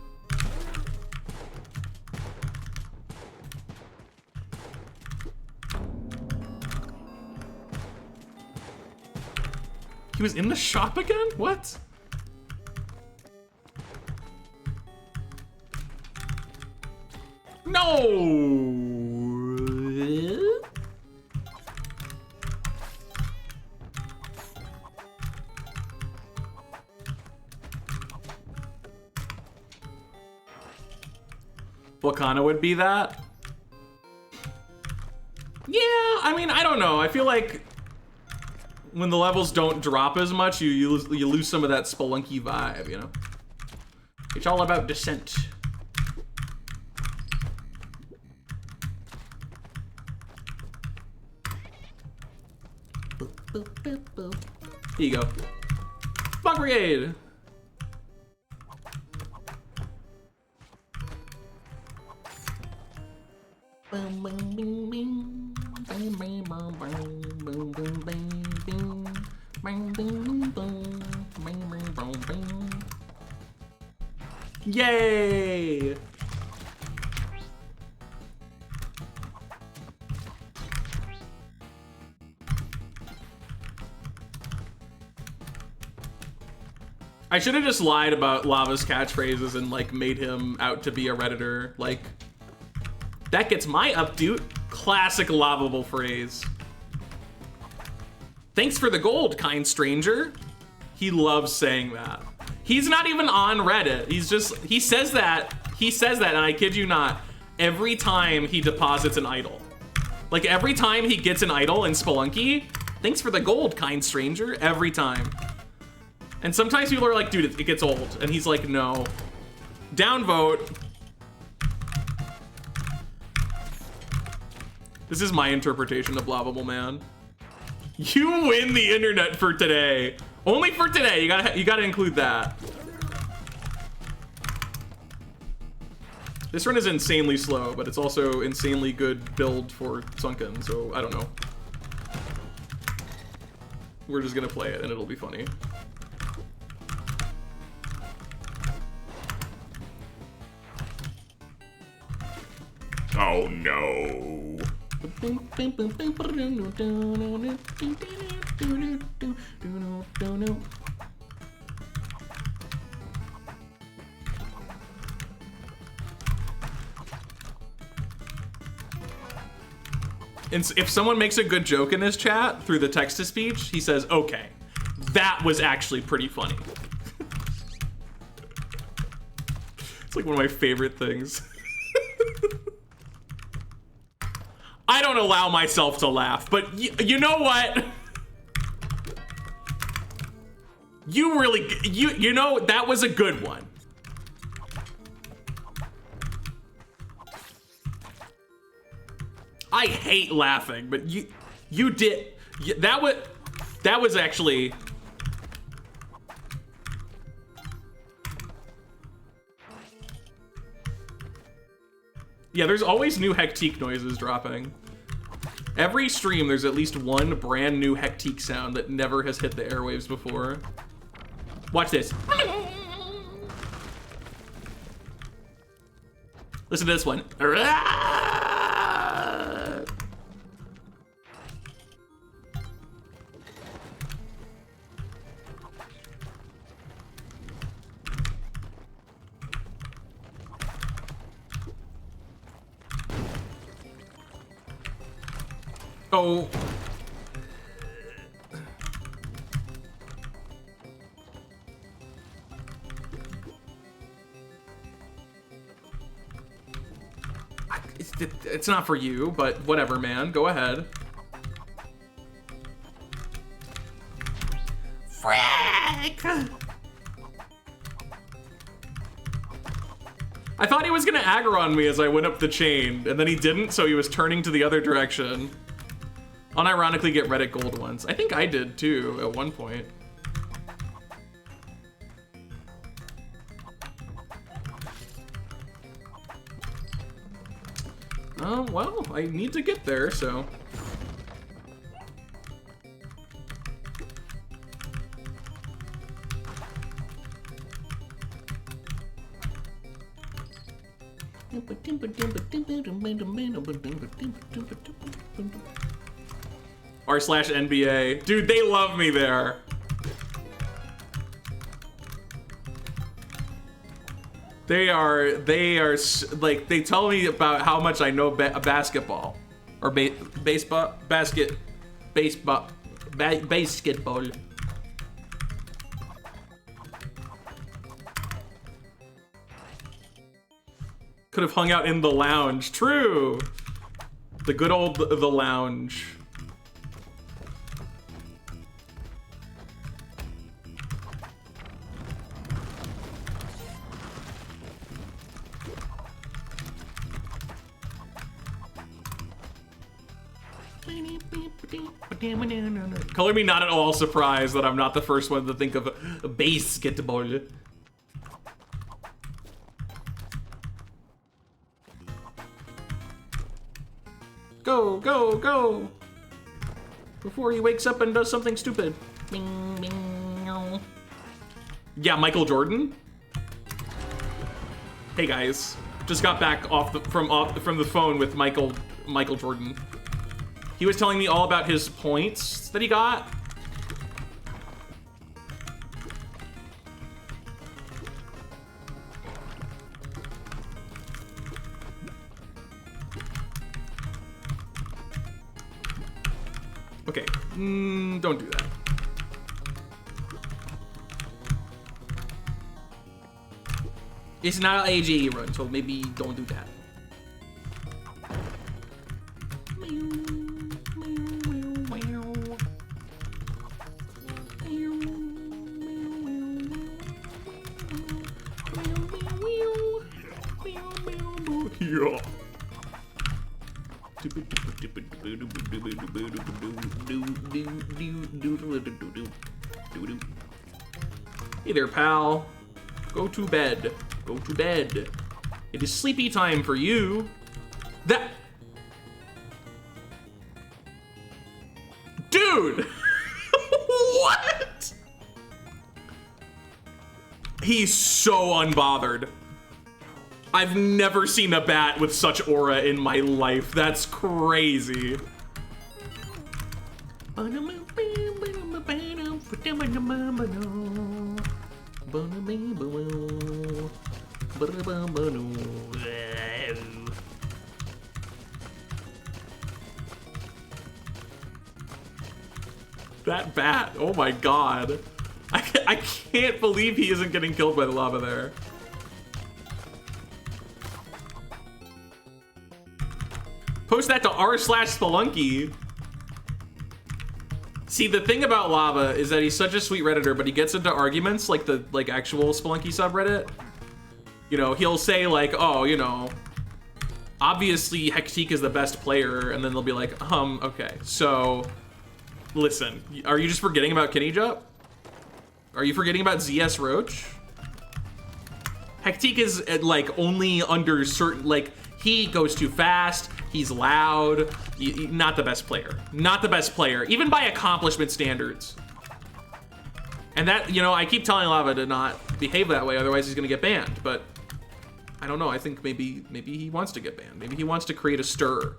He was in the shop again? What? No! What kind of would be that? Yeah, I mean, I don't know. I feel like when the levels don't drop as much, you lose some of that Spelunky vibe, you know? It's all about descent. Here you go. Bug Brigade! Boom, boom, boom, boom. Bang, bang, boom, bang, boom, boom, bang, boom. Bang, boom, boom. Bang, bang, boom, bang. Yay! I should have just lied about Lava's catchphrases and like made him out to be a Redditor. Like, that gets my updoot. Classic Lavable phrase. Thanks for the gold, kind stranger. He loves saying that. He's not even on Reddit. He says that, and I kid you not, every time he deposits an idol. Like every time he gets an idol in Spelunky, thanks for the gold, kind stranger, every time. And sometimes people are like, dude, it gets old. And he's like, no. Downvote. This is my interpretation of Lavable Man. You win the internet for today. Only for today, you gotta include that. This run is insanely slow, but it's also insanely good build for Sunken, so I don't know. We're just gonna play it and it'll be funny. Oh no. And if someone makes a good joke in this chat through the text-to-speech, he says, okay, that was actually pretty funny. It's like one of my favorite things. I don't allow myself to laugh, but you know what? You really, you know, that was a good one. I hate laughing, but you did, that was actually. Yeah, there's always new Hectique noises dropping. Every stream, there's at least one brand new Hectique sound that never has hit the airwaves before. Watch this. Listen to this one. Oh. It's not for you, but whatever, man. Go ahead. Frick! I thought he was gonna aggro on me as I went up the chain, and then he didn't, so he was turning to the other direction. Unironically get Reddit gold once. I think I did too at one point. Well, I need to get there, so. r/NBA. Dude, they love me there. They are like, they tell me about how much I know basketball. Or basketball. Could have hung out in the lounge. True. The good old the lounge. Color me not at all surprised that I'm not the first one to think of basketball. Go, go, go! Before he wakes up and does something stupid. Bing, bing. Yeah, Michael Jordan. Hey guys, just got back from the phone with Michael Jordan. He was telling me all about his points that he got. Okay, don't do that. It's not an AJ run, so maybe don't do that. Yeah. Hey there, pal. Go to bed. Go to bed. It is sleepy time for you. That... Dude! What? He's so unbothered. I've never seen a bat with such aura in my life. That's crazy. That bat, oh my god. I can't believe he isn't getting killed by the lava there. Post that to r/Spelunky. See, the thing about Lava is that he's such a sweet Redditor, but he gets into arguments like the actual Spelunky subreddit. You know, he'll say like, oh, you know, obviously Hectique is the best player, and then they'll be like, okay, so listen, are you just forgetting about Kenny Jup? Are you forgetting about ZS Roach? Hectique is like only under certain, like, he goes too fast, he's loud, not the best player. Not the best player, even by accomplishment standards. And that, you know, I keep telling Lava to not behave that way, otherwise he's gonna get banned, but I don't know, I think maybe he wants to get banned. Maybe he wants to create a stir.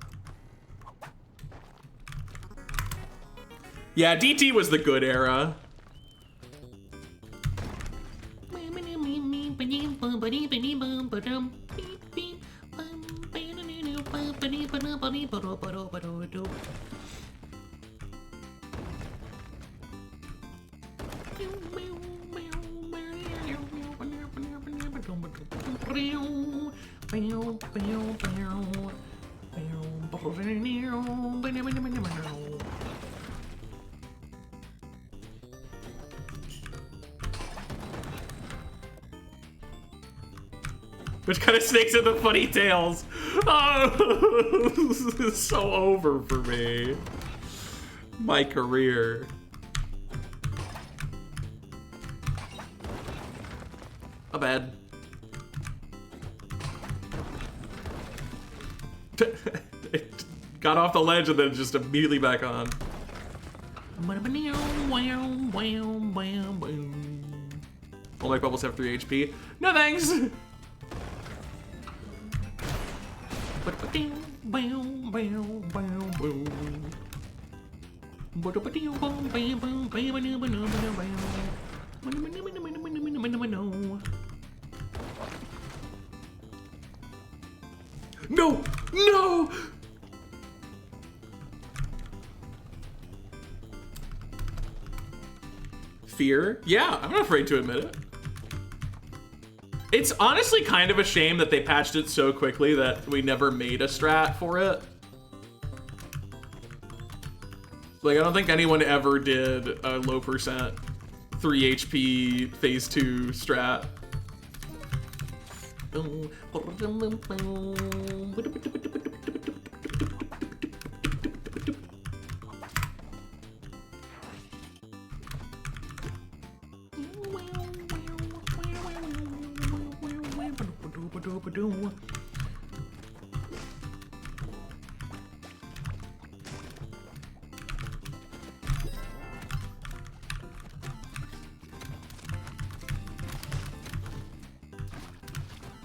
Yeah, DT was the good era. Which kind of snakes in the funny tails. Oh, this is so over for me. My career. Not bad. It got off the ledge and then just immediately back on. All my bubbles have 3 HP. No thanks! No! No! Fear? Yeah, I'm not afraid to admit it. It's honestly kind of a shame that they patched it so quickly that we never made a strat for it. Like, I don't think anyone ever did a low percent 3 HP phase 2 strat.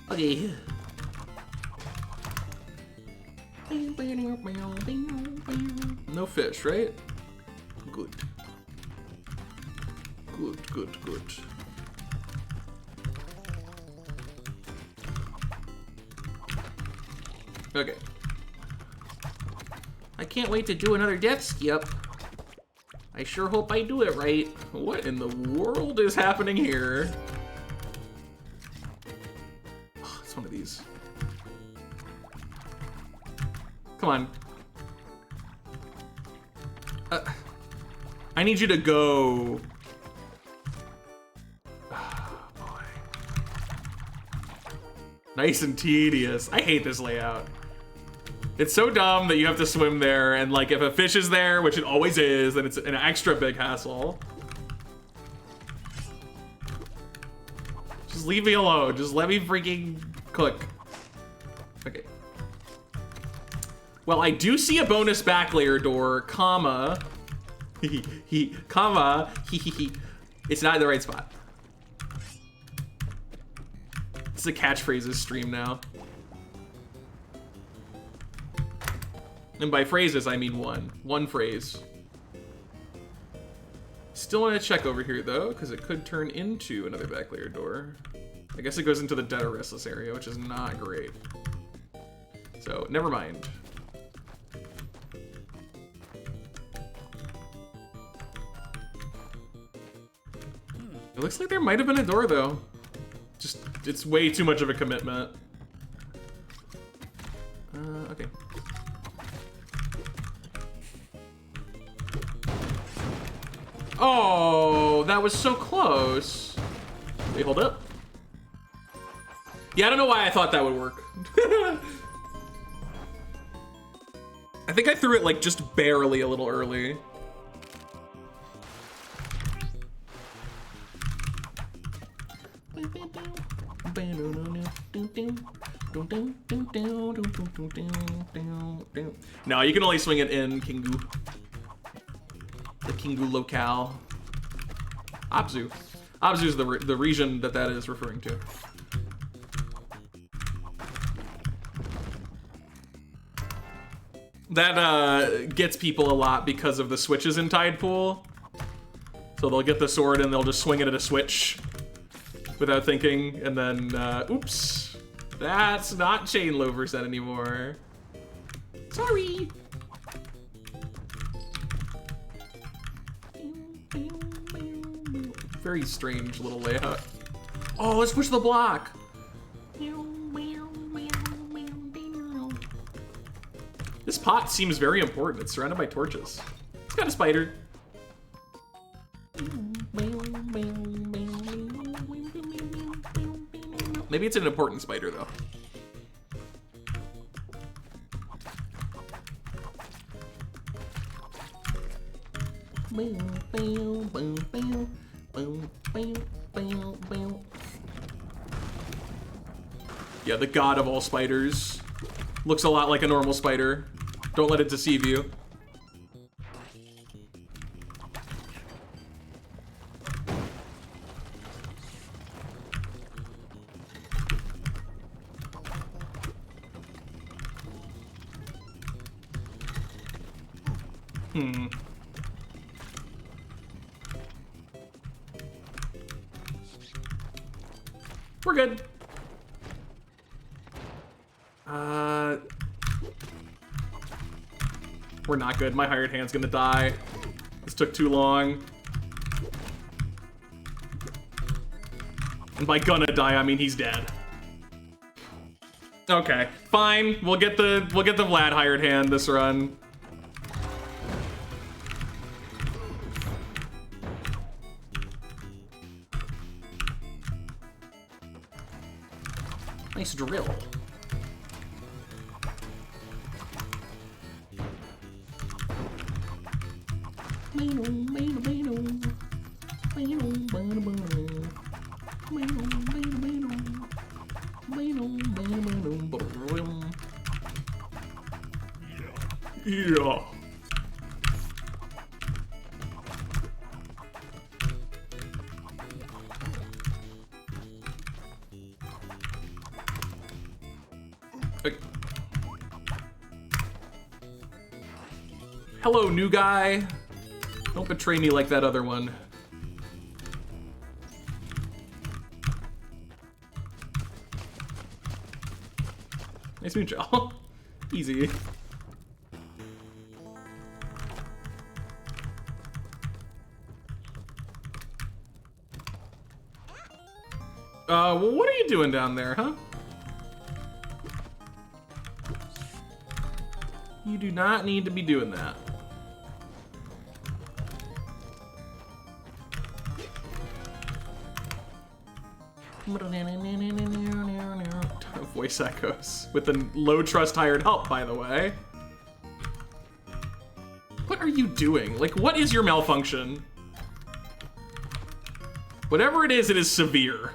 Okay. No fish, right? Good. Good, good, good. Okay. I can't wait to do another death skip. I sure hope I do it right. What in the world is happening here? Oh, it's one of these. Come on. I need you to go. Oh, boy. Nice and tedious. I hate this layout. It's so dumb that you have to swim there, and like if a fish is there, which it always is, then it's an extra big hassle. Just leave me alone. Just let me freaking cook. Okay. Well, I do see a bonus back layer door, comma, comma, it's not in the right spot. It's a catchphrases stream now. And by phrases, I mean one phrase. Still want to check over here though, because it could turn into another back layer door. I guess it goes into the Dead or Restless area, which is not great. So, never mind. It looks like there might have been a door though. Just, it's way too much of a commitment. Okay. Oh, that was so close. Wait, hold up. Yeah, I don't know why I thought that would work. I think I threw it like just barely a little early. No, you can only swing it in Kingu. The Kingu locale. Abzu. Abzu is the region that is referring to. That gets people a lot because of the switches in Tidepool. So they'll get the sword and they'll just swing it at a switch without thinking, and then, oops. That's not Chain Lover set anymore. Sorry. Very strange little layout. Oh, let's push the block. This pot seems very important. It's surrounded by torches. It's got a spider. Maybe it's an important spider, though. Yeah, the god of all spiders. Looks a lot like a normal spider. Don't let it deceive you. We're good. We're not good. My hired hand's gonna die. This took too long. And by gonna die, I mean he's dead. Okay, fine. We'll get the Vlad hired hand this run. Nice drill. Yeah. Hello, new guy. Don't betray me like that other one. Nice moon jaw. Easy. What are you doing down there, huh? You do not need to be doing that. Voice echoes with the low trust hired help, by the way. What are you doing? Like, what is your malfunction? Whatever it is severe.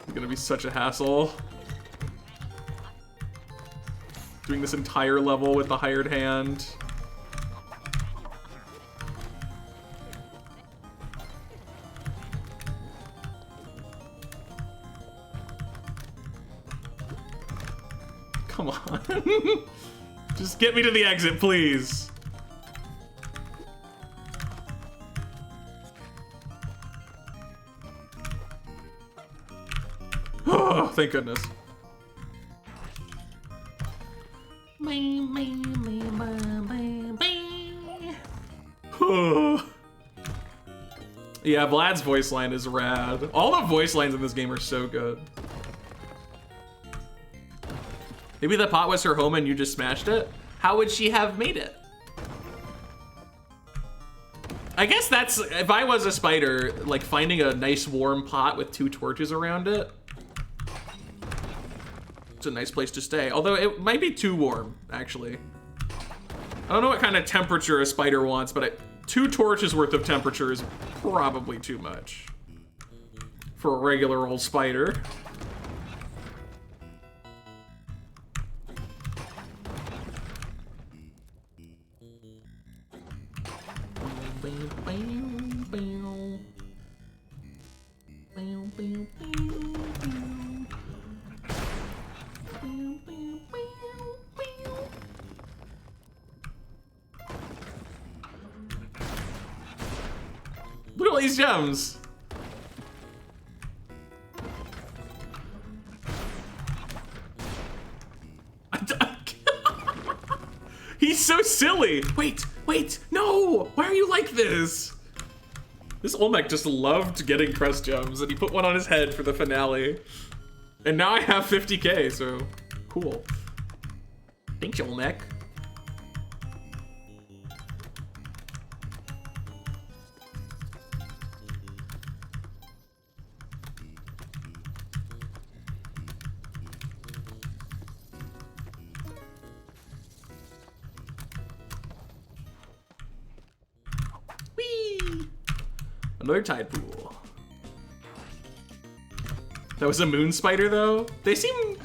It's gonna be such a hassle. Doing this entire level with the hired hand. Come on. Just get me to the exit, please. Oh, thank goodness. Yeah, Vlad's voice line is rad. All the voice lines in this game are so good. Maybe the pot was her home and you just smashed it? How would she have made it? I guess that's, if I was a spider, like finding a nice warm pot with 2 torches around it. It's a nice place to stay. Although it might be too warm, actually. I don't know what kind of temperature a spider wants, but 2 torches worth of temperature is probably too much for a regular old spider. Look at all these gems. He's so silly. Wait, no. Why are you like this? This Olmec just loved getting crest gems, and he put one on his head for the finale. And now I have 50k, so cool. Thanks, Olmec. Another tide pool. That was a moon spider, though. They seem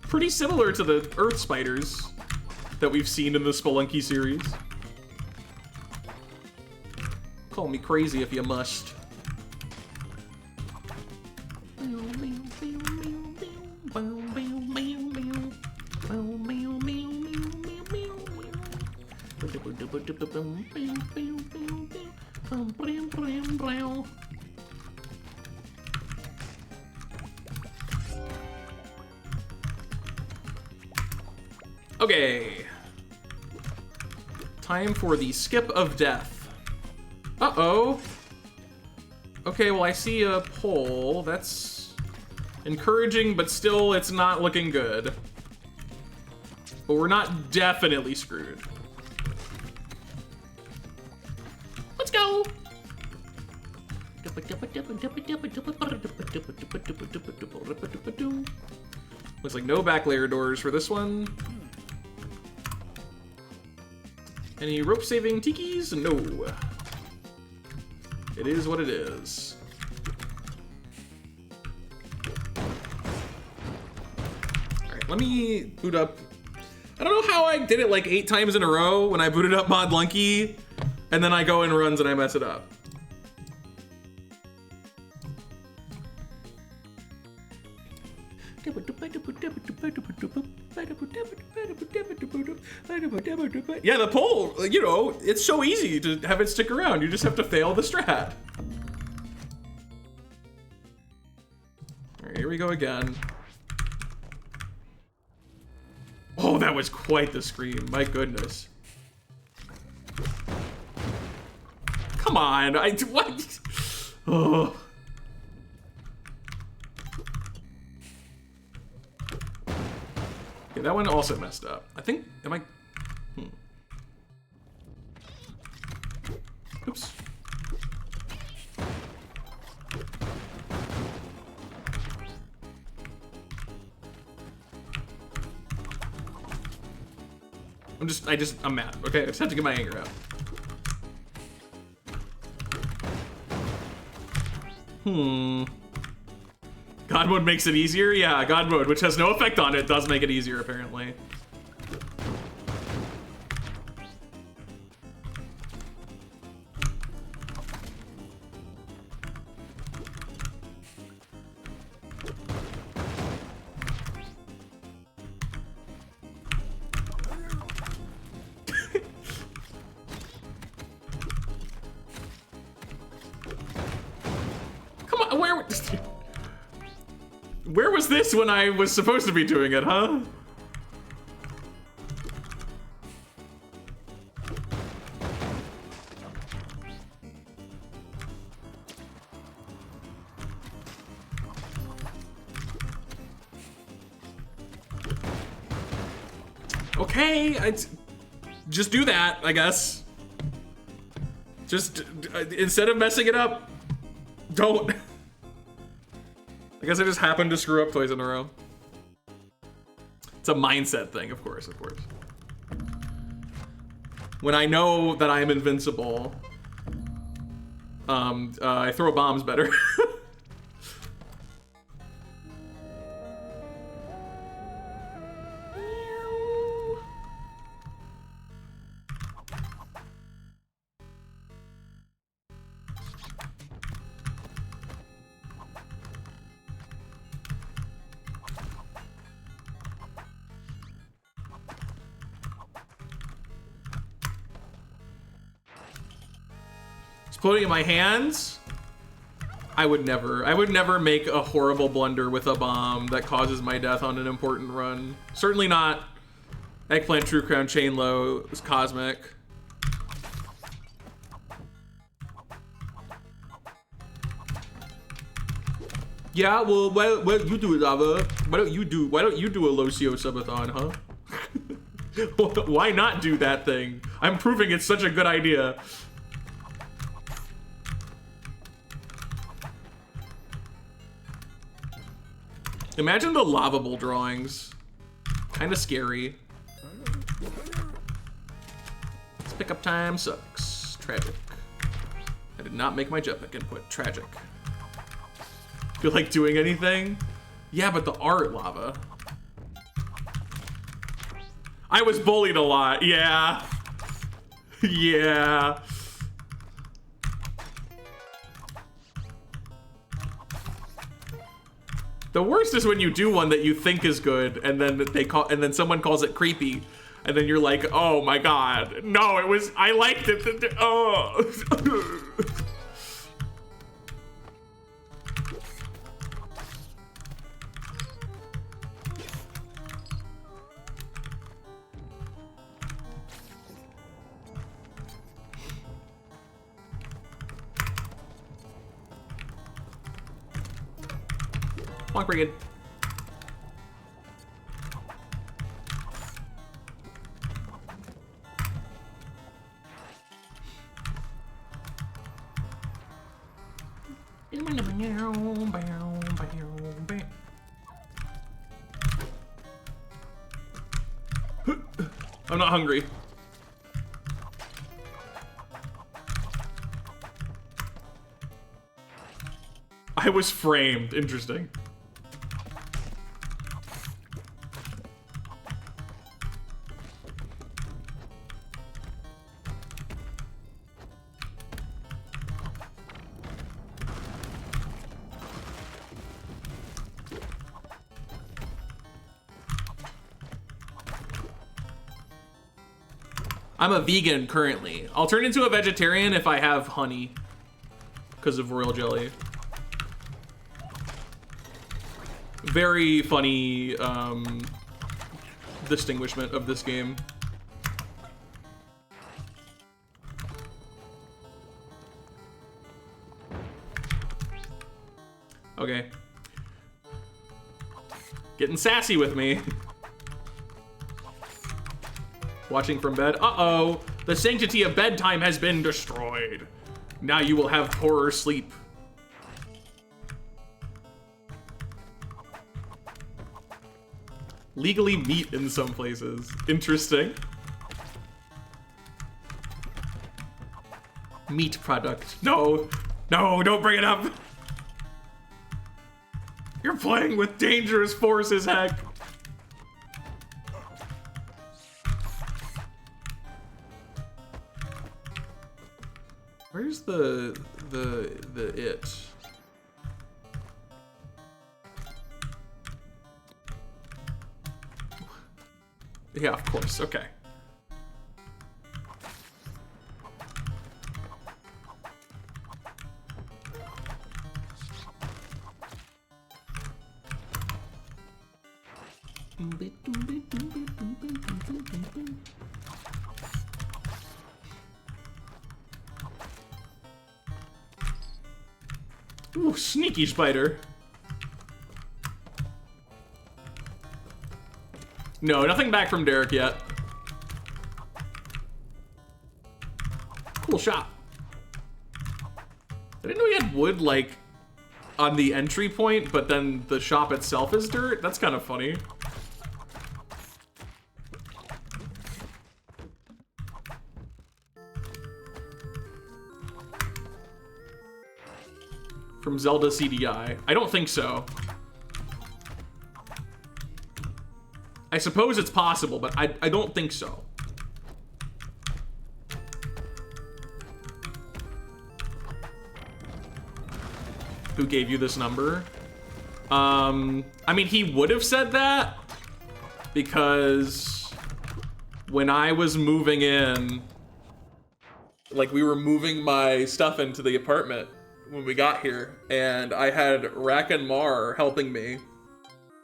pretty similar to the earth spiders that we've seen in the Spelunky series. Call me crazy if you must. Okay. Time for the skip of death. Uh-oh. Okay, well, I see a pole. That's encouraging, but still, it's not looking good. But we're not definitely screwed. Let's go! Looks like no back layer doors for this one. Any rope saving tikis? No. It is what it is. Alright, let me boot up. I don't know how I did it like 8 times in a row when I booted up Modlunky, and then I go in runs and I mess it up. Yeah, the pole, you know, it's so easy to have it stick around. You just have to fail the strat. All right, here we go again. Oh, that was quite the scream. My goodness. Come on, what? Oh. Okay, that one also messed up. I think, am I? Oops. I'm mad, okay? I just have to get my anger out. God mode makes it easier? Yeah, God mode, which has no effect on it, does make it easier, apparently. Come on, where was this when I was supposed to be doing it, huh? Okay, just do that, I guess. Just, instead of messing it up, don't. I guess I just happened to screw up twice in a row. It's a mindset thing, of course, of course. When I know that I'm invincible, I throw bombs better. Exploding in my hands? I would never make a horrible blunder with a bomb that causes my death on an important run. Certainly not Eggplant True Crown Chainlow. It was cosmic. Yeah, well, why you do it, Lava? Why don't you do a Locio subathon, huh? Why not do that thing? I'm proving it's such a good idea. Imagine the lava bowl drawings. Kind of scary. This pickup time sucks. Tragic. I did not make my jetpack input. Tragic. Feel like doing anything? Yeah, but the art, Lava. I was bullied a lot. Yeah. Yeah. The worst is when you do one that you think is good, and then someone calls it creepy, and then you're like, oh my god, no, I liked it. Oh. Bonk Brigade. I'm not hungry. I was framed. Interesting. I'm a vegan currently. I'll turn into a vegetarian if I have honey because of royal jelly. Very funny distinguishment of this game. Okay. Getting sassy with me. Watching from bed. Uh-oh. The sanctity of bedtime has been destroyed. Now you will have poorer sleep. Legally meat in some places. Interesting. Meat product. No. No, don't bring it up. You're playing with dangerous forces, heck. Where's the it? Yeah, of course. Okay. Ooh, sneaky spider. No, nothing back from Derek yet. Cool shot. I didn't know he had wood, like, on the entry point, but then the shop itself is dirt. That's kind of funny. From Zelda CDI. I don't think so. I suppose it's possible, but I don't think so. Who gave you this number? I mean, he would have said that because when I was moving in, like, we were moving my stuff into the apartment when we got here, and I had Rack and Mar helping me.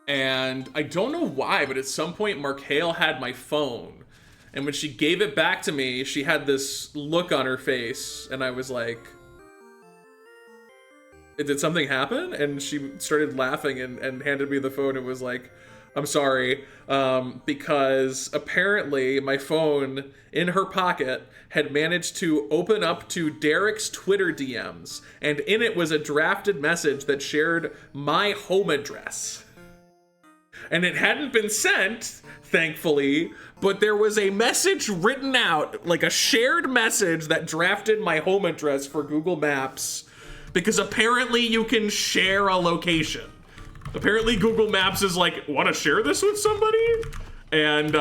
And I don't know why, but at some point Mark Hale had my phone. And when she gave it back to me, she had this look on her face, and I was like, did something happen? And she started laughing and handed me the phone and was like, I'm sorry, because apparently my phone in her pocket had managed to open up to Derek's Twitter DMs, and in it was a drafted message that shared my home address. and it hadn't been sent, thankfully, but there was a message written out, like a shared message that drafted my home address for Google Maps, because apparently you can share a location. Apparently Google Maps is like, want to share this with somebody? And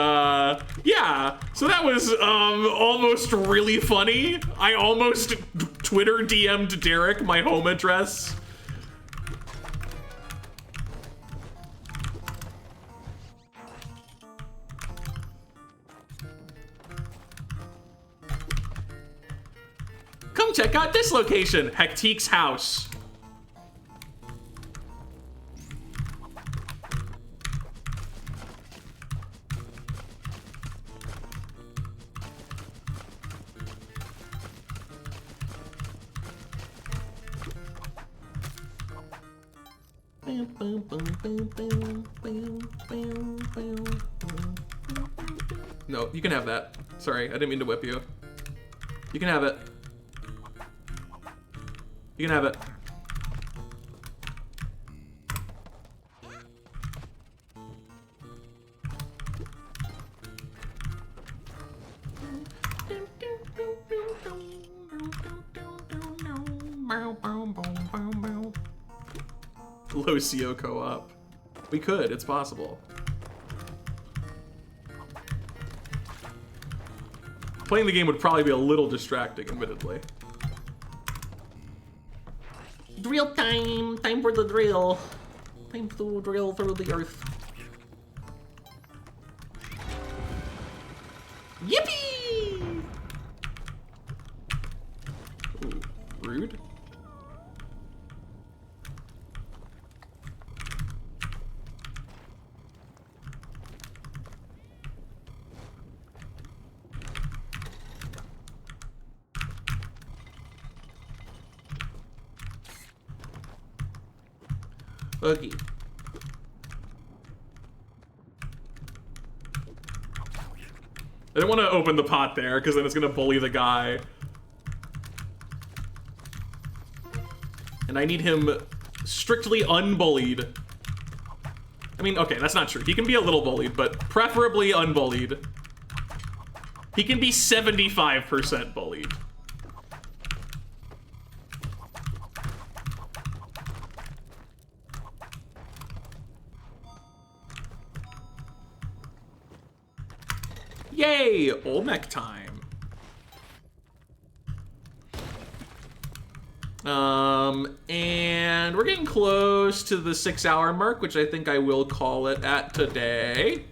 yeah, so that was almost really funny. I almost Twitter DM'd Derek my home address. Come check out this location, Hectique's house. No, you can have that. Sorry, I didn't mean to whip you. You can have it. You can have it. Low CO co-op. We could, it's possible. Playing the game would probably be a little distracting, admittedly. Drill time! Time for the drill. Time to drill through the earth. Yippee! Ooh, rude. Okay. I don't want to open the pot there, because then it's going to bully the guy. And I need him strictly unbullied. I mean, okay, that's not true. He can be a little bullied, but preferably unbullied. He can be 75% bullied. Yay! Olmec time. And we're getting close to the 6-hour mark, which I think I will call it at today.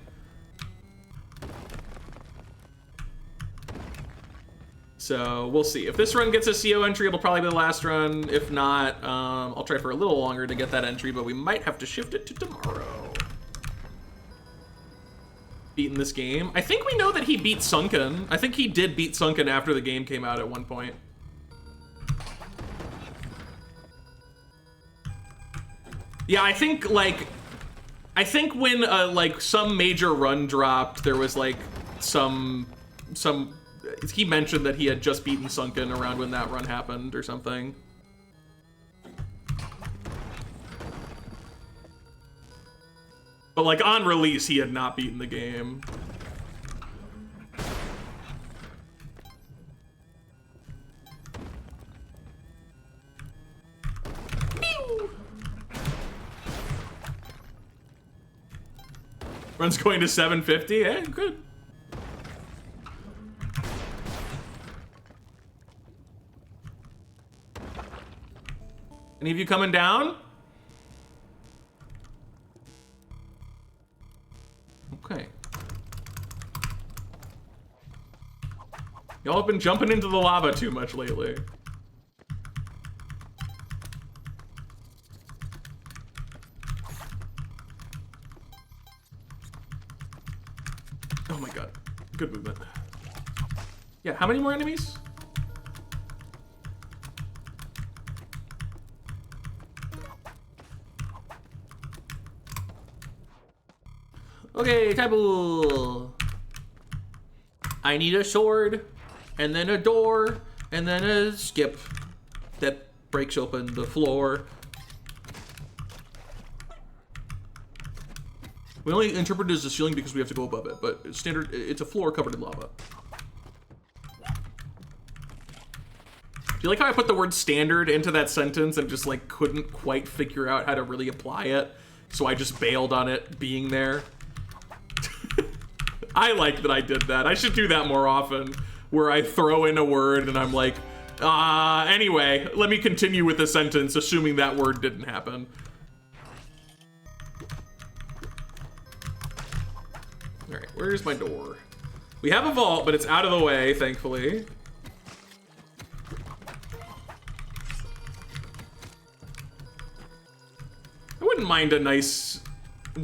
So we'll see. If this run gets a CO entry, it'll probably be the last run. If not, I'll try for a little longer to get that entry, but we might have to shift it to tomorrow. Beaten this game. I think we know that he beat Sunken. I think he did beat Sunken after the game came out at one point. Yeah, I think like, when like some major run dropped, there was like some, he mentioned that he had just beaten Sunken around when that run happened or something. But like on release, he had not beaten the game. Pew! Run's going to 750, eh? Good. Any of you coming down? Okay. Y'all have been jumping into the lava too much lately. Oh my god. Good movement. Yeah, how many more enemies? Okay, taboo. I need a sword, and then a door, and then a skip that breaks open the floor. We only interpret it as a ceiling because we have to go above it, but standard, it's a floor covered in lava. Do you like how I put the word standard into that sentence and just like couldn't quite figure out how to really apply it? So I just bailed on it being there. I like that I did that. I should do that more often, where I throw in a word and I'm like, anyway, let me continue with the sentence, assuming that word didn't happen. All right, where's my door? We have a vault, but it's out of the way, thankfully. I wouldn't mind a nice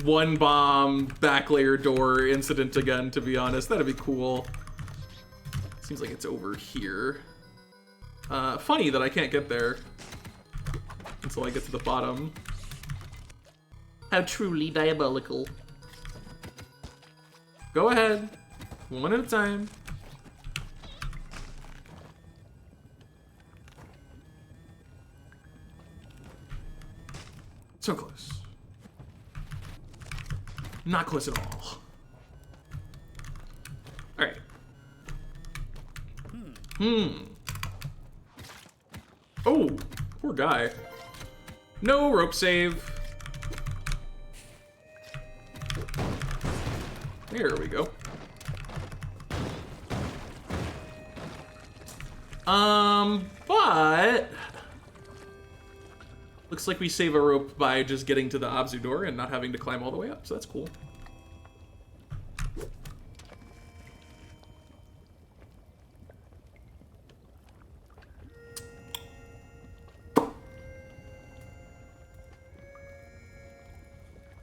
one bomb back layer door incident again, to be honest. That'd be cool. Seems like it's over here. Funny that I can't get there until I get to the bottom. How truly diabolical. Go ahead, one at a time. So close. Not close at all. All right. Oh, poor guy. No rope save. There we go. But looks like we save a rope by just getting to the Abzu door and not having to climb all the way up, so that's cool.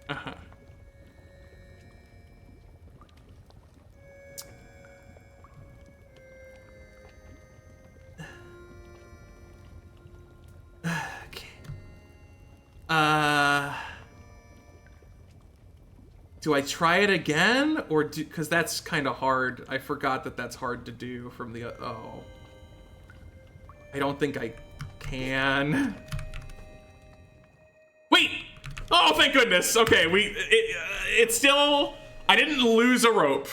Uh-huh. Do I try it again, or do, because that's kind of hard. I forgot that that's hard to do from the, oh. I don't think I can. Wait! Oh, thank goodness. Okay, it's still, I didn't lose a rope.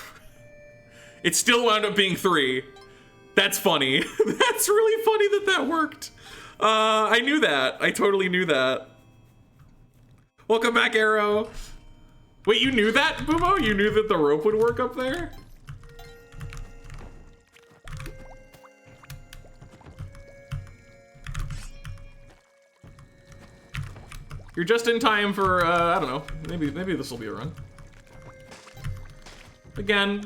It still wound up being 3. That's funny. That's really funny that that worked. I knew that. I totally knew that. Welcome back, Arrow. Wait, you knew that, Bumo? You knew that the rope would work up there? You're just in time for, I don't know. Maybe this will be a run. Again,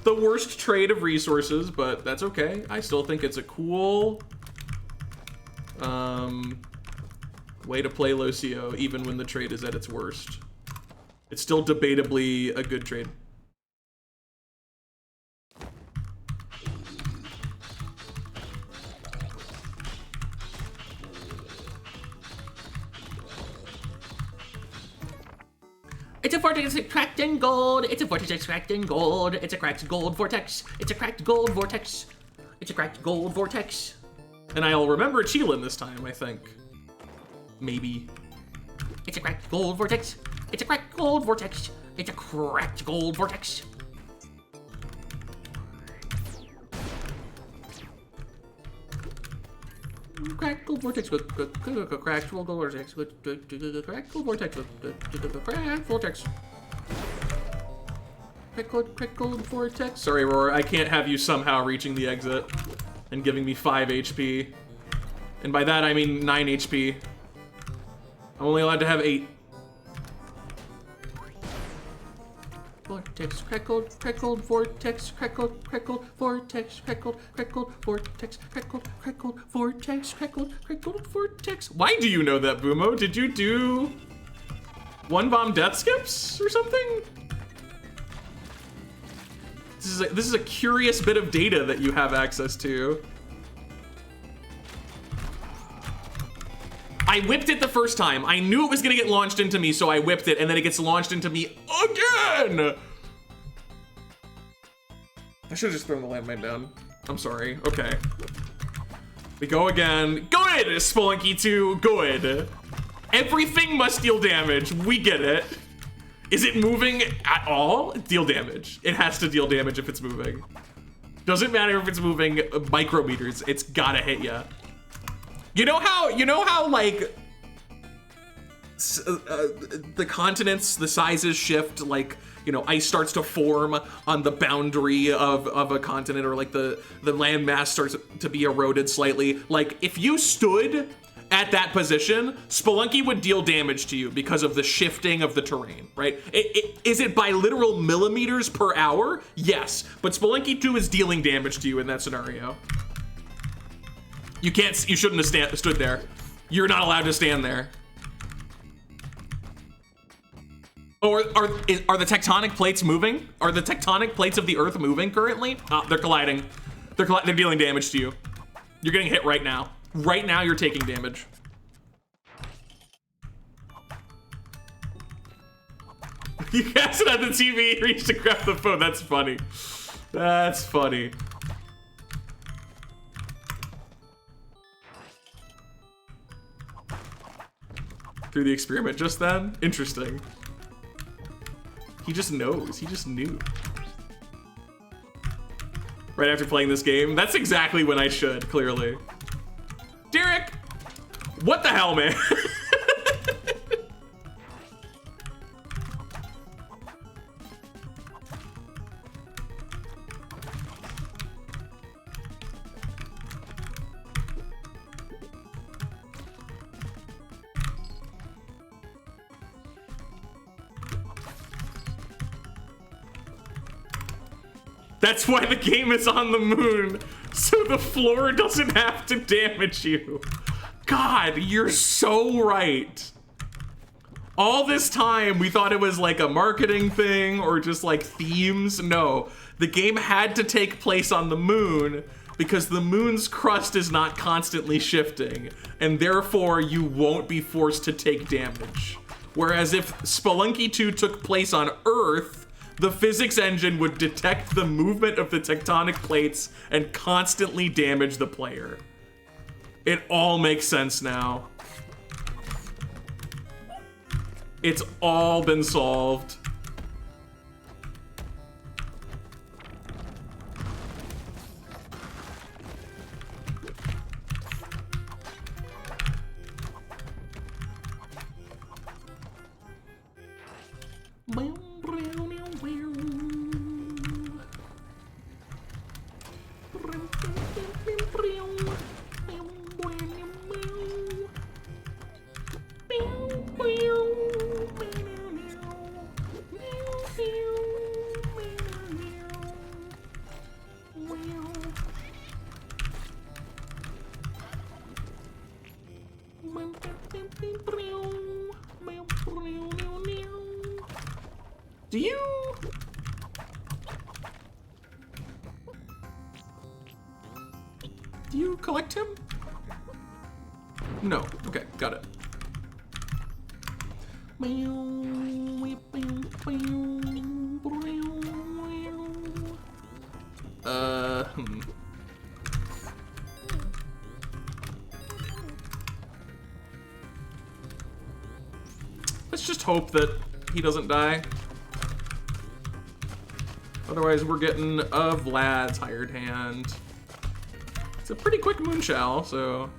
the worst trade of resources, but that's okay. I still think it's a cool way to play Locio, even when the trade is at its worst. It's still debatably a good trade. It's a vortex cracked in gold. It's a vortex cracked in gold. It's a cracked gold vortex. It's a cracked gold vortex. It's a cracked gold vortex. And I'll remember Chilin this time, I think. Maybe. It's a cracked gold vortex. It's a cracked gold vortex. It's a cracked gold vortex. Cracked gold vortex with cracked gold vortex with cracked gold vortex with cracked vortex. Cracked gold vortex. Sorry, Roar, I can't have you somehow reaching the exit and giving me 5 HP. And by that I mean 9 HP. I'm only allowed to have 8. Vortex, crackled, vortex, crackled, vortex, crackled, vortex, crackled, vortex, crackled, vortex. Why do you know that, Bumo? Did you do one bomb death skips or something? This is a curious bit of data that you have access to. I whipped it the first time. I knew it was gonna get launched into me, so I whipped it, and then it gets launched into me again! I should've just thrown the landmine down. I'm sorry, okay. We go again. Good, Spelunky 2, good. Everything must deal damage, we get it. Is it moving at all? Deal damage. It has to deal damage if it's moving. Doesn't matter if it's moving micrometers. It's gotta hit ya. You know how like the continents, the sizes shift, like, you know, ice starts to form on the boundary of a continent, or like the land mass starts to be eroded slightly. Like, if you stood at that position, Spelunky would deal damage to you because of the shifting of the terrain, right? Is it by literal millimeters per hour? Yes, but Spelunky 2 is dealing damage to you in that scenario. You shouldn't have stood there. You're not allowed to stand there. Oh, are the tectonic plates moving? Are the tectonic plates of the Earth moving currently? They're colliding. They're dealing damage to you. You're getting hit right now. Right now, you're taking damage. You cast it at the TV, reach to grab the phone. That's funny. That's funny. Through the experiment just then? Interesting. He just knows. He just knew. Right after playing this game. That's exactly when I should, clearly. Derek! What the hell, man? That's why the game is on the moon, so the floor doesn't have to damage you. God, you're so right. All this time, we thought it was like a marketing thing or just like themes. No, the game had to take place on the moon because the moon's crust is not constantly shifting, and therefore you won't be forced to take damage. Whereas if Spelunky 2 took place on Earth, the physics engine would detect the movement of the tectonic plates and constantly damage the player. It all makes sense now. It's all been solved. Do you collect him? No. Okay, got it. Let's just hope that he doesn't die. Otherwise, we're getting a Vlad's hired hand. It's a pretty quick Moonshell, so...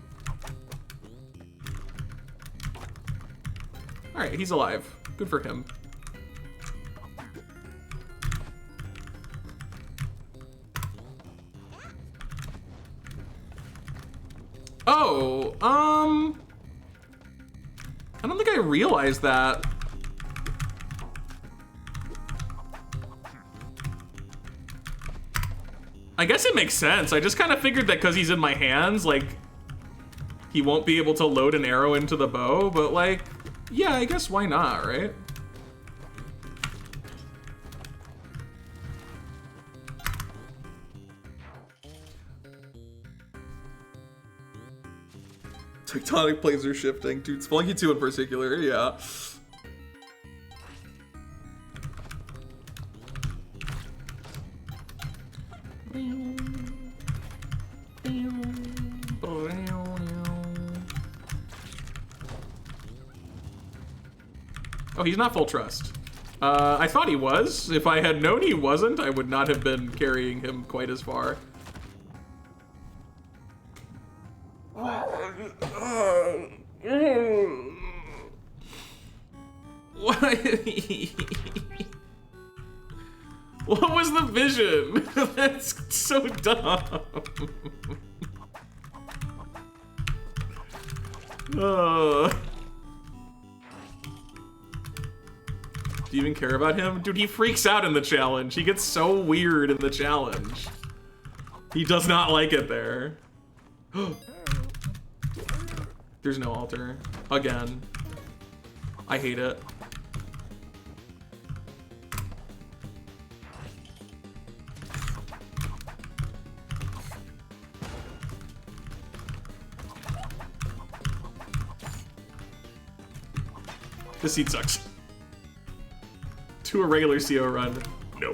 Alright, he's alive. Good for him. Oh, I don't think I realized that. I guess it makes sense. I just kind of figured that because he's in my hands, like, he won't be able to load an arrow into the bow, but like, yeah, I guess why not, right? Tectonic plates are shifting. Dude, Spelunky 2 in particular, yeah. Oh, he's not full trust. I thought he was. If I had known he wasn't, I would not have been carrying him quite as far. What was the vision? That's so dumb. Do you even care about him? Dude, he freaks out in the challenge. He gets so weird in the challenge. He does not like it there. There's no altar. Again. I hate it. This seat sucks. To a regular CO run, no.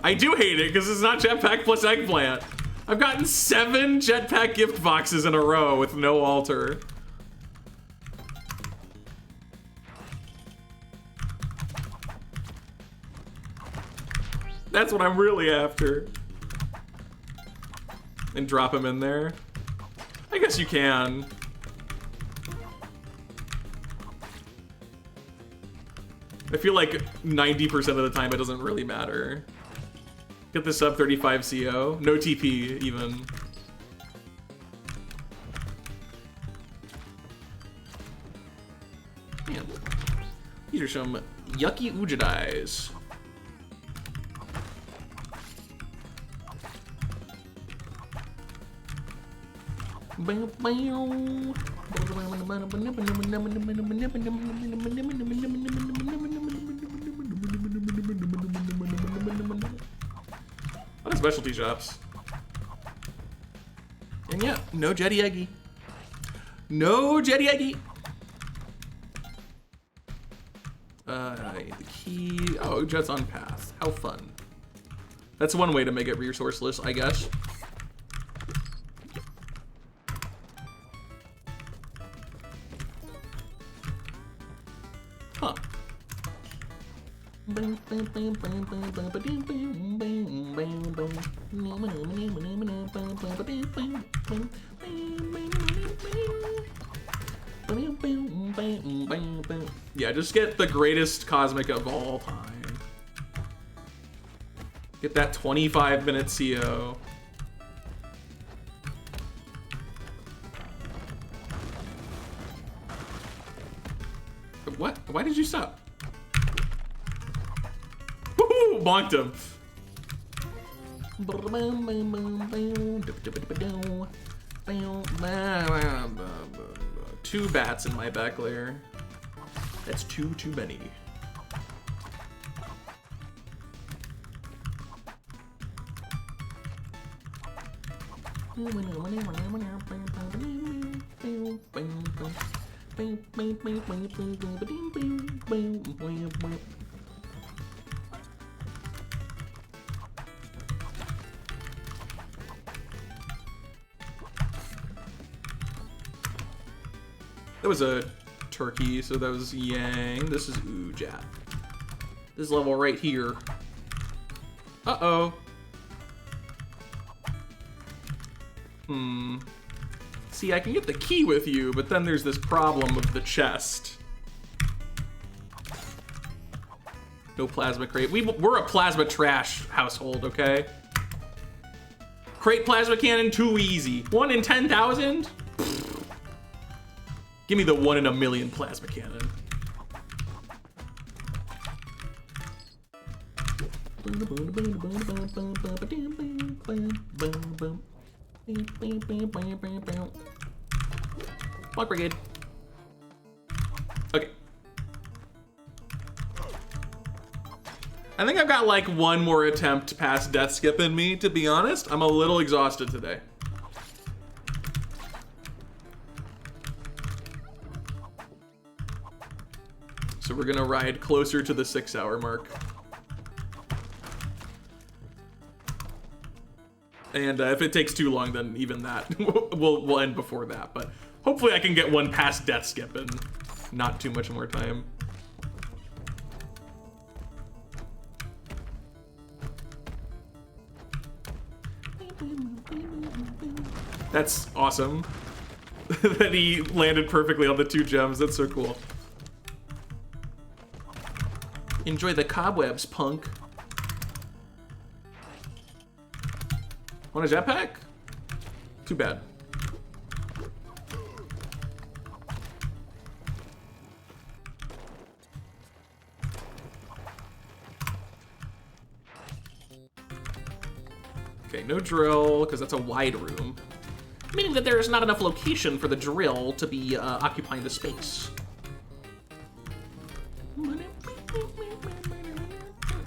I do hate it because it's not jetpack plus eggplant. I've gotten 7 jetpack gift boxes in a row with no altar. That's what I'm really after. And drop him in there. I guess you can. I feel like 90% of the time it doesn't really matter. Get the sub 35 CO. No TP even. Man, these are some yucky Ujadais. A lot of specialty shops. And yeah, no Jetty Eggy. No Jetty Eggy. The key. Oh, Jet's on path. How fun. That's one way to make it resourceless, I guess. Huh. Yeah, just get the greatest cosmic of all time. Get that 25-minute CO. What? Why did you stop? Woohoo! Bonked him. 2 bats in my back layer. That's too many. That was a turkey, so that was Yang. This is Ujat. This level right here. Uh-oh. See, I can get the key with you, but then there's this problem of the chest. No plasma crate. We're a plasma trash household, okay? Crate plasma cannon, too easy. 1 in 10,000? Give me the 1 in a million plasma cannon. Block brigade. Okay. I think I've got like 1 more attempt past death skip in me, to be honest. I'm a little exhausted today. So we're gonna ride closer to the 6-hour mark. And if it takes too long, then even that we'll end before that. But hopefully I can get one past Death Skip in not too much more time. That's awesome. That he landed perfectly on the 2 gems. That's so cool. Enjoy the cobwebs, punk. Want a jetpack? Too bad. Okay, no drill, because that's a wide room. Meaning that there is not enough location for the drill to be occupying the space.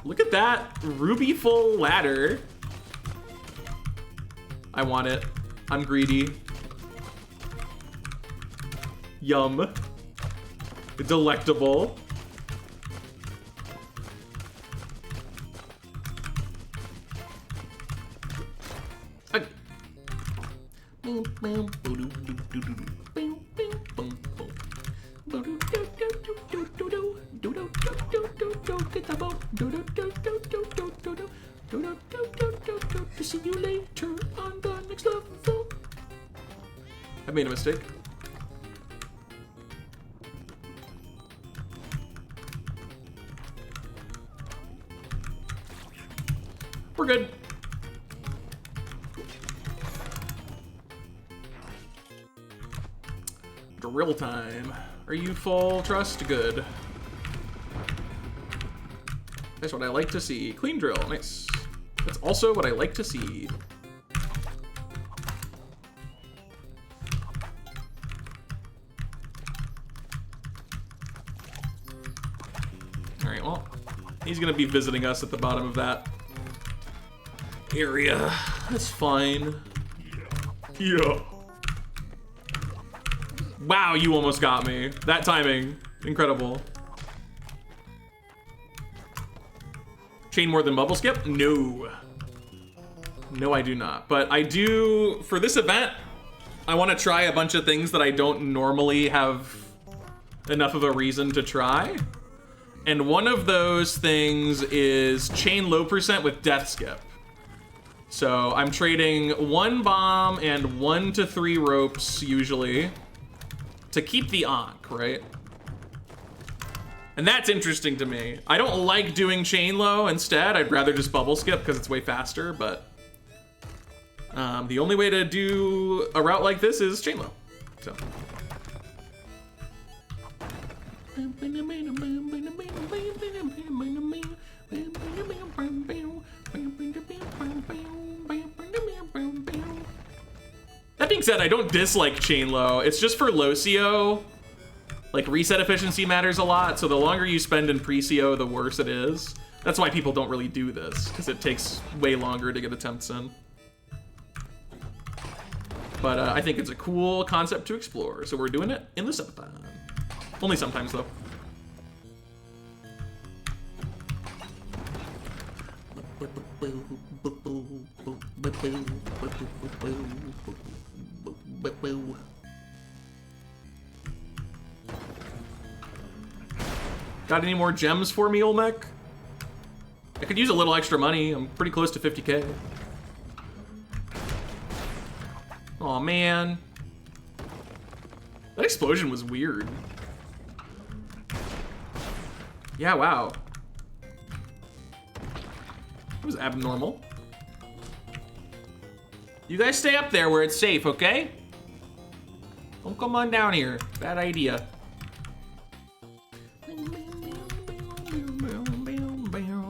Look at that ruby full ladder. I want it. I'm greedy. Yum. Delectable. See you later on the next level. I made a mistake. We're good. Drill time. Are you full trust? Good. That's what I like to see. Clean drill. Nice. That's also what I like to see. Alright, well, he's gonna be visiting us at the bottom of that area. That's fine. Yeah. Wow, you almost got me. That timing. Incredible. Chain more than bubble skip? No. No, I do not. But I do, for this event, I want to try a bunch of things that I don't normally have enough of a reason to try. And one of those things is chain low percent with death skip. So I'm trading 1 bomb and 1 to 3 ropes usually to keep the Ankh, right? And that's interesting to me. I don't like doing chain low instead. I'd rather just bubble skip because it's way faster, but the only way to do a route like this is chain low. So. That being said, I don't dislike chain low. It's just for low CO. Like, reset efficiency matters a lot, so the longer you spend in pre-CO, the worse it is. That's why people don't really do this, because it takes way longer to get attempts in. But I think it's a cool concept to explore, so we're doing it in the summertime. Only sometimes, though. Got any more gems for me, Olmec? I could use a little extra money. I'm pretty close to 50K. Aw, man. That explosion was weird. Yeah, wow. It was abnormal. You guys stay up there where it's safe, okay? Don't come on down here. Bad idea.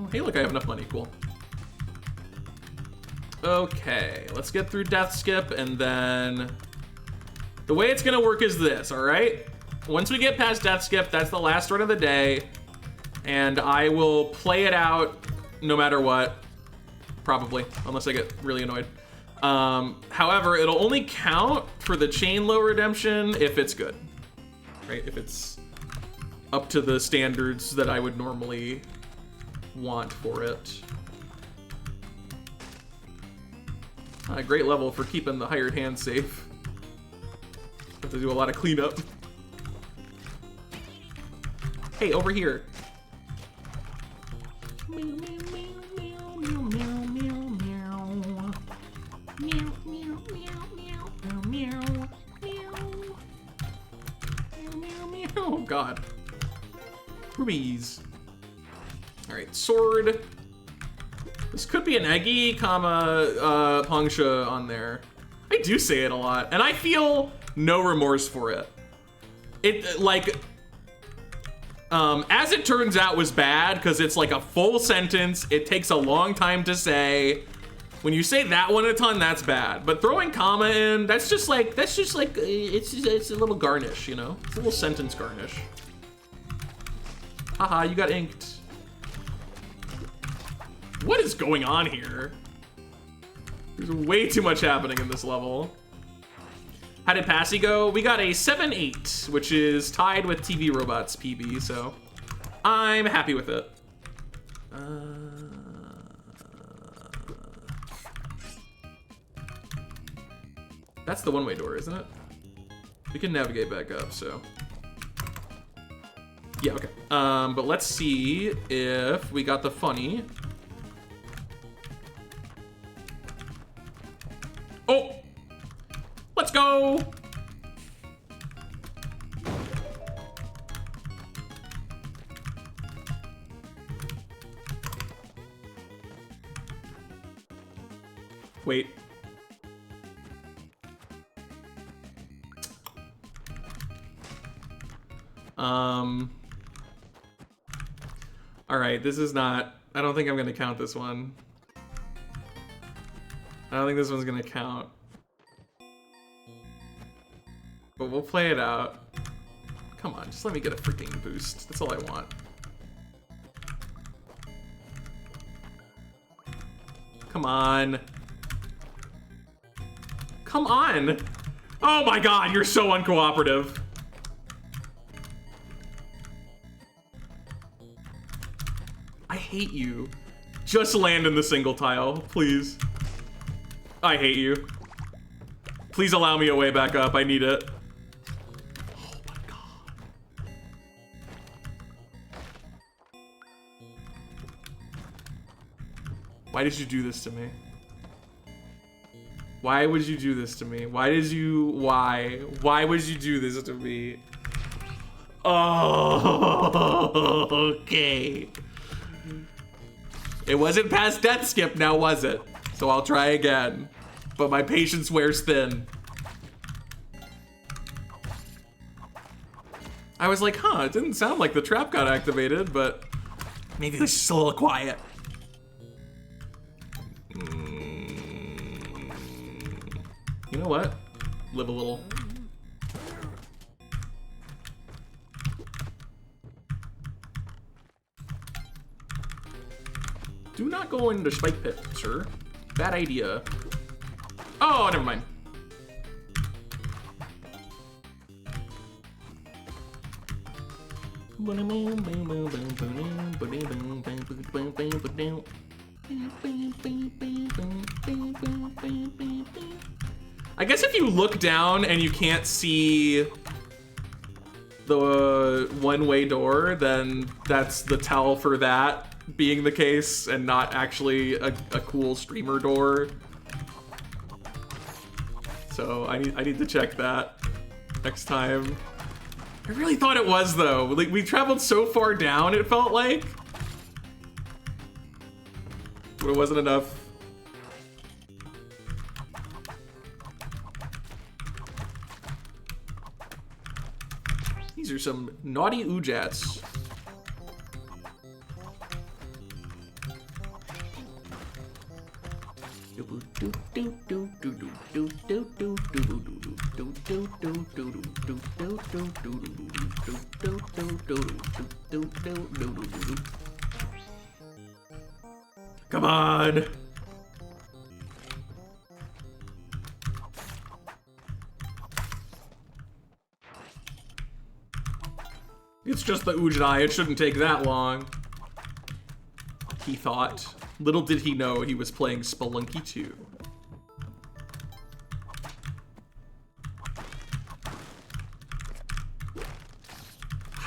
Hey, look, I have enough money. Cool. Okay, let's get through Death Skip, and then the way it's gonna work is this, all right? Once we get past Death Skip, that's the last run of the day, and I will play it out no matter what, probably, unless I get really annoyed. However, it'll only count for the chain low redemption if it's good, right? If it's up to the standards that I would normally want for it. Great level for keeping the hired hand safe. Have to do a lot of cleanup. Hey, over here. Meow, meow, meow, meow, meow, meow, meow. Meow, meow, meow, meow, meow, meow, meow. Meow, meow, meow. Oh, God. Rubies. Alright, sword. This could be an Eggy, comma, Pongsha on there. I do say it a lot, and I feel no remorse for it. It, like, as it turns out was bad, because it's like a full sentence, it takes a long time to say. When you say that one a ton, that's bad. But throwing comma in, that's just like, it's a little garnish, you know? It's a little sentence garnish. Haha, you got inked. What is going on here? There's way too much happening in this level. How did Passy go? We got a 7-8, which is tied with TV Robots PB, so I'm happy with it. That's the one-way door, isn't it? We can navigate back up, so. Yeah, okay. But let's see if we got the funny. Oh! Let's go! Wait. All right, this is not, I don't think I'm gonna count this one. I don't think this one's gonna count. But we'll play it out. Come on, just let me get a freaking boost. That's all I want. Come on. Come on! Oh my god, you're so uncooperative. I hate you. Just land in the single tile, please. I hate you. Please allow me a way back up, I need it. Oh my god. Why did you do this to me? Why would you do this to me? Why would you do this to me? Oh, okay. It wasn't past death skip now, was it? So I'll try again. But my patience wears thin. I was like, huh, it didn't sound like the trap got activated, but maybe it was just a little quiet. You know what? Live a little. Do not go into Spike Pit, sir. Bad idea. Oh, never mind. I guess if you look down and you can't see the one-way door, then that's the tell for that being the case and not actually a cool streamer door. So I need to check that next time. I really thought it was though. Like we traveled so far down, it felt like. But it wasn't enough. These are some naughty Ujats. Come on. It's just the Ujai, it shouldn't take that long. He thought. Little did he know he was playing Spelunky 2.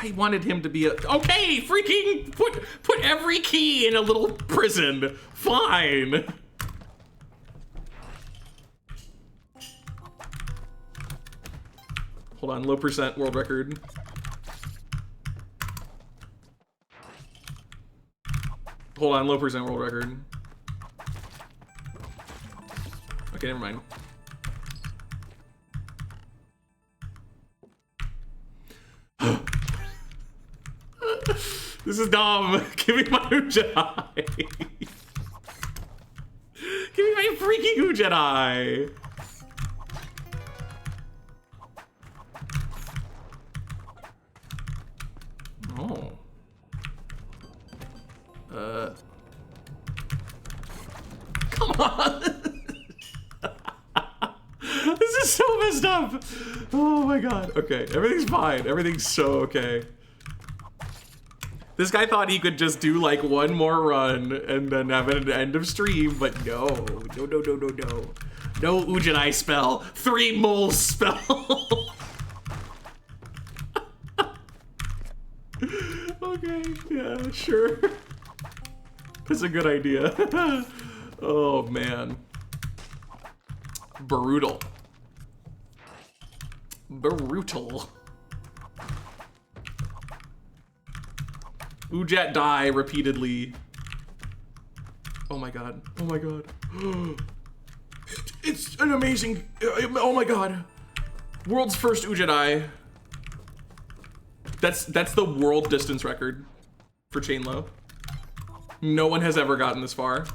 I wanted him to be a... Okay, freaking put every key in a little prison. Fine. Hold on, low percent world record. Hold on, low percent world record. Okay, never mind. This is dumb. Give me my Jedi. Give me my freaking Jedi. Oh. Come on. This is so messed up. Oh my god. Okay, everything's fine. Everything's so okay. This guy thought he could just do like one more run and then have an end of stream, but no. No, no, no, no, no. No Ujinai spell. 3 moles spell. Okay, yeah, sure. That's a good idea. Oh man. Brutal. Brutal. Ujat die repeatedly. Oh my god. Oh my god. It's an amazing... Oh my god. World's first Ujat. That's the world distance record for Chainlow. No one has ever gotten this far.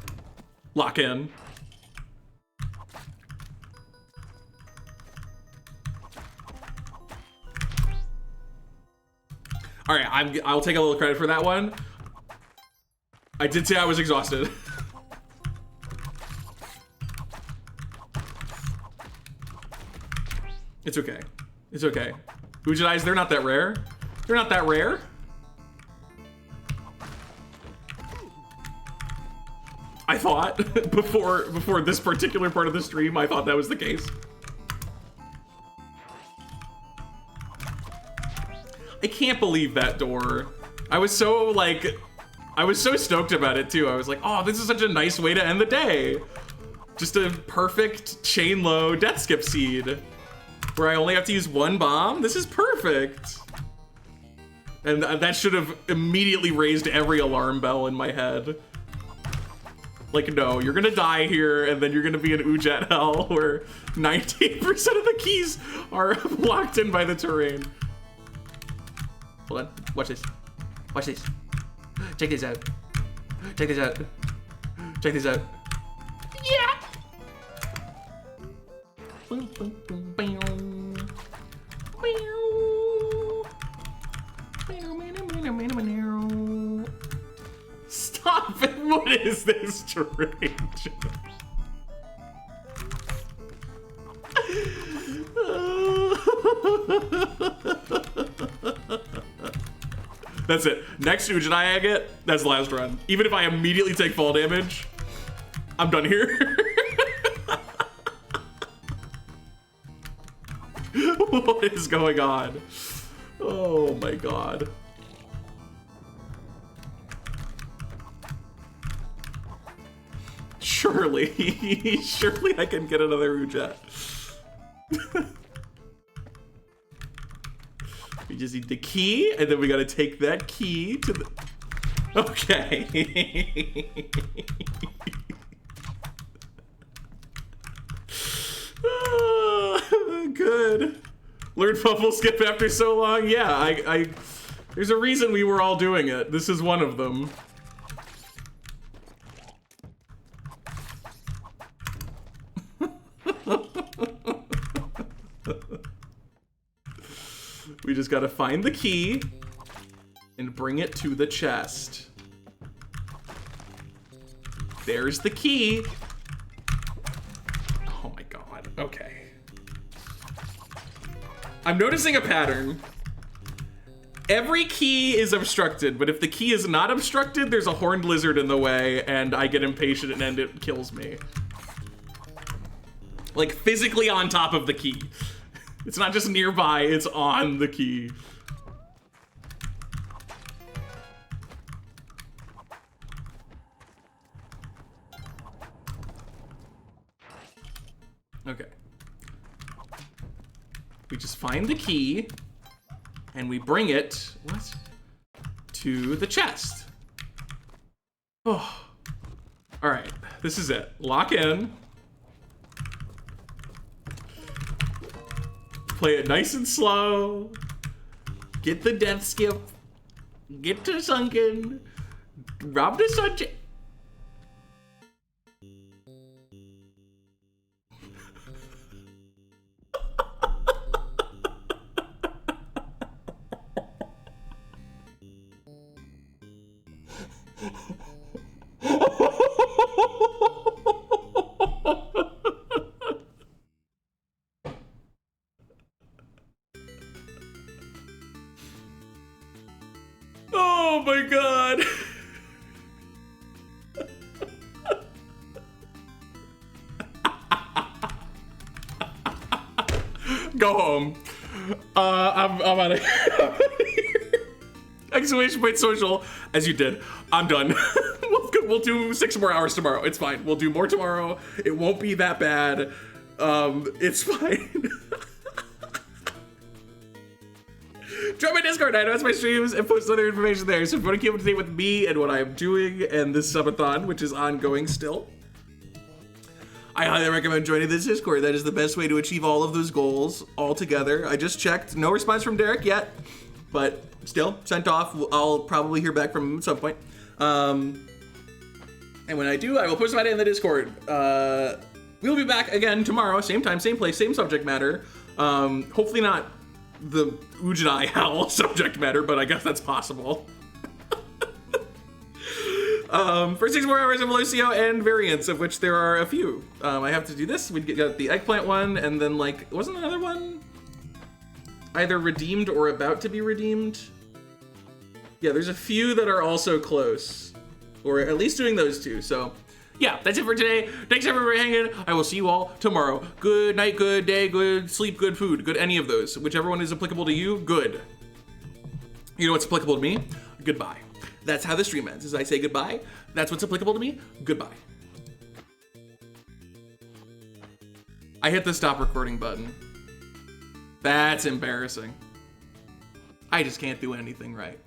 Lock in. All right, I'll take a little credit for that one. I did say I was exhausted. It's okay. It's okay. Ujinais, they're not that rare. They're not that rare. I thought before this particular part of the stream, I thought that was the case. I can't believe that door. I was so stoked about it too. I was like, oh, this is such a nice way to end the day. Just a perfect Chainlow death skip seed where I only have to use 1 bomb. This is perfect. And that should have immediately raised every alarm bell in my head. Like, no, you're gonna die here, and then you're gonna be in Ujat hell where 98% of the keys are locked in by the terrain. Hold on, watch this. Watch this. Check this out. Check this out. Check this out. Yeah! Stop it! What is this strange? That's it. Next Ujinai I get, that's the last run. Even if I immediately take fall damage, I'm done here. What is going on? Oh my god. Surely, surely I can get another Ujat. We just need the key, and then we gotta take that key to the... Okay. Good. Learned Puffle Skip after so long? Yeah, there's a reason we were all doing it. This is one of them. We just gotta find the key and bring it to the chest. There's the key. Oh my god, okay. I'm noticing a pattern. Every key is obstructed, but if the key is not obstructed, there's a horned lizard in the way, and I get impatient and it kills me. Like, physically on top of the key. It's not just nearby, it's on the key. Okay. We just find the key and we bring it, to the chest. Oh. All right, this is it. Lock in. Play it nice and slow. Get the death skip. Get to sunken. Rob the sunshine. Oh my god. Go home. I'm out of here. Exclamation point social, as you did. I'm done. We'll do 6 more hours tomorrow. It's fine. We'll do more tomorrow. It won't be that bad. It's fine. Join my Discord, I announce my streams and post other information there. So if you want to keep up to date with me and what I'm doing and this subathon, which is ongoing still, I highly recommend joining this Discord. That is the best way to achieve all of those goals all together. I just checked. No response from Derek yet, but still sent off. I'll probably hear back from him at some point. And when I do, I will post about it in the Discord. We'll be back again tomorrow, same time, same place, same subject matter. Hopefully not the Ujinai Hell subject matter, but I guess that's possible. For 6 more hours of Velocio and variants, of which there are a few. I have to do this. We got the eggplant one, and then like, wasn't another one either redeemed or about to be redeemed? Yeah, there's a few that are also close, or at least doing those 2. So yeah, that's it for today. Thanks everyone for hanging. I will see you all tomorrow. Good night, good day, good sleep, good food, good any of those. Whichever one is applicable to you, good. You know what's applicable to me? Goodbye. That's how the stream ends. As I say goodbye, that's what's applicable to me. Goodbye. I hit the stop recording button. That's embarrassing. I just can't do anything right.